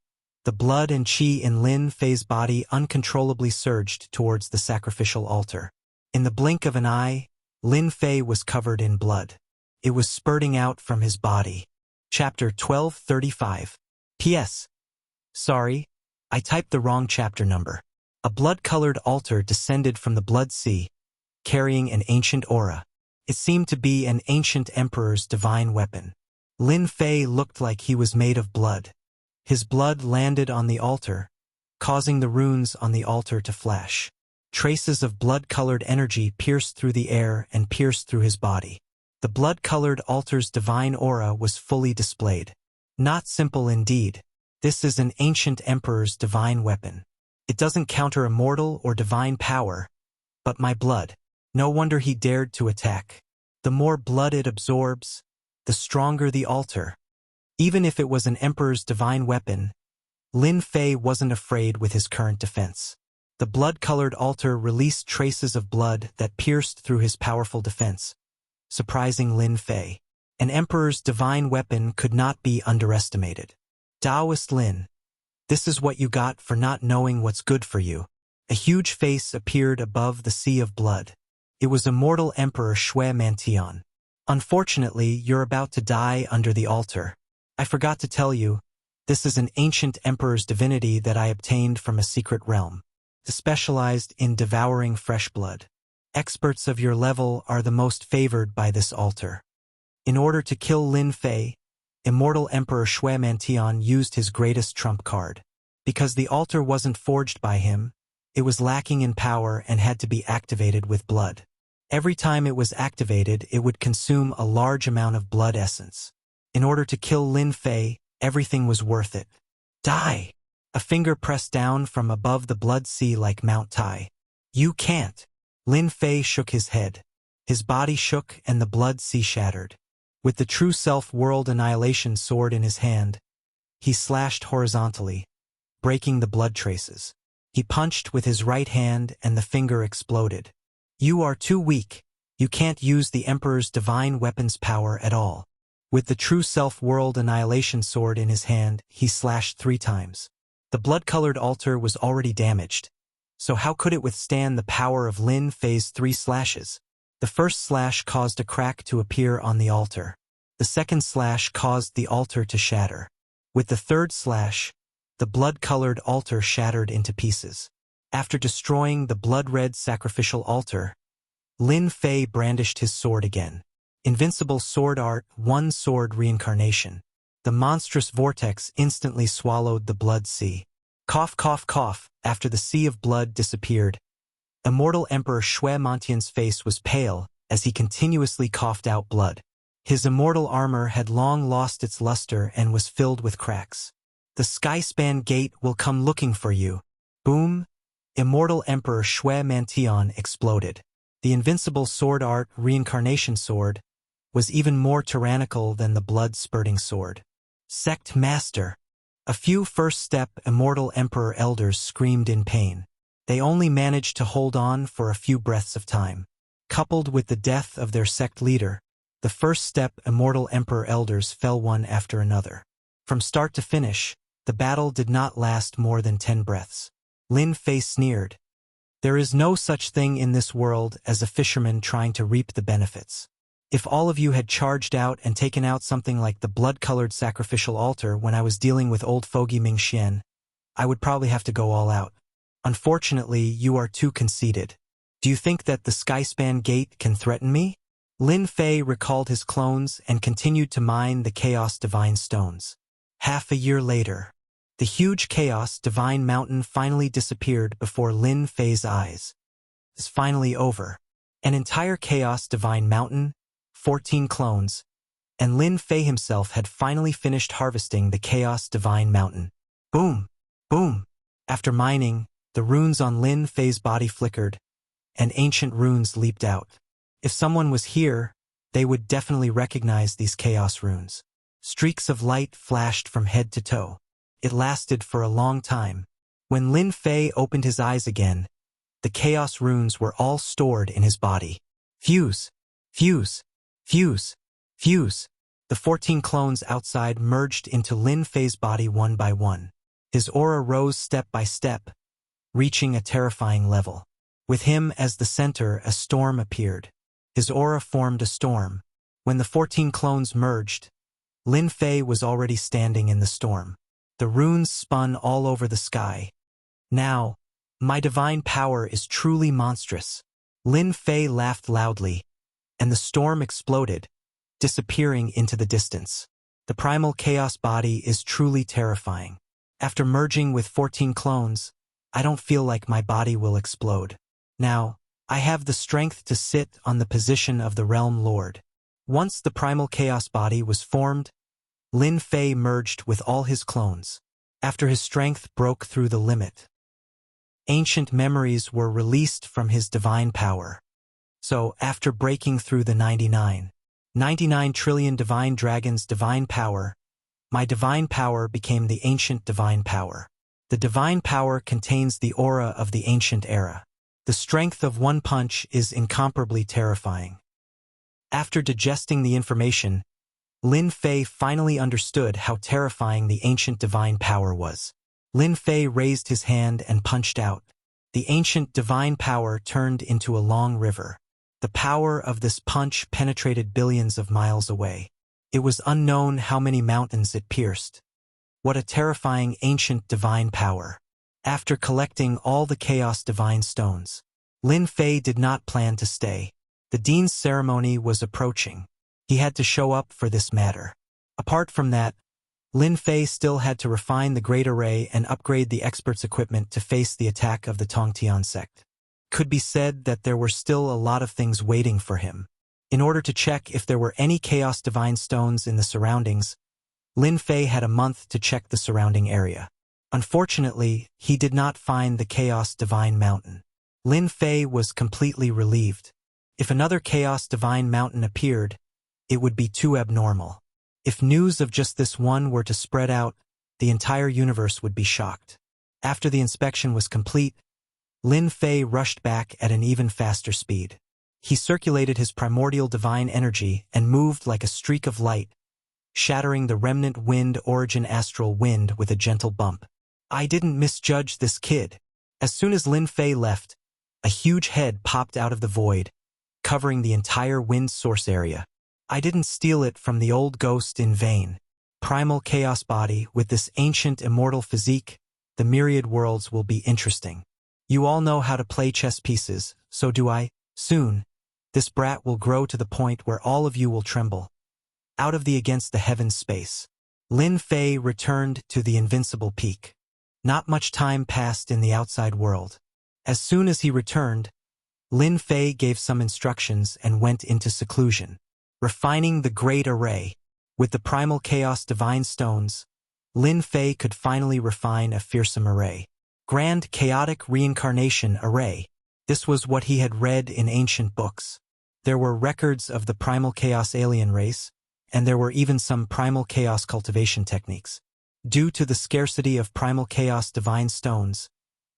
the blood and qi in Lin Fei's body uncontrollably surged towards the sacrificial altar. In the blink of an eye, Lin Fei was covered in blood. It was spurting out from his body. Chapter 1235. P.S. Sorry, I typed the wrong chapter number. A blood-colored altar descended from the blood sea, carrying an ancient aura. It seemed to be an ancient emperor's divine weapon. Lin Fei looked like he was made of blood. His blood landed on the altar, causing the runes on the altar to flash. Traces of blood-colored energy pierced through the air and pierced through his body. The blood-colored altar's divine aura was fully displayed. Not simple indeed. This is an ancient emperor's divine weapon. It doesn't counter immortal or divine power, but my blood. No wonder he dared to attack. The more blood it absorbs, the stronger the altar. Even if it was an emperor's divine weapon, Lin Fei wasn't afraid with his current defense. The blood-colored altar released traces of blood that pierced through his powerful defense, surprising Lin Fei. An emperor's divine weapon could not be underestimated. Taoist Lin, this is what you got for not knowing what's good for you. A huge face appeared above the sea of blood. It was immortal Emperor Shui Mantian. Unfortunately, you're about to die under the altar. I forgot to tell you, this is an ancient emperor's divinity that I obtained from a secret realm. specialized in devouring fresh blood. Experts of your level are the most favored by this altar. In order to kill Lin Fei, Immortal Emperor Shui Mantian used his greatest trump card. Because the altar wasn't forged by him, it was lacking in power and had to be activated with blood. Every time it was activated, it would consume a large amount of blood essence. In order to kill Lin Fei, everything was worth it. Die! A finger pressed down from above the blood sea like Mount Tai. You can't. Lin Fei shook his head. His body shook and the blood sea shattered. With the true self-world annihilation sword in his hand, he slashed horizontally, breaking the blood traces. He punched with his right hand and the finger exploded. You are too weak. You can't use the Emperor's divine weapon's power at all. With the true self-world annihilation sword in his hand, he slashed 3 times. The blood-colored altar was already damaged. So how could it withstand the power of Lin Fei's 3 slashes? The first slash caused a crack to appear on the altar. The second slash caused the altar to shatter. With the third slash, the blood-colored altar shattered into pieces. After destroying the blood-red sacrificial altar, Lin Fei brandished his sword again. Invincible sword art, 1 sword reincarnation. The monstrous vortex instantly swallowed the blood sea. Cough, cough, cough. After the sea of blood disappeared, Immortal Emperor Shui Mantian's face was pale as he continuously coughed out blood. His immortal armor had long lost its luster and was filled with cracks. The Skyspan Gate will come looking for you. Boom! Immortal Emperor Shui Mantian exploded. The invincible sword art reincarnation sword was even more tyrannical than the blood-spurting sword. Sect Master! A few first-step Immortal Emperor elders screamed in pain. They only managed to hold on for a few breaths of time. Coupled with the death of their sect leader, the first-step Immortal Emperor elders fell one after another. From start to finish, the battle did not last more than 10 breaths. Lin Fei sneered. There is no such thing in this world as a fisherman trying to reap the benefits. If all of you had charged out and taken out something like the blood-colored sacrificial altar when I was dealing with old fogey Ming Xian, I would probably have to go all out. Unfortunately, you are too conceited. Do you think that the Skyspan Gate can threaten me? Lin Fei recalled his clones and continued to mine the Chaos Divine Stones. Half a year later, the huge Chaos Divine Mountain finally disappeared before Lin Fei's eyes. It's finally over. An entire Chaos Divine Mountain, 14 clones, and Lin Fei himself had finally finished harvesting the Chaos Divine Mountain. Boom! Boom! After mining, the runes on Lin Fei's body flickered, and ancient runes leaped out. If someone was here, they would definitely recognize these chaos runes. Streaks of light flashed from head to toe. It lasted for a long time. When Lin Fei opened his eyes again, the chaos runes were all stored in his body. Fuse! Fuse! Fuse! Fuse! The 14 clones outside merged into Lin Fei's body one by one. His aura rose step by step, reaching a terrifying level. With him as the center, a storm appeared. His aura formed a storm. When the 14 clones merged, Lin Fei was already standing in the storm. The runes spun all over the sky. Now, my divine power is truly monstrous. Lin Fei laughed loudly, and the storm exploded, disappearing into the distance. The primal chaos body is truly terrifying. After merging with 14 clones, I don't feel like my body will explode. Now, I have the strength to sit on the position of the Realm Lord. Once the primal chaos body was formed, Lin Fei merged with all his clones. After his strength broke through the limit, ancient memories were released from his divine power. So, after breaking through the 99 trillion divine dragons' divine power, my divine power became the ancient divine power. The divine power contains the aura of the ancient era. The strength of one punch is incomparably terrifying. After digesting the information, Lin Fei finally understood how terrifying the ancient divine power was. Lin Fei raised his hand and punched out. The ancient divine power turned into a long river. The power of this punch penetrated billions of miles away. It was unknown how many mountains it pierced. What a terrifying ancient divine power. After collecting all the Chaos Divine Stones, Lin Fei did not plan to stay. The dean's ceremony was approaching. He had to show up for this matter. Apart from that, Lin Fei still had to refine the Great Array and upgrade the expert's equipment to face the attack of the Tongtian sect. Could be said that there were still a lot of things waiting for him. In order to check if there were any Chaos Divine Stones in the surroundings, Lin Fei had a month to check the surrounding area. Unfortunately, he did not find the Chaos Divine Mountain. Lin Fei was completely relieved. If another Chaos Divine Mountain appeared, it would be too abnormal. If news of just this one were to spread out, the entire universe would be shocked. After the inspection was complete, Lin Fei rushed back at an even faster speed. He circulated his primordial divine energy and moved like a streak of light, shattering the remnant wind origin astral wind with a gentle bump. I didn't misjudge this kid. As soon as Lin Fei left, a huge head popped out of the void, covering the entire wind source area. I didn't steal it from the old ghost in vain. Primal chaos body with this ancient immortal physique, the myriad worlds will be interesting. You all know how to play chess pieces, so do I. Soon, this brat will grow to the point where all of you will tremble. Out of the against the heavens space, Lin Fei returned to the invincible peak. Not much time passed in the outside world. As soon as he returned, Lin Fei gave some instructions and went into seclusion. Refining the Great Array. With the Primal Chaos Divine Stones, Lin Fei could finally refine a fearsome array. Grand Chaotic Reincarnation Array. This was what he had read in ancient books. There were records of the Primal Chaos alien race, and there were even some Primal Chaos cultivation techniques. Due to the scarcity of Primal Chaos Divine Stones,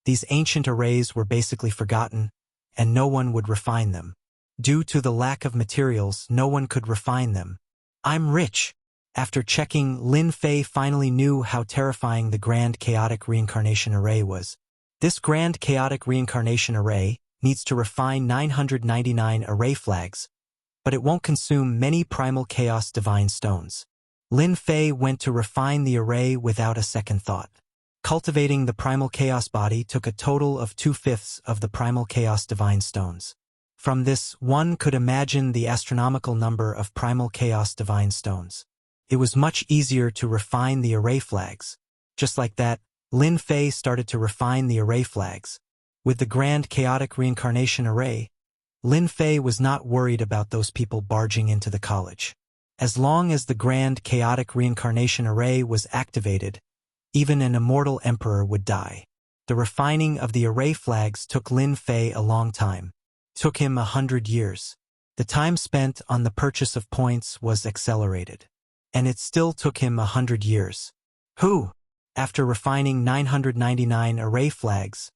these ancient arrays were basically forgotten, and no one would refine them. Due to the lack of materials, no one could refine them. I'm rich. After checking, Lin Fei finally knew how terrifying the Grand Chaotic Reincarnation Array was. This Grand Chaotic Reincarnation Array needs to refine 999 array flags, but it won't consume many Primal Chaos Divine Stones. Lin Fei went to refine the array without a second thought. Cultivating the Primal Chaos body took a total of 2/5 of the Primal Chaos Divine Stones. From this, one could imagine the astronomical number of Primal Chaos Divine Stones. It was much easier to refine the array flags. Just like that, Lin Fei started to refine the array flags. With the Grand Chaotic Reincarnation Array, Lin Fei was not worried about those people barging into the college. As long as the Grand Chaotic Reincarnation Array was activated, even an immortal emperor would die. The refining of the array flags took Lin Fei a long time. Took him 100 years. The time spent on the purchase of points was accelerated. And it still took him 100 years. After refining 999 array flags,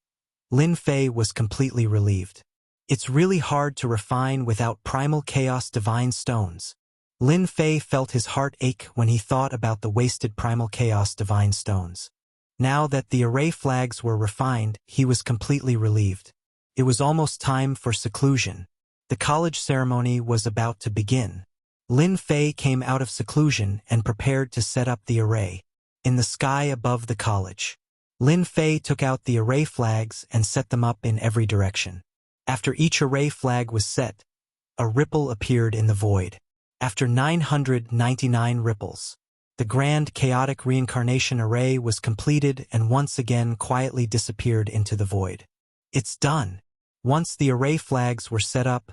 Lin Fei was completely relieved. It's really hard to refine without Primal Chaos Divine Stones. Lin Fei felt his heart ache when he thought about the wasted Primal Chaos Divine Stones. Now that the array flags were refined, he was completely relieved. It was almost time for seclusion. The college ceremony was about to begin. Lin Fei came out of seclusion and prepared to set up the array. In the sky above the college, Lin Fei took out the array flags and set them up in every direction. After each array flag was set, a ripple appeared in the void. After 999 ripples, the Grand Chaotic Reincarnation Array was completed and once again quietly disappeared into the void. It's done. Once the array flags were set up,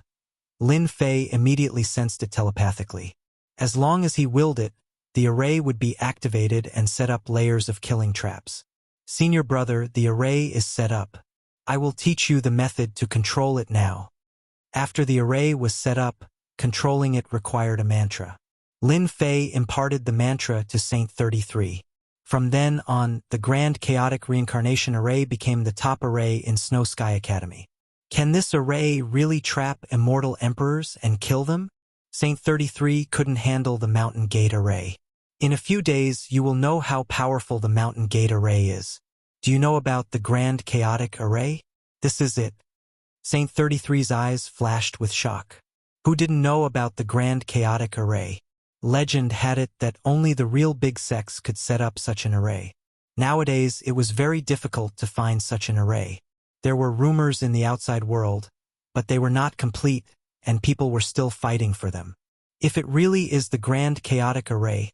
Lin Fei immediately sensed it telepathically. As long as he willed it, the array would be activated and set up layers of killing traps. Senior brother, the array is set up. I will teach you the method to control it now. After the array was set up, controlling it required a mantra. Lin Fei imparted the mantra to Saint 33. From then on, the Grand Chaotic Reincarnation Array became the top array in Snow Sky Academy. Can this array really trap immortal emperors and kill them? Saint 33 couldn't handle the Mountain Gate Array. In a few days, you will know how powerful the Mountain Gate Array is. Do you know about the Grand Chaotic Array? This is it. Saint 33's eyes flashed with shock. Who didn't know about the Grand Chaotic Array? Legend had it that only the real big sects could set up such an array. Nowadays, it was very difficult to find such an array. There were rumors in the outside world, but they were not complete, and people were still fighting for them. If it really is the grand chaotic array,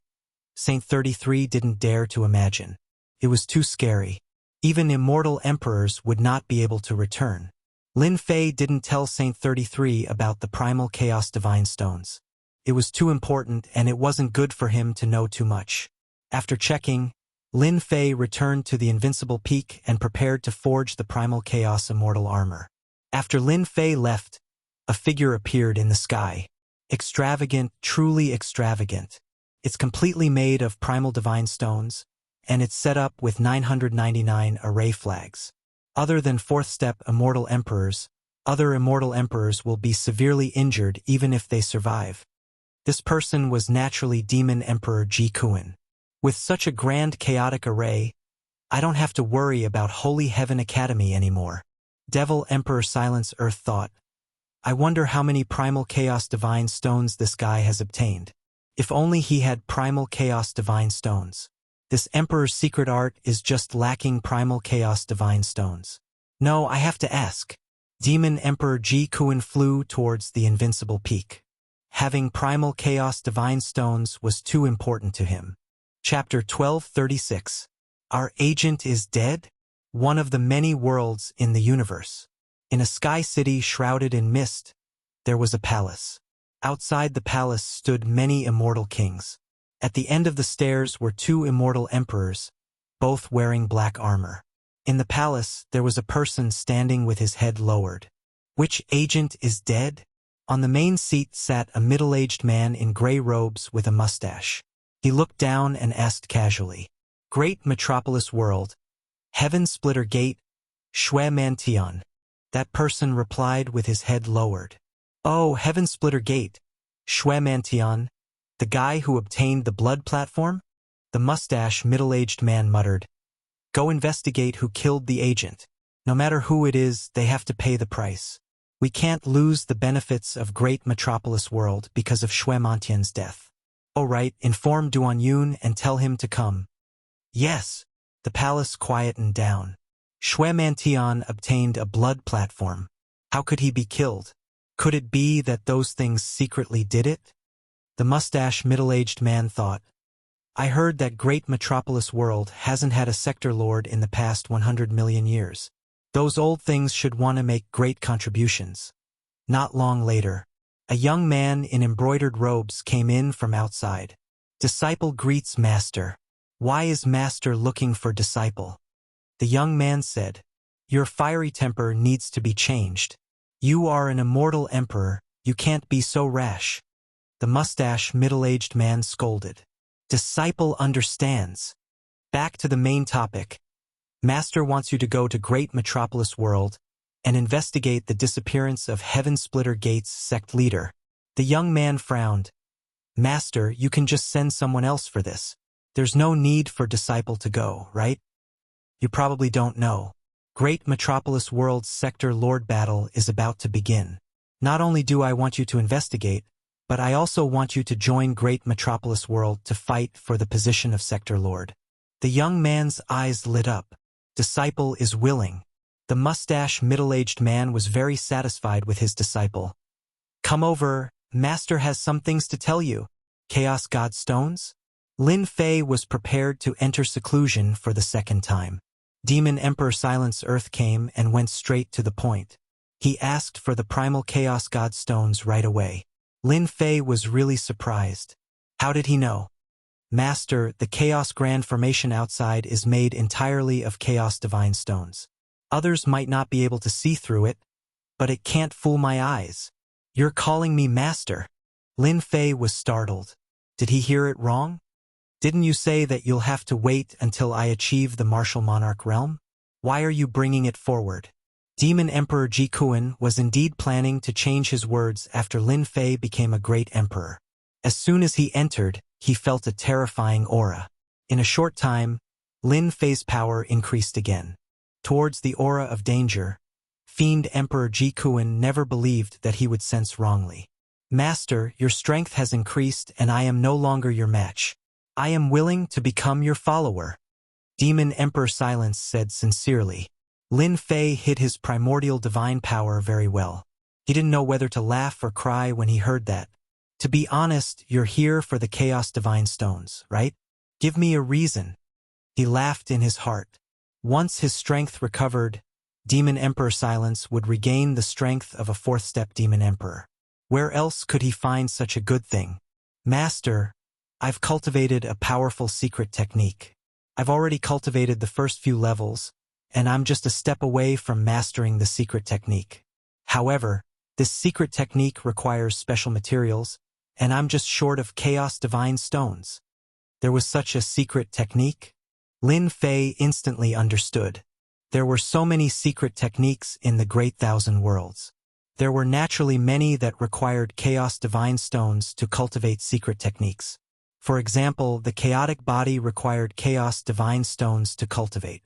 Saint 33 didn't dare to imagine. It was too scary. Even immortal emperors would not be able to return. Lin Fei didn't tell Saint 33 about the primal chaos divine stones. It was too important, and it wasn't good for him to know too much. After checking, Lin Fei returned to the invincible peak and prepared to forge the primal chaos immortal armor. After Lin Fei left, a figure appeared in the sky. Extravagant, truly extravagant. It's completely made of primal divine stones, and it's set up with 999 array flags. Other than fourth step immortal emperors, other immortal emperors will be severely injured even if they survive. This person was naturally Demon Emperor Ji Kuan. With such a grand chaotic array, I don't have to worry about Holy Heaven Academy anymore. Devil Emperor Silence Earth thought, I wonder how many primal chaos divine stones this guy has obtained. If only he had primal chaos divine stones. This Emperor's secret art is just lacking primal chaos divine stones. No, I have to ask. Demon Emperor Ji Kuan flew towards the invincible peak. Having primal chaos divine stones was too important to him. Chapter 1236. Our agent is dead? One of the many worlds in the universe. In a sky city shrouded in mist, there was a palace. Outside the palace stood many immortal kings. At the end of the stairs were two immortal emperors, both wearing black armor. In the palace, there was a person standing with his head lowered. Which agent is dead? On the main seat sat a middle-aged man in gray robes with a mustache. He looked down and asked casually, Great Metropolis World, Heaven Splitter Gate, Shui Mantian. That person replied with his head lowered. Oh, Heaven Splitter Gate, Shui Mantian, the guy who obtained the blood platform? The mustache middle-aged man muttered, Go investigate who killed the agent. No matter who it is, they have to pay the price. We can't lose the benefits of Great Metropolis World because of Shui Mantian's death. Oh right, inform Duan Yun and tell him to come. Yes. The palace quietened down. Shui Mantian obtained a blood platform. How could he be killed? Could it be that those things secretly did it? The mustache middle-aged man thought. I heard that Great Metropolis World hasn't had a sector lord in the past 100 million years. Those old things should want to make great contributions. Not long later, a young man in embroidered robes came in from outside. Disciple greets Master. Why is Master looking for disciple? The young man said, Your fiery temper needs to be changed. You are an immortal emperor, you can't be so rash. The mustache middle-aged man scolded. Disciple understands. Back to the main topic. Master wants you to go to Great Metropolis World and investigate the disappearance of Heaven Splitter Gate's sect leader. The young man frowned. Master, you can just send someone else for this. There's no need for disciple to go, right? You probably don't know. Great Metropolis World's sector lord battle is about to begin. Not only do I want you to investigate, but I also want you to join Great Metropolis World to fight for the position of sector lord. The young man's eyes lit up. Disciple is willing. The mustache middle-aged man was very satisfied with his disciple. Come over, Master has some things to tell you. Chaos God Stones? Lin Fei was prepared to enter seclusion for the second time. Demon Emperor Silence Earth came and went straight to the point. He asked for the primal Chaos God Stones right away. Lin Fei was really surprised. How did he know? Master, the Chaos Grand Formation outside is made entirely of Chaos Divine Stones. Others might not be able to see through it, but it can't fool my eyes. You're calling me Master. Lin Fei was startled. Did he hear it wrong? Didn't you say that you'll have to wait until I achieve the martial monarch realm? Why are you bringing it forward? Demon Emperor Ji Kuan was indeed planning to change his words after Lin Fei became a great emperor. As soon as he entered, he felt a terrifying aura. In a short time, Lin Fei's power increased again. Towards the aura of danger, Fiend Emperor Ji Kuan never believed that he would sense wrongly. Master, your strength has increased and I am no longer your match. I am willing to become your follower. Demon Emperor Silence said sincerely. Lin Fei hid his primordial divine power very well. He didn't know whether to laugh or cry when he heard that. To be honest, you're here for the Chaos Divine Stones, right? Give me a reason. He laughed in his heart. Once his strength recovered, Demon Emperor Silence would regain the strength of a fourth-step Demon Emperor. Where else could he find such a good thing? Master, I've cultivated a powerful secret technique. I've already cultivated the first few levels, and I'm just a step away from mastering the secret technique. However, this secret technique requires special materials, and I'm just short of Chaos Divine Stones. There was such a secret technique? Lin Fei instantly understood. There were so many secret techniques in the Great Thousand Worlds. There were naturally many that required Chaos Divine Stones to cultivate secret techniques. For example, the chaotic body required Chaos Divine Stones to cultivate.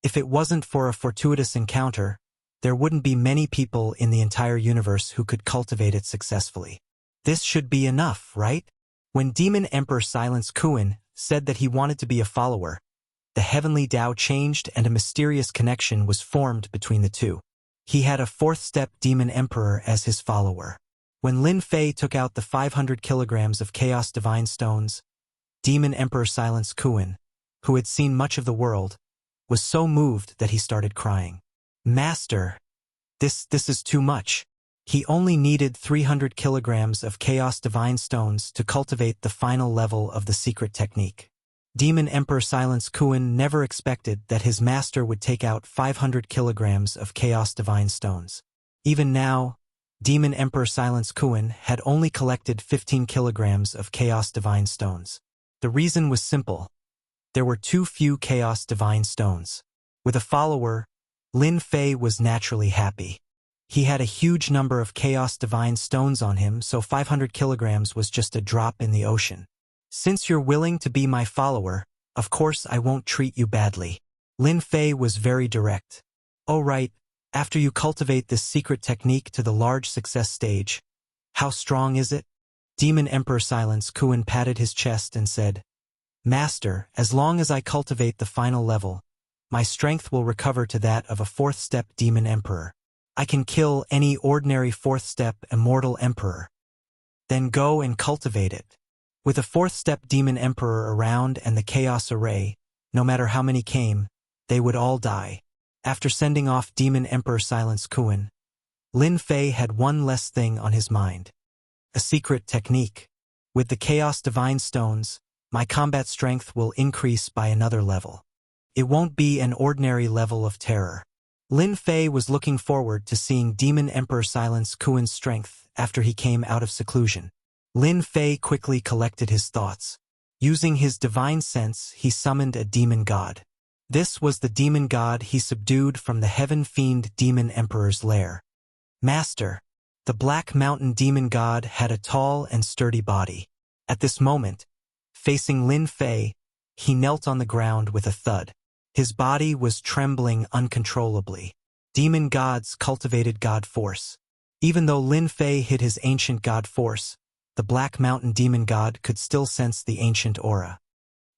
If it wasn't for a fortuitous encounter, there wouldn't be many people in the entire universe who could cultivate it successfully. This should be enough, right? When Demon Emperor Silence Kuan said that he wanted to be a follower, the heavenly Tao changed and a mysterious connection was formed between the two. He had a fourth-step Demon Emperor as his follower. When Lin Fei took out the 500 kilograms of Chaos Divine Stones, Demon Emperor Silence Kuan, who had seen much of the world, was so moved that he started crying. Master, this is too much. He only needed 300 kilograms of Chaos Divine Stones to cultivate the final level of the secret technique. Demon Emperor Silence Kuan never expected that his master would take out 500 kilograms of Chaos Divine Stones. Even now, Demon Emperor Silence Kuan had only collected 15 kilograms of Chaos Divine Stones. The reason was simple. There were too few Chaos Divine Stones. With a follower, Lin Fei was naturally happy. He had a huge number of Chaos Divine Stones on him, so 500 kilograms was just a drop in the ocean. Since you're willing to be my follower, of course I won't treat you badly. Lin Fei was very direct. Oh right, after you cultivate this secret technique to the large success stage, how strong is it? Demon Emperor Silence Kuan patted his chest and said, Master, as long as I cultivate the final level, my strength will recover to that of a fourth-step Demon Emperor. I can kill any ordinary fourth-step Immortal Emperor. Then go and cultivate it. With a fourth-step Demon Emperor around and the Chaos Array, no matter how many came, they would all die. After sending off Demon Emperor Silence Kuan, Lin Fei had one less thing on his mind. A secret technique. With the Chaos Divine Stones, my combat strength will increase by another level. It won't be an ordinary level of terror. Lin Fei was looking forward to seeing Demon Emperor Silence Kuan's strength after he came out of seclusion. Lin Fei quickly collected his thoughts. Using his divine sense, he summoned a demon god. This was the demon god he subdued from the Heaven Fiend Demon Emperor's lair. Master, the Black Mountain Demon God had a tall and sturdy body. At this moment, facing Lin Fei, he knelt on the ground with a thud. His body was trembling uncontrollably. Demon gods cultivated god force. Even though Lin Fei hid his ancient god force, the Black Mountain Demon God could still sense the ancient aura.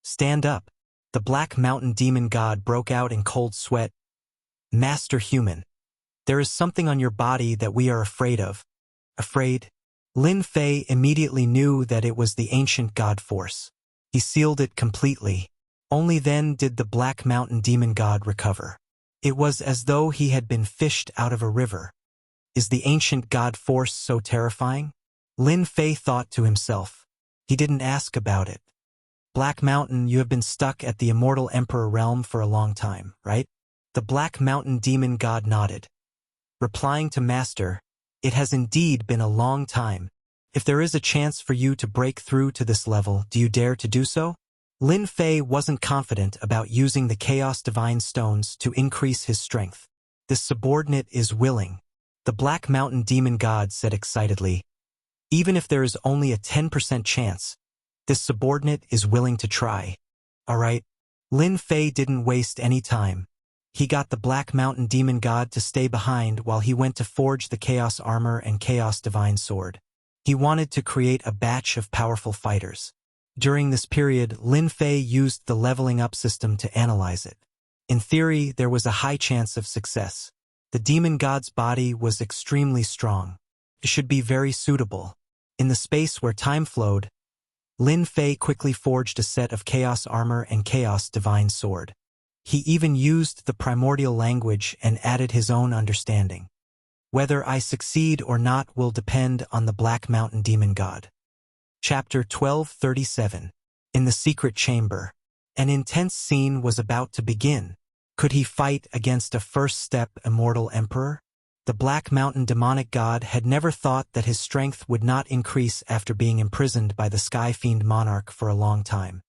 Stand up. The Black Mountain Demon God broke out in cold sweat. Master Human, there is something on your body that we are afraid of. Afraid? Lin Fei immediately knew that it was the ancient god force. He sealed it completely. Only then did the Black Mountain Demon God recover. It was as though he had been fished out of a river. Is the ancient god force so terrifying? Lin Fei thought to himself. He didn't ask about it. Black Mountain, you have been stuck at the Immortal Emperor realm for a long time, right? The Black Mountain Demon God nodded. Replying to Master, it has indeed been a long time. If there is a chance for you to break through to this level, do you dare to do so? Lin Fei wasn't confident about using the Chaos Divine Stones to increase his strength. This subordinate is willing. The Black Mountain Demon God said excitedly. Even if there is only a 10% chance, this subordinate is willing to try. Alright. Lin Fei didn't waste any time. He got the Black Mountain Demon God to stay behind while he went to forge the Chaos Armor and Chaos Divine Sword. He wanted to create a batch of powerful fighters. During this period, Lin Fei used the leveling up system to analyze it. In theory, there was a high chance of success. The demon god's body was extremely strong. It should be very suitable. In the space where time flowed, Lin Fei quickly forged a set of chaos armor and chaos divine sword. He even used the primordial language and added his own understanding. Whether I succeed or not will depend on the Black Mountain Demon God. Chapter 1237. In the Secret Chamber. An intense scene was about to begin. Could he fight against a first-step immortal emperor? The Black Mountain demonic god had never thought that his strength would not increase after being imprisoned by the Sky Fiend monarch for a long time.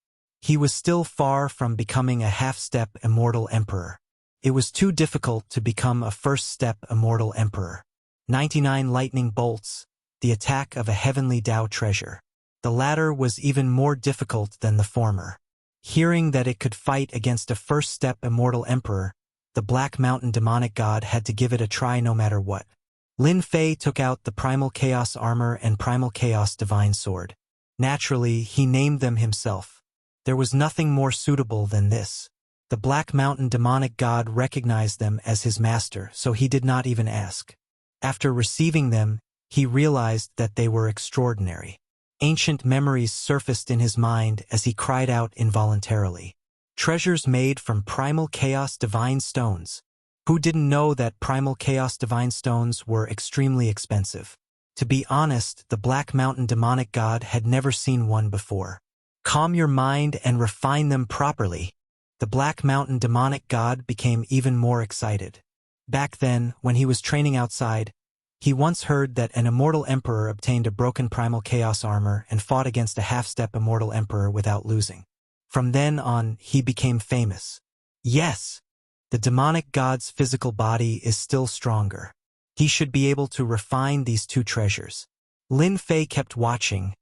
He was still far from becoming a half-step immortal emperor. It was too difficult to become a first-step immortal emperor. 99 lightning bolts, the attack of a heavenly Tao treasure. The latter was even more difficult than the former. Hearing that it could fight against a first-step immortal emperor, the Black Mountain demonic god had to give it a try no matter what. Lin Fei took out the primal chaos armor and primal chaos divine sword. Naturally, he named them himself. There was nothing more suitable than this. The Black Mountain demonic god recognized them as his master, so he did not even ask. After receiving them, he realized that they were extraordinary. Ancient memories surfaced in his mind as he cried out involuntarily. Treasures made from primal chaos divine stones. Who didn't know that primal chaos divine stones were extremely expensive? To be honest, the Black Mountain demonic god had never seen one before. Calm your mind and refine them properly. The Black Mountain demonic god became even more excited. Back then, when he was training outside, he once heard that an immortal emperor obtained a broken primal chaos armor and fought against a half-step immortal emperor without losing. From then on, he became famous. Yes, the demonic god's physical body is still stronger. He should be able to refine these two treasures. Lin Fei kept watching,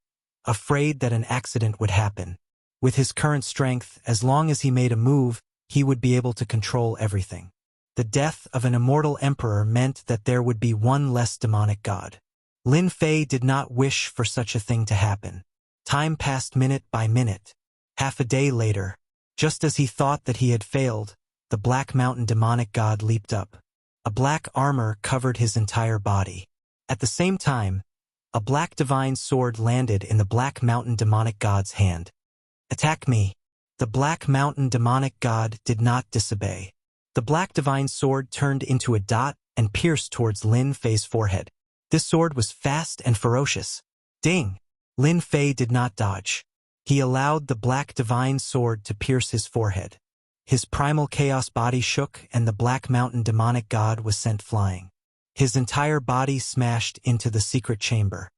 afraid that an accident would happen. With his current strength, as long as he made a move, he would be able to control everything. The death of an immortal emperor meant that there would be one less demonic god. Lin Fei did not wish for such a thing to happen. Time passed minute by minute. Half a day later, just as he thought that he had failed, the Black Mountain demonic god leaped up. A black armor covered his entire body. At the same time, a black divine sword landed in the Black Mountain demonic god's hand. Attack me. The Black Mountain demonic god did not disobey. The black divine sword turned into a dot and pierced towards Lin Fei's forehead. This sword was fast and ferocious. Ding! Lin Fei did not dodge. He allowed the black divine sword to pierce his forehead. His primal chaos body shook and the Black Mountain demonic god was sent flying. His entire body smashed into the secret chamber.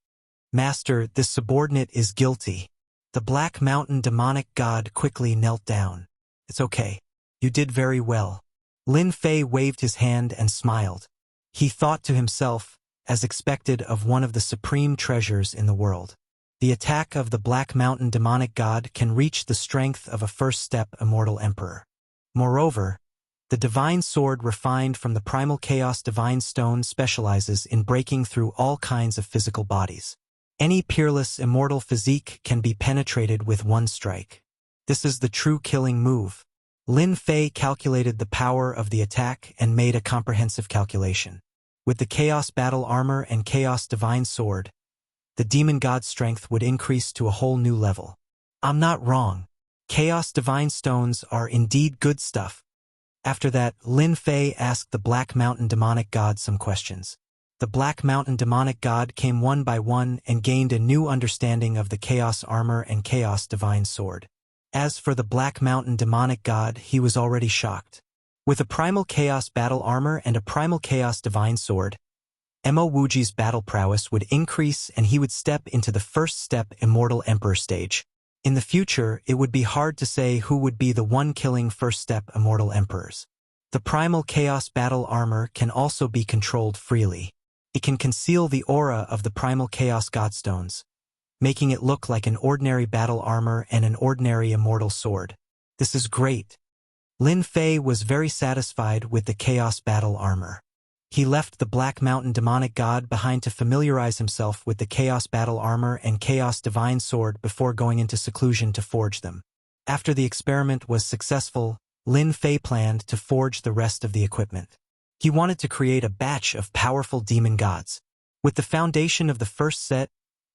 Master, this subordinate is guilty. The Black Mountain demonic god quickly knelt down. It's okay. You did very well. Lin Fei waved his hand and smiled. He thought to himself, as expected of one of the supreme treasures in the world. The attack of the Black Mountain demonic god can reach the strength of a first-step immortal emperor. Moreover, the divine sword refined from the primal chaos divine stone specializes in breaking through all kinds of physical bodies. Any peerless immortal physique can be penetrated with one strike. This is the true killing move. Lin Fei calculated the power of the attack and made a comprehensive calculation. With the chaos battle armor and chaos divine sword, the demon god's strength would increase to a whole new level. I'm not wrong. Chaos divine stones are indeed good stuff. After that, Lin Fei asked the Black Mountain demonic god some questions. The Black Mountain demonic god came one by one and gained a new understanding of the chaos armor and chaos divine sword. As for the Black Mountain demonic god, he was already shocked. With a primal chaos battle armor and a primal chaos divine sword, Mo Wuji's battle prowess would increase and he would step into the first-step immortal emperor stage. In the future, it would be hard to say who would be the one killing first-step immortal emperors. The primal chaos battle armor can also be controlled freely. It can conceal the aura of the primal chaos godstones, making it look like an ordinary battle armor and an ordinary immortal sword. This is great. Lin Fei was very satisfied with the chaos battle armor. He left the Black Mountain demonic god behind to familiarize himself with the Chaos Battle Armor and Chaos Divine Sword before going into seclusion to forge them. After the experiment was successful, Lin Fei planned to forge the rest of the equipment. He wanted to create a batch of powerful demon gods. With the foundation of the first set,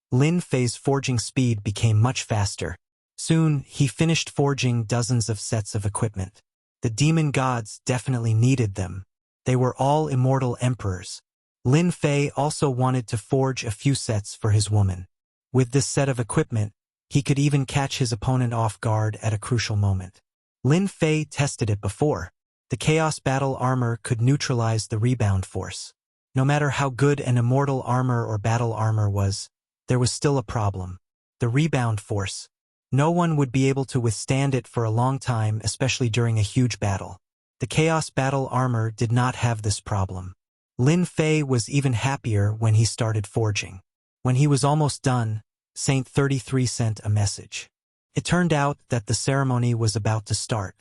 Lin Fei's forging speed became much faster. Soon, he finished forging dozens of sets of equipment. The demon gods definitely needed them. They were all immortal emperors. Lin Fei also wanted to forge a few sets for his woman. With this set of equipment, he could even catch his opponent off guard at a crucial moment. Lin Fei tested it before. The Chaos Battle Armor could neutralize the rebound force. No matter how good an immortal armor or battle armor was, there was still a problem. The rebound force. No one would be able to withstand it for a long time, especially during a huge battle. The Chaos Battle Armor did not have this problem. Lin Fei was even happier when he started forging. When he was almost done, Saint 33 sent a message. It turned out that the ceremony was about to start.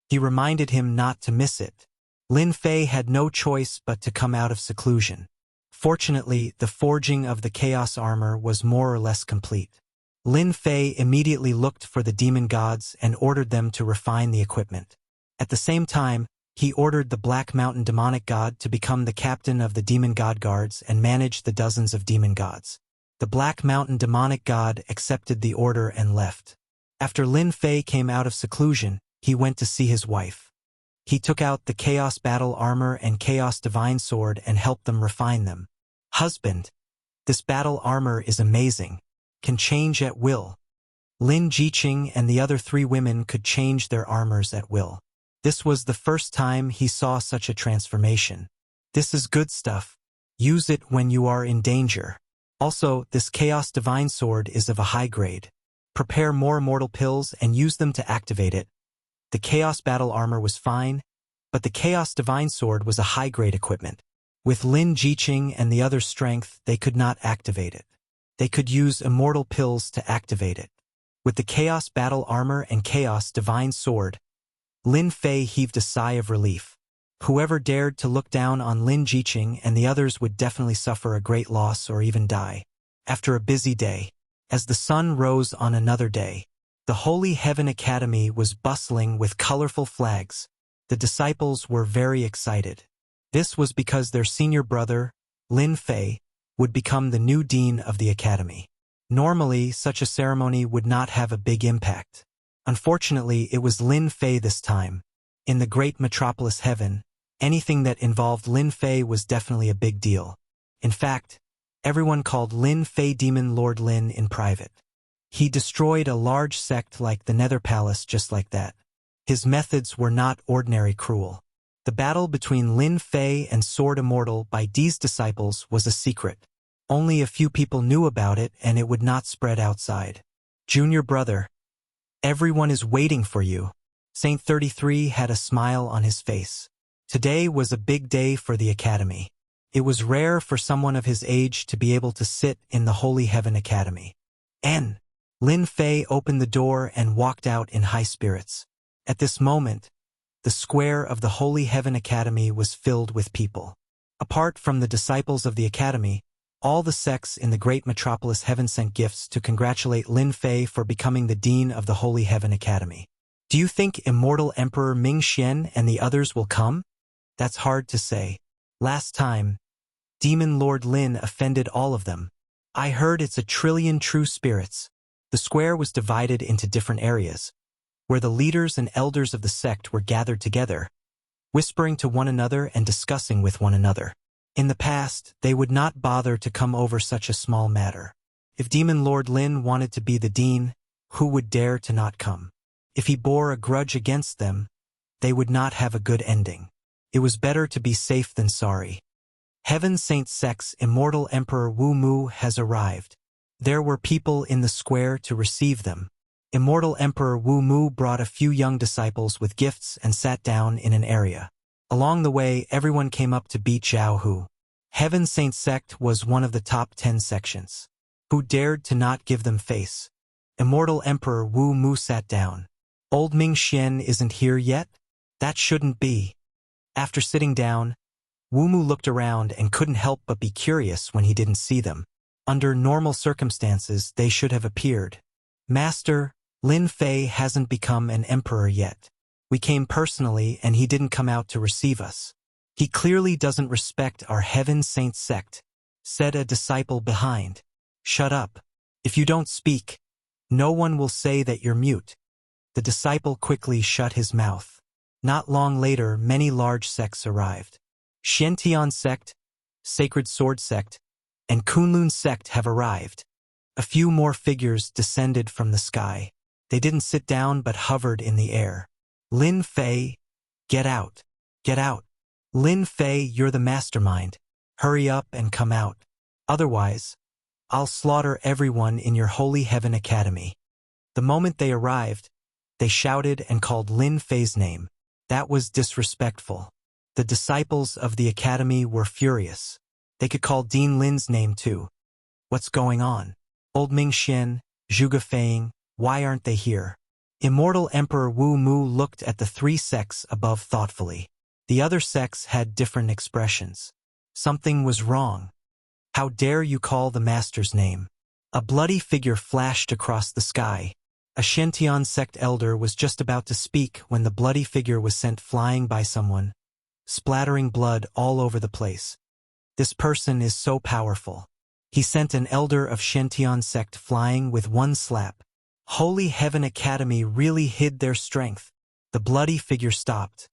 He reminded him not to miss it. Lin Fei had no choice but to come out of seclusion. Fortunately, the forging of the Chaos Armor was more or less complete. Lin Fei immediately looked for the demon gods and ordered them to refine the equipment. At the same time, he ordered the Black Mountain demonic god to become the captain of the demon god guards and manage the dozens of demon gods. The Black Mountain demonic god accepted the order and left. After Lin Fei came out of seclusion, he went to see his wife. He took out the Chaos Battle Armor and Chaos Divine Sword and helped them refine them. Husband, this battle armor is amazing. Can change at will. Lin Jiqing and the other 3 women could change their armors at will. This was the first time he saw such a transformation. This is good stuff. Use it when you are in danger. Also, this Chaos Divine Sword is of a high grade. Prepare more immortal pills and use them to activate it. The Chaos Battle Armor was fine, but the Chaos Divine Sword was a high-grade equipment. With Lin Jiqing and the other strength, they could not activate it. They could use immortal pills to activate it. With the Chaos Battle Armor and Chaos Divine Sword, Lin Fei heaved a sigh of relief. Whoever dared to look down on Lin Jiqing and the others would definitely suffer a great loss or even die. After a busy day, as the sun rose on another day, the Holy Heaven Academy was bustling with colorful flags. The disciples were very excited. This was because their senior brother, Lin Fei, would become the new dean of the academy. Normally, such a ceremony would not have a big impact. Unfortunately, it was Lin Fei this time. In the great metropolis heaven, anything that involved Lin Fei was definitely a big deal. In fact, everyone called Lin Fei Demon Lord Lin in private. He destroyed a large sect like the Nether Palace just like that. His methods were not ordinary cruel. The battle between Lin Fei and Sword Immortal by Dee's disciples was a secret. Only a few people knew about it and it would not spread outside. Junior brother, everyone is waiting for you. Saint 33 had a smile on his face. Today was a big day for the academy. It was rare for someone of his age to be able to sit in the Holy Heaven Academy. Lin Fei opened the door and walked out in high spirits. At this moment, the square of the Holy Heaven Academy was filled with people. Apart from the disciples of the academy, all the sects in the great metropolis heaven sent gifts to congratulate Lin Fei for becoming the dean of the Holy Heaven Academy. Do you think Immortal Emperor Ming Xian and the others will come? That's hard to say. Last time, Demon Lord Lin offended all of them. I heard it's 1,000,000,000,000 true spirits. The square was divided into different areas, where the leaders and elders of the sect were gathered together, whispering to one another and discussing with one another. In the past, they would not bother to come over such a small matter. If Demon Lord Lin wanted to be the dean, who would dare to not come? If he bore a grudge against them, they would not have a good ending. It was better to be safe than sorry. Heaven Saint Sect's Immortal Emperor Wu Mu has arrived. There were people in the square to receive them. Immortal Emperor Wu Mu brought a few young disciples with gifts and sat down in an area. Along the way, everyone came up to beat Zhao Hu. Heaven Saint Sect was one of the top 10 sections. Who dared to not give them face? Immortal Emperor Wu Mu sat down. Old Ming Xian isn't here yet? That shouldn't be. After sitting down, Wumu looked around and couldn't help but be curious when he didn't see them. Under normal circumstances, they should have appeared. Master, Lin Fei hasn't become an emperor yet. We came personally and he didn't come out to receive us. He clearly doesn't respect our Heaven Saint sect, said a disciple behind. Shut up. If you don't speak, no one will say that you're mute. The disciple quickly shut his mouth. Not long later, many large sects arrived. Xiantian sect, Sacred Sword sect, and Kunlun sect have arrived. A few more figures descended from the sky. They didn't sit down but hovered in the air. Lin Fei, get out. Get out. Lin Fei, you're the mastermind. Hurry up and come out. Otherwise, I'll slaughter everyone in your Holy Heaven Academy. The moment they arrived, they shouted and called Lin Fei's name. That was disrespectful. The disciples of the academy were furious. They could call Dean Lin's name too. What's going on? Old Ming Xian, Zhuge Feng, why aren't they here? Immortal Emperor Wu Mu looked at the three sects above thoughtfully. The other sects had different expressions. Something was wrong. How dare you call the master's name? A bloody figure flashed across the sky. A Xiantian sect elder was just about to speak when the bloody figure was sent flying by someone, splattering blood all over the place. This person is so powerful. He sent an elder of Xiantian sect flying with one slap. Holy Heaven Academy really hid their strength. The bloody figure stopped.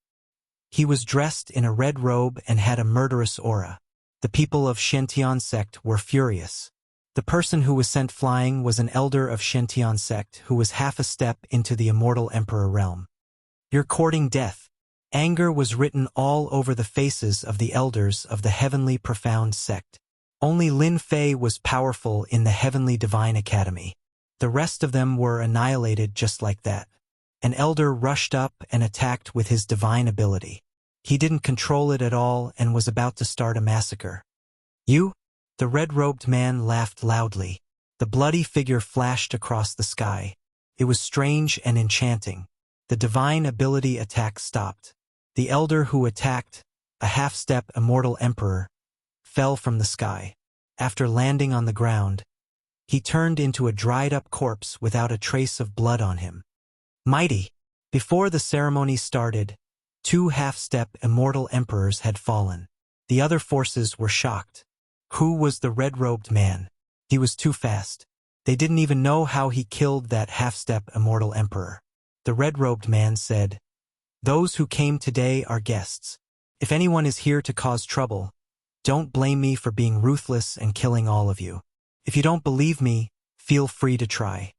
He was dressed in a red robe and had a murderous aura. The people of Xiantian sect were furious. The person who was sent flying was an elder of Xiantian sect who was half a step into the immortal emperor realm. You're courting death. Anger was written all over the faces of the elders of the heavenly profound sect. Only Lin Fei was powerful in the heavenly divine academy. The rest of them were annihilated just like that. An elder rushed up and attacked with his divine ability. He didn't control it at all and was about to start a massacre. You? The red-robed man laughed loudly. The bloody figure flashed across the sky. It was strange and enchanting. The divine ability attack stopped. The elder who attacked, a half-step immortal emperor, fell from the sky. After landing on the ground, he turned into a dried-up corpse without a trace of blood on him. Mighty! Before the ceremony started, 2 half-step immortal emperors had fallen. The other forces were shocked. Who was the red-robed man? He was too fast. They didn't even know how he killed that half-step immortal emperor. The red-robed man said, "Those who came today are guests. If anyone is here to cause trouble, don't blame me for being ruthless and killing all of you. If you don't believe me, feel free to try."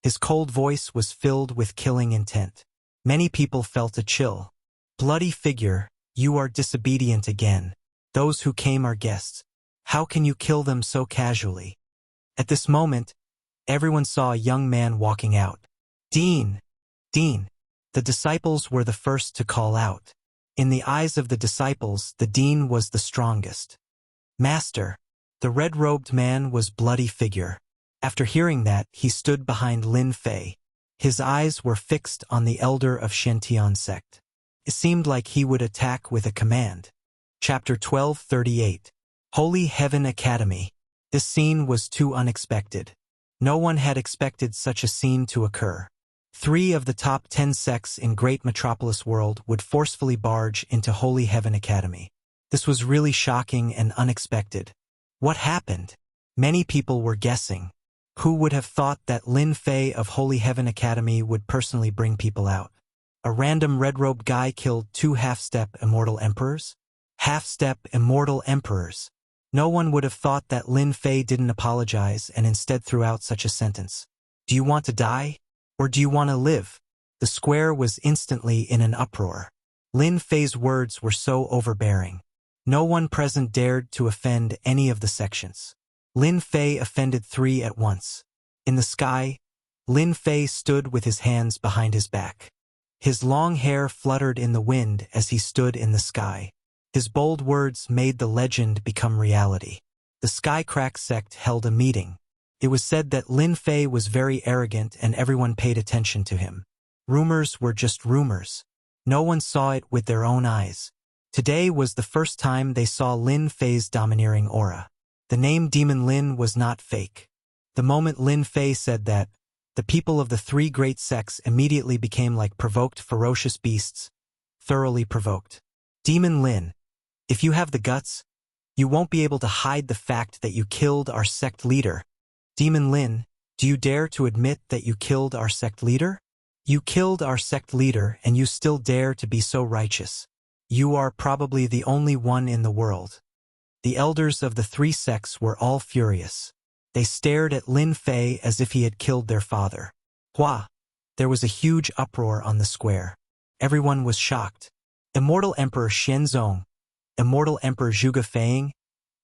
His cold voice was filled with killing intent. Many people felt a chill. Bloody figure, you are disobedient again. Those who came are guests. How can you kill them so casually? At this moment, everyone saw a young man walking out. Dean! Dean! The disciples were the first to call out. In the eyes of the disciples, the dean was the strongest. Master! The red-robed man was bloody figure. After hearing that, he stood behind Lin Fei. His eyes were fixed on the elder of Xiantian sect. It seemed like he would attack with a command. Chapter 12:38. Holy Heaven Academy. This scene was too unexpected. No one had expected such a scene to occur. 3 of the top 10 sects in Great Metropolis World would forcefully barge into Holy Heaven Academy. This was really shocking and unexpected. What happened? Many people were guessing. Who would have thought that Lin Fei of Holy Heaven Academy would personally bring people out? A random red-robed guy killed 2 half-step immortal emperors? Half-step immortal emperors. No one would have thought that Lin Fei didn't apologize and instead threw out such a sentence. Do you want to die? Or do you want to live? The square was instantly in an uproar. Lin Fei's words were so overbearing. No one present dared to offend any of the sections. Lin Fei offended 3 at once. In the sky, Lin Fei stood with his hands behind his back. His long hair fluttered in the wind as he stood in the sky. His bold words made the legend become reality. The Skycrack sect held a meeting. It was said that Lin Fei was very arrogant and everyone paid attention to him. Rumors were just rumors. No one saw it with their own eyes. Today was the first time they saw Lin Fei's domineering aura. The name Demon Lin was not fake. The moment Lin Fei said that, the people of the three great sects immediately became like provoked ferocious beasts, thoroughly provoked. Demon Lin, if you have the guts, you won't be able to hide the fact that you killed our sect leader. Demon Lin, do you dare to admit that you killed our sect leader? You killed our sect leader and you still dare to be so righteous. You are probably the only one in the world. The elders of the three sects were all furious. They stared at Lin Fei as if he had killed their father. Hua! There was a huge uproar on the square. Everyone was shocked. Immortal Emperor Xianzong, Immortal Emperor Zhuge Feiying,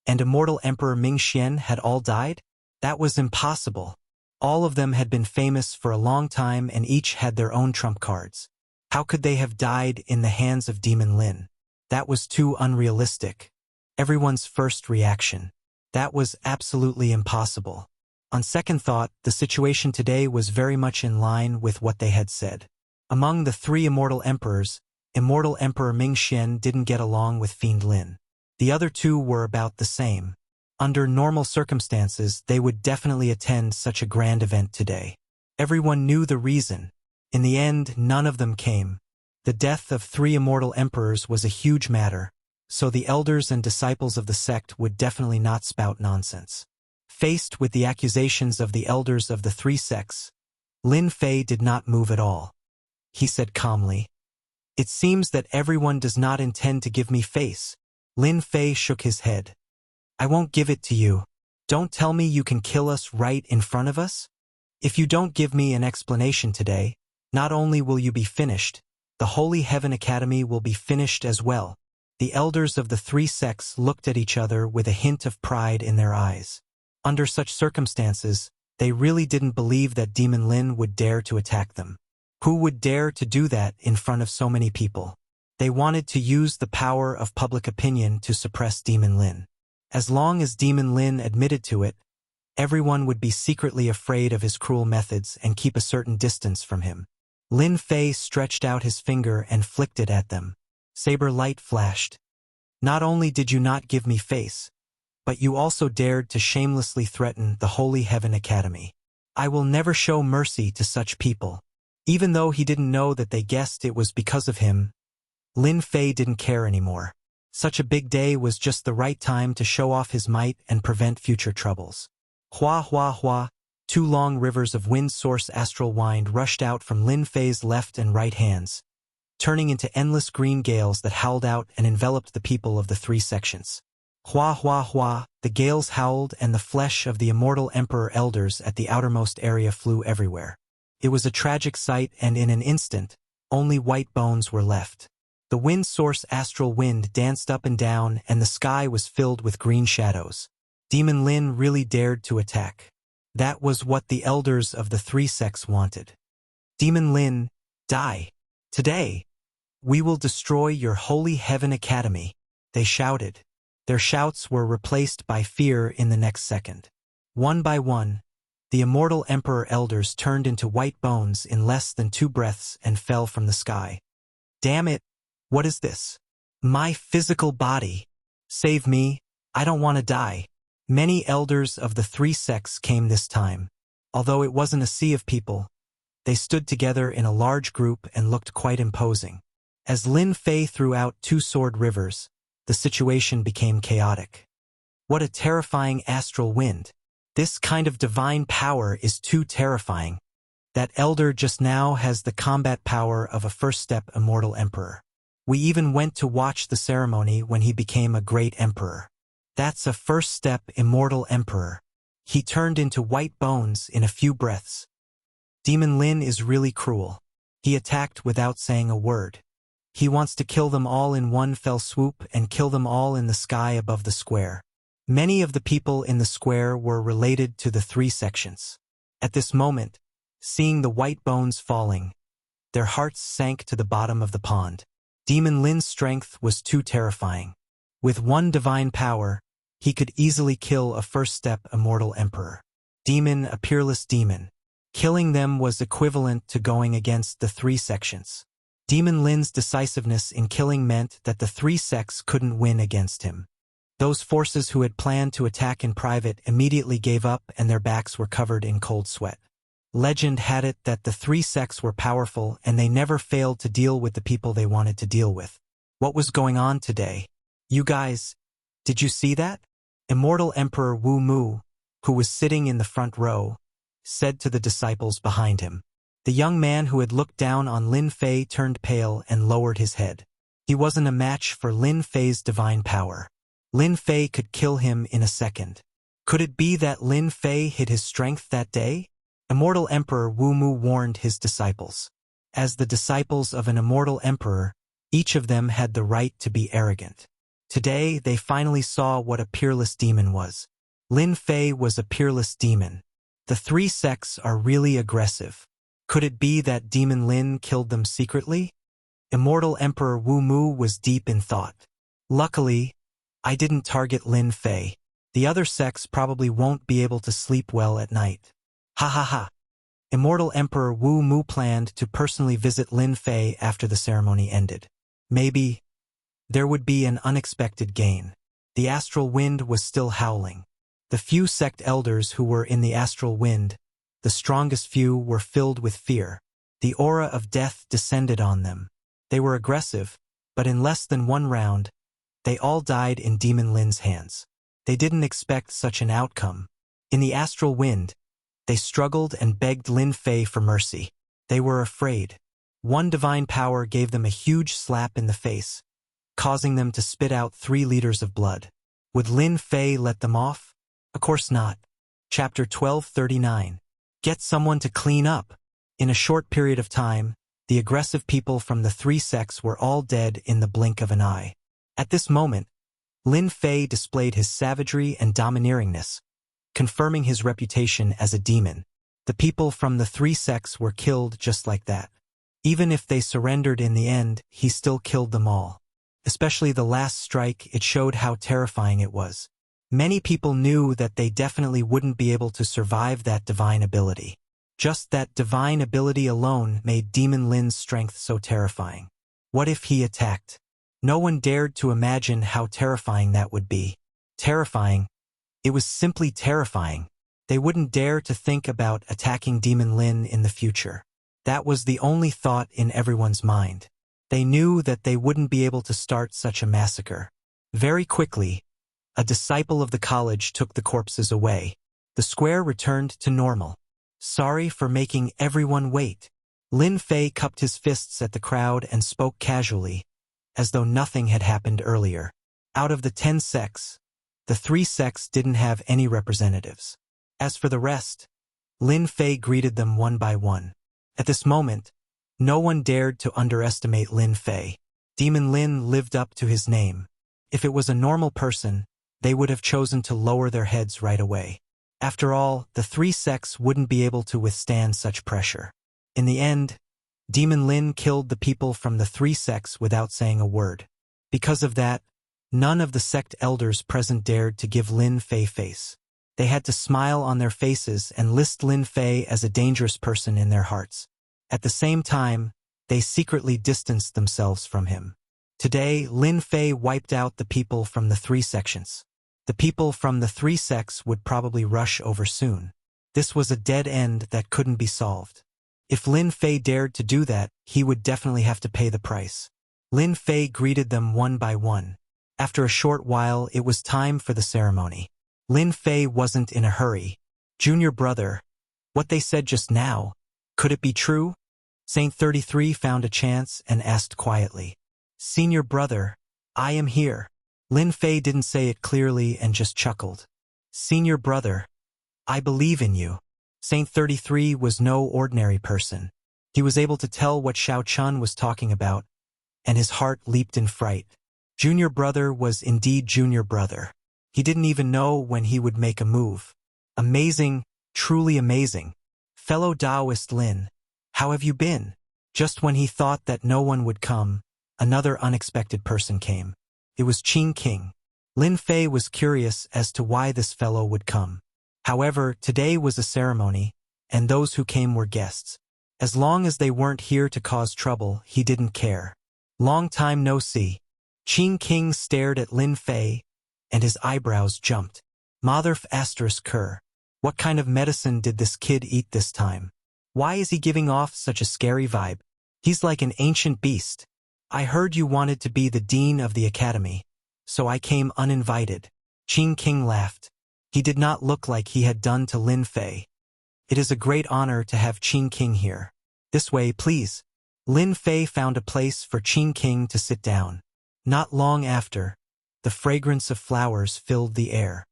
and Immortal Emperor Ming Xian had all died? That was impossible. All of them had been famous for a long time and each had their own trump cards. How could they have died in the hands of Demon Lin? That was too unrealistic. Everyone's first reaction. That was absolutely impossible. On second thought, the situation today was very much in line with what they had said. Among the three immortal emperors, Immortal Emperor Ming Xian didn't get along with Fiend Lin. The other two were about the same. Under normal circumstances, they would definitely attend such a grand event today. Everyone knew the reason. In the end, none of them came. The death of three immortal emperors was a huge matter, so the elders and disciples of the sect would definitely not spout nonsense. Faced with the accusations of the elders of the three sects, Lin Fei did not move at all. He said calmly, "It seems that everyone does not intend to give me face." Lin Fei shook his head. "I won't give it to you. Don't tell me you can kill us right in front of us? If you don't give me an explanation today, not only will you be finished, the Holy Heaven Academy will be finished as well." The elders of the three sects looked at each other with a hint of pride in their eyes. Under such circumstances, they really didn't believe that Demon Lin would dare to attack them. Who would dare to do that in front of so many people? They wanted to use the power of public opinion to suppress Demon Lin. As long as Demon Lin admitted to it, everyone would be secretly afraid of his cruel methods and keep a certain distance from him. Lin Fei stretched out his finger and flicked it at them. Saber light flashed. "Not only did you not give me face, but you also dared to shamelessly threaten the Holy Heaven Academy. I will never show mercy to such people." Even though he didn't know that they guessed it was because of him, Lin Fei didn't care anymore. Such a big day was just the right time to show off his might and prevent future troubles. Hua hua hua, two long rivers of wind source astral wind rushed out from Lin Fei's left and right hands, turning into endless green gales that howled out and enveloped the people of the three sections. Hua hua hua, the gales howled and the flesh of the immortal emperor elders at the outermost area flew everywhere. It was a tragic sight and in an instant, only white bones were left. The wind source astral wind danced up and down and the sky was filled with green shadows. Demon Lin really dared to attack. That was what the elders of the three sects wanted. Demon Lin, die. Today, we will destroy your Holy Heaven Academy, they shouted. Their shouts were replaced by fear in the next second. One by one, the immortal emperor elders turned into white bones in less than 2 breaths and fell from the sky. Damn it, what is this? My physical body. Save me, I don't want to die. Many elders of the three sects came this time. Although it wasn't a sea of people, they stood together in a large group and looked quite imposing. As Lin Fei threw out 2 sword rivers, the situation became chaotic. What a terrifying astral wind. This kind of divine power is too terrifying. That elder just now has the combat power of a first-step immortal emperor. We even went to watch the ceremony when he became a great emperor. That's a first-step immortal emperor. He turned into white bones in a few breaths. Demon Lin is really cruel. He attacked without saying a word. He wants to kill them all in one fell swoop and kill them all in the sky above the square. Many of the people in the square were related to the three sections. At this moment, seeing the white bones falling, their hearts sank to the bottom of the pond. Demon Lin's strength was too terrifying. With one divine power, he could easily kill a first-step immortal emperor. Demon, a peerless demon. Killing them was equivalent to going against the three sections. Demon Lin's decisiveness in killing meant that the three sects couldn't win against him. Those forces who had planned to attack in private immediately gave up and their backs were covered in cold sweat. Legend had it that the three sects were powerful and they never failed to deal with the people they wanted to deal with. What was going on today? You guys, did you see that? Immortal Emperor Wu Mu, who was sitting in the front row, said to the disciples behind him. The young man who had looked down on Lin Fei turned pale and lowered his head. He wasn't a match for Lin Fei's divine power. Lin Fei could kill him in a second. Could it be that Lin Fei hid his strength that day? Immortal Emperor Wu Mu warned his disciples. As the disciples of an immortal emperor, each of them had the right to be arrogant. Today, they finally saw what a peerless demon was. Lin Fei was a peerless demon. The three sects are really aggressive. Could it be that Demon Lin killed them secretly? Immortal Emperor Wu Mu was deep in thought. Luckily, I didn't target Lin Fei. The other sects probably won't be able to sleep well at night. Ha ha ha. Immortal Emperor Wu Mu planned to personally visit Lin Fei after the ceremony ended. Maybe there would be an unexpected gain. The astral wind was still howling. The few sect elders who were in the astral wind, the strongest few, were filled with fear. The aura of death descended on them. They were aggressive, but in less than one round, they all died in Demon Lin's hands. They didn't expect such an outcome. In the astral wind, they struggled and begged Lin Fei for mercy. They were afraid. One divine power gave them a huge slap in the face, causing them to spit out 3 liters of blood. Would Lin Fei let them off? Of course not. Chapter 1239. Get someone to clean up. In a short period of time, the aggressive people from the three sects were all dead in the blink of an eye. At this moment, Lin Fei displayed his savagery and domineeringness, confirming his reputation as a demon. The people from the three sects were killed just like that. Even if they surrendered in the end, he still killed them all. Especially the last strike, it showed how terrifying it was. Many people knew that they definitely wouldn't be able to survive that divine ability. Just that divine ability alone made Demon Lin's strength so terrifying. What if he attacked? No one dared to imagine how terrifying that would be. Terrifying. It was simply terrifying. They wouldn't dare to think about attacking Demon Lin in the future. That was the only thought in everyone's mind. They knew that they wouldn't be able to start such a massacre. Very quickly, a disciple of the college took the corpses away. The square returned to normal. Sorry for making everyone wait. Lin Fei cupped his fists at the crowd and spoke casually, as though nothing had happened earlier. Out of the 10 sects, the 3 sects didn't have any representatives. As for the rest, Lin Fei greeted them one by one. At this moment, no one dared to underestimate Lin Fei. Demon Lin lived up to his name. If it was a normal person, they would have chosen to lower their heads right away. After all, the 3 sects wouldn't be able to withstand such pressure. In the end, Demon Lin killed the people from the 3 sects without saying a word. Because of that, none of the sect elders present dared to give Lin Fei face. They had to smile on their faces and list Lin Fei as a dangerous person in their hearts. At the same time, they secretly distanced themselves from him. Today, Lin Fei wiped out the people from the 3 sections. The people from the 3 sects would probably rush over soon. This was a dead end that couldn't be solved. If Lin Fei dared to do that, he would definitely have to pay the price. Lin Fei greeted them one by one. After a short while, it was time for the ceremony. Lin Fei wasn't in a hurry. Junior brother, what they said just now, could it be true? Saint 33 found a chance and asked quietly. Senior brother, I am here. Lin Fei didn't say it clearly and just chuckled. Senior brother, I believe in you. Saint 33 was no ordinary person. He was able to tell what Xiao Chun was talking about, and his heart leaped in fright. Junior brother was indeed junior brother. He didn't even know when he would make a move. Amazing, truly amazing. Fellow Taoist Lin, how have you been? Just when he thought that no one would come, another unexpected person came. It was Qing King. Lin Fei was curious as to why this fellow would come. However, today was a ceremony, and those who came were guests. As long as they weren't here to cause trouble, he didn't care. Long time no see. Qing King stared at Lin Fei, and his eyebrows jumped. Mother f***, what kind of medicine did this kid eat this time? Why is he giving off such a scary vibe? He's like an ancient beast. I heard you wanted to be the dean of the academy, so I came uninvited. Qing King laughed. He did not look like he had done to Lin Fei. It is a great honor to have Qing King here. This way, please. Lin Fei found a place for Qing King to sit down. Not long after, the fragrance of flowers filled the air.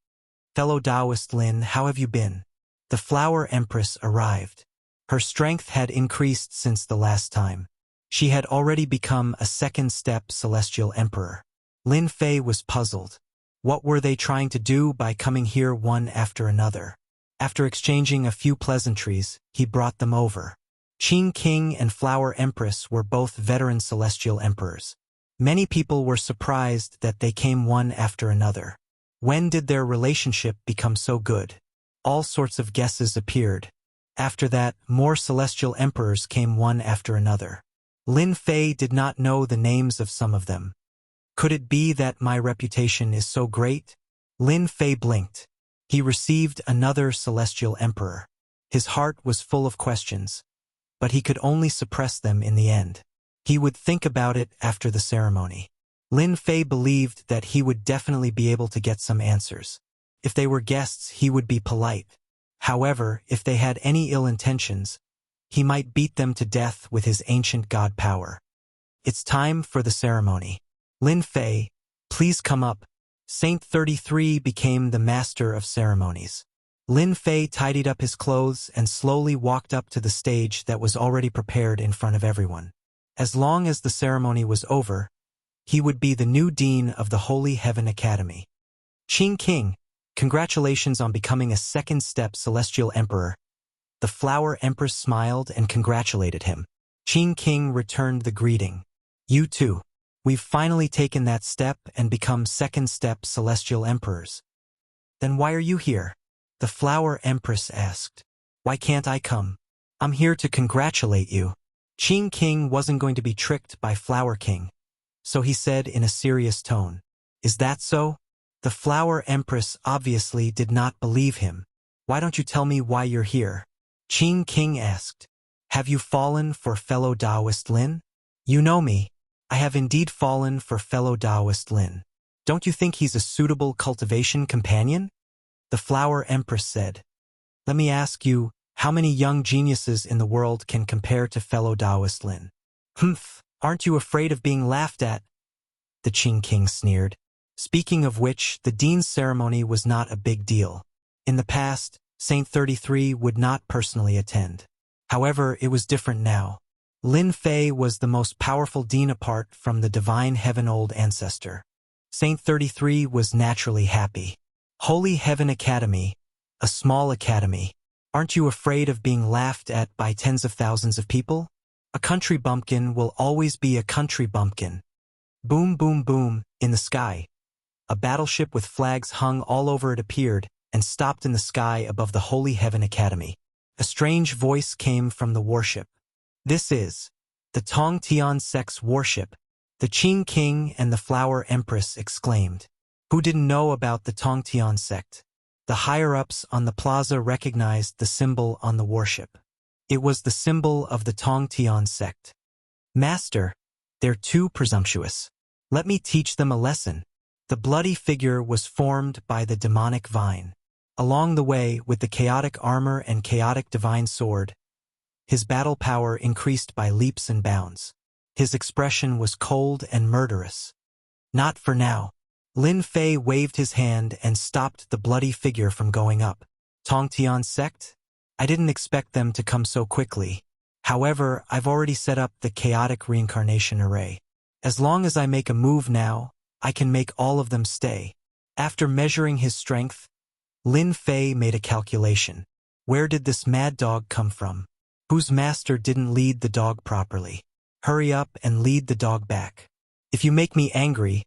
Fellow Taoist Lin, how have you been? The Flower Empress arrived. Her strength had increased since the last time. She had already become a second-step Celestial Emperor. Lin Fei was puzzled. What were they trying to do by coming here one after another? After exchanging a few pleasantries, he brought them over. Qing King and Flower Empress were both veteran Celestial Emperors. Many people were surprised that they came one after another. When did their relationship become so good? All sorts of guesses appeared. After that, more Celestial Emperors came one after another. Lin Fei did not know the names of some of them. Could it be that my reputation is so great? Lin Fei blinked. He received another Celestial Emperor. His heart was full of questions, but he could only suppress them in the end. He would think about it after the ceremony. Lin Fei believed that he would definitely be able to get some answers. If they were guests, he would be polite. However, if they had any ill intentions, he might beat them to death with his ancient god power. It's time for the ceremony. Lin Fei, please come up. Saint 33 became the master of ceremonies. Lin Fei tidied up his clothes and slowly walked up to the stage that was already prepared in front of everyone. As long as the ceremony was over, he would be the new dean of the Holy Heaven Academy. Qing King, congratulations on becoming a second-step Celestial Emperor. The Flower Empress smiled and congratulated him. Qing King returned the greeting. You too. We've finally taken that step and become second-step Celestial Emperors. Then why are you here? The Flower Empress asked. Why can't I come? I'm here to congratulate you. Qing King wasn't going to be tricked by Flower King, so he said in a serious tone. Is that so? The Flower Empress obviously did not believe him. Why don't you tell me why you're here? Qing King asked. Have you fallen for fellow Taoist Lin? You know me. I have indeed fallen for fellow Taoist Lin. Don't you think he's a suitable cultivation companion? The Flower Empress said. Let me ask you, how many young geniuses in the world can compare to fellow Taoist Lin? Humph, aren't you afraid of being laughed at? The Qing King sneered. Speaking of which, the dean's ceremony was not a big deal. In the past, Saint 33 would not personally attend. However, it was different now. Lin Fei was the most powerful dean apart from the divine heaven old ancestor. Saint 33 was naturally happy. Holy Heaven Academy, a small academy. Aren't you afraid of being laughed at by tens of thousands of people? A country bumpkin will always be a country bumpkin. Boom, boom, boom, in the sky. A battleship with flags hung all over it appeared and stopped in the sky above the Holy Heaven Academy. A strange voice came from the warship. This is the Tong Tian sect's warship. The Qing King and the Flower Empress exclaimed. Who didn't know about the Tong Tian sect? The higher-ups on the plaza recognized the symbol on the warship. It was the symbol of the Tong Tian sect. Master, they're too presumptuous. Let me teach them a lesson. The bloody figure was formed by the demonic vine. Along the way, with the chaotic armor and chaotic divine sword, his battle power increased by leaps and bounds. His expression was cold and murderous. Not for now. Lin Fei waved his hand and stopped the bloody figure from going up. Tong Tian sect? I didn't expect them to come so quickly. However, I've already set up the chaotic reincarnation array. As long as I make a move now, I can make all of them stay. After measuring his strength, Lin Fei made a calculation. Where did this mad dog come from? Whose master didn't lead the dog properly? Hurry up and lead the dog back. If you make me angry,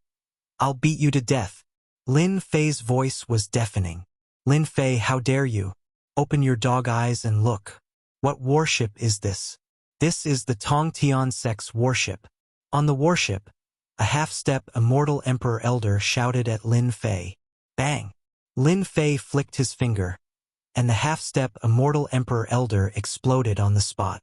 I'll beat you to death. Lin Fei's voice was deafening. Lin Fei, how dare you? Open your dog eyes and look. What warship is this? This is the Tongtian sect's warship. On the warship, a half-step immortal emperor elder shouted at Lin Fei. Bang! Lin Fei flicked his finger, and the half-step immortal emperor elder exploded on the spot.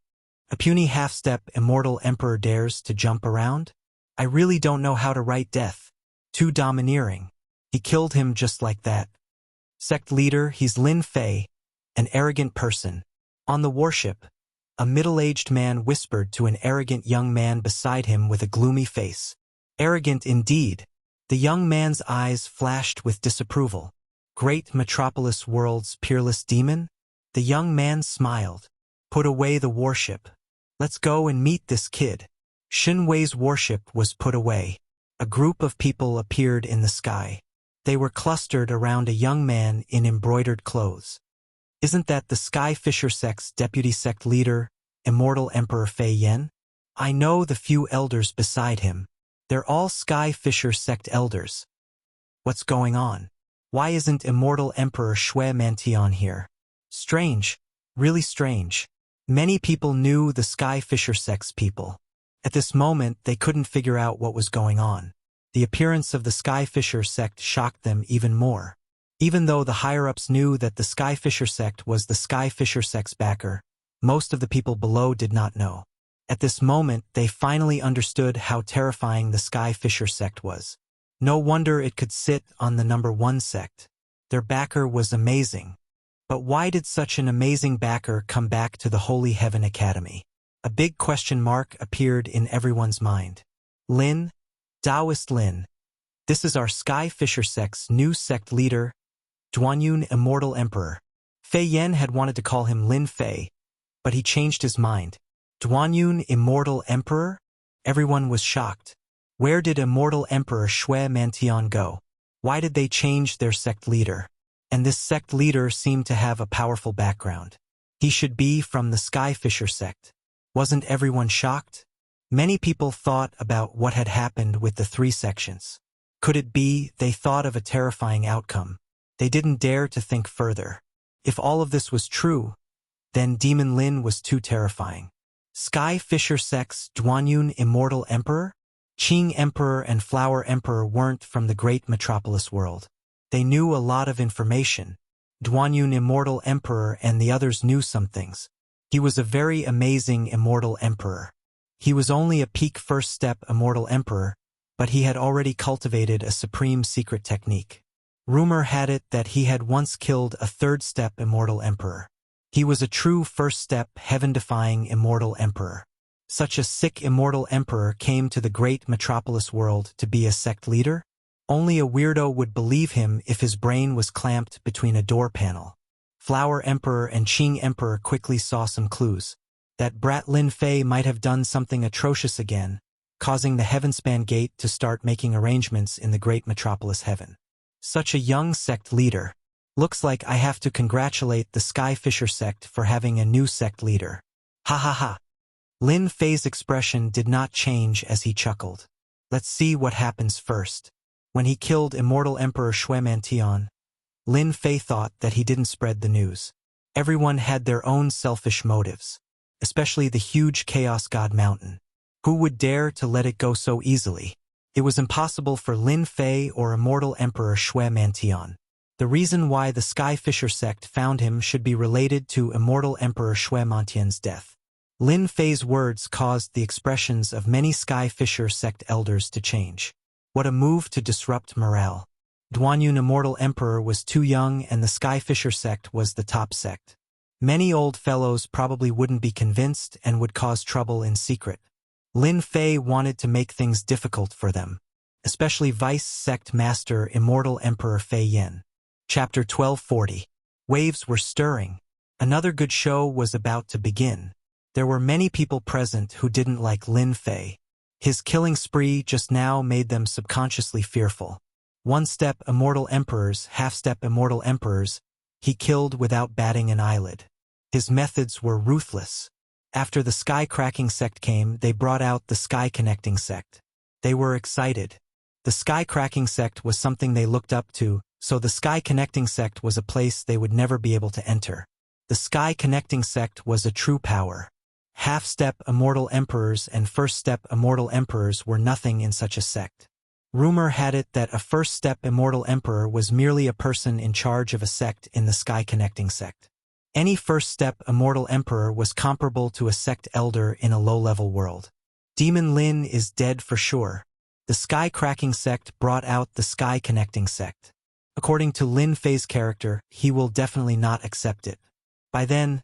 A puny half-step immortal emperor dares to jump around? I really don't know how to write death. Too domineering. He killed him just like that. Sect leader, he's Lin Fei, an arrogant person. On the warship, a middle-aged man whispered to an arrogant young man beside him with a gloomy face. Arrogant indeed. The young man's eyes flashed with disapproval. Great metropolis world's peerless demon? The young man smiled. Put away the warship. Let's go and meet this kid. Xin Wei's warship was put away. A group of people appeared in the sky. They were clustered around a young man in embroidered clothes. Isn't that the Sky Fisher sect's deputy sect leader, Immortal Emperor Fei Yan? I know the few elders beside him. They're all Sky Fisher sect elders. What's going on? Why isn't Immortal Emperor Shui Mantian here? Strange. Really strange. Many people knew the Sky Fisher sect's people. At this moment, they couldn't figure out what was going on. The appearance of the Sky Fisher sect shocked them even more. Even though the higher-ups knew that the Sky Fisher sect was the Sky Fisher sect's backer, most of the people below did not know. At this moment, they finally understood how terrifying the Sky Fisher sect was. No wonder it could sit on the number 1 sect. Their backer was amazing. But why did such an amazing backer come back to the Holy Heaven Academy? A big question mark appeared in everyone's mind. Lin, Taoist Lin. This is our Sky Fisher sect's new sect leader, Duanyun Immortal Emperor. Fei Yan had wanted to call him Lin Fei, but he changed his mind. Duanyun Immortal Emperor? Everyone was shocked. Where did Immortal Emperor Shui Mantian go? Why did they change their sect leader? And this sect leader seemed to have a powerful background. He should be from the Sky Fisher sect. Wasn't everyone shocked? Many people thought about what had happened with the 3 sections. Could it be they thought of a terrifying outcome? They didn't dare to think further. If all of this was true, then Demon Lin was too terrifying. Sky Fisher sect's Duanyun Immortal Emperor? Qing Emperor and Flower Emperor weren't from the great metropolis world. They knew a lot of information. Duanyun Immortal Emperor and the others knew some things. He was a very amazing Immortal Emperor. He was only a peak first step Immortal Emperor, but he had already cultivated a supreme secret technique. Rumor had it that he had once killed a 3rd step Immortal Emperor. He was a true first step heaven-defying Immortal Emperor. Such a sick Immortal Emperor came to the great metropolis world to be a sect leader? Only a weirdo would believe him if his brain was clamped between a door panel. Flower Emperor and Qing Emperor quickly saw some clues. That brat Lin Fei might have done something atrocious again, causing the Heavenspan Gate to start making arrangements in the great metropolis heaven. Such a young sect leader. Looks like I have to congratulate the Sky Fisher sect for having a new sect leader. Ha ha ha. Lin Fei's expression did not change as he chuckled. Let's see what happens first. When he killed Immortal Emperor Shui Mantian, Lin Fei thought that he didn't spread the news. Everyone had their own selfish motives, especially the huge Chaos God Mountain. Who would dare to let it go so easily? It was impossible for Lin Fei or Immortal Emperor Shui Mantian. The reason why the Sky Fisher sect found him should be related to Immortal Emperor Shui Mantian's death. Lin Fei's words caused the expressions of many Sky Fisher sect elders to change. What a move to disrupt morale. Duanyun Immortal Emperor was too young and the Sky Fisher sect was the top sect. Many old fellows probably wouldn't be convinced and would cause trouble in secret. Lin Fei wanted to make things difficult for them, especially Vice Sect Master Immortal Emperor Fei Yan. Chapter 1240. Waves were stirring. Another good show was about to begin. There were many people present who didn't like Lin Fei. His killing spree just now made them subconsciously fearful. 1-step Immortal Emperors, half-step Immortal Emperors, he killed without batting an eyelid. His methods were ruthless. After the Sky Cracking sect came, they brought out the Sky Connecting sect. They were excited. The Sky Cracking sect was something they looked up to, so the Sky Connecting sect was a place they would never be able to enter. The Sky Connecting sect was a true power. Half-step immortal emperors and first-step immortal emperors were nothing in such a sect. Rumor had it that a first-step immortal emperor was merely a person in charge of a sect in the sky-connecting sect. Any first-step immortal emperor was comparable to a sect elder in a low-level world. Demon Lin is dead for sure. The sky-cracking sect brought out the sky-connecting sect. According to Lin Fei's character, he will definitely not accept it. By then,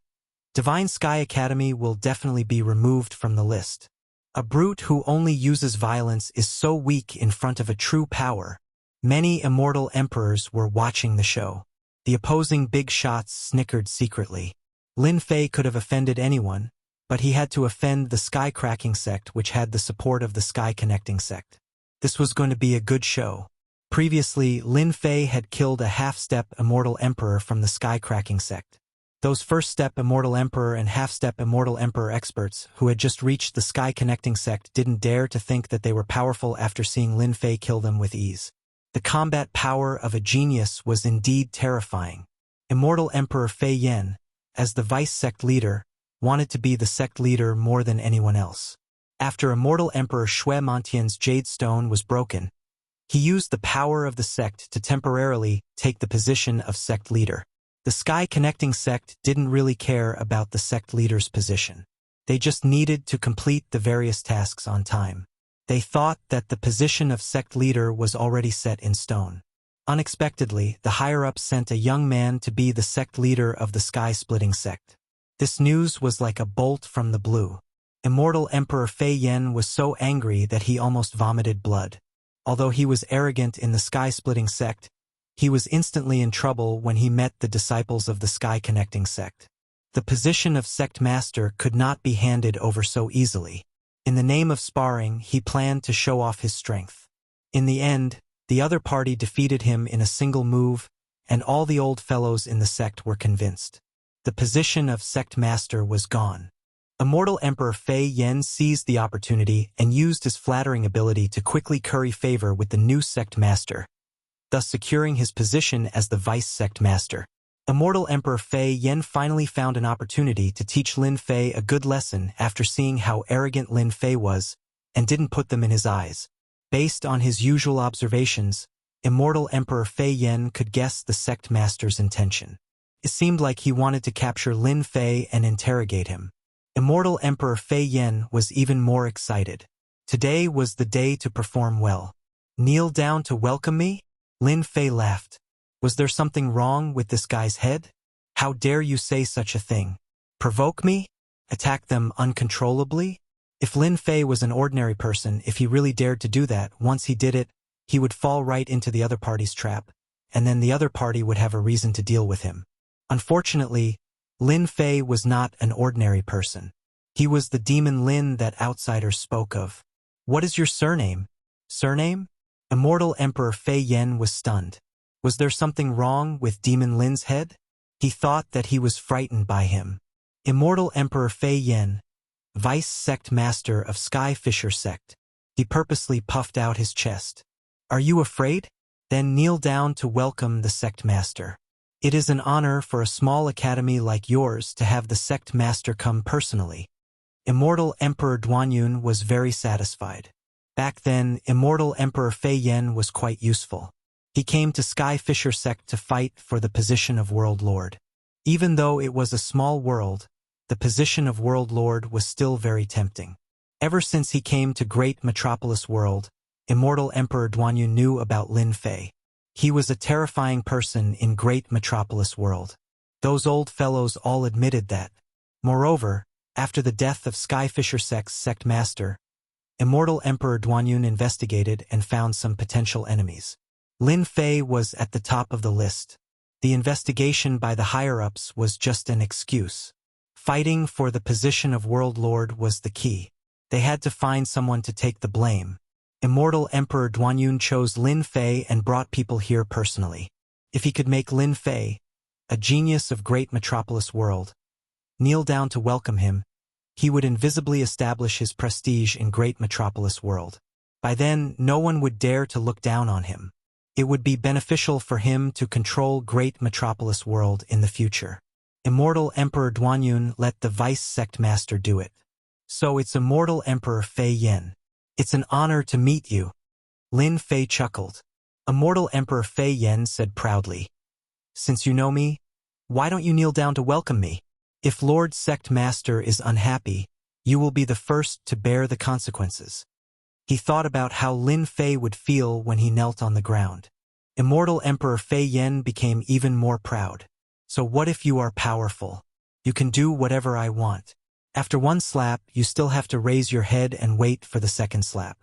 Divine Sky Academy will definitely be removed from the list. A brute who only uses violence is so weak in front of a true power. Many immortal emperors were watching the show. The opposing big shots snickered secretly. Lin Fei could have offended anyone, but he had to offend the sky-cracking sect, which had the support of the sky-connecting sect. This was going to be a good show. Previously, Lin Fei had killed a half-step immortal emperor from the sky-cracking sect. Those first-step immortal emperor and half-step immortal emperor experts who had just reached the sky-connecting sect didn't dare to think that they were powerful after seeing Lin Fei kill them with ease. The combat power of a genius was indeed terrifying. Immortal Emperor Fei Yan, as the vice-sect leader, wanted to be the sect leader more than anyone else. After Immortal Emperor Shui Montian's Jade Stone was broken, he used the power of the sect to temporarily take the position of sect leader. The sky-connecting sect didn't really care about the sect leader's position. They just needed to complete the various tasks on time. They thought that the position of sect leader was already set in stone. Unexpectedly, the higher-ups sent a young man to be the sect leader of the sky-splitting sect. This news was like a bolt from the blue. Immortal Emperor Fei Yan was so angry that he almost vomited blood. Although he was arrogant in the sky-splitting sect, he was instantly in trouble when he met the disciples of the sky-connecting sect. The position of sect master could not be handed over so easily. In the name of sparring, he planned to show off his strength. In the end, the other party defeated him in a single move, and all the old fellows in the sect were convinced. The position of sect master was gone. Immortal Emperor Fei Yan seized the opportunity and used his flattering ability to quickly curry favor with the new sect master, thus securing his position as the vice-sect master. Immortal Emperor Fei Yan finally found an opportunity to teach Lin Fei a good lesson after seeing how arrogant Lin Fei was, and didn't put them in his eyes. Based on his usual observations, Immortal Emperor Fei Yan could guess the sect master's intention. It seemed like he wanted to capture Lin Fei and interrogate him. Immortal Emperor Fei Yan was even more excited. Today was the day to perform well. Kneel down to welcome me? Lin Fei laughed. Was there something wrong with this guy's head? How dare you say such a thing? Provoke me? Attack them uncontrollably? If Lin Fei was an ordinary person, if he really dared to do that, once he did it, he would fall right into the other party's trap, and then the other party would have a reason to deal with him. Unfortunately, Lin Fei was not an ordinary person. He was the demon Lin that outsiders spoke of. What is your surname? Surname? Immortal Emperor Fei Yan was stunned. Was there something wrong with Demon Lin's head? He thought that he was frightened by him. Immortal Emperor Fei Yan, vice-sect master of Sky Fisher sect. He purposely puffed out his chest. Are you afraid? Then kneel down to welcome the sect master. It is an honor for a small academy like yours to have the sect master come personally. Immortal Emperor Duanyun was very satisfied. Back then, Immortal Emperor Fei Yan was quite useful. He came to Sky Fisher sect to fight for the position of World Lord. Even though it was a small world, the position of World Lord was still very tempting. Ever since he came to Great Metropolis World, Immortal Emperor Duanyun knew about Lin Fei. He was a terrifying person in Great Metropolis World. Those old fellows all admitted that. Moreover, after the death of Sky Fisher sect's sect master, Immortal Emperor Duanyun investigated and found some potential enemies. Lin Fei was at the top of the list. The investigation by the higher-ups was just an excuse. Fighting for the position of World Lord was the key. They had to find someone to take the blame. Immortal Emperor Duanyun chose Lin Fei and brought people here personally. If he could make Lin Fei, a genius of Great Metropolis World, kneel down to welcome him, he would invisibly establish his prestige in Great Metropolis World. By then, no one would dare to look down on him. It would be beneficial for him to control Great Metropolis World in the future. Immortal Emperor Duanyun let the vice-sect master do it. So it's Immortal Emperor Fei Yen. It's an honor to meet you. Lin Fei chuckled. Immortal Emperor Fei Yen said proudly. Since you know me, why don't you kneel down to welcome me? If Lord Sect Master is unhappy, you will be the first to bear the consequences. He thought about how Lin Fei would feel when he knelt on the ground. Immortal Emperor Fei Yen became even more proud. So what if you are powerful? You can do whatever I want. After one slap, you still have to raise your head and wait for the second slap.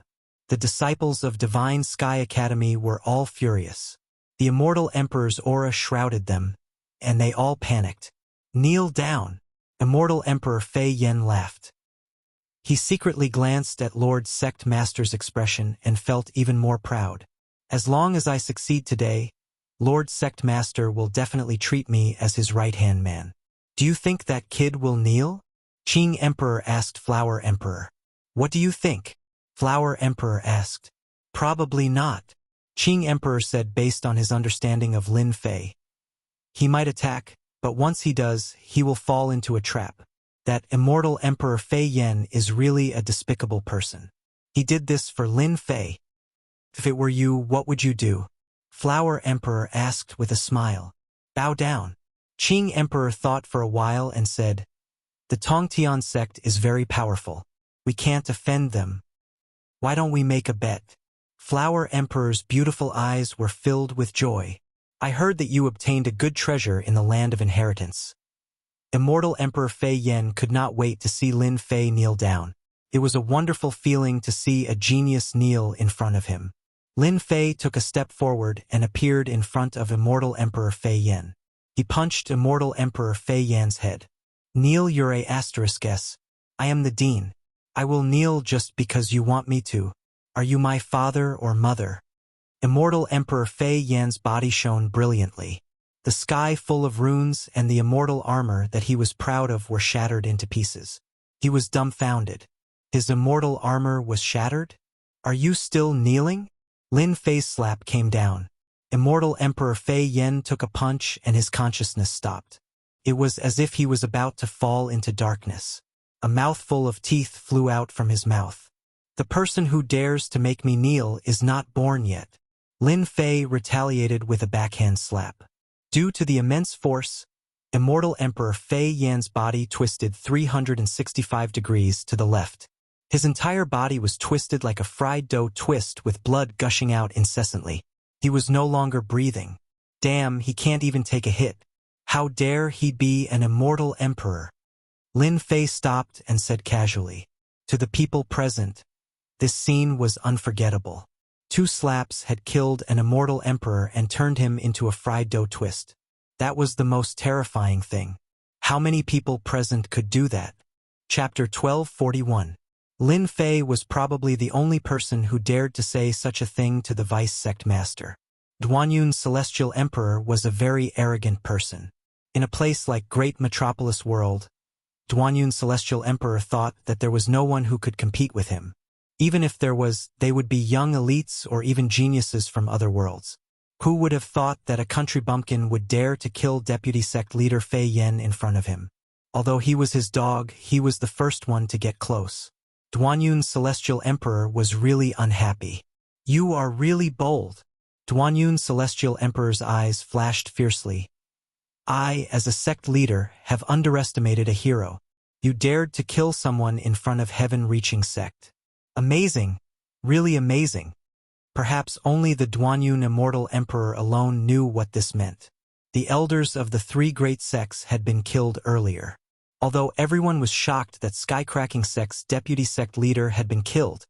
The disciples of Divine Sky Academy were all furious. The Immortal Emperor's aura shrouded them, and they all panicked. Kneel down. Immortal Emperor Fei Yen laughed. He secretly glanced at Lord Sect Master's expression and felt even more proud. As long as I succeed today, Lord Sect Master will definitely treat me as his right-hand man. Do you think that kid will kneel? Qing Emperor asked Flower Emperor. What do you think? Flower Emperor asked. Probably not. Qing Emperor said based on his understanding of Lin Fei. He might attack, but once he does, he will fall into a trap. That Immortal Emperor Fei Yen is really a despicable person. He did this for Lin Fei. If it were you, what would you do? Flower Emperor asked with a smile. Bow down. Qing Emperor thought for a while and said, the Tongtian sect is very powerful. We can't offend them. Why don't we make a bet? Flower Emperor's beautiful eyes were filled with joy. I heard that you obtained a good treasure in the land of inheritance. Immortal Emperor Fei Yen could not wait to see Lin Fei kneel down. It was a wonderful feeling to see a genius kneel in front of him. Lin Fei took a step forward and appeared in front of Immortal Emperor Fei Yen. He punched Immortal Emperor Fei Yan's head. Kneel Ure *s. I am the Dean. I will kneel just because you want me to. Are you my father or mother? Immortal Emperor Fei Yan's body shone brilliantly. The sky full of runes and the immortal armor that he was proud of were shattered into pieces. He was dumbfounded. His immortal armor was shattered? Are you still kneeling? Lin Fei's slap came down. Immortal Emperor Fei Yen took a punch and his consciousness stopped. It was as if he was about to fall into darkness. A mouthful of teeth flew out from his mouth. The person who dares to make me kneel is not born yet. Lin Fei retaliated with a backhand slap. Due to the immense force, Immortal Emperor Fei Yan's body twisted 365 degrees to the left. His entire body was twisted like a fried dough twist with blood gushing out incessantly. He was no longer breathing. Damn, he can't even take a hit. How dare he be an immortal emperor? Lin Fei stopped and said casually. To the people present, this scene was unforgettable. 2 slaps had killed an immortal emperor and turned him into a fried dough twist. That was the most terrifying thing. How many people present could do that? Chapter 1241. Lin Fei was probably the only person who dared to say such a thing to the vice sect master. Duanyun's celestial emperor was a very arrogant person. In a place like Great Metropolis World, Duanyun's celestial emperor thought that there was no one who could compete with him. Even if there was, they would be young elites or even geniuses from other worlds. Who would have thought that a country bumpkin would dare to kill deputy sect leader Fei Yen in front of him? Although he was his dog, he was the first one to get close. Duanyun's celestial emperor was really unhappy. You are really bold. Duanyun's celestial emperor's eyes flashed fiercely. I, as a sect leader, have underestimated a hero. You dared to kill someone in front of heaven-reaching sect. Amazing. Really amazing. Perhaps only the Duanyun Immortal Emperor alone knew what this meant. The elders of the 3 great sects had been killed earlier. Although everyone was shocked that Skycracking Sect's deputy sect leader had been killed,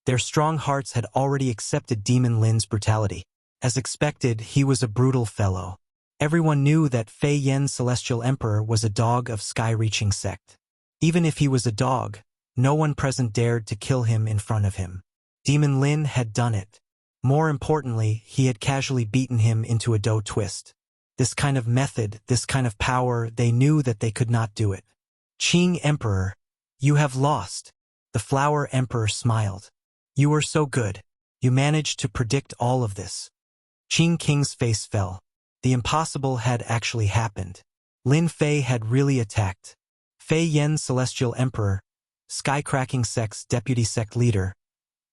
their strong hearts had already accepted Demon Lin's brutality. As expected, he was a brutal fellow. Everyone knew that Fei Yen's celestial emperor was a dog of sky-reaching sect. Even if he was a dog, no one present dared to kill him in front of him. Demon Lin had done it. More importantly, he had casually beaten him into a dough twist. This kind of method, this kind of power, they knew that they could not do it. Qing Emperor, you have lost. The Flower Emperor smiled. You were so good. You managed to predict all of this. Qing King's face fell. The impossible had actually happened. Lin Fei had really attacked. Fei Yen's celestial emperor, sky-cracking sect's deputy sect leader,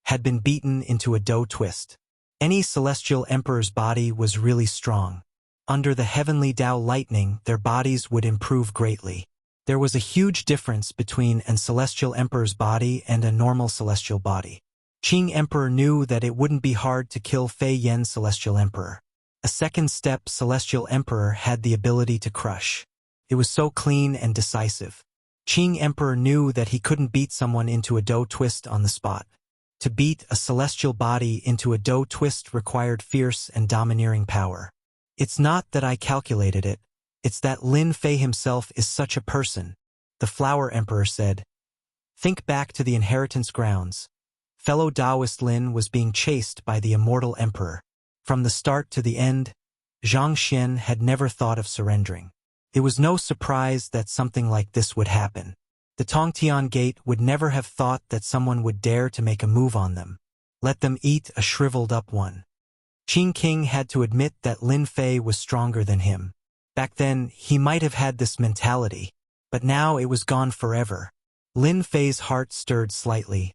had been beaten into a dough twist. Any celestial emperor's body was really strong. Under the heavenly Tao lightning, their bodies would improve greatly. There was a huge difference between an celestial emperor's body and a normal celestial body. Qing Emperor knew that it wouldn't be hard to kill Fei Yen's celestial emperor. A second step celestial emperor had the ability to crush. It was so clean and decisive. Qing Emperor knew that he couldn't beat someone into a dough twist on the spot. To beat a celestial body into a dough twist required fierce and domineering power. It's not that I calculated it, it's that Lin Fei himself is such a person, the Flower Emperor said. Think back to the inheritance grounds. Fellow Taoist Lin was being chased by the immortal emperor. From the start to the end, Zhang Xian had never thought of surrendering. It was no surprise that something like this would happen. The Tongtian Gate would never have thought that someone would dare to make a move on them. Let them eat a shriveled-up one. Qing King had to admit that Lin Fei was stronger than him. Back then, he might have had this mentality, but now it was gone forever. Lin Fei's heart stirred slightly.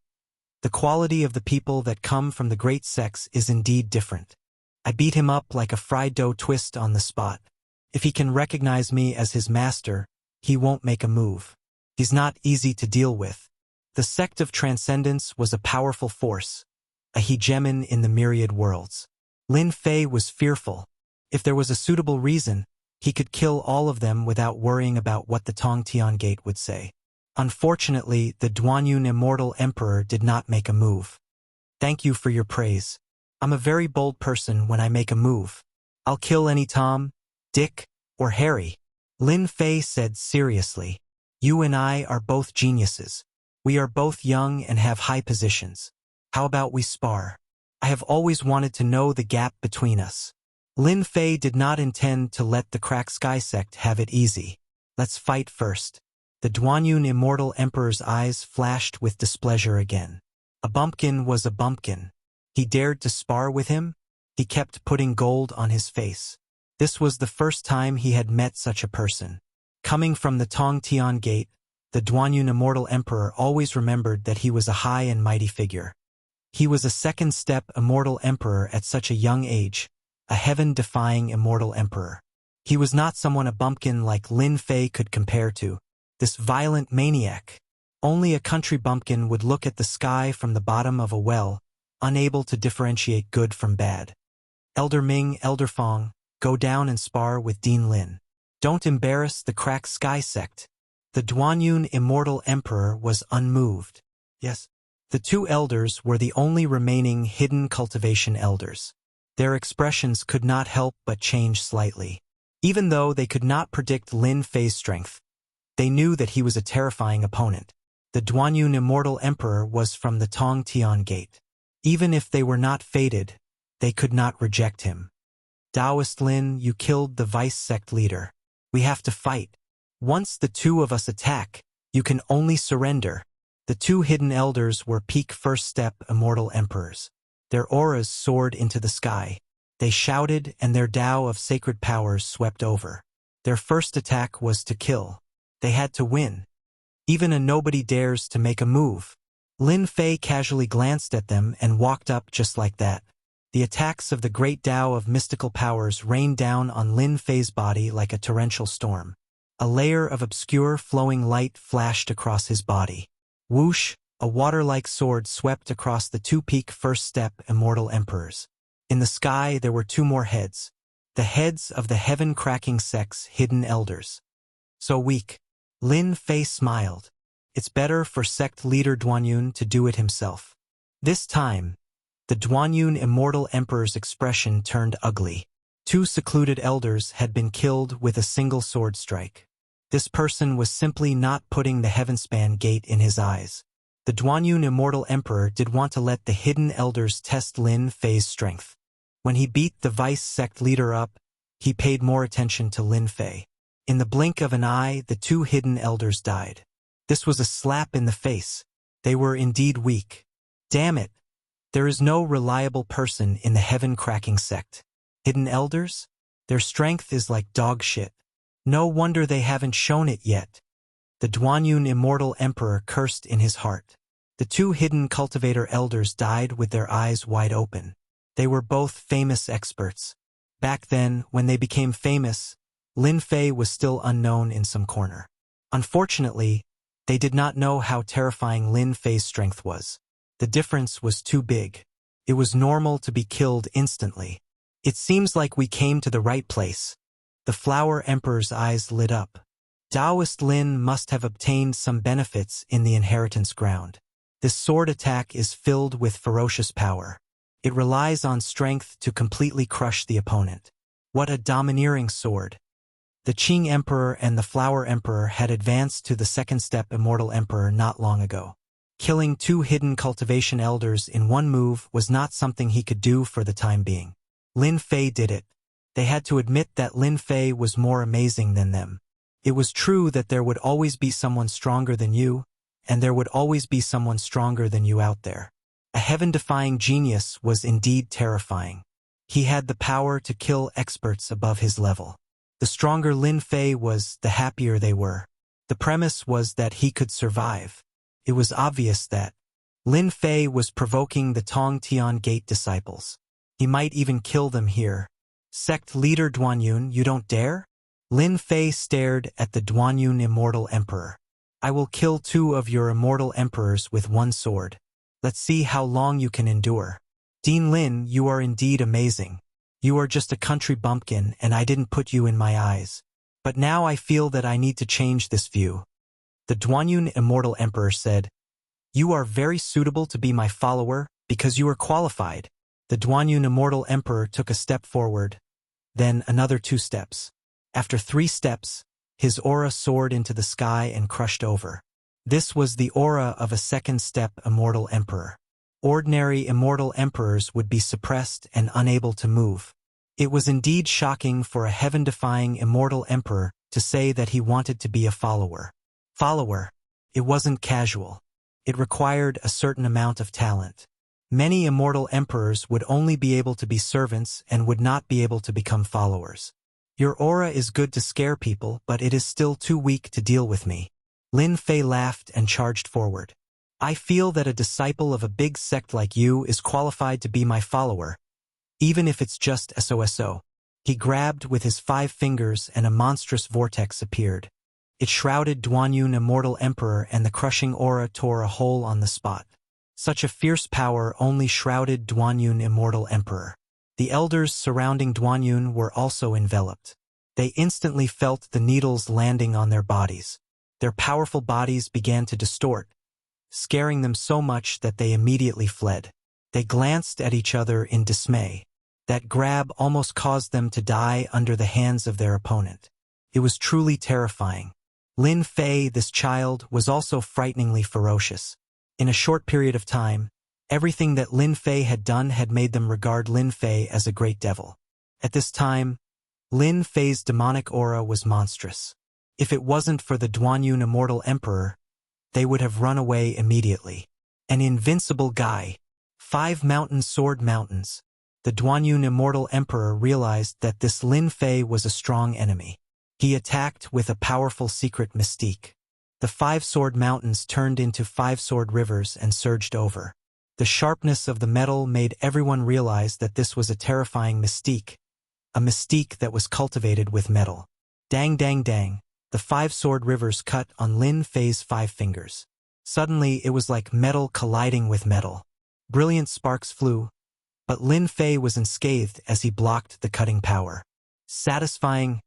The quality of the people that come from the great sects is indeed different. I beat him up like a fried dough twist on the spot. If he can recognize me as his master, he won't make a move. He's not easy to deal with. The sect of transcendence was a powerful force, a hegemon in the myriad worlds. Lin Fei was fearful. If there was a suitable reason, he could kill all of them without worrying about what the Tongtian Gate would say. Unfortunately, the Duanyun Immortal Emperor did not make a move. Thank you for your praise. I'm a very bold person when I make a move. I'll kill any Tom, Dick, or Harry. Lin Fei said seriously. You and I are both geniuses. We are both young and have high positions. How about we spar? I have always wanted to know the gap between us. Lin Fei did not intend to let the Crack Sky sect have it easy. Let's fight first. The Duanyun Immortal Emperor's eyes flashed with displeasure again. A bumpkin was a bumpkin. He dared to spar with him? He kept putting gold on his face. This was the first time he had met such a person. Coming from the Tongtian Gate, the Duanyun Immortal Emperor always remembered that he was a high and mighty figure. He was a second-step Immortal Emperor at such a young age, a heaven-defying Immortal Emperor. He was not someone a bumpkin like Lin Fei could compare to, this violent maniac. Only a country bumpkin would look at the sky from the bottom of a well, unable to differentiate good from bad. Elder Ming, Elder Fong, go down and spar with Dean Lin. Don't embarrass the Crack Sky sect. The Duanyun Immortal Emperor was unmoved. Yes. The two elders were the only remaining hidden cultivation elders. Their expressions could not help but change slightly. Even though they could not predict Lin Fei's strength, they knew that he was a terrifying opponent. The Duanyun Immortal Emperor was from the Tongtian Gate. Even if they were not fated, they could not reject him. Taoist Lin, you killed the vice sect leader. We have to fight. Once the two of us attack, you can only surrender. The two hidden elders were peak first-step immortal emperors. Their auras soared into the sky. They shouted, and their Tao of sacred powers swept over. Their first attack was to kill. They had to win. Even a nobody dares to make a move. Lin Fei casually glanced at them and walked up just like that. The attacks of the great Tao of mystical powers rained down on Lin Fei's body like a torrential storm. A layer of obscure flowing light flashed across his body. Whoosh, a water-like sword swept across the two peak first-step immortal emperors. In the sky there were two more heads. The heads of the heaven-cracking sect's hidden elders. So weak. Lin Fei smiled. It's better for sect leader Duanyun to do it himself. This time, the Duanyun Immortal Emperor's expression turned ugly. Two secluded elders had been killed with a single sword strike. This person was simply not putting the Heavenspan Gate in his eyes. The Duanyun Immortal Emperor did want to let the hidden elders test Lin Fei's strength. When he beat the vice sect leader up, he paid more attention to Lin Fei. In the blink of an eye, the two hidden elders died. This was a slap in the face. They were indeed weak. Damn it! There is no reliable person in the heaven-cracking sect. Hidden elders? Their strength is like dog shit. No wonder they haven't shown it yet. The Duanyun immortal emperor cursed in his heart. The two hidden cultivator elders died with their eyes wide open. They were both famous experts. Back then, when they became famous, Lin Fei was still unknown in some corner. Unfortunately, they did not know how terrifying Lin Fei's strength was. The difference was too big. It was normal to be killed instantly. It seems like we came to the right place. The Flower Emperor's eyes lit up. Taoist Lin must have obtained some benefits in the inheritance ground. This sword attack is filled with ferocious power. It relies on strength to completely crush the opponent. What a domineering sword. The Qing Emperor and the Flower Emperor had advanced to the second step Immortal Emperor not long ago. Killing two hidden cultivation elders in one move was not something he could do for the time being. Lin Fei did it. They had to admit that Lin Fei was more amazing than them. It was true that there would always be someone stronger than you, and there would always be someone stronger than you out there. A heaven-defying genius was indeed terrifying. He had the power to kill experts above his level. The stronger Lin Fei was, the happier they were. The premise was that he could survive. It was obvious that Lin Fei was provoking the Tong Tian Gate disciples. He might even kill them here. Sect leader Duanyun, you don't dare? Lin Fei stared at the Duanyun immortal emperor. I will kill two of your immortal emperors with one sword. Let's see how long you can endure. Dean Lin, you are indeed amazing. You are just a country bumpkin and I didn't put you in my eyes. But now I feel that I need to change this view. The Duanyun immortal emperor said, You are very suitable to be my follower because you are qualified. The Duanyun immortal emperor took a step forward, then another 2 steps. After 3 steps, his aura soared into the sky and crushed over. This was the aura of a second step immortal emperor. Ordinary immortal emperors would be suppressed and unable to move. It was indeed shocking for a heaven-defying immortal emperor to say that he wanted to be a follower. Follower. It wasn't casual. It required a certain amount of talent. Many immortal emperors would only be able to be servants and would not be able to become followers. Your aura is good to scare people, but it is still too weak to deal with me. Lin Fei laughed and charged forward. I feel that a disciple of a big sect like you is qualified to be my follower, even if it's just SOSO. He grabbed with his 5 fingers and a monstrous vortex appeared. It shrouded Duanyun immortal emperor and the crushing aura tore a hole on the spot. Such a fierce power only shrouded Duanyun immortal emperor. The elders surrounding Duanyun were also enveloped. They instantly felt the needles landing on their bodies. Their powerful bodies began to distort, scaring them so much that they immediately fled. They glanced at each other in dismay. That grab almost caused them to die under the hands of their opponent. It was truly terrifying. Lin Fei, this child, was also frighteningly ferocious. In a short period of time, everything that Lin Fei had done had made them regard Lin Fei as a great devil. At this time, Lin Fei's demonic aura was monstrous. If it wasn't for the Duanyun immortal emperor, they would have run away immediately. An invincible guy. 5 mountain sword mountains. The Duanyun immortal emperor realized that this Lin Fei was a strong enemy. He attacked with a powerful secret mystique. The 5 sword mountains turned into 5 sword rivers and surged over. The sharpness of the metal made everyone realize that this was a terrifying mystique, a mystique that was cultivated with metal. Dang dang dang, the 5 sword rivers cut on Lin Fei's 5 fingers. Suddenly it was like metal colliding with metal. Brilliant sparks flew, but Lin Fei was unscathed as he blocked the cutting power. Satisfying,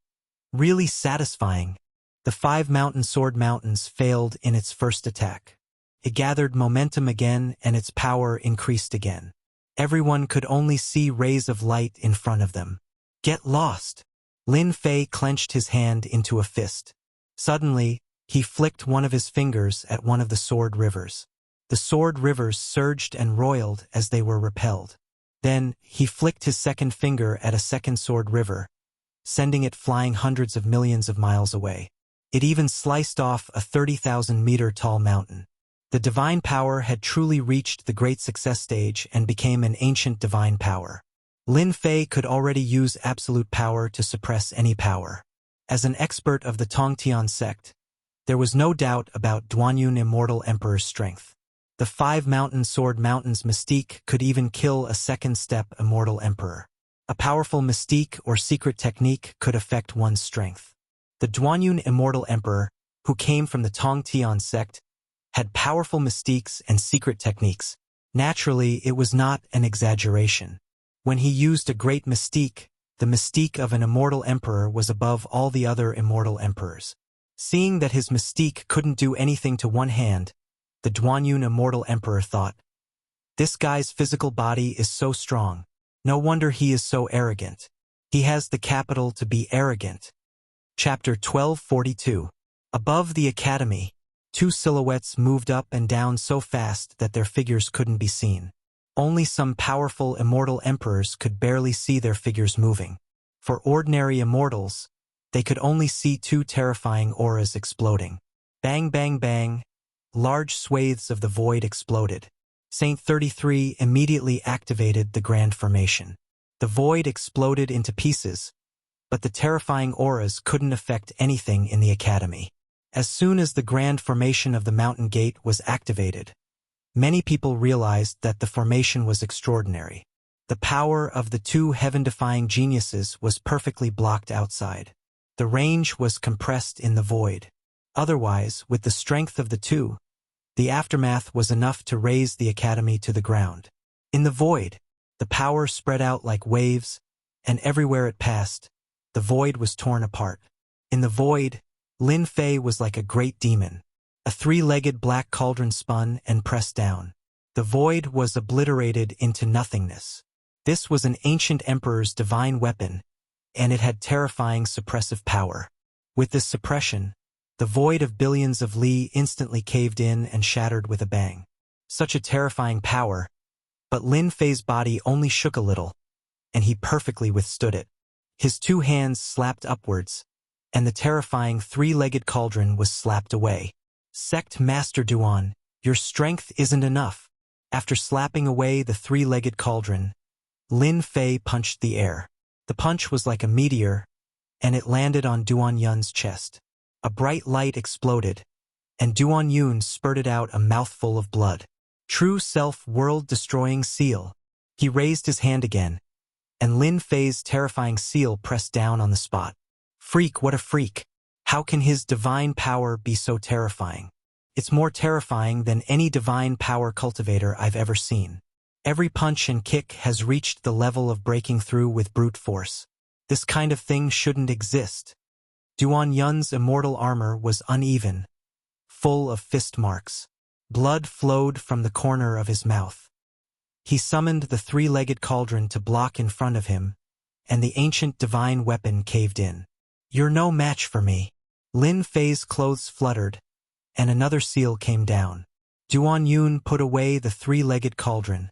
really satisfying. The 5 mountain sword mountains failed in its first attack. It gathered momentum again and its power increased again. Everyone could only see rays of light in front of them. Get lost! Lin Fei clenched his hand into a fist. Suddenly, he flicked one of his fingers at one of the sword rivers. The sword rivers surged and roiled as they were repelled. Then, he flicked his second finger at a second sword river, sending it flying hundreds of millions of miles away. It even sliced off a 30,000-meter tall mountain. The divine power had truly reached the great success stage and became an ancient divine power. Lin Fei could already use absolute power to suppress any power. As an expert of the Tongtian sect, There was no doubt about Duanyun Immortal Emperor's strength. The 5-mountain sword mountain's mystique could even kill a second-step Immortal Emperor. A powerful mystique or secret technique could affect one's strength. The Duanyun Immortal Emperor, who came from the Tongtian sect, had powerful mystiques and secret techniques. Naturally, it was not an exaggeration. When he used a great mystique, the mystique of an immortal emperor was above all the other immortal emperors. Seeing that his mystique couldn't do anything to one hand, the Duanyun Immortal Emperor thought, "This guy's physical body is so strong. No wonder he is so arrogant. He has the capital to be arrogant." Chapter 1242. Above the academy, 2 silhouettes moved up and down so fast that their figures couldn't be seen. Only some powerful immortal emperors could barely see their figures moving. For ordinary immortals, they could only see 2 terrifying auras exploding. Bang, bang, bang. Large swathes of the void exploded. Saint 33 immediately activated the grand formation. The void exploded into pieces, but the terrifying auras couldn't affect anything in the academy. As soon as the grand formation of the mountain gate was activated, many people realized that the formation was extraordinary. The power of the 2 heaven-defying geniuses was perfectly blocked outside. The range was compressed in the void. Otherwise, with the strength of the 2, the aftermath was enough to raise the academy to the ground. In the void, the power spread out like waves, and everywhere it passed, the void was torn apart. In the void, Lin Fei was like a great demon. A 3-legged black cauldron spun and pressed down. The void was obliterated into nothingness. This was an ancient emperor's divine weapon, and it had terrifying suppressive power. With this suppression, the void of billions of li instantly caved in and shattered with a bang. Such a terrifying power, but Lin Fei's body only shook a little, and he perfectly withstood it. His 2 hands slapped upwards, and the terrifying 3-legged cauldron was slapped away. Sect Master Duan, your strength isn't enough. After slapping away the 3-legged cauldron, Lin Fei punched the air. The punch was like a meteor, and it landed on Duan Yun's chest. A bright light exploded, and Duan Yun spurted out a mouthful of blood. True self world-destroying seal. He raised his hand again, and Lin Fei's terrifying seal pressed down on the spot. Freak, what a freak. How can his divine power be so terrifying? It's more terrifying than any divine power cultivator I've ever seen. Every punch and kick has reached the level of breaking through with brute force. This kind of thing shouldn't exist. Duan Yun's immortal armor was uneven, full of fist marks. Blood flowed from the corner of his mouth. He summoned the 3-legged cauldron to block in front of him, and the ancient divine weapon caved in. You're no match for me. Lin Fei's clothes fluttered, and another seal came down. Duan Yun put away the 3-legged cauldron,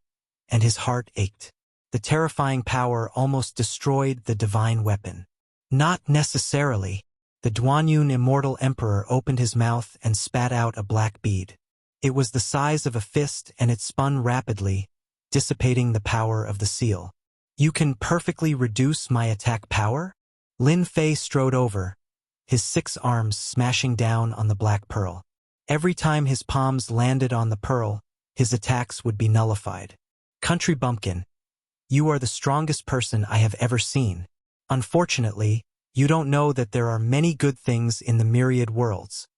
and his heart ached. The terrifying power almost destroyed the divine weapon. Not necessarily. The Duanyun Immortal Emperor opened his mouth and spat out a black bead. It was the size of a fist, and it spun rapidly, dissipating the power of the seal. You can perfectly reduce my attack power? Lin Fei strode over, his 6 arms smashing down on the black pearl. Every time his palms landed on the pearl, his attacks would be nullified. Country bumpkin, you are the strongest person I have ever seen. Unfortunately, you don't know that there are many good things in the myriad worlds.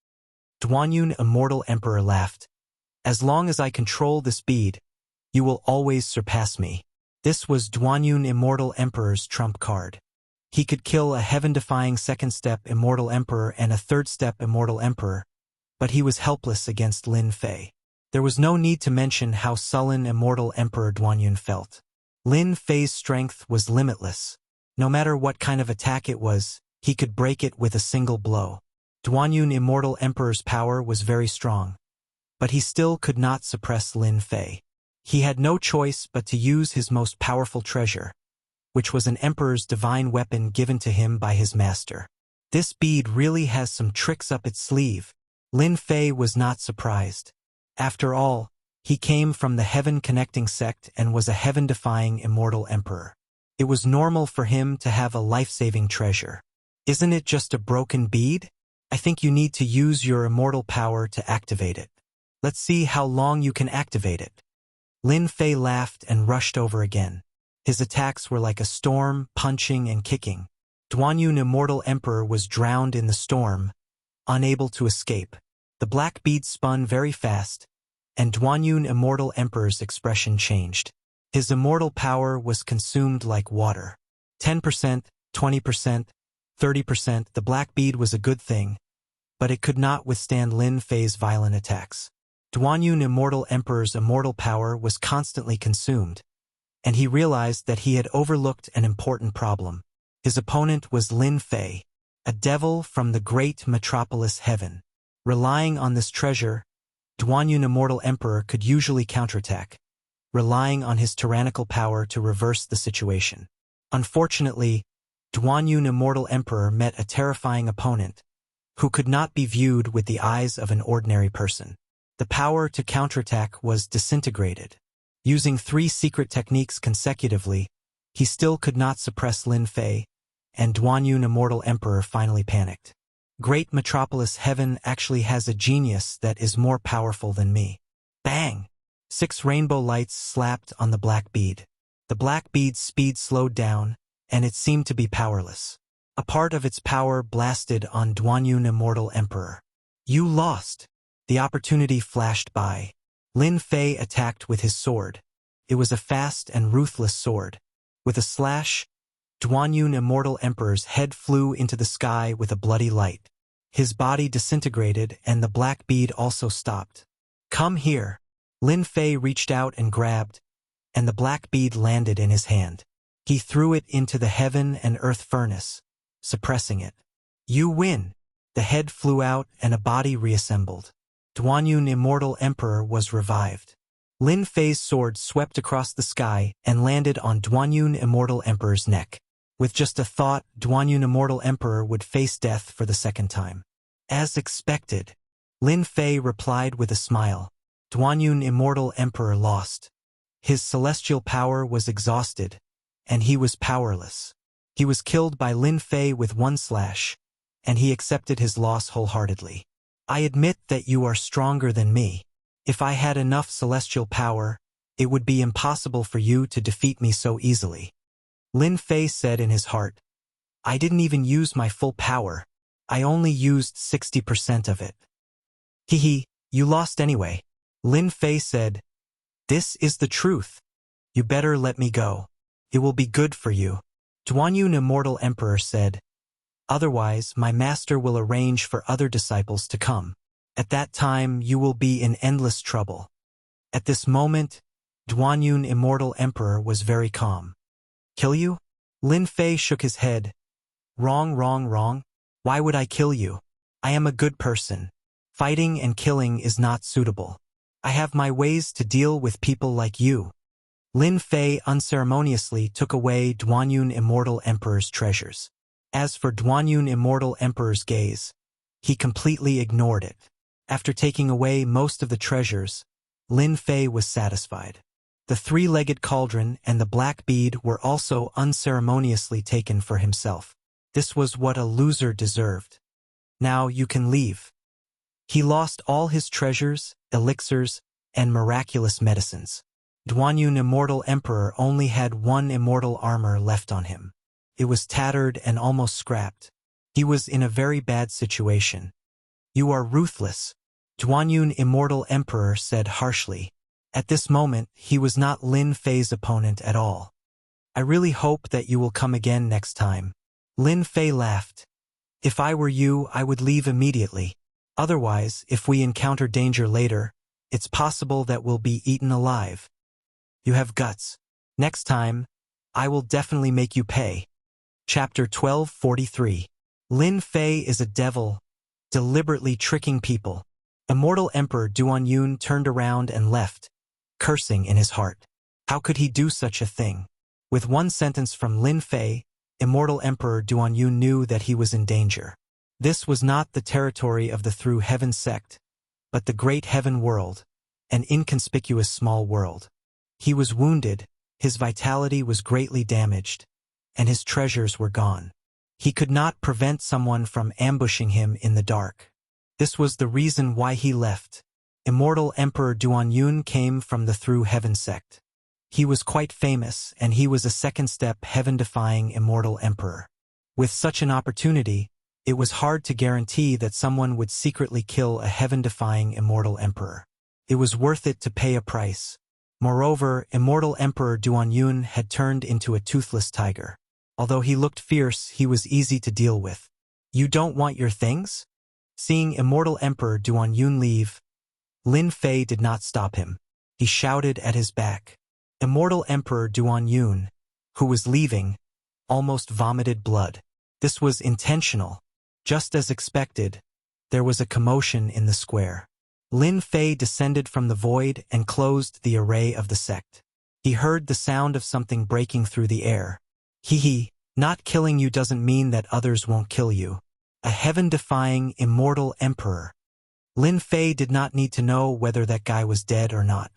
Duanyun Immortal Emperor laughed. As long as I control this bead, you will always surpass me. This was Duanyun Immortal Emperor's trump card. He could kill a heaven-defying second-step Immortal Emperor and a third-step Immortal Emperor, but he was helpless against Lin Fei. There was no need to mention how sullen Immortal Emperor Duanyun felt. Lin Fei's strength was limitless. No matter what kind of attack it was, he could break it with a single blow. Duanyun Immortal Emperor's power was very strong, but he still could not suppress Lin Fei. He had no choice but to use his most powerful treasure, which was an emperor's divine weapon given to him by his master. This bead really has some tricks up its sleeve. Lin Fei was not surprised. After all, he came from the heaven-connecting sect and was a heaven-defying immortal emperor. It was normal for him to have a life-saving treasure. Isn't it just a broken bead? I think you need to use your immortal power to activate it. Let's see how long you can activate it. Lin Fei laughed and rushed over again. His attacks were like a storm, punching and kicking. Duanyun Immortal Emperor was drowned in the storm, unable to escape. The black bead spun very fast, and Duanyun Immortal Emperor's expression changed. His immortal power was consumed like water. 10%, 20%, 30%, the black bead was a good thing, but it could not withstand Lin Fei's violent attacks. Duanyun Immortal Emperor's immortal power was constantly consumed, and he realized that he had overlooked an important problem. His opponent was Lin Fei, a devil from the great metropolis heaven. Relying on this treasure, Duanyun Immortal Emperor could usually counterattack, relying on his tyrannical power to reverse the situation. Unfortunately, Duanyun Immortal Emperor met a terrifying opponent, who could not be viewed with the eyes of an ordinary person. The power to counterattack was disintegrated. Using 3 secret techniques consecutively, he still could not suppress Lin Fei, and Duanyun Immortal Emperor finally panicked. Great Metropolis Heaven actually has a genius that is more powerful than me. Bang! 6 rainbow lights slapped on the black bead. The black bead's speed slowed down, and it seemed to be powerless. A part of its power blasted on Duanyun Immortal Emperor. You lost! The opportunity flashed by. Lin Fei attacked with his sword. It was a fast and ruthless sword. With a slash, Duanyun Immortal Emperor's head flew into the sky with a bloody light. His body disintegrated and the black bead also stopped. Come here. Lin Fei reached out and grabbed, and the black bead landed in his hand. He threw it into the heaven and earth furnace, suppressing it. You win. The head flew out and a body reassembled. Duanyun Immortal Emperor was revived. Lin Fei's sword swept across the sky and landed on Duanyun Immortal Emperor's neck. With just a thought, Duanyun Immortal Emperor would face death for the second time. As expected, Lin Fei replied with a smile. Duanyun Immortal Emperor lost. His celestial power was exhausted, and he was powerless. He was killed by Lin Fei with 1 slash, and he accepted his loss wholeheartedly. I admit that you are stronger than me. If I had enough celestial power, it would be impossible for you to defeat me so easily. Lin Fei said in his heart, I didn't even use my full power. I only used 60% of it. Hehe, you lost anyway. Lin Fei said, This is the truth. You better let me go. It will be good for you. Duanyun Immortal Emperor said, Otherwise, my master will arrange for other disciples to come. At that time, you will be in endless trouble. At this moment, Duanyun Immortal Emperor was very calm. Kill you? Lin Fei shook his head. Wrong, wrong, wrong. Why would I kill you? I am a good person. Fighting and killing is not suitable. I have my ways to deal with people like you. Lin Fei unceremoniously took away Duanyun Immortal Emperor's treasures. As for Duanyun Immortal Emperor's gaze, he completely ignored it. After taking away most of the treasures, Lin Fei was satisfied. The 3-legged cauldron and the black bead were also unceremoniously taken for himself. This was what a loser deserved. Now you can leave. He lost all his treasures, elixirs, and miraculous medicines. Duanyun Immortal Emperor only had 1 immortal armor left on him. It was tattered and almost scrapped. He was in a very bad situation. You are ruthless, Duanyun Immortal Emperor said harshly. At this moment, he was not Lin Fei's opponent at all. I really hope that you will come again next time. Lin Fei laughed. If I were you, I would leave immediately. Otherwise, if we encounter danger later, it's possible that we'll be eaten alive. You have guts. Next time, I will definitely make you pay. Chapter 1243. Lin Fei is a devil, deliberately tricking people. Immortal Emperor Duanyun turned around and left, cursing in his heart. How could he do such a thing? With 1 sentence from Lin Fei, Immortal Emperor Duanyun knew that he was in danger. This was not the territory of the Through Heaven sect, but the Great Heaven World, an inconspicuous small world. He was wounded, his vitality was greatly damaged, and his treasures were gone. He could not prevent someone from ambushing him in the dark. This was the reason why he left. Immortal Emperor Duanyun came from the Through Heaven sect. He was quite famous, and he was a second-step heaven-defying immortal emperor. With such an opportunity, it was hard to guarantee that someone would secretly kill a heaven-defying immortal emperor. It was worth it to pay a price. Moreover, Immortal Emperor Duanyun had turned into a toothless tiger. Although he looked fierce, he was easy to deal with. "You don't want your things?" Seeing Immortal Emperor Duanyun leave, Lin Fei did not stop him. He shouted at his back. Immortal Emperor Duanyun, who was leaving, almost vomited blood. This was intentional. Just as expected, there was a commotion in the square. Lin Fei descended from the void and closed the array of the sect. He heard the sound of something breaking through the air. Hee, not killing you doesn't mean that others won't kill you. A heaven-defying immortal emperor. Lin Fei did not need to know whether that guy was dead or not.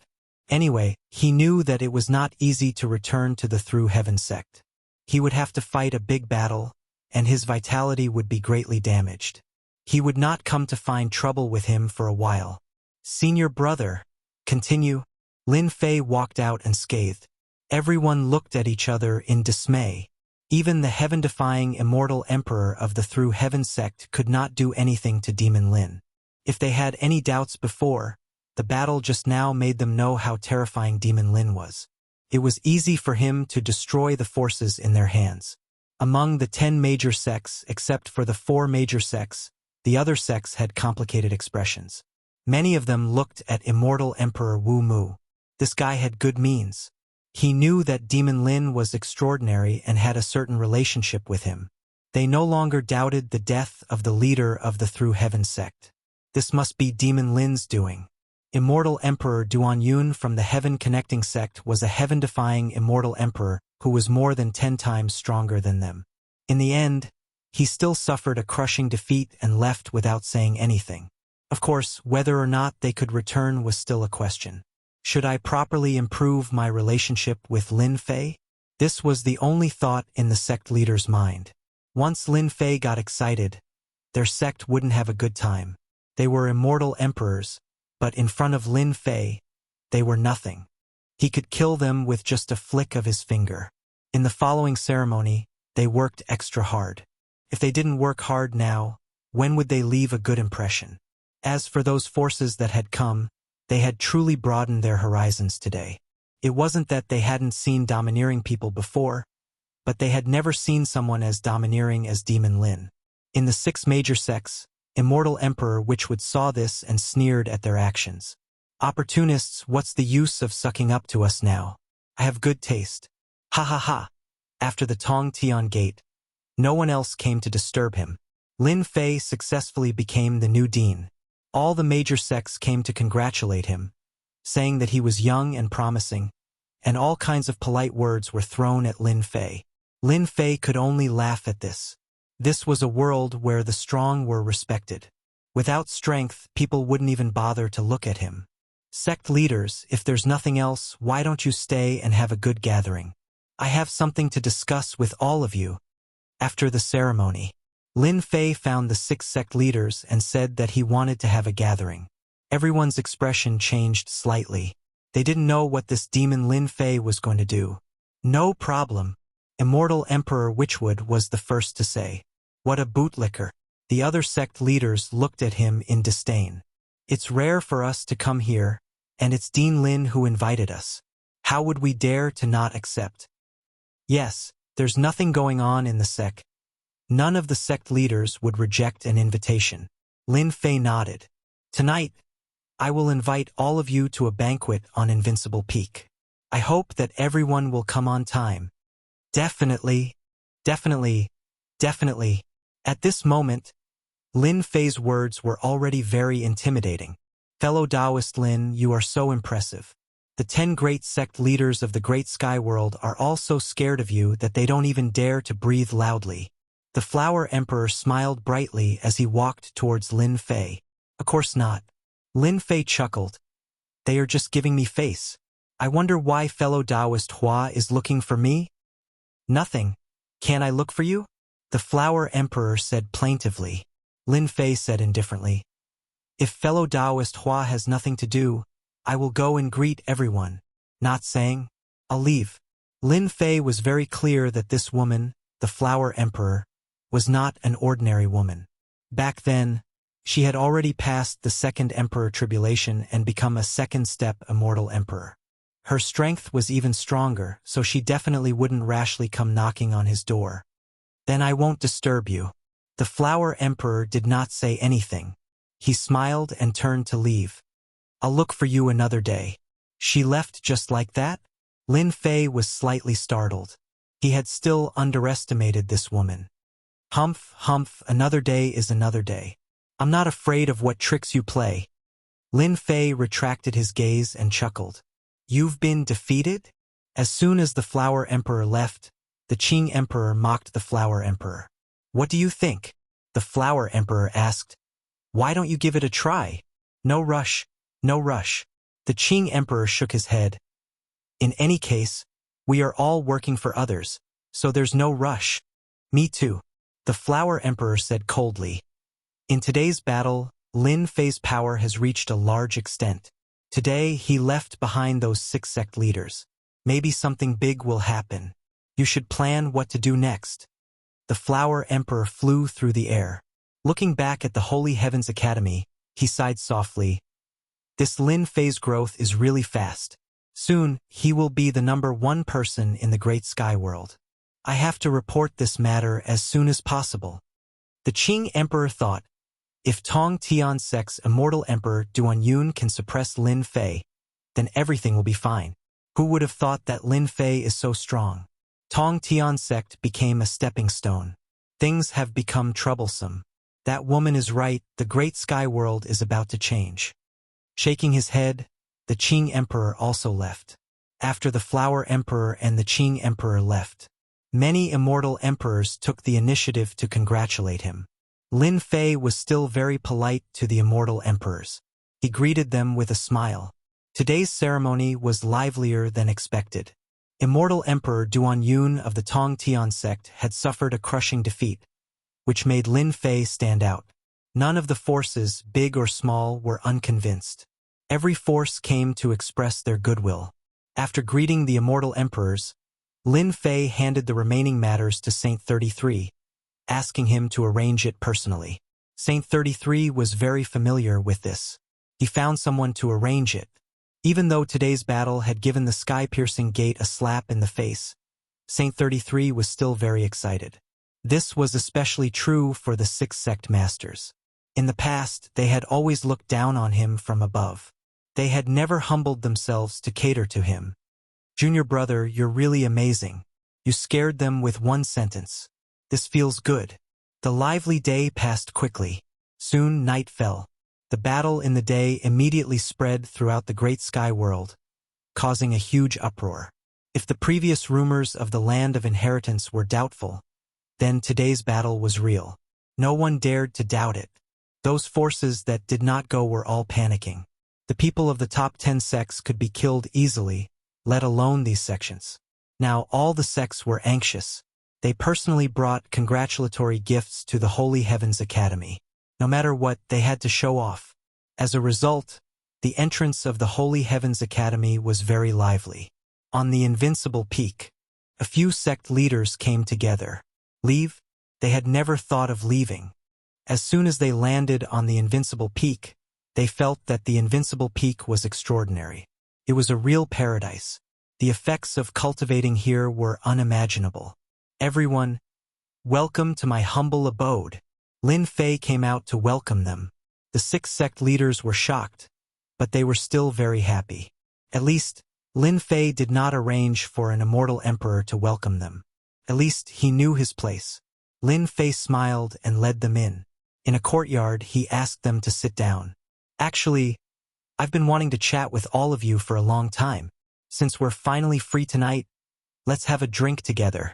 Anyway, he knew that it was not easy to return to the Through Heaven sect. He would have to fight a big battle, and his vitality would be greatly damaged. He would not come to find trouble with him for a while. "Senior brother, continue." Lin Fei walked out unscathed. Everyone looked at each other in dismay. Even the heaven-defying immortal emperor of the Through Heaven sect could not do anything to Demon Lin. If they had any doubts before, the battle just now made them know how terrifying Demon Lin was. It was easy for him to destroy the forces in their hands. Among the 10 major sects, except for the 4 major sects, the other sects had complicated expressions. Many of them looked at Immortal Emperor Wu Mu. This guy had good means. He knew that Demon Lin was extraordinary and had a certain relationship with him. They no longer doubted the death of the leader of the Through Heaven sect. This must be Demon Lin's doing. Immortal Emperor Duanyun from the Heaven Connecting sect was a heaven-defying immortal emperor who was more than 10 times stronger than them. In the end, he still suffered a crushing defeat and left without saying anything. Of course, whether or not they could return was still a question. Should I properly improve my relationship with Lin Fei? This was the only thought in the sect leader's mind. Once Lin Fei got excited, their sect wouldn't have a good time. They were immortal emperors, but in front of Lin Fei, they were nothing. He could kill them with just a flick of his finger. In the following ceremony, they worked extra hard. If they didn't work hard now, when would they leave a good impression? As for those forces that had come, they had truly broadened their horizons today. It wasn't that they hadn't seen domineering people before, but they had never seen someone as domineering as Demon Lin. In the 6 major sects, Immortal Emperor Witchwood saw this and sneered at their actions. "Opportunists, what's the use of sucking up to us now? I have good taste. Ha ha ha." After the Tong Tian Gate, no one else came to disturb him. Lin Fei successfully became the new dean. All the major sects came to congratulate him, saying that he was young and promising, and all kinds of polite words were thrown at Lin Fei. Lin Fei could only laugh at this. This was a world where the strong were respected. Without strength, people wouldn't even bother to look at him. "Sect leaders, if there's nothing else, why don't you stay and have a good gathering? I have something to discuss with all of you." After the ceremony, Lin Fei found the 6 sect leaders and said that he wanted to have a gathering. Everyone's expression changed slightly. They didn't know what this demon Lin Fei was going to do. "No problem." Immortal Emperor Witchwood was the first to say. "What a bootlicker." The other sect leaders looked at him in disdain. "It's rare for us to come here, and it's Dean Lin who invited us. How would we dare to not accept?" "Yes, there's nothing going on in the sect. None of the sect leaders would reject an invitation." Lin Fei nodded. "Tonight, I will invite all of you to a banquet on Invincible Peak. I hope that everyone will come on time." "Definitely, definitely, definitely." At this moment, Lin Fei's words were already very intimidating. "Fellow Taoist Lin, you are so impressive. The 10 great sect leaders of the Great Sky World are all so scared of you that they don't even dare to breathe loudly." The Flower Emperor smiled brightly as he walked towards Lin Fei. "Of course not." Lin Fei chuckled. "They are just giving me face. I wonder why fellow Taoist Hua is looking for me?" "Nothing. Can I look for you?" The Flower Emperor said plaintively. Lin Fei said indifferently, "If fellow Taoist Hua has nothing to do, I will go and greet everyone. Not saying, I'll leave." Lin Fei was very clear that this woman, the Flower Emperor, was not an ordinary woman. Back then, she had already passed the second Emperor tribulation and become a second-step immortal emperor. Her strength was even stronger, so she definitely wouldn't rashly come knocking on his door. "Then I won't disturb you." The Flower Emperor did not say anything. He smiled and turned to leave. "I'll look for you another day." She left just like that? Lin Fei was slightly startled. He had still underestimated this woman. Humph, humph, another day is another day. I'm not afraid of what tricks you play." Lin Fei retracted his gaze and chuckled. "You've been defeated?" As soon as the Flower Emperor left, the Qing Emperor mocked the Flower Emperor. "What do you think?" The Flower Emperor asked. "Why don't you give it a try?" "No rush, no rush." The Qing Emperor shook his head. "In any case, we are all working for others, so there's no rush." "Me too," the Flower Emperor said coldly. In today's battle, Lin Fei's power has reached a large extent. Today, he left behind those 6 sect leaders. Maybe something big will happen. You should plan what to do next. The Flower Emperor flew through the air. Looking back at the Holy Heavens Academy, he sighed softly. This Lin Fei's growth is really fast. Soon, he will be the #1 person in the great sky world. I have to report this matter as soon as possible. The Qing Emperor thought, if Tong Tian Sect's immortal emperor Duan Yun can suppress Lin Fei, then everything will be fine. Who would have thought that Lin Fei is so strong? Tong Tian Sect became a stepping stone. Things have become troublesome. That woman is right, the great sky world is about to change. Shaking his head, the Qing Emperor also left. After the Flower Emperor and the Qing Emperor left, many immortal emperors took the initiative to congratulate him. Lin Fei was still very polite to the immortal emperors. He greeted them with a smile. Today's ceremony was livelier than expected. Immortal Emperor Duan Yun of the Tong Tian sect had suffered a crushing defeat, which made Lin Fei stand out. None of the forces, big or small, were unconvinced. Every force came to express their goodwill. After greeting the immortal emperors, Lin Fei handed the remaining matters to Saint 33, asking him to arrange it personally. Saint 33 was very familiar with this. He found someone to arrange it. Even though today's battle had given the sky-piercing gate a slap in the face, Saint 33 was still very excited. This was especially true for the 6 sect masters. In the past, they had always looked down on him from above. They had never humbled themselves to cater to him. Junior brother, you're really amazing. You scared them with one sentence. This feels good. The lively day passed quickly. Soon night fell. The battle in the day immediately spread throughout the great sky world, causing a huge uproar. If the previous rumors of the land of inheritance were doubtful, then today's battle was real. No one dared to doubt it. Those forces that did not go were all panicking. The people of the top 10 sects could be killed easily, let alone these sections. Now all the sects were anxious. They personally brought congratulatory gifts to the Holy Heavens Academy. No matter what, they had to show off. As a result, the entrance of the Holy Heavens Academy was very lively. On the Invincible Peak, a few sect leaders came together. Leave? They had never thought of leaving. As soon as they landed on the Invincible Peak, they felt that the Invincible Peak was extraordinary. It was a real paradise. The effects of cultivating here were unimaginable. Everyone, welcome to my humble abode. Lin Fei came out to welcome them. The 6 sect leaders were shocked, but they were still very happy. At least, Lin Fei did not arrange for an immortal emperor to welcome them. At least he knew his place. Lin Fei smiled and led them in. In a courtyard, he asked them to sit down. Actually, I've been wanting to chat with all of you for a long time. Since we're finally free tonight, let's have a drink together.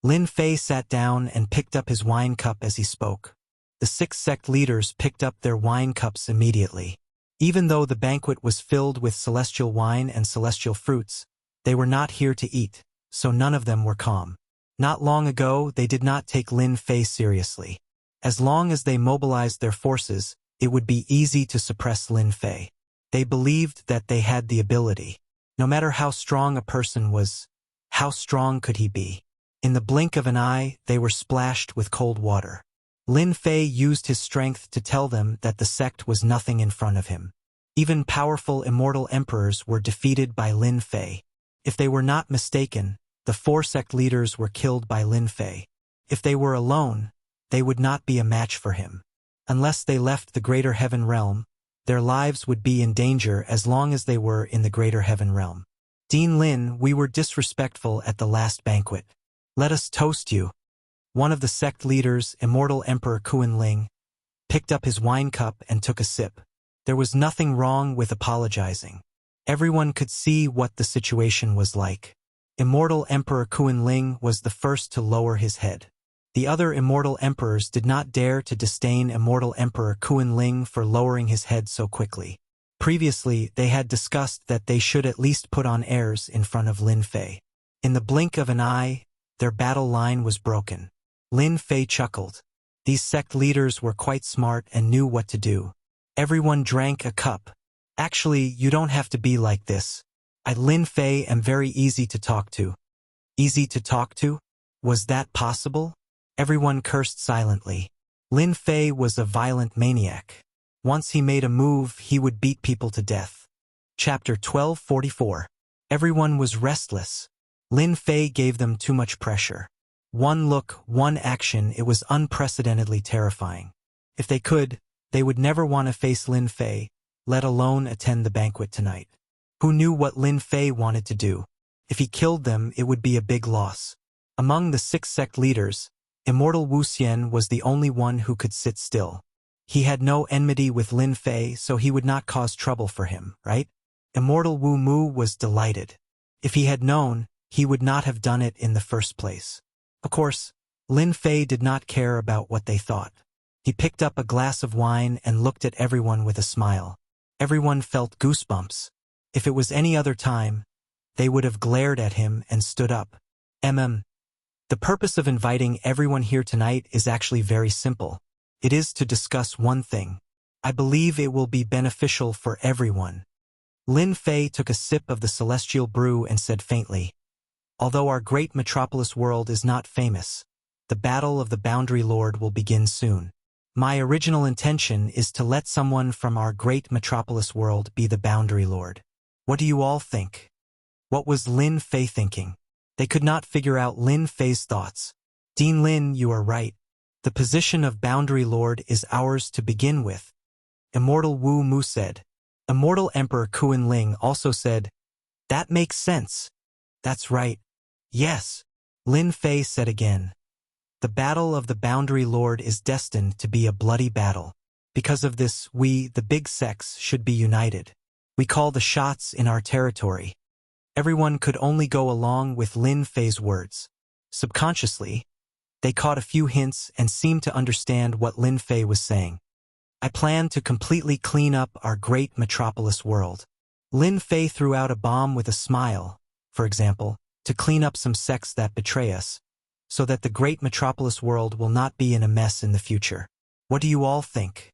Lin Fei sat down and picked up his wine cup as he spoke. The 6 sect leaders picked up their wine cups immediately. Even though the banquet was filled with celestial wine and celestial fruits, they were not here to eat, so none of them were calm. Not long ago, they did not take Lin Fei seriously. As long as they mobilized their forces, it would be easy to suppress Lin Fei. They believed that they had the ability. No matter how strong a person was, how strong could he be? In the blink of an eye, they were splashed with cold water. Lin Fei used his strength to tell them that the sect was nothing in front of him. Even powerful immortal emperors were defeated by Lin Fei. If they were not mistaken, the 4 sect leaders were killed by Lin Fei. If they were alone, they would not be a match for him. Unless they left the Greater Heaven Realm, their lives would be in danger as long as they were in the Greater Heaven Realm. Dean Lin, we were disrespectful at the last banquet. Let us toast you. One of the sect leaders, Immortal Emperor Kuan Ling, picked up his wine cup and took a sip. There was nothing wrong with apologizing. Everyone could see what the situation was like. Immortal Emperor Kuan Ling was the first to lower his head. The other immortal emperors did not dare to disdain Immortal Emperor Kuan Ling for lowering his head so quickly. Previously, they had discussed that they should at least put on airs in front of Lin Fei. In the blink of an eye, their battle line was broken. Lin Fei chuckled. These sect leaders were quite smart and knew what to do. Everyone drank a cup. Actually, you don't have to be like this. Lin Fei am very easy to talk to. Easy to talk to? Was that possible? Everyone cursed silently. Lin Fei was a violent maniac. Once he made a move, he would beat people to death. Chapter 1244. Everyone was restless. Lin Fei gave them too much pressure. One look, one action, it was unprecedentedly terrifying. If they could, they would never want to face Lin Fei, let alone attend the banquet tonight. Who knew what Lin Fei wanted to do? If he killed them, it would be a big loss. Among the 6 sect leaders, Immortal Wuxia was the only one who could sit still. He had no enmity with Lin Fei, so he would not cause trouble for him, right? Immortal Wu Mu was delighted. If he had known, he would not have done it in the first place. Of course, Lin Fei did not care about what they thought. He picked up a glass of wine and looked at everyone with a smile. Everyone felt goosebumps. If it was any other time, they would have glared at him and stood up. The purpose of inviting everyone here tonight is actually very simple. It is to discuss one thing. I believe it will be beneficial for everyone. Lin Fei took a sip of the celestial brew and said faintly, although our great metropolis world is not famous, the battle of the Boundary Lord will begin soon. My original intention is to let someone from our great metropolis world be the Boundary Lord. What do you all think? What was Lin Fei thinking? They could not figure out Lin Fei's thoughts. Dean Lin, you are right. The position of Boundary Lord is ours to begin with. Immortal Wu Mu said. Immortal Emperor Kuan Ling also said, that makes sense. That's right. Yes. Lin Fei said again. The battle of the Boundary Lord is destined to be a bloody battle. Because of this, we, the big sects, should be united. We call the shots in our territory. Everyone could only go along with Lin Fei's words. Subconsciously, they caught a few hints and seemed to understand what Lin Fei was saying. I plan to completely clean up our great metropolis world. Lin Fei threw out a bomb with a smile, for example, to clean up some sects that betray us, so that the great metropolis world will not be in a mess in the future. What do you all think?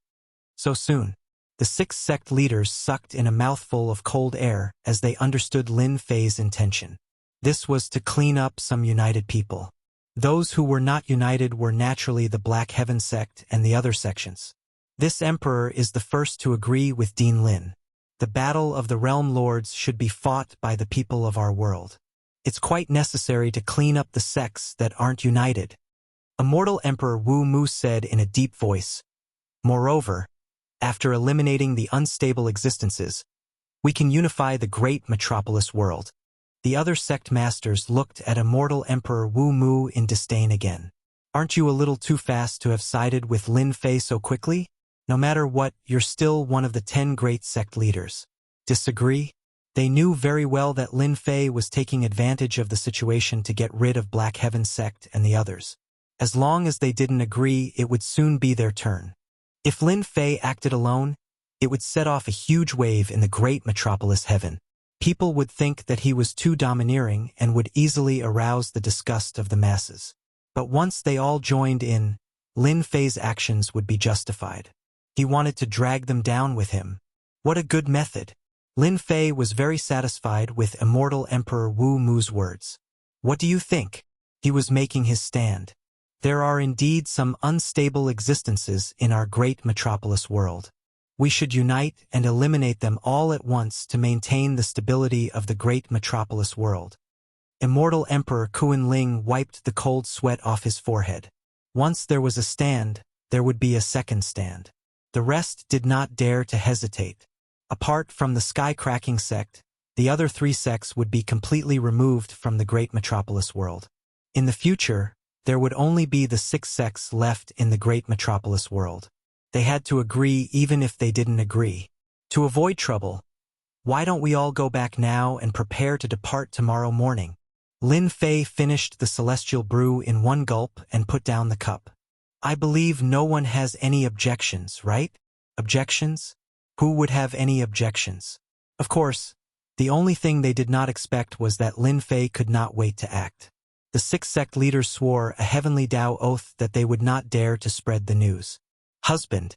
So soon, the 6 sect leaders sucked in a mouthful of cold air as they understood Lin Fei's intention. This was to clean up some united people. Those who were not united were naturally the Black Heaven sect and the other sections. This emperor is the first to agree with Dean Lin. The battle of the realm lords should be fought by the people of our world. It's quite necessary to clean up the sects that aren't united. Immortal Emperor Wu Mu said in a deep voice. Moreover, after eliminating the unstable existences, we can unify the great metropolis world. The other sect masters looked at Immortal Emperor Wu Mu in disdain again. Aren't you a little too fast to have sided with Lin Fei so quickly? No matter what, you're still one of the 10 great sect leaders. Disagree? They knew very well that Lin Fei was taking advantage of the situation to get rid of Black Heaven sect and the others. As long as they didn't agree, it would soon be their turn. If Lin Fei acted alone, it would set off a huge wave in the great metropolis heaven. People would think that he was too domineering and would easily arouse the disgust of the masses. But once they all joined in, Lin Fei's actions would be justified. He wanted to drag them down with him. What a good method! Lin Fei was very satisfied with immortal Emperor Wu Mu's words. What do you think? He was making his stand. There are indeed some unstable existences in our great metropolis world. We should unite and eliminate them all at once to maintain the stability of the great metropolis world. Immortal Emperor Kuan-Ling wiped the cold sweat off his forehead. Once there was a stand, there would be a second stand. The rest did not dare to hesitate. Apart from the sky-cracking sect, the other 3 sects would be completely removed from the great metropolis world. In the future, there would only be the 6 sects left in the great metropolis world. They had to agree even if they didn't agree. To avoid trouble, why don't we all go back now and prepare to depart tomorrow morning? Lin Fei finished the celestial brew in one gulp and put down the cup. I believe no one has any objections, right? Objections? Who would have any objections? Of course, the only thing they did not expect was that Lin Fei could not wait to act. The 6 sect leaders swore a heavenly Tao oath that they would not dare to spread the news. Husband,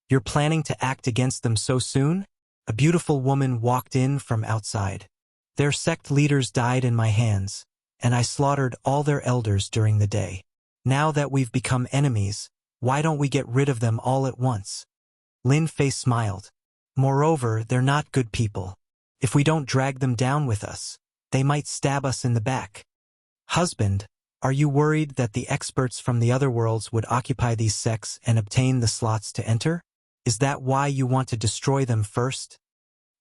you're planning to act against them so soon? A beautiful woman walked in from outside. Their sect leaders died in my hands, and I slaughtered all their elders during the day. Now that we've become enemies, why don't we get rid of them all at once? Lin Fei smiled. Moreover, they're not good people. If we don't drag them down with us, they might stab us in the back. Husband, are you worried that the experts from the other worlds would occupy these sects and obtain the slots to enter? Is that why you want to destroy them first?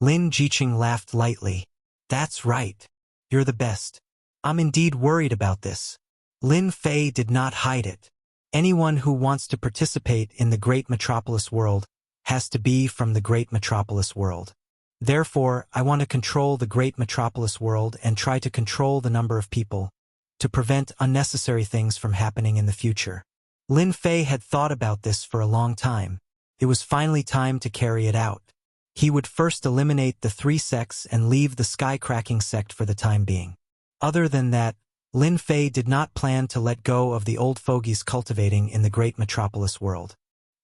Lin Jiqing laughed lightly. That's right. You're the best. I'm indeed worried about this. Lin Fei did not hide it. Anyone who wants to participate in the great metropolis world has to be from the great metropolis world. Therefore, I want to control the great metropolis world and try to control the number of people to prevent unnecessary things from happening in the future. Lin Fei had thought about this for a long time. It was finally time to carry it out. He would first eliminate the 3 sects and leave the sky-cracking sect for the time being. Other than that, Lin Fei did not plan to let go of the old fogies cultivating in the great metropolis world.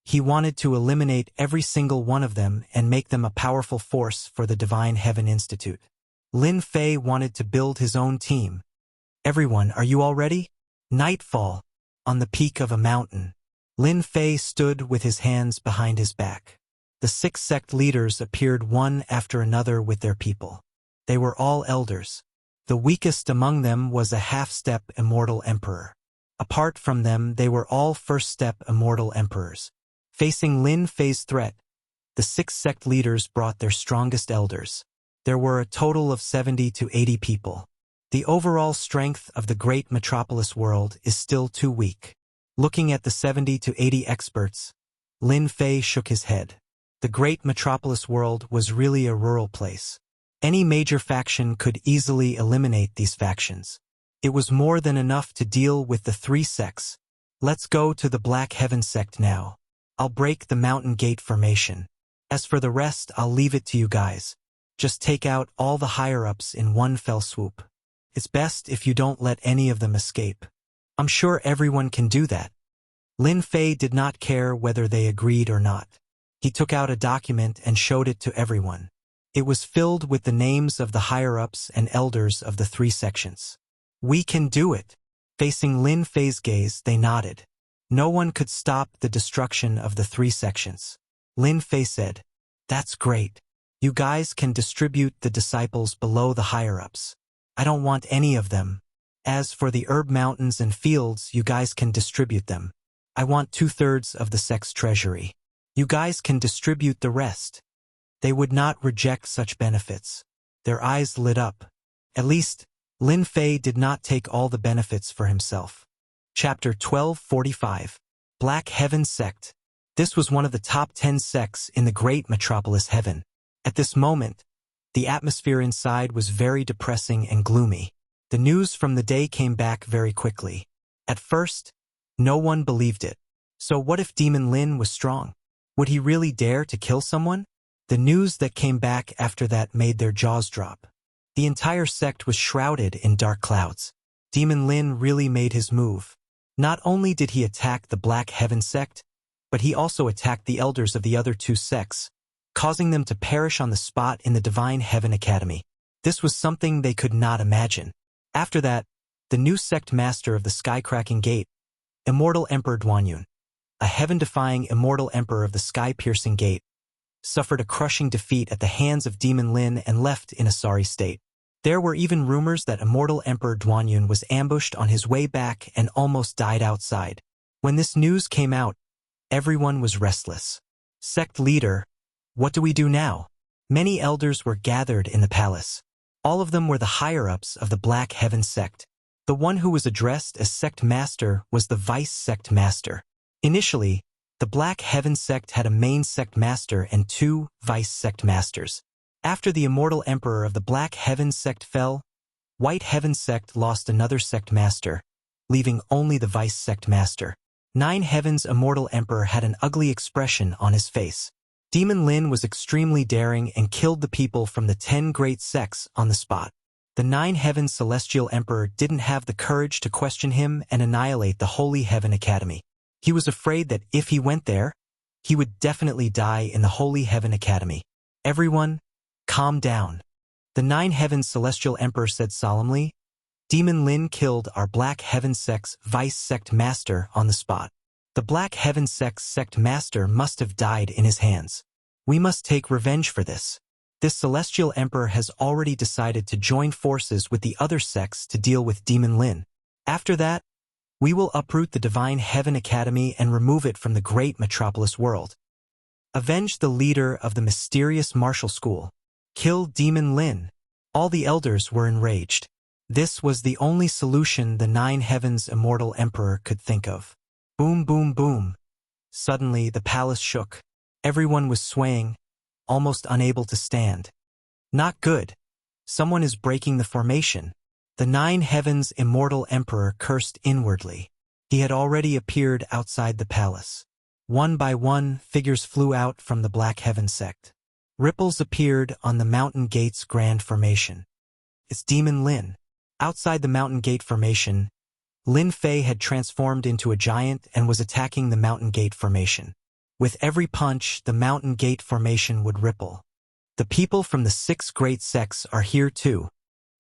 He wanted to eliminate every single one of them and make them a powerful force for the Divine Heaven Institute. Lin Fei wanted to build his own team. Everyone, are you all ready? Nightfall. On the peak of a mountain, Lin Fei stood with his hands behind his back. The 6 sect leaders appeared one after another with their people. They were all elders. The weakest among them was a half-step immortal emperor. Apart from them, they were all first-step immortal emperors. Facing Lin Fei's threat, the 6 sect leaders brought their strongest elders. There were a total of 70 to 80 people. The overall strength of the great metropolis world is still too weak. Looking at the 70 to 80 experts, Lin Fei shook his head. The great metropolis world was really a rural place. Any major faction could easily eliminate these factions. It was more than enough to deal with the 3 sects. Let's go to the Black Heaven sect now. I'll break the Mountain Gate formation. As for the rest, I'll leave it to you guys. Just take out all the higher-ups in one fell swoop. It's best if you don't let any of them escape. I'm sure everyone can do that. Lin Fei did not care whether they agreed or not. He took out a document and showed it to everyone. It was filled with the names of the higher-ups and elders of the 3 sections. We can do it. Facing Lin Fei's gaze, they nodded. No one could stop the destruction of the 3 sections. Lin Fei said, "That's great. You guys can distribute the disciples below the higher-ups. I don't want any of them. As for the herb mountains and fields, you guys can distribute them. I want 2/3 of the sect's treasury. You guys can distribute the rest." They would not reject such benefits. Their eyes lit up. At least, Lin Fei did not take all the benefits for himself. Chapter 1245. Black Heaven Sect. This was one of the top 10 sects in the great metropolis heaven. At this moment, the atmosphere inside was very depressing and gloomy. The news from the day came back very quickly. At first, no one believed it. So what if Demon Lin was strong? Would he really dare to kill someone? The news that came back after that made their jaws drop. The entire sect was shrouded in dark clouds. Demon Lin really made his move. Not only did he attack the Black Heaven sect, but he also attacked the elders of the other two sects, causing them to perish on the spot in the Divine Heaven Academy. This was something they could not imagine. After that, the new sect master of the Sky-Cracking Gate, Immortal Emperor Duanyun, a heaven-defying immortal emperor of the Sky-Piercing Gate, suffered a crushing defeat at the hands of Demon Lin and left in a sorry state. There were even rumors that Immortal Emperor Duanyun was ambushed on his way back and almost died outside. When this news came out, everyone was restless. Sect leader, what do we do now? Many elders were gathered in the palace. All of them were the higher-ups of the Black Heaven sect. The one who was addressed as sect master was the vice sect master. Initially, the Black Heaven sect had a main sect master and 2 vice sect masters. After the immortal emperor of the Black Heaven sect fell, White Heaven sect lost another sect master, leaving only the vice sect master. Nine Heaven's immortal emperor had an ugly expression on his face. Demon Lin was extremely daring and killed the people from the 10 great sects on the spot. The Nine Heaven's celestial emperor didn't have the courage to question him and annihilate the Holy Heaven Academy. He was afraid that if he went there, he would definitely die in the Holy Heaven Academy. Everyone, calm down. The Nine Heaven's celestial emperor said solemnly, Demon Lin killed our Black Heaven sect's vice sect master on the spot. The Black Heaven sect's sect master must have died in his hands. We must take revenge for this. This celestial emperor has already decided to join forces with the other sects to deal with Demon Lin. After that, we will uproot the Divine Heaven Academy and remove it from the great metropolis world. Avenge the leader of the mysterious martial school. Kill Demon Lin. All the elders were enraged. This was the only solution the Nine Heavens immortal emperor could think of. Boom, boom, boom. Suddenly, the palace shook. Everyone was swaying, almost unable to stand. Not good. Someone is breaking the formation. The Nine Heavens immortal emperor cursed inwardly. He had already appeared outside the palace. One by one, figures flew out from the Black Heaven sect. Ripples appeared on the Mountain Gate's grand formation. It's Demon Lin. Outside the Mountain Gate formation, Lin Fei had transformed into a giant and was attacking the Mountain Gate formation. With every punch, the Mountain Gate formation would ripple. The people from the 6 great sects are here too.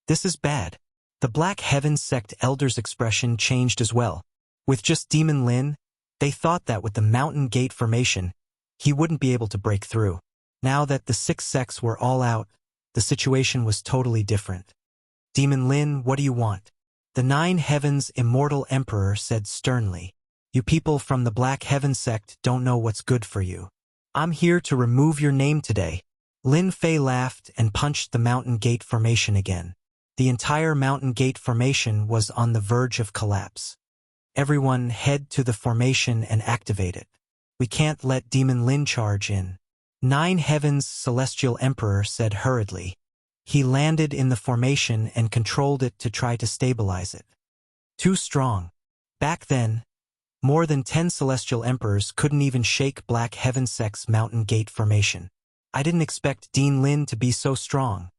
This is bad. The Black Heaven sect elders' expression changed as well. With just Demon Lin, they thought that with the Mountain Gate formation, he wouldn't be able to break through. Now that the 6 sects were all out, the situation was totally different. Demon Lin, what do you want? The Nine Heavens immortal emperor said sternly. You people from the Black Heaven sect don't know what's good for you. I'm here to remove your name today. Lin Fei laughed and punched the Mountain Gate formation again. The entire Mountain Gate formation was on the verge of collapse. Everyone head to the formation and activate it. We can't let Demon Lin charge in. Nine Heavens celestial emperor said hurriedly. He landed in the formation and controlled it to try to stabilize it. Too strong. Back then, more than 10 celestial emperors couldn't even shake Black Heaven sect's Mountain Gate formation. I didn't expect Demon Lin to be so strong.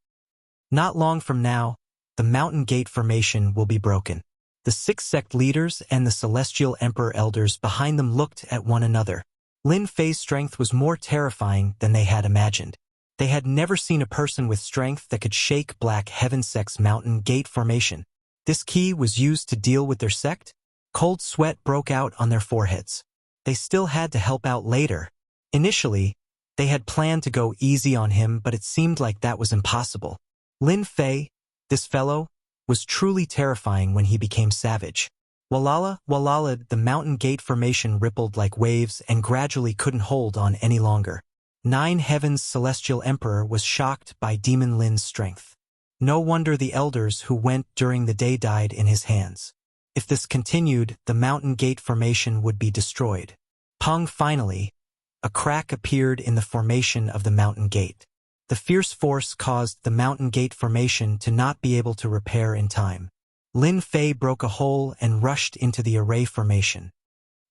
Not long from now, the Mountain Gate formation will be broken. The 6 sect leaders and the celestial emperor elders behind them looked at one another. Lin Fei's strength was more terrifying than they had imagined. They had never seen a person with strength that could shake Black Heaven sect's Mountain Gate formation. This key was used to deal with their sect? Cold sweat broke out on their foreheads. They still had to help out later. Initially, they had planned to go easy on him, but it seemed like that was impossible. Lin Fei, this fellow, was truly terrifying when he became savage. Walala, walala, the Mountain Gate formation rippled like waves and gradually couldn't hold on any longer. Nine Heavens celestial emperor was shocked by Demon Lin's strength. No wonder the elders who went during the day died in his hands. If this continued, the Mountain Gate formation would be destroyed. Pung finally, a crack appeared in the formation of the Mountain Gate. The fierce force caused the Mountain Gate formation to not be able to repair in time. Lin Fei broke a hole and rushed into the array formation.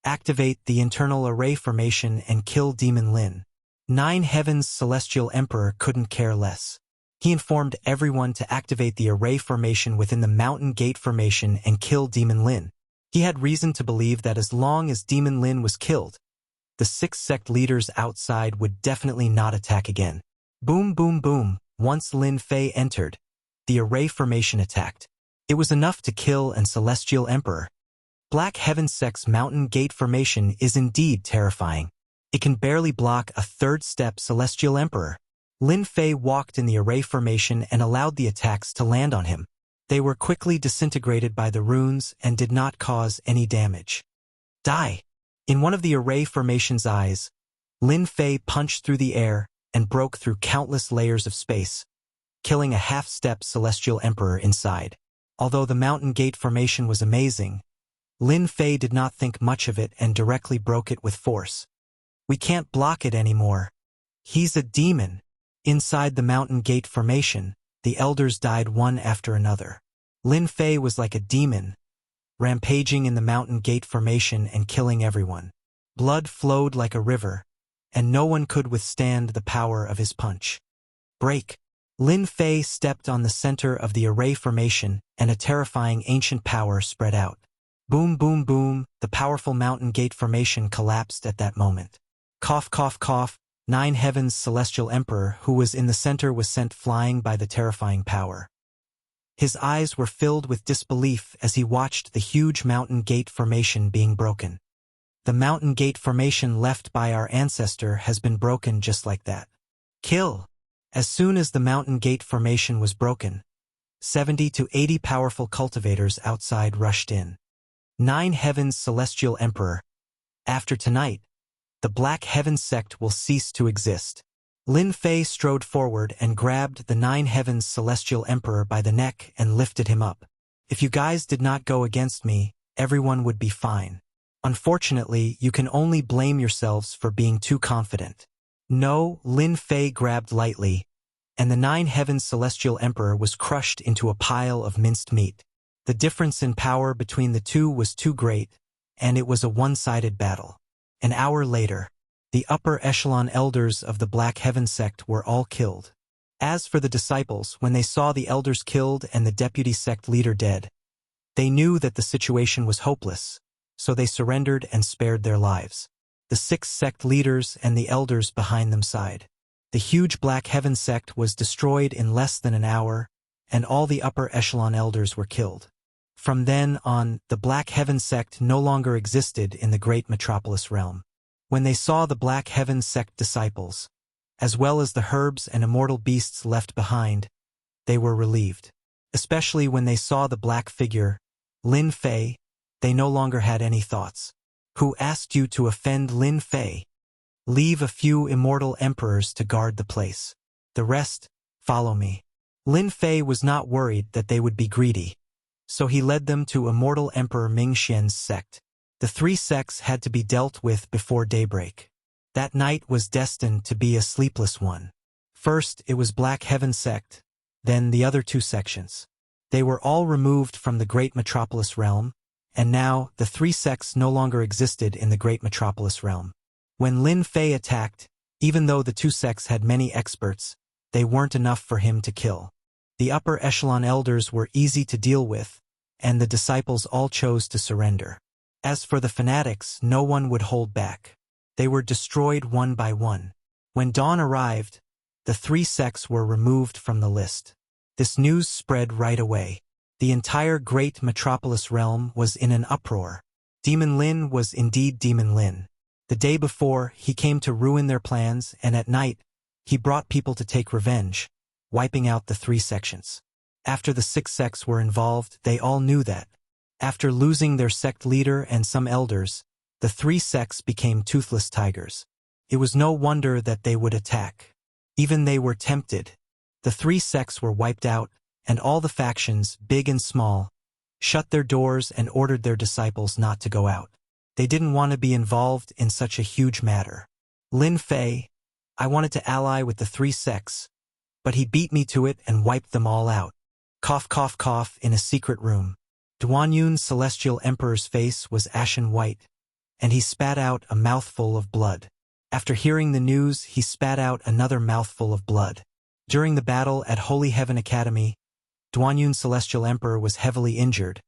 Activate the internal array formation and kill Demon Lin. Nine Heavens celestial emperor couldn't care less. He informed everyone to activate the array formation within the Mountain Gate formation and kill Demon Lin. He had reason to believe that as long as Demon Lin was killed, the 6 sect leaders outside would definitely not attack again. Boom, boom, boom. Once Lin Fei entered, the array formation attacked. It was enough to kill an Celestial Emperor. Black Heaven Sect's Mountain Gate formation is indeed terrifying. It can barely block a third-step Celestial Emperor. Lin Fei walked in the array formation and allowed the attacks to land on him. They were quickly disintegrated by the runes and did not cause any damage. Die! In one of the array formation's eyes, Lin Fei punched through the air and broke through countless layers of space, killing a half-step Celestial Emperor inside. Although the Mountain Gate formation was amazing, Lin Fei did not think much of it and directly broke it with force. We can't block it anymore. He's a demon. Inside the Mountain Gate formation, the elders died one after another. Lin Fei was like a demon, rampaging in the Mountain Gate formation and killing everyone. Blood flowed like a river, and no one could withstand the power of his punch. Break! Lin Fei stepped on the center of the array formation, and a terrifying ancient power spread out. Boom, boom, boom, the powerful Mountain Gate formation collapsed at that moment. Cough, cough, cough, 9 Heaven's Celestial Emperor who was in the center was sent flying by the terrifying power. His eyes were filled with disbelief as he watched the huge Mountain Gate formation being broken. The Mountain Gate formation left by our ancestor has been broken just like that. Kill! As soon as the Mountain Gate formation was broken, 70 to 80 powerful cultivators outside rushed in. 9 Heaven's Celestial Emperor. After tonight, the Black Heaven sect will cease to exist. Lin Fei strode forward and grabbed the 9 Heaven's Celestial Emperor by the neck and lifted him up. If you guys did not go against me, everyone would be fine. Unfortunately, you can only blame yourselves for being too confident. No, Lin Fei grabbed lightly, and the 9 Heaven's Celestial Emperor was crushed into a pile of minced meat. The difference in power between the two was too great, and it was a one-sided battle. An hour later, the upper echelon elders of the Black Heaven sect were all killed. As for the disciples, when they saw the elders killed and the deputy sect leader dead, they knew that the situation was hopeless, so they surrendered and spared their lives. The 6 sect leaders and the elders behind them sighed. The huge Black Heaven sect was destroyed in less than an hour, and all the upper echelon elders were killed. From then on, the Black Heaven sect no longer existed in the great metropolis realm. When they saw the Black Heaven sect disciples, as well as the herbs and immortal beasts left behind, they were relieved. Especially when they saw the black figure, Lin Fei, they no longer had any thoughts. Who asked you to offend Lin Fei? Leave a few immortal emperors to guard the place. The rest, follow me. Lin Fei was not worried that they would be greedy, so he led them to Immortal Emperor Ming Xian's sect. The 3 sects had to be dealt with before daybreak. That night was destined to be a sleepless one. First, it was Black Heaven sect, then the other 2 sections. They were all removed from the great metropolis realm, and now the 3 sects no longer existed in the great metropolis realm. When Lin Fei attacked, even though the 2 sects had many experts, they weren't enough for him to kill. The upper echelon elders were easy to deal with, and the disciples all chose to surrender. As for the fanatics, no one would hold back. They were destroyed one by one. When dawn arrived, the 3 sects were removed from the list. This news spread right away. The entire great metropolis realm was in an uproar. Demon Lin was indeed Demon Lin. The day before, he came to ruin their plans, and at night, he brought people to take revenge, wiping out the 3 sections. After the 6 sects were involved, they all knew that. After losing their sect leader and some elders, the 3 sects became toothless tigers. It was no wonder that they would attack. Even they were tempted. The 3 sects were wiped out, and all the factions, big and small, shut their doors and ordered their disciples not to go out. They didn't want to be involved in such a huge matter. Lin Fei, I wanted to ally with the 3 sects, but he beat me to it and wiped them all out. Cough, cough, cough in a secret room. Duanyun's Celestial Emperor's face was ashen white, and he spat out a mouthful of blood. After hearing the news, he spat out another mouthful of blood. During the battle at Holy Heaven Academy, Duanyun Celestial Emperor was heavily injured,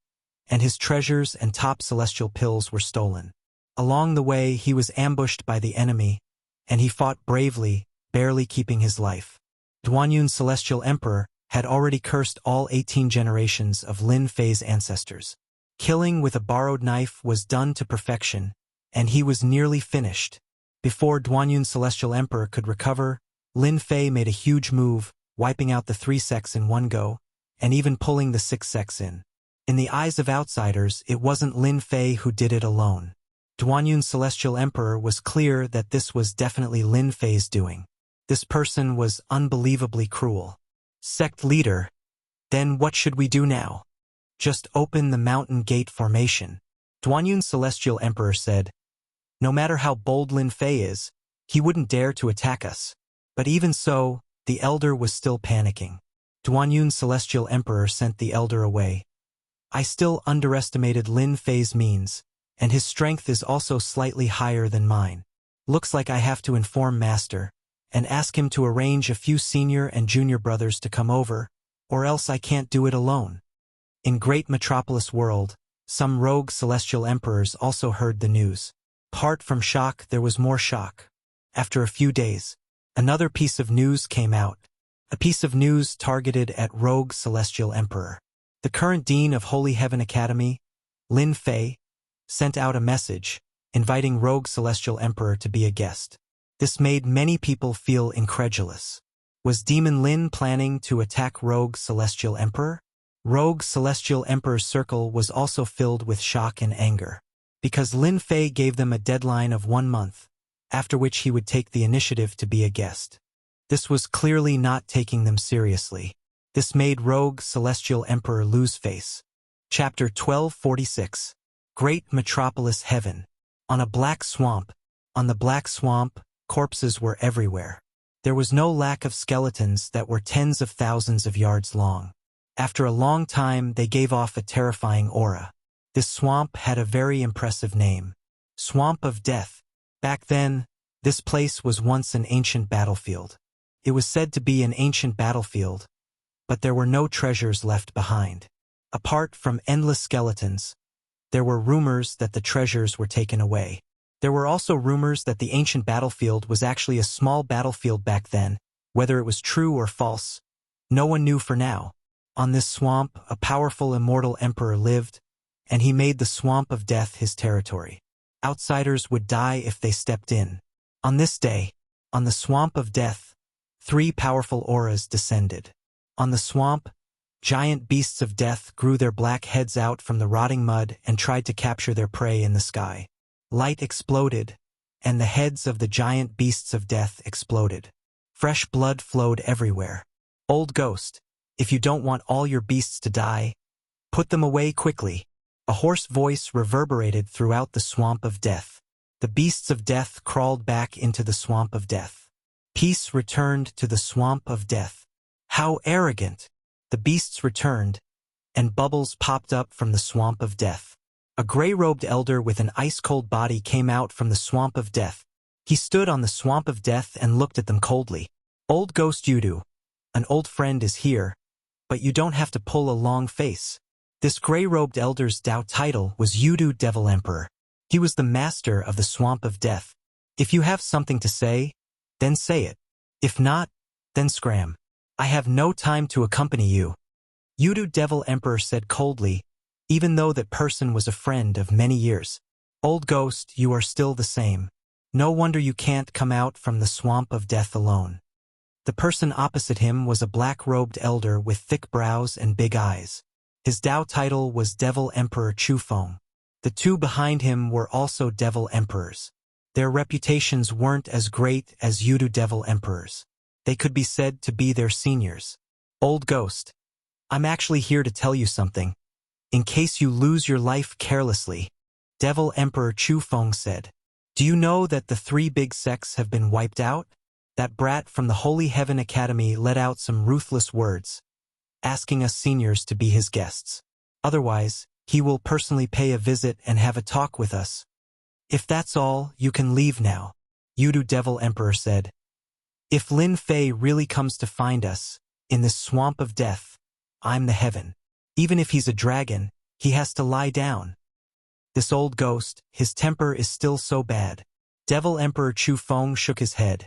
and his treasures and top celestial pills were stolen. Along the way, he was ambushed by the enemy, and he fought bravely, barely keeping his life. Duanyun Celestial Emperor had already cursed all 18 generations of Lin Fei's ancestors. Killing with a borrowed knife was done to perfection, and he was nearly finished. Before Duanyun Celestial Emperor could recover, Lin Fei made a huge move, wiping out the 3 sects in one go, and even pulling the 6 sects in. In the eyes of outsiders, it wasn't Lin Fei who did it alone. Duanyun Celestial Emperor was clear that this was definitely Lin Fei's doing. This person was unbelievably cruel. Sect leader, then what should we do now? Just open the mountain gate formation. Duanyun Celestial Emperor said. No matter how bold Lin Fei is, he wouldn't dare to attack us. But even so, the elder was still panicking. Duanyun Celestial Emperor sent the elder away. I still underestimated Lin Fei's means, and his strength is also slightly higher than mine. Looks like I have to inform Master, and ask him to arrange a few senior and junior brothers to come over, or else I can't do it alone. In Great Metropolis World, some rogue celestial emperors also heard the news. Apart from shock, there was more shock. After a few days, another piece of news came out. A piece of news targeted at rogue celestial emperor. The current dean of Holy Heaven Academy, Lin Fei, sent out a message, inviting rogue celestial emperor to be a guest. This made many people feel incredulous. Was Demon Lin planning to attack rogue celestial emperor? Rogue celestial emperor's circle was also filled with shock and anger, because Lin Fei gave them a deadline of 1 month, after which he would take the initiative to be a guest. This was clearly not taking them seriously. This made rogue celestial emperor lose face. Chapter 1246. Great Metropolis Heaven. On a black swamp. On the black swamp, corpses were everywhere. There was no lack of skeletons that were tens of thousands of yards long. After a long time, they gave off a terrifying aura. This swamp had a very impressive name. Swamp of Death. Back then, this place was once an ancient battlefield. It was said to be an ancient battlefield, but there were no treasures left behind. Apart from endless skeletons, there were rumors that the treasures were taken away. There were also rumors that the ancient battlefield was actually a small battlefield back then. Whether it was true or false, no one knew for now. On this swamp, a powerful immortal emperor lived, and he made the Swamp of Death his territory. Outsiders would die if they stepped in. On this day, on the Swamp of Death, 3 powerful auras descended. On the swamp, giant beasts of death grew their black heads out from the rotting mud and tried to capture their prey in the sky. Light exploded, and the heads of the giant beasts of death exploded. Fresh blood flowed everywhere. Old ghost, if you don't want all your beasts to die, put them away quickly. A hoarse voice reverberated throughout the Swamp of Death. The beasts of death crawled back into the Swamp of Death. Peace returned to the Swamp of Death. How arrogant! The beasts returned, and bubbles popped up from the Swamp of Death. A gray-robed elder with an ice-cold body came out from the Swamp of Death. He stood on the Swamp of Death and looked at them coldly. Old Ghost Yudu, an old friend is here, but you don't have to pull a long face. This gray-robed elder's Dao title was Yudu Devil Emperor. He was the master of the Swamp of Death. If you have something to say, then say it. If not, then scram. I have no time to accompany you. Yudu Devil Emperor said coldly, even though that person was a friend of many years. Old Ghost, you are still the same. No wonder you can't come out from the Swamp of Death alone. The person opposite him was a black-robed elder with thick brows and big eyes. His Dao title was Devil Emperor Chufeng. The 2 behind him were also Devil Emperors. Their reputations weren't as great as Yudu Devil Emperors. They could be said to be their seniors. Old Ghost, I'm actually here to tell you something, in case you lose your life carelessly, Devil Emperor Chufeng said. Do you know that the 3 big sects have been wiped out? That brat from the Holy Heaven Academy let out some ruthless words, asking us seniors to be his guests. Otherwise, he will personally pay a visit and have a talk with us. If that's all, you can leave now, Yudu Devil Emperor said. If Lin Fei really comes to find us, in this swamp of death, I'm the heaven. Even if he's a dragon, he has to lie down. This old ghost, his temper is still so bad. Devil Emperor Chu Feng shook his head.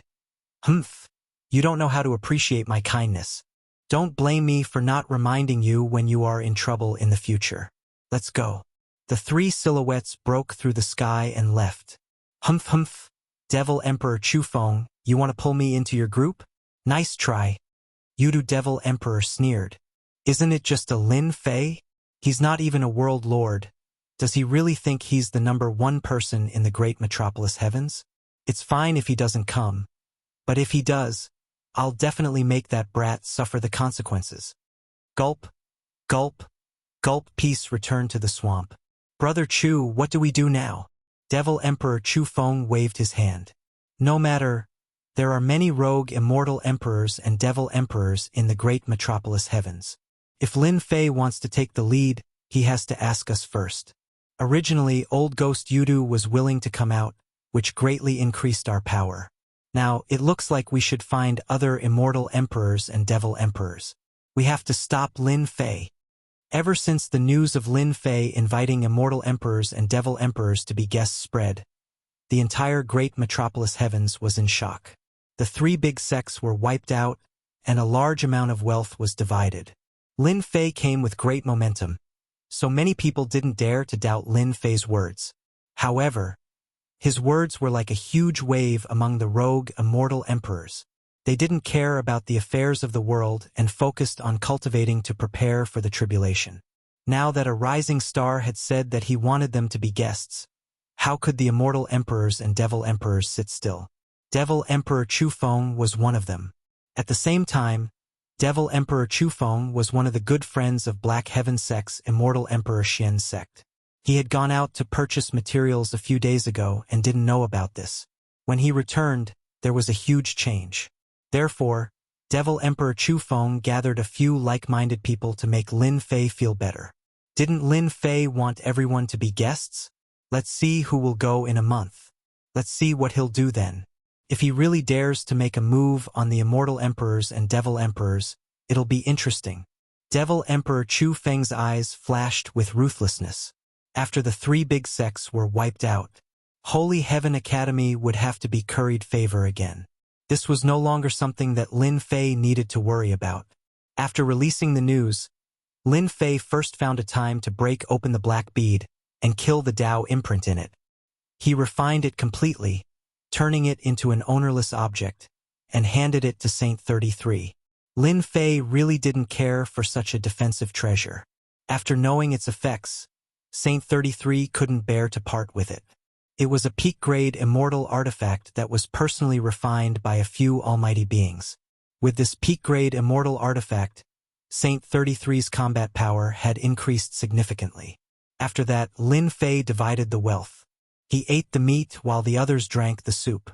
Humph, you don't know how to appreciate my kindness. Don't blame me for not reminding you when you are in trouble in the future. Let's go. The three silhouettes broke through the sky and left. Humph humph. Devil Emperor Chu Feng, you want to pull me into your group? Nice try. Yudu Devil Emperor sneered. Isn't it just a Lin Fei? He's not even a world lord. Does he really think he's the #1 person in the great metropolis heavens? It's fine if he doesn't come. But if he does, I'll definitely make that brat suffer the consequences. Gulp, gulp, gulp. Peace returned to the swamp. Brother Chu, what do we do now? Devil Emperor Chu Feng waved his hand. No matter, there are many rogue immortal emperors and devil emperors in the great metropolis heavens. If Lin Fei wants to take the lead, he has to ask us first. Originally, old ghost Yudu was willing to come out, which greatly increased our power. Now, it looks like we should find other immortal emperors and devil emperors. We have to stop Lin Fei. Ever since the news of Lin Fei inviting immortal emperors and devil emperors to be guests spread, the entire great metropolis heavens was in shock. The three big sects were wiped out, and a large amount of wealth was divided. Lin Fei came with great momentum, so many people didn't dare to doubt Lin Fei's words. However, his words were like a huge wave among the rogue immortal emperors. They didn't care about the affairs of the world and focused on cultivating to prepare for the tribulation. Now that a rising star had said that he wanted them to be guests, how could the immortal emperors and devil emperors sit still? Devil Emperor Chu Feng was one of them. At the same time, Devil Emperor Chu Feng was one of the good friends of Black Heaven Sect's Immortal Emperor Xian's sect. He had gone out to purchase materials a few days ago and didn't know about this. When he returned, there was a huge change. Therefore, Devil Emperor Chu Feng gathered a few like-minded people to make Lin Fei feel better. Didn't Lin Fei want everyone to be guests? Let's see who will go in a month. Let's see what he'll do then. If he really dares to make a move on the immortal emperors and devil emperors, it'll be interesting. Devil Emperor Chu Feng's eyes flashed with ruthlessness. After the three big sects were wiped out, Holy Heaven Academy would have to be curried favor again. This was no longer something that Lin Fei needed to worry about. After releasing the news, Lin Fei first found a time to break open the black bead and kill the Tao imprint in it. He refined it completely, turning it into an ownerless object, and handed it to Saint 33. Lin Fei really didn't care for such a defensive treasure. After knowing its effects, Saint 33 couldn't bear to part with it. It was a peak-grade immortal artifact that was personally refined by a few almighty beings. With this peak-grade immortal artifact, Saint 33's combat power had increased significantly. After that, Lin Fei divided the wealth. He ate the meat while the others drank the soup.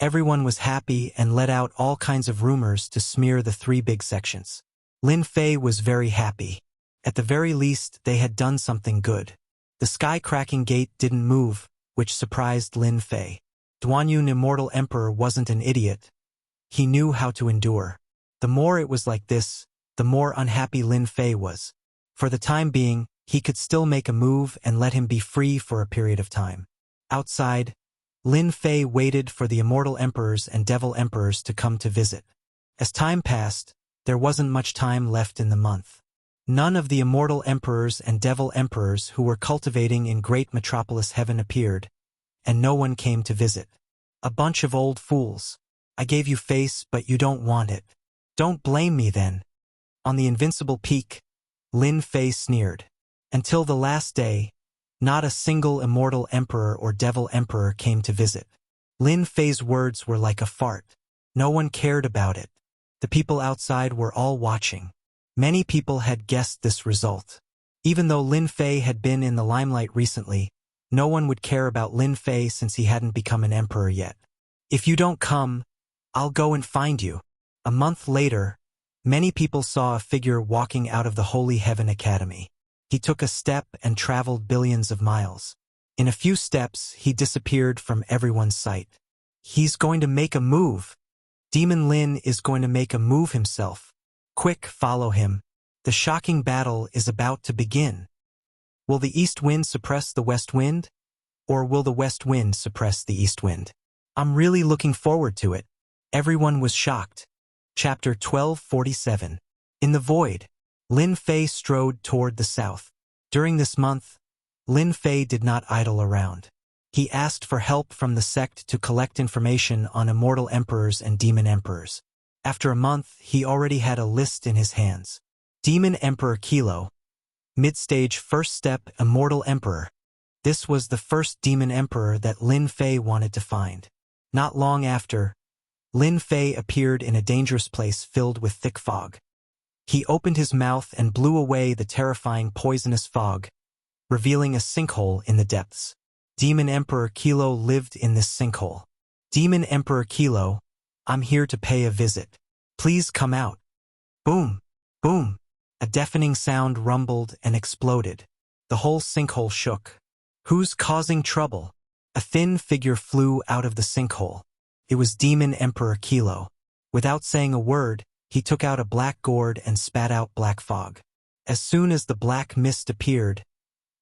Everyone was happy and let out all kinds of rumors to smear the three big sections. Lin Fei was very happy. At the very least, they had done something good. The sky-cracking gate didn't move, which surprised Lin Fei. Duanyun Immortal Emperor wasn't an idiot. He knew how to endure. The more it was like this, the more unhappy Lin Fei was. For the time being, he could still make a move and let him be free for a period of time. Outside, Lin Fei waited for the Immortal Emperors and Devil Emperors to come to visit. As time passed, there wasn't much time left in the month. None of the Immortal Emperors and Devil Emperors who were cultivating in Great Metropolis Heaven appeared, and no one came to visit. A bunch of old fools. I gave you face, but you don't want it. Don't blame me then. On the invincible peak, Lin Fei sneered. Until the last day, not a single Immortal Emperor or Devil Emperor came to visit. Lin Fei's words were like a fart. No one cared about it. The people outside were all watching. Many people had guessed this result. Even though Lin Fei had been in the limelight recently, no one would care about Lin Fei since he hadn't become an emperor yet. If you don't come, I'll go and find you. A month later, many people saw a figure walking out of the Holy Heaven Academy. He took a step and traveled billions of miles. In a few steps, he disappeared from everyone's sight. He's going to make a move. Demon Lin is going to make a move himself. Quick, follow him. The shocking battle is about to begin. Will the east wind suppress the west wind? Or will the west wind suppress the east wind? I'm really looking forward to it. Everyone was shocked. Chapter 1247. In the void, Lin Fei strode toward the south. During this month, Lin Fei did not idle around. He asked for help from the sect to collect information on immortal emperors and demon emperors. After a month, he already had a list in his hands. Demon Emperor Kilo. Mid-stage first step Immortal Emperor. This was the first demon emperor that Lin Fei wanted to find. Not long after, Lin Fei appeared in a dangerous place filled with thick fog. He opened his mouth and blew away the terrifying poisonous fog, revealing a sinkhole in the depths. Demon Emperor Kilo lived in this sinkhole. Demon Emperor Kilo, I'm here to pay a visit. Please come out. Boom! Boom! A deafening sound rumbled and exploded. The whole sinkhole shook. Who's causing trouble? A thin figure flew out of the sinkhole. It was Demon Emperor Kilo. Without saying a word, he took out a black gourd and spat out black fog. As soon as the black mist appeared,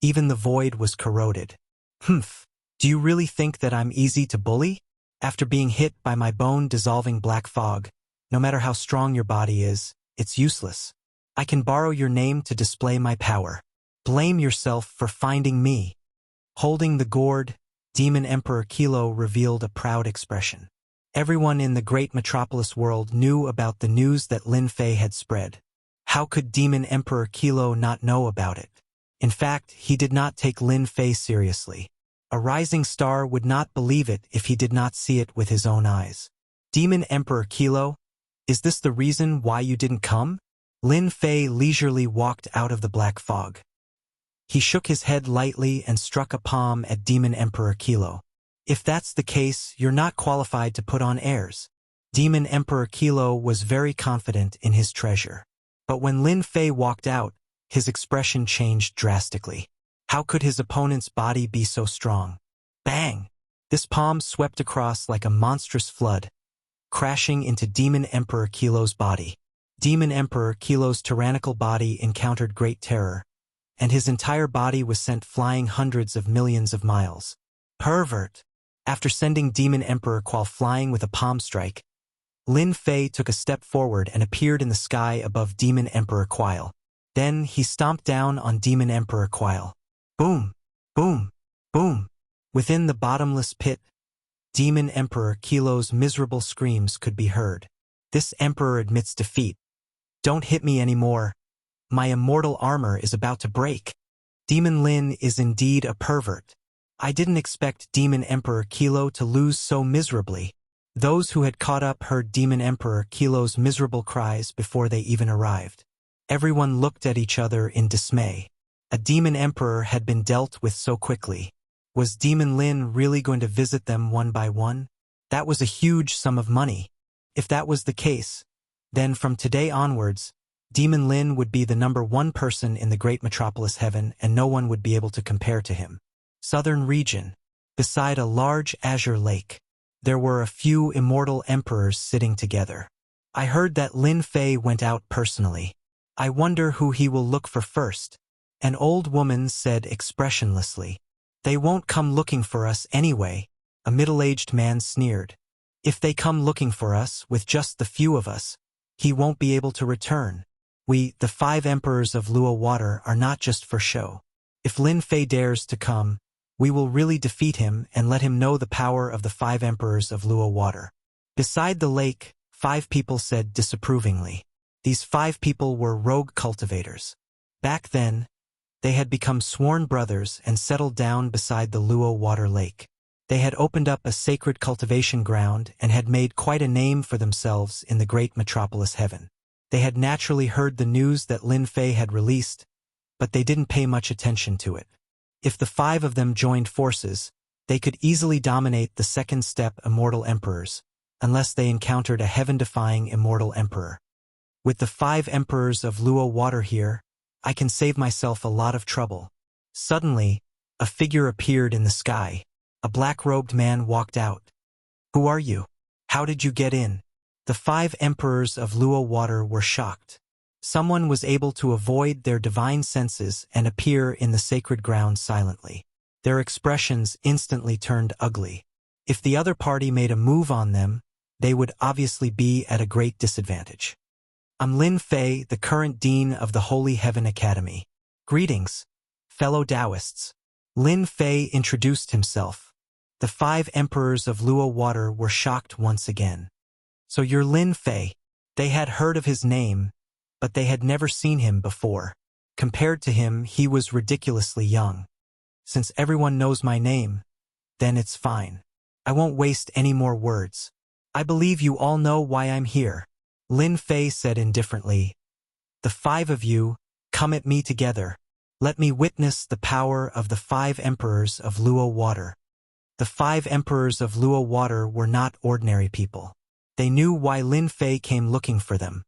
even the void was corroded. Humph! Do you really think that I'm easy to bully? After being hit by my bone-dissolving black fog, no matter how strong your body is, it's useless. I can borrow your name to display my power. Blame yourself for finding me. Holding the gourd, Demon Emperor Kilo revealed a proud expression. Everyone in the great metropolis world knew about the news that Lin Fei had spread. How could Demon Emperor Kilo not know about it? In fact, he did not take Lin Fei seriously. A rising star would not believe it if he did not see it with his own eyes. Demon Emperor Kilo, is this the reason why you didn't come? Lin Fei leisurely walked out of the black fog. He shook his head lightly and struck a palm at Demon Emperor Kilo. If that's the case, you're not qualified to put on airs. Demon Emperor Kilo was very confident in his treasure. But when Lin Fei walked out, his expression changed drastically. How could his opponent's body be so strong? Bang! This palm swept across like a monstrous flood, crashing into Demon Emperor Kilo's body. Demon Emperor Kilo's tyrannical body encountered great terror, and his entire body was sent flying hundreds of millions of miles. Pervert! After sending Demon Emperor while flying with a palm strike, Lin Fei took a step forward and appeared in the sky above Demon Emperor Quile. Then he stomped down on Demon Emperor Quile. Boom! Boom! Boom! Within the bottomless pit, Demon Emperor Kilo's miserable screams could be heard. This emperor admits defeat. Don't hit me anymore. My immortal armor is about to break. Demon Lin is indeed a pervert. I didn't expect Demon Emperor Kilo to lose so miserably. Those who had caught up heard Demon Emperor Kilo's miserable cries before they even arrived. Everyone looked at each other in dismay. A demon emperor had been dealt with so quickly. Was Demon Lin really going to visit them one by one? That was a huge sum of money. If that was the case, then from today onwards, Demon Lin would be the #1 person in the great metropolis heaven and no one would be able to compare to him. Southern region. Beside a large azure lake, there were a few immortal emperors sitting together. I heard that Lin Fei went out personally. I wonder who he will look for first. An old woman said expressionlessly. They won't come looking for us anyway, a middle-aged man sneered. If they come looking for us with just the few of us, he won't be able to return. We, the 5 emperors of Luo Water, are not just for show. If Lin Fei dares to come, we will really defeat him and let him know the power of the 5 emperors of Luo Water. Beside the lake, 5 people said disapprovingly. These 5 people were rogue cultivators. Back then, they had become sworn brothers and settled down beside the Luo Water Lake. They had opened up a sacred cultivation ground and had made quite a name for themselves in the great metropolis heaven. They had naturally heard the news that Lin Fei had released, but they didn't pay much attention to it. If the 5 of them joined forces, they could easily dominate the second step immortal emperors, unless they encountered a heaven-defying immortal emperor. With the 5 emperors of Luo Water here, I can save myself a lot of trouble. Suddenly, a figure appeared in the sky. A black-robed man walked out. Who are you? How did you get in? The 5 emperors of Luo Water were shocked. Someone was able to avoid their divine senses and appear in the sacred ground silently. Their expressions instantly turned ugly. If the other party made a move on them, they would obviously be at a great disadvantage. I'm Lin Fei, the current Dean of the Holy Heaven Academy. Greetings, fellow Taoists. Lin Fei introduced himself. The 5 emperors of Luo Water were shocked once again. So you're Lin Fei. They had heard of his name, but they had never seen him before. Compared to him, he was ridiculously young. Since everyone knows my name, then it's fine. I won't waste any more words. I believe you all know why I'm here. Lin Fei said indifferently. The 5 of you, come at me together. Let me witness the power of the 5 emperors of Luo Water. The 5 emperors of Luo Water were not ordinary people. They knew why Lin Fei came looking for them.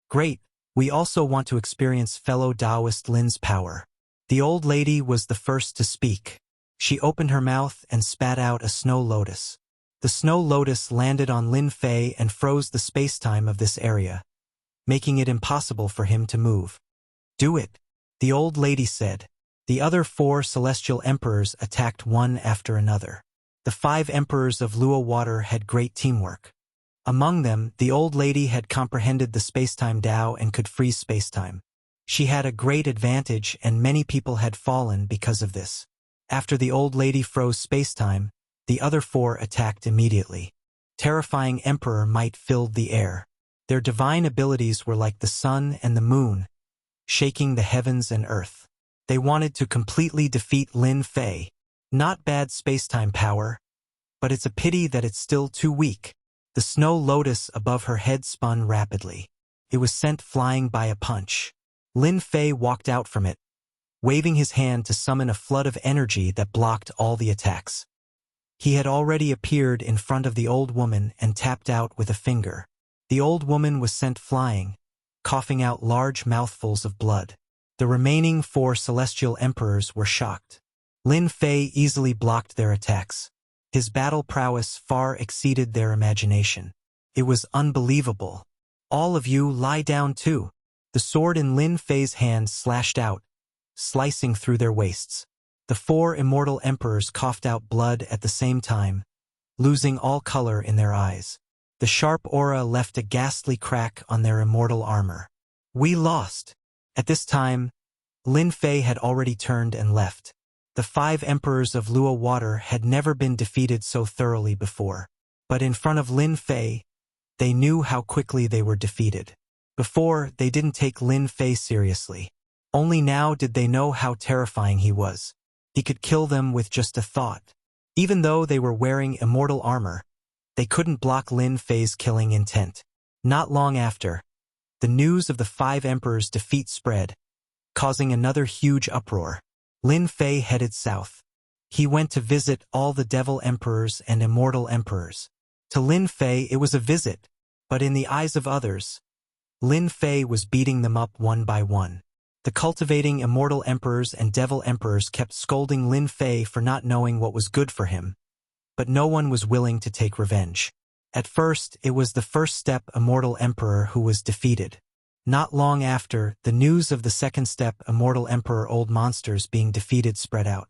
Great, we also want to experience fellow Taoist Lin's power. The old lady was the first to speak. She opened her mouth and spat out a snow lotus. The snow lotus landed on Lin Fei and froze the space-time of this area, making it impossible for him to move. Do it, the old lady said. The other 4 celestial emperors attacked one after another. The 5 emperors of Luo Water had great teamwork. Among them, the old lady had comprehended the space-time Tao and could freeze space-time. She had a great advantage and many people had fallen because of this. After the old lady froze space-time, the other 4 attacked immediately. Terrifying emperor might filled the air. Their divine abilities were like the sun and the moon, shaking the heavens and earth. They wanted to completely defeat Lin Fei. Not bad space-time power, but it's a pity that it's still too weak. The snow lotus above her head spun rapidly. It was sent flying by a punch. Lin Fei walked out from it, waving his hand to summon a flood of energy that blocked all the attacks. He had already appeared in front of the old woman and tapped out with a finger. The old woman was sent flying, coughing out large mouthfuls of blood. The remaining 4 celestial emperors were shocked. Lin Fei easily blocked their attacks. His battle prowess far exceeded their imagination. It was unbelievable. All of you lie down too. The sword in Lin Fei's hand slashed out, slicing through their waists. The 4 immortal emperors coughed out blood at the same time, losing all color in their eyes. The sharp aura left a ghastly crack on their immortal armor. We lost. At this time, Lin Fei had already turned and left. The 5 emperors of Luo Water had never been defeated so thoroughly before. But in front of Lin Fei, they knew how quickly they were defeated. Before, they didn't take Lin Fei seriously. Only now did they know how terrifying he was. He could kill them with just a thought. Even though they were wearing immortal armor, they couldn't block Lin Fei's killing intent. Not long after, the news of the 5 emperors' defeat spread, causing another huge uproar. Lin Fei headed south. He went to visit all the devil emperors and immortal emperors. To Lin Fei it was a visit, but in the eyes of others, Lin Fei was beating them up one by one. The cultivating immortal emperors and devil emperors kept scolding Lin Fei for not knowing what was good for him, but no one was willing to take revenge. At first, it was the first step immortal emperor who was defeated. Not long after, the news of the second step immortal emperor old monsters being defeated spread out.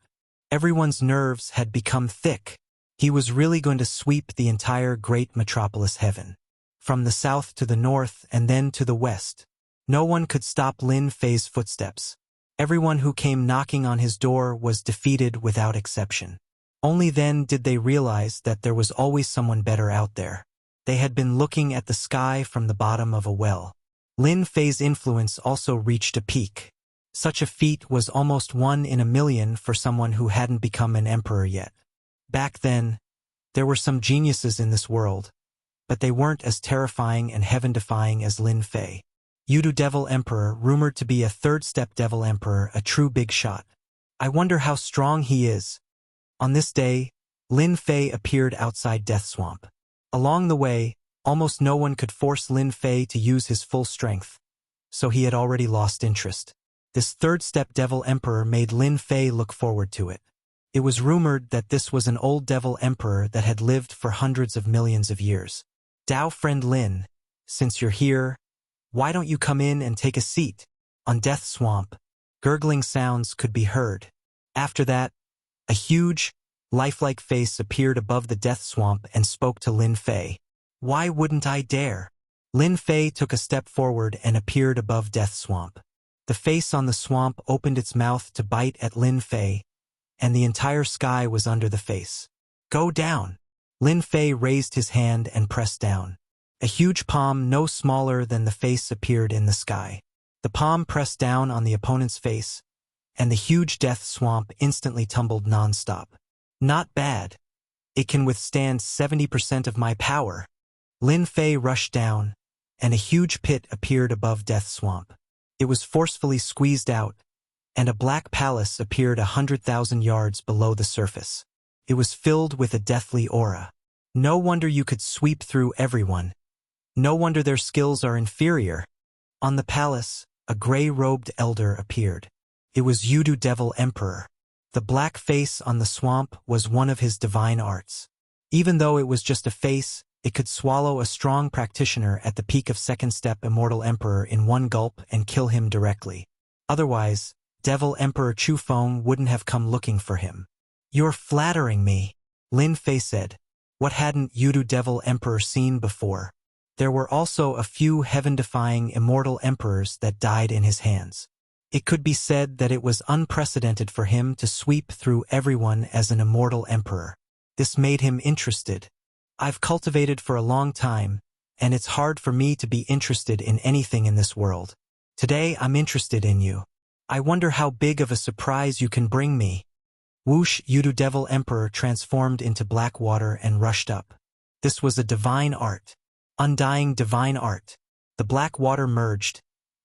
Everyone's nerves had become thick. He was really going to sweep the entire great metropolis heaven. From the south to the north and then to the west. No one could stop Lin Fei's footsteps. Everyone who came knocking on his door was defeated without exception. Only then did they realize that there was always someone better out there. They had been looking at the sky from the bottom of a well. Lin Fei's influence also reached a peak. Such a feat was almost 1 in a million for someone who hadn't become an emperor yet. Back then, there were some geniuses in this world, but they weren't as terrifying and heaven-defying as Lin Fei. Yudu Devil Emperor, rumored to be a third-step Devil Emperor, a true big shot. I wonder how strong he is. On this day, Lin Fei appeared outside Death Swamp. Along the way, almost no one could force Lin Fei to use his full strength, so he had already lost interest. This third-step Devil Emperor made Lin Fei look forward to it. It was rumored that this was an old Devil Emperor that had lived for hundreds of millions of years. Dao friend Lin, since you're here, why don't you come in and take a seat? On Death Swamp, gurgling sounds could be heard. After that, a huge, lifelike face appeared above the Death Swamp and spoke to Lin Fei. Why wouldn't I dare? Lin Fei took a step forward and appeared above Death Swamp. The face on the swamp opened its mouth to bite at Lin Fei, and the entire sky was under the face. Go down! Lin Fei raised his hand and pressed down. A huge palm no smaller than the face appeared in the sky. The palm pressed down on the opponent's face, and the huge Death Swamp instantly tumbled non-stop. Not bad. It can withstand 70% of my power. Lin Fei rushed down, and a huge pit appeared above Death Swamp. It was forcefully squeezed out, and a black palace appeared 100,000 yards below the surface. It was filled with a deathly aura. No wonder you could sweep through everyone. No wonder their skills are inferior. On the palace, a gray-robed elder appeared. It was Yudu Devil Emperor. The black face on the swamp was one of his divine arts. Even though it was just a face, it could swallow a strong practitioner at the peak of second step Immortal Emperor in one gulp and kill him directly. Otherwise, Devil Emperor Chu Feng wouldn't have come looking for him. You're flattering me, Lin Fei said. What hadn't Yudu Devil Emperor seen before? There were also a few heaven-defying immortal emperors that died in his hands. It could be said that it was unprecedented for him to sweep through everyone as an immortal emperor. This made him interested. I've cultivated for a long time, and it's hard for me to be interested in anything in this world. Today I'm interested in you. I wonder how big of a surprise you can bring me. Whoosh! Yudu Devil Emperor transformed into black water and rushed up. This was a divine art. Undying divine art. The black water merged,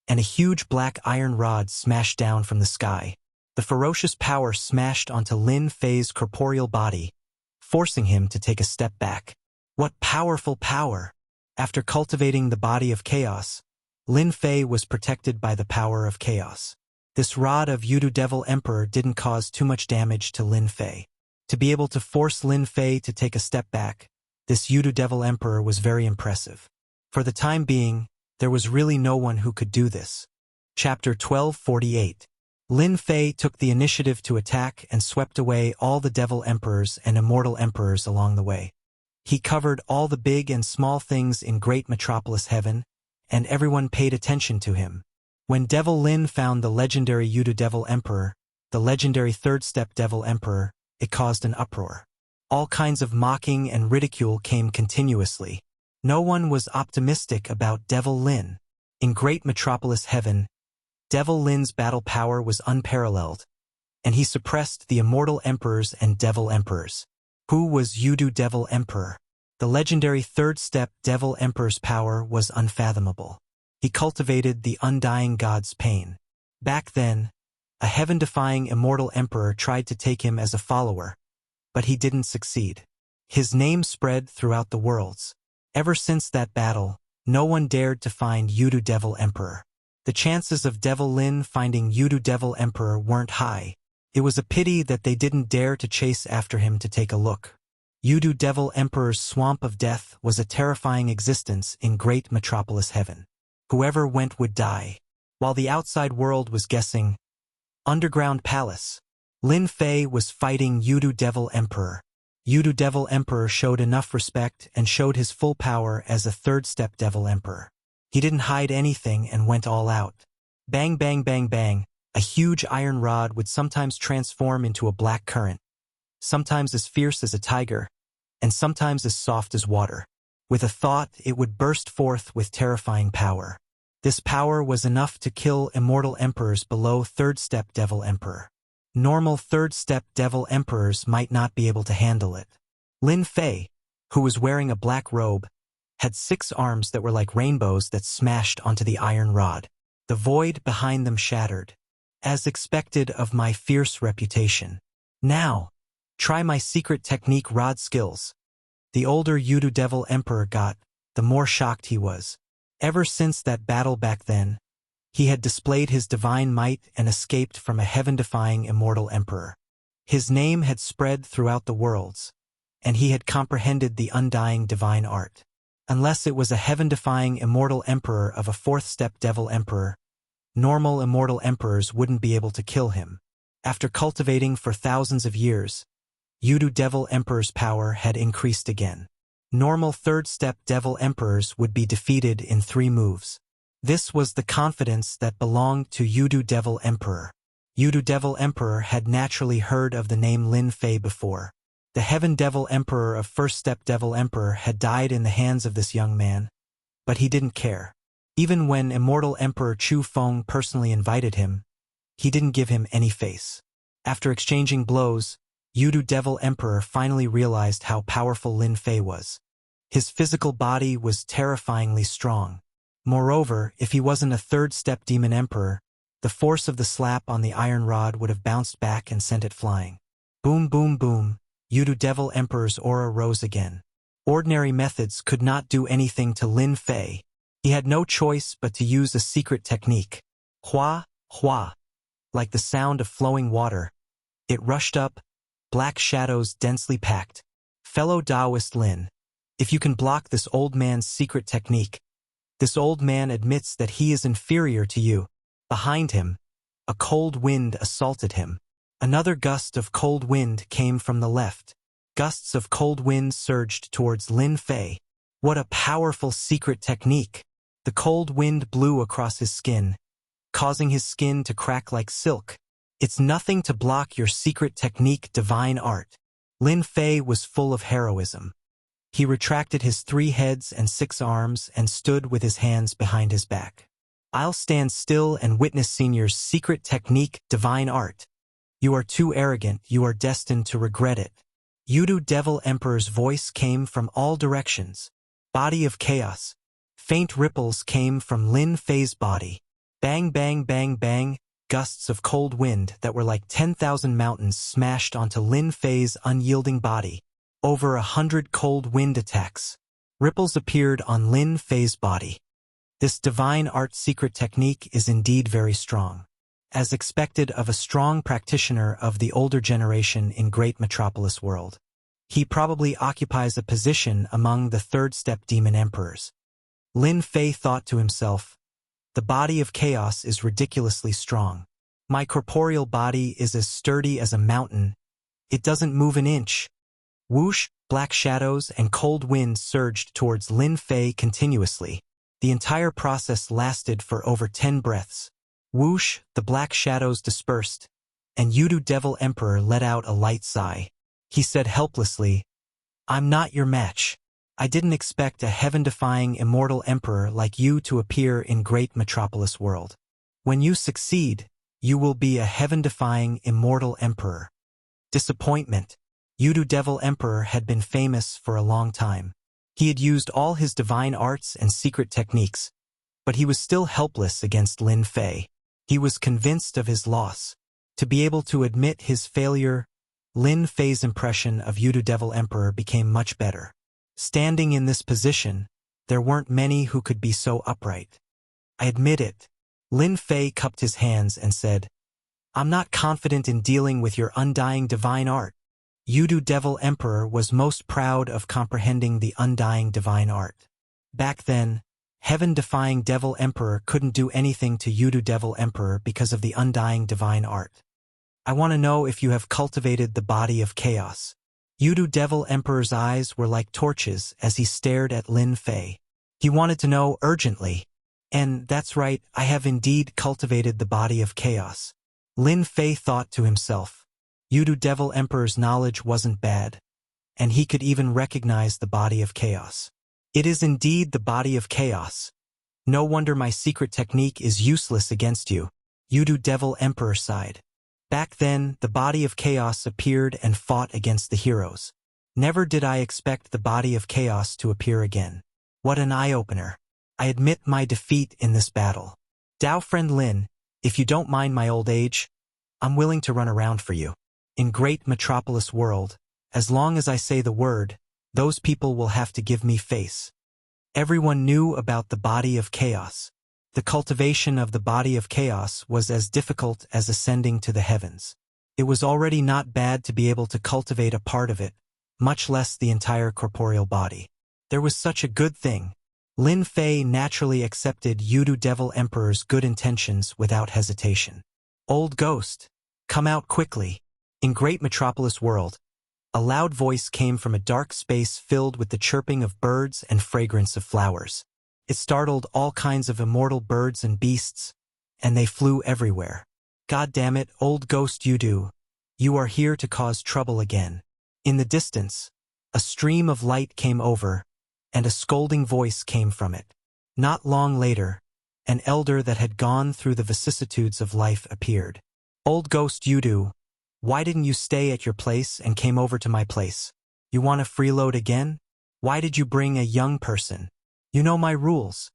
and a huge black iron rod smashed down from the sky. The ferocious power smashed onto Lin Fei's corporeal body, forcing him to take a step back. What powerful power! After cultivating the body of chaos, Lin Fei was protected by the power of chaos. This rod of Yudu Devil Emperor didn't cause too much damage to Lin Fei. To be able to force Lin Fei to take a step back, this Yudu Devil Emperor was very impressive. For the time being, there was really no one who could do this. Chapter 1248. Lin Fei took the initiative to attack and swept away all the Devil Emperors and Immortal Emperors along the way. He covered all the big and small things in Great Metropolis Heaven, and everyone paid attention to him. When Devil Lin found the legendary Yudu Devil Emperor, the legendary Third Step Devil Emperor, it caused an uproar. All kinds of mocking and ridicule came continuously. No one was optimistic about Devil Lin. In Great Metropolis Heaven, Devil Lin's battle power was unparalleled, and he suppressed the Immortal Emperors and Devil Emperors. Who was Yudu Devil Emperor? The legendary Third Step Devil Emperor's power was unfathomable. He cultivated the undying god's pain. Back then, a heaven-defying Immortal Emperor tried to take him as a follower, but he didn't succeed. His name spread throughout the worlds. Ever since that battle, no one dared to find Yudu Devil Emperor. The chances of Devil Lin finding Yudu Devil Emperor weren't high. It was a pity that they didn't dare to chase after him to take a look. Yudu Devil Emperor's Swamp of Death was a terrifying existence in Great Metropolis Heaven. Whoever went would die. While the outside world was guessing, Underground Palace. Lin Fei was fighting Yudu Devil Emperor. Yudu Devil Emperor showed enough respect and showed his full power as a Third Step Devil Emperor. He didn't hide anything and went all out. Bang bang bang bang, a huge iron rod would sometimes transform into a black current, sometimes as fierce as a tiger, and sometimes as soft as water. With a thought, it would burst forth with terrifying power. This power was enough to kill Immortal Emperors below Third Step Devil Emperor. Normal Third Step Devil Emperors might not be able to handle it. Lin Fei, who was wearing a black robe, had 6 arms that were like rainbows that smashed onto the iron rod. The void behind them shattered, as expected of my fierce reputation. Now, try my secret technique rod skills. The older Yudu Devil Emperor got, the more shocked he was. Ever since that battle back then, he had displayed his divine might and escaped from a heaven-defying Immortal Emperor. His name had spread throughout the worlds, and he had comprehended the undying divine art. Unless it was a heaven-defying immortal emperor of a fourth-step devil emperor, normal immortal emperors wouldn't be able to kill him. After cultivating for thousands of years, Yudu Devil Emperor's power had increased again. Normal third-step devil emperors would be defeated in 3 moves. This was the confidence that belonged to Yudu Devil Emperor. Yudu Devil Emperor had naturally heard of the name Lin Fei before. The Heaven Devil Emperor of First Step Devil Emperor had died in the hands of this young man, but he didn't care. Even when Immortal Emperor Chu Feng personally invited him, he didn't give him any face. After exchanging blows, Yudu Devil Emperor finally realized how powerful Lin Fei was. His physical body was terrifyingly strong. Moreover, if he wasn't a third-step demon emperor, the force of the slap on the iron rod would have bounced back and sent it flying. Boom, boom, boom. Yudu Devil Emperor's aura rose again. Ordinary methods could not do anything to Lin Fei. He had no choice but to use a secret technique. Hua, hua. Like the sound of flowing water, it rushed up, black shadows densely packed. Fellow Taoist Lin, if you can block this old man's secret technique, this old man admits that he is inferior to you. Behind him, a cold wind assaulted him. Another gust of cold wind came from the left. Gusts of cold wind surged towards Lin Fei. What a powerful secret technique! The cold wind blew across his skin, causing his skin to crack like silk. It's nothing to block your secret technique, divine art. Lin Fei was full of heroism. He retracted his 3 heads and 6 arms and stood with his hands behind his back. I'll stand still and witness Senior's secret technique, divine art. You are too arrogant, you are destined to regret it. Yudu Devil Emperor's voice came from all directions. Body of chaos. Faint ripples came from Lin Fei's body. Bang, bang, bang, bang. Gusts of cold wind that were like 10,000 mountains smashed onto Lin Fei's unyielding body. Over 100 cold wind attacks. Ripples appeared on Lin Fei's body. This divine art secret technique is indeed very strong. As expected of a strong practitioner of the older generation in Great Metropolis world, he probably occupies a position among the third-step demon emperors. Lin Fei thought to himself, the body of chaos is ridiculously strong. My corporeal body is as sturdy as a mountain. It doesn't move an inch. Whoosh, black shadows and cold wind surged towards Lin Fei continuously. The entire process lasted for over 10 breaths. Whoosh, the black shadows dispersed, and Yudu Devil Emperor let out a light sigh. He said helplessly, I'm not your match. I didn't expect a heaven-defying immortal emperor like you to appear in Great Metropolis world. When you succeed, you will be a heaven-defying immortal emperor. Disappointment. Yudu Devil Emperor had been famous for a long time. He had used all his divine arts and secret techniques, but he was still helpless against Lin Fei. He was convinced of his loss. To be able to admit his failure, Lin Fei's impression of Yudu Devil Emperor became much better. Standing in this position, there weren't many who could be so upright. I admit it. Lin Fei cupped his hands and said, I'm not confident in dealing with your undying divine art. Yudu Devil Emperor was most proud of comprehending the undying divine art. Back then, heaven-defying Devil Emperor couldn't do anything to Yudu Devil Emperor because of the undying divine art. I want to know if you have cultivated the body of chaos. Yudu Devil Emperor's eyes were like torches as he stared at Lin Fei. He wanted to know urgently. And that's right, I have indeed cultivated the body of chaos. Lin Fei thought to himself. Yudu Devil Emperor's knowledge wasn't bad, and he could even recognize the body of chaos. It is indeed the body of chaos. No wonder my secret technique is useless against you. Yudu Devil Emperor sighed. Back then, the body of chaos appeared and fought against the heroes. Never did I expect the body of chaos to appear again. What an eye-opener. I admit my defeat in this battle. Dao friend Lin, if you don't mind my old age, I'm willing to run around for you. In Great Metropolis world, as long as I say the word, those people will have to give me face. Everyone knew about the body of chaos. The cultivation of the body of chaos was as difficult as ascending to the heavens. It was already not bad to be able to cultivate a part of it, much less the entire corporeal body. There was such a good thing. Lin Fei naturally accepted Yudu Devil Emperor's good intentions without hesitation. Old ghost, come out quickly. In Great Metropolis World, a loud voice came from a dark space filled with the chirping of birds and fragrance of flowers. It startled all kinds of immortal birds and beasts, and they flew everywhere. God damn it, old ghost Yudu, you are here to cause trouble again. In the distance, a stream of light came over, and a scolding voice came from it. Not long later, an elder that had gone through the vicissitudes of life appeared. Old ghost Yudu, why didn't you stay at your place and came over to my place? You want to freeload again? Why did you bring a young person? You know my rules.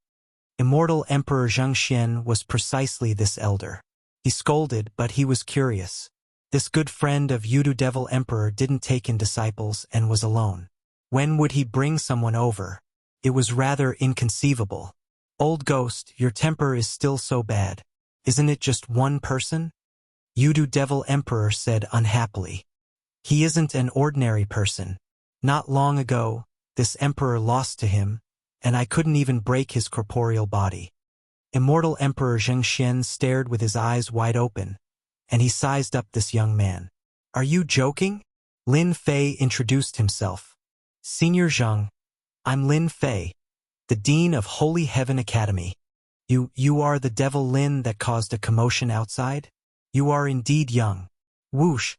Immortal Emperor Zhengxian was precisely this elder. He scolded, but he was curious. This good friend of Yudu Devil Emperor didn't take in disciples and was alone. When would he bring someone over? It was rather inconceivable. Old ghost, your temper is still so bad. Isn't it just one person? Yudu Devil Emperor said unhappily. He isn't an ordinary person. Not long ago, this emperor lost to him, and I couldn't even break his corporeal body. Immortal Emperor Zhengxian stared with his eyes wide open, and he sized up this young man. Are you joking? Lin Fei introduced himself. Senior Zheng, I'm Lin Fei, the Dean of Holy Heaven Academy. You are the devil Lin that caused a commotion outside? You are indeed young. Whoosh,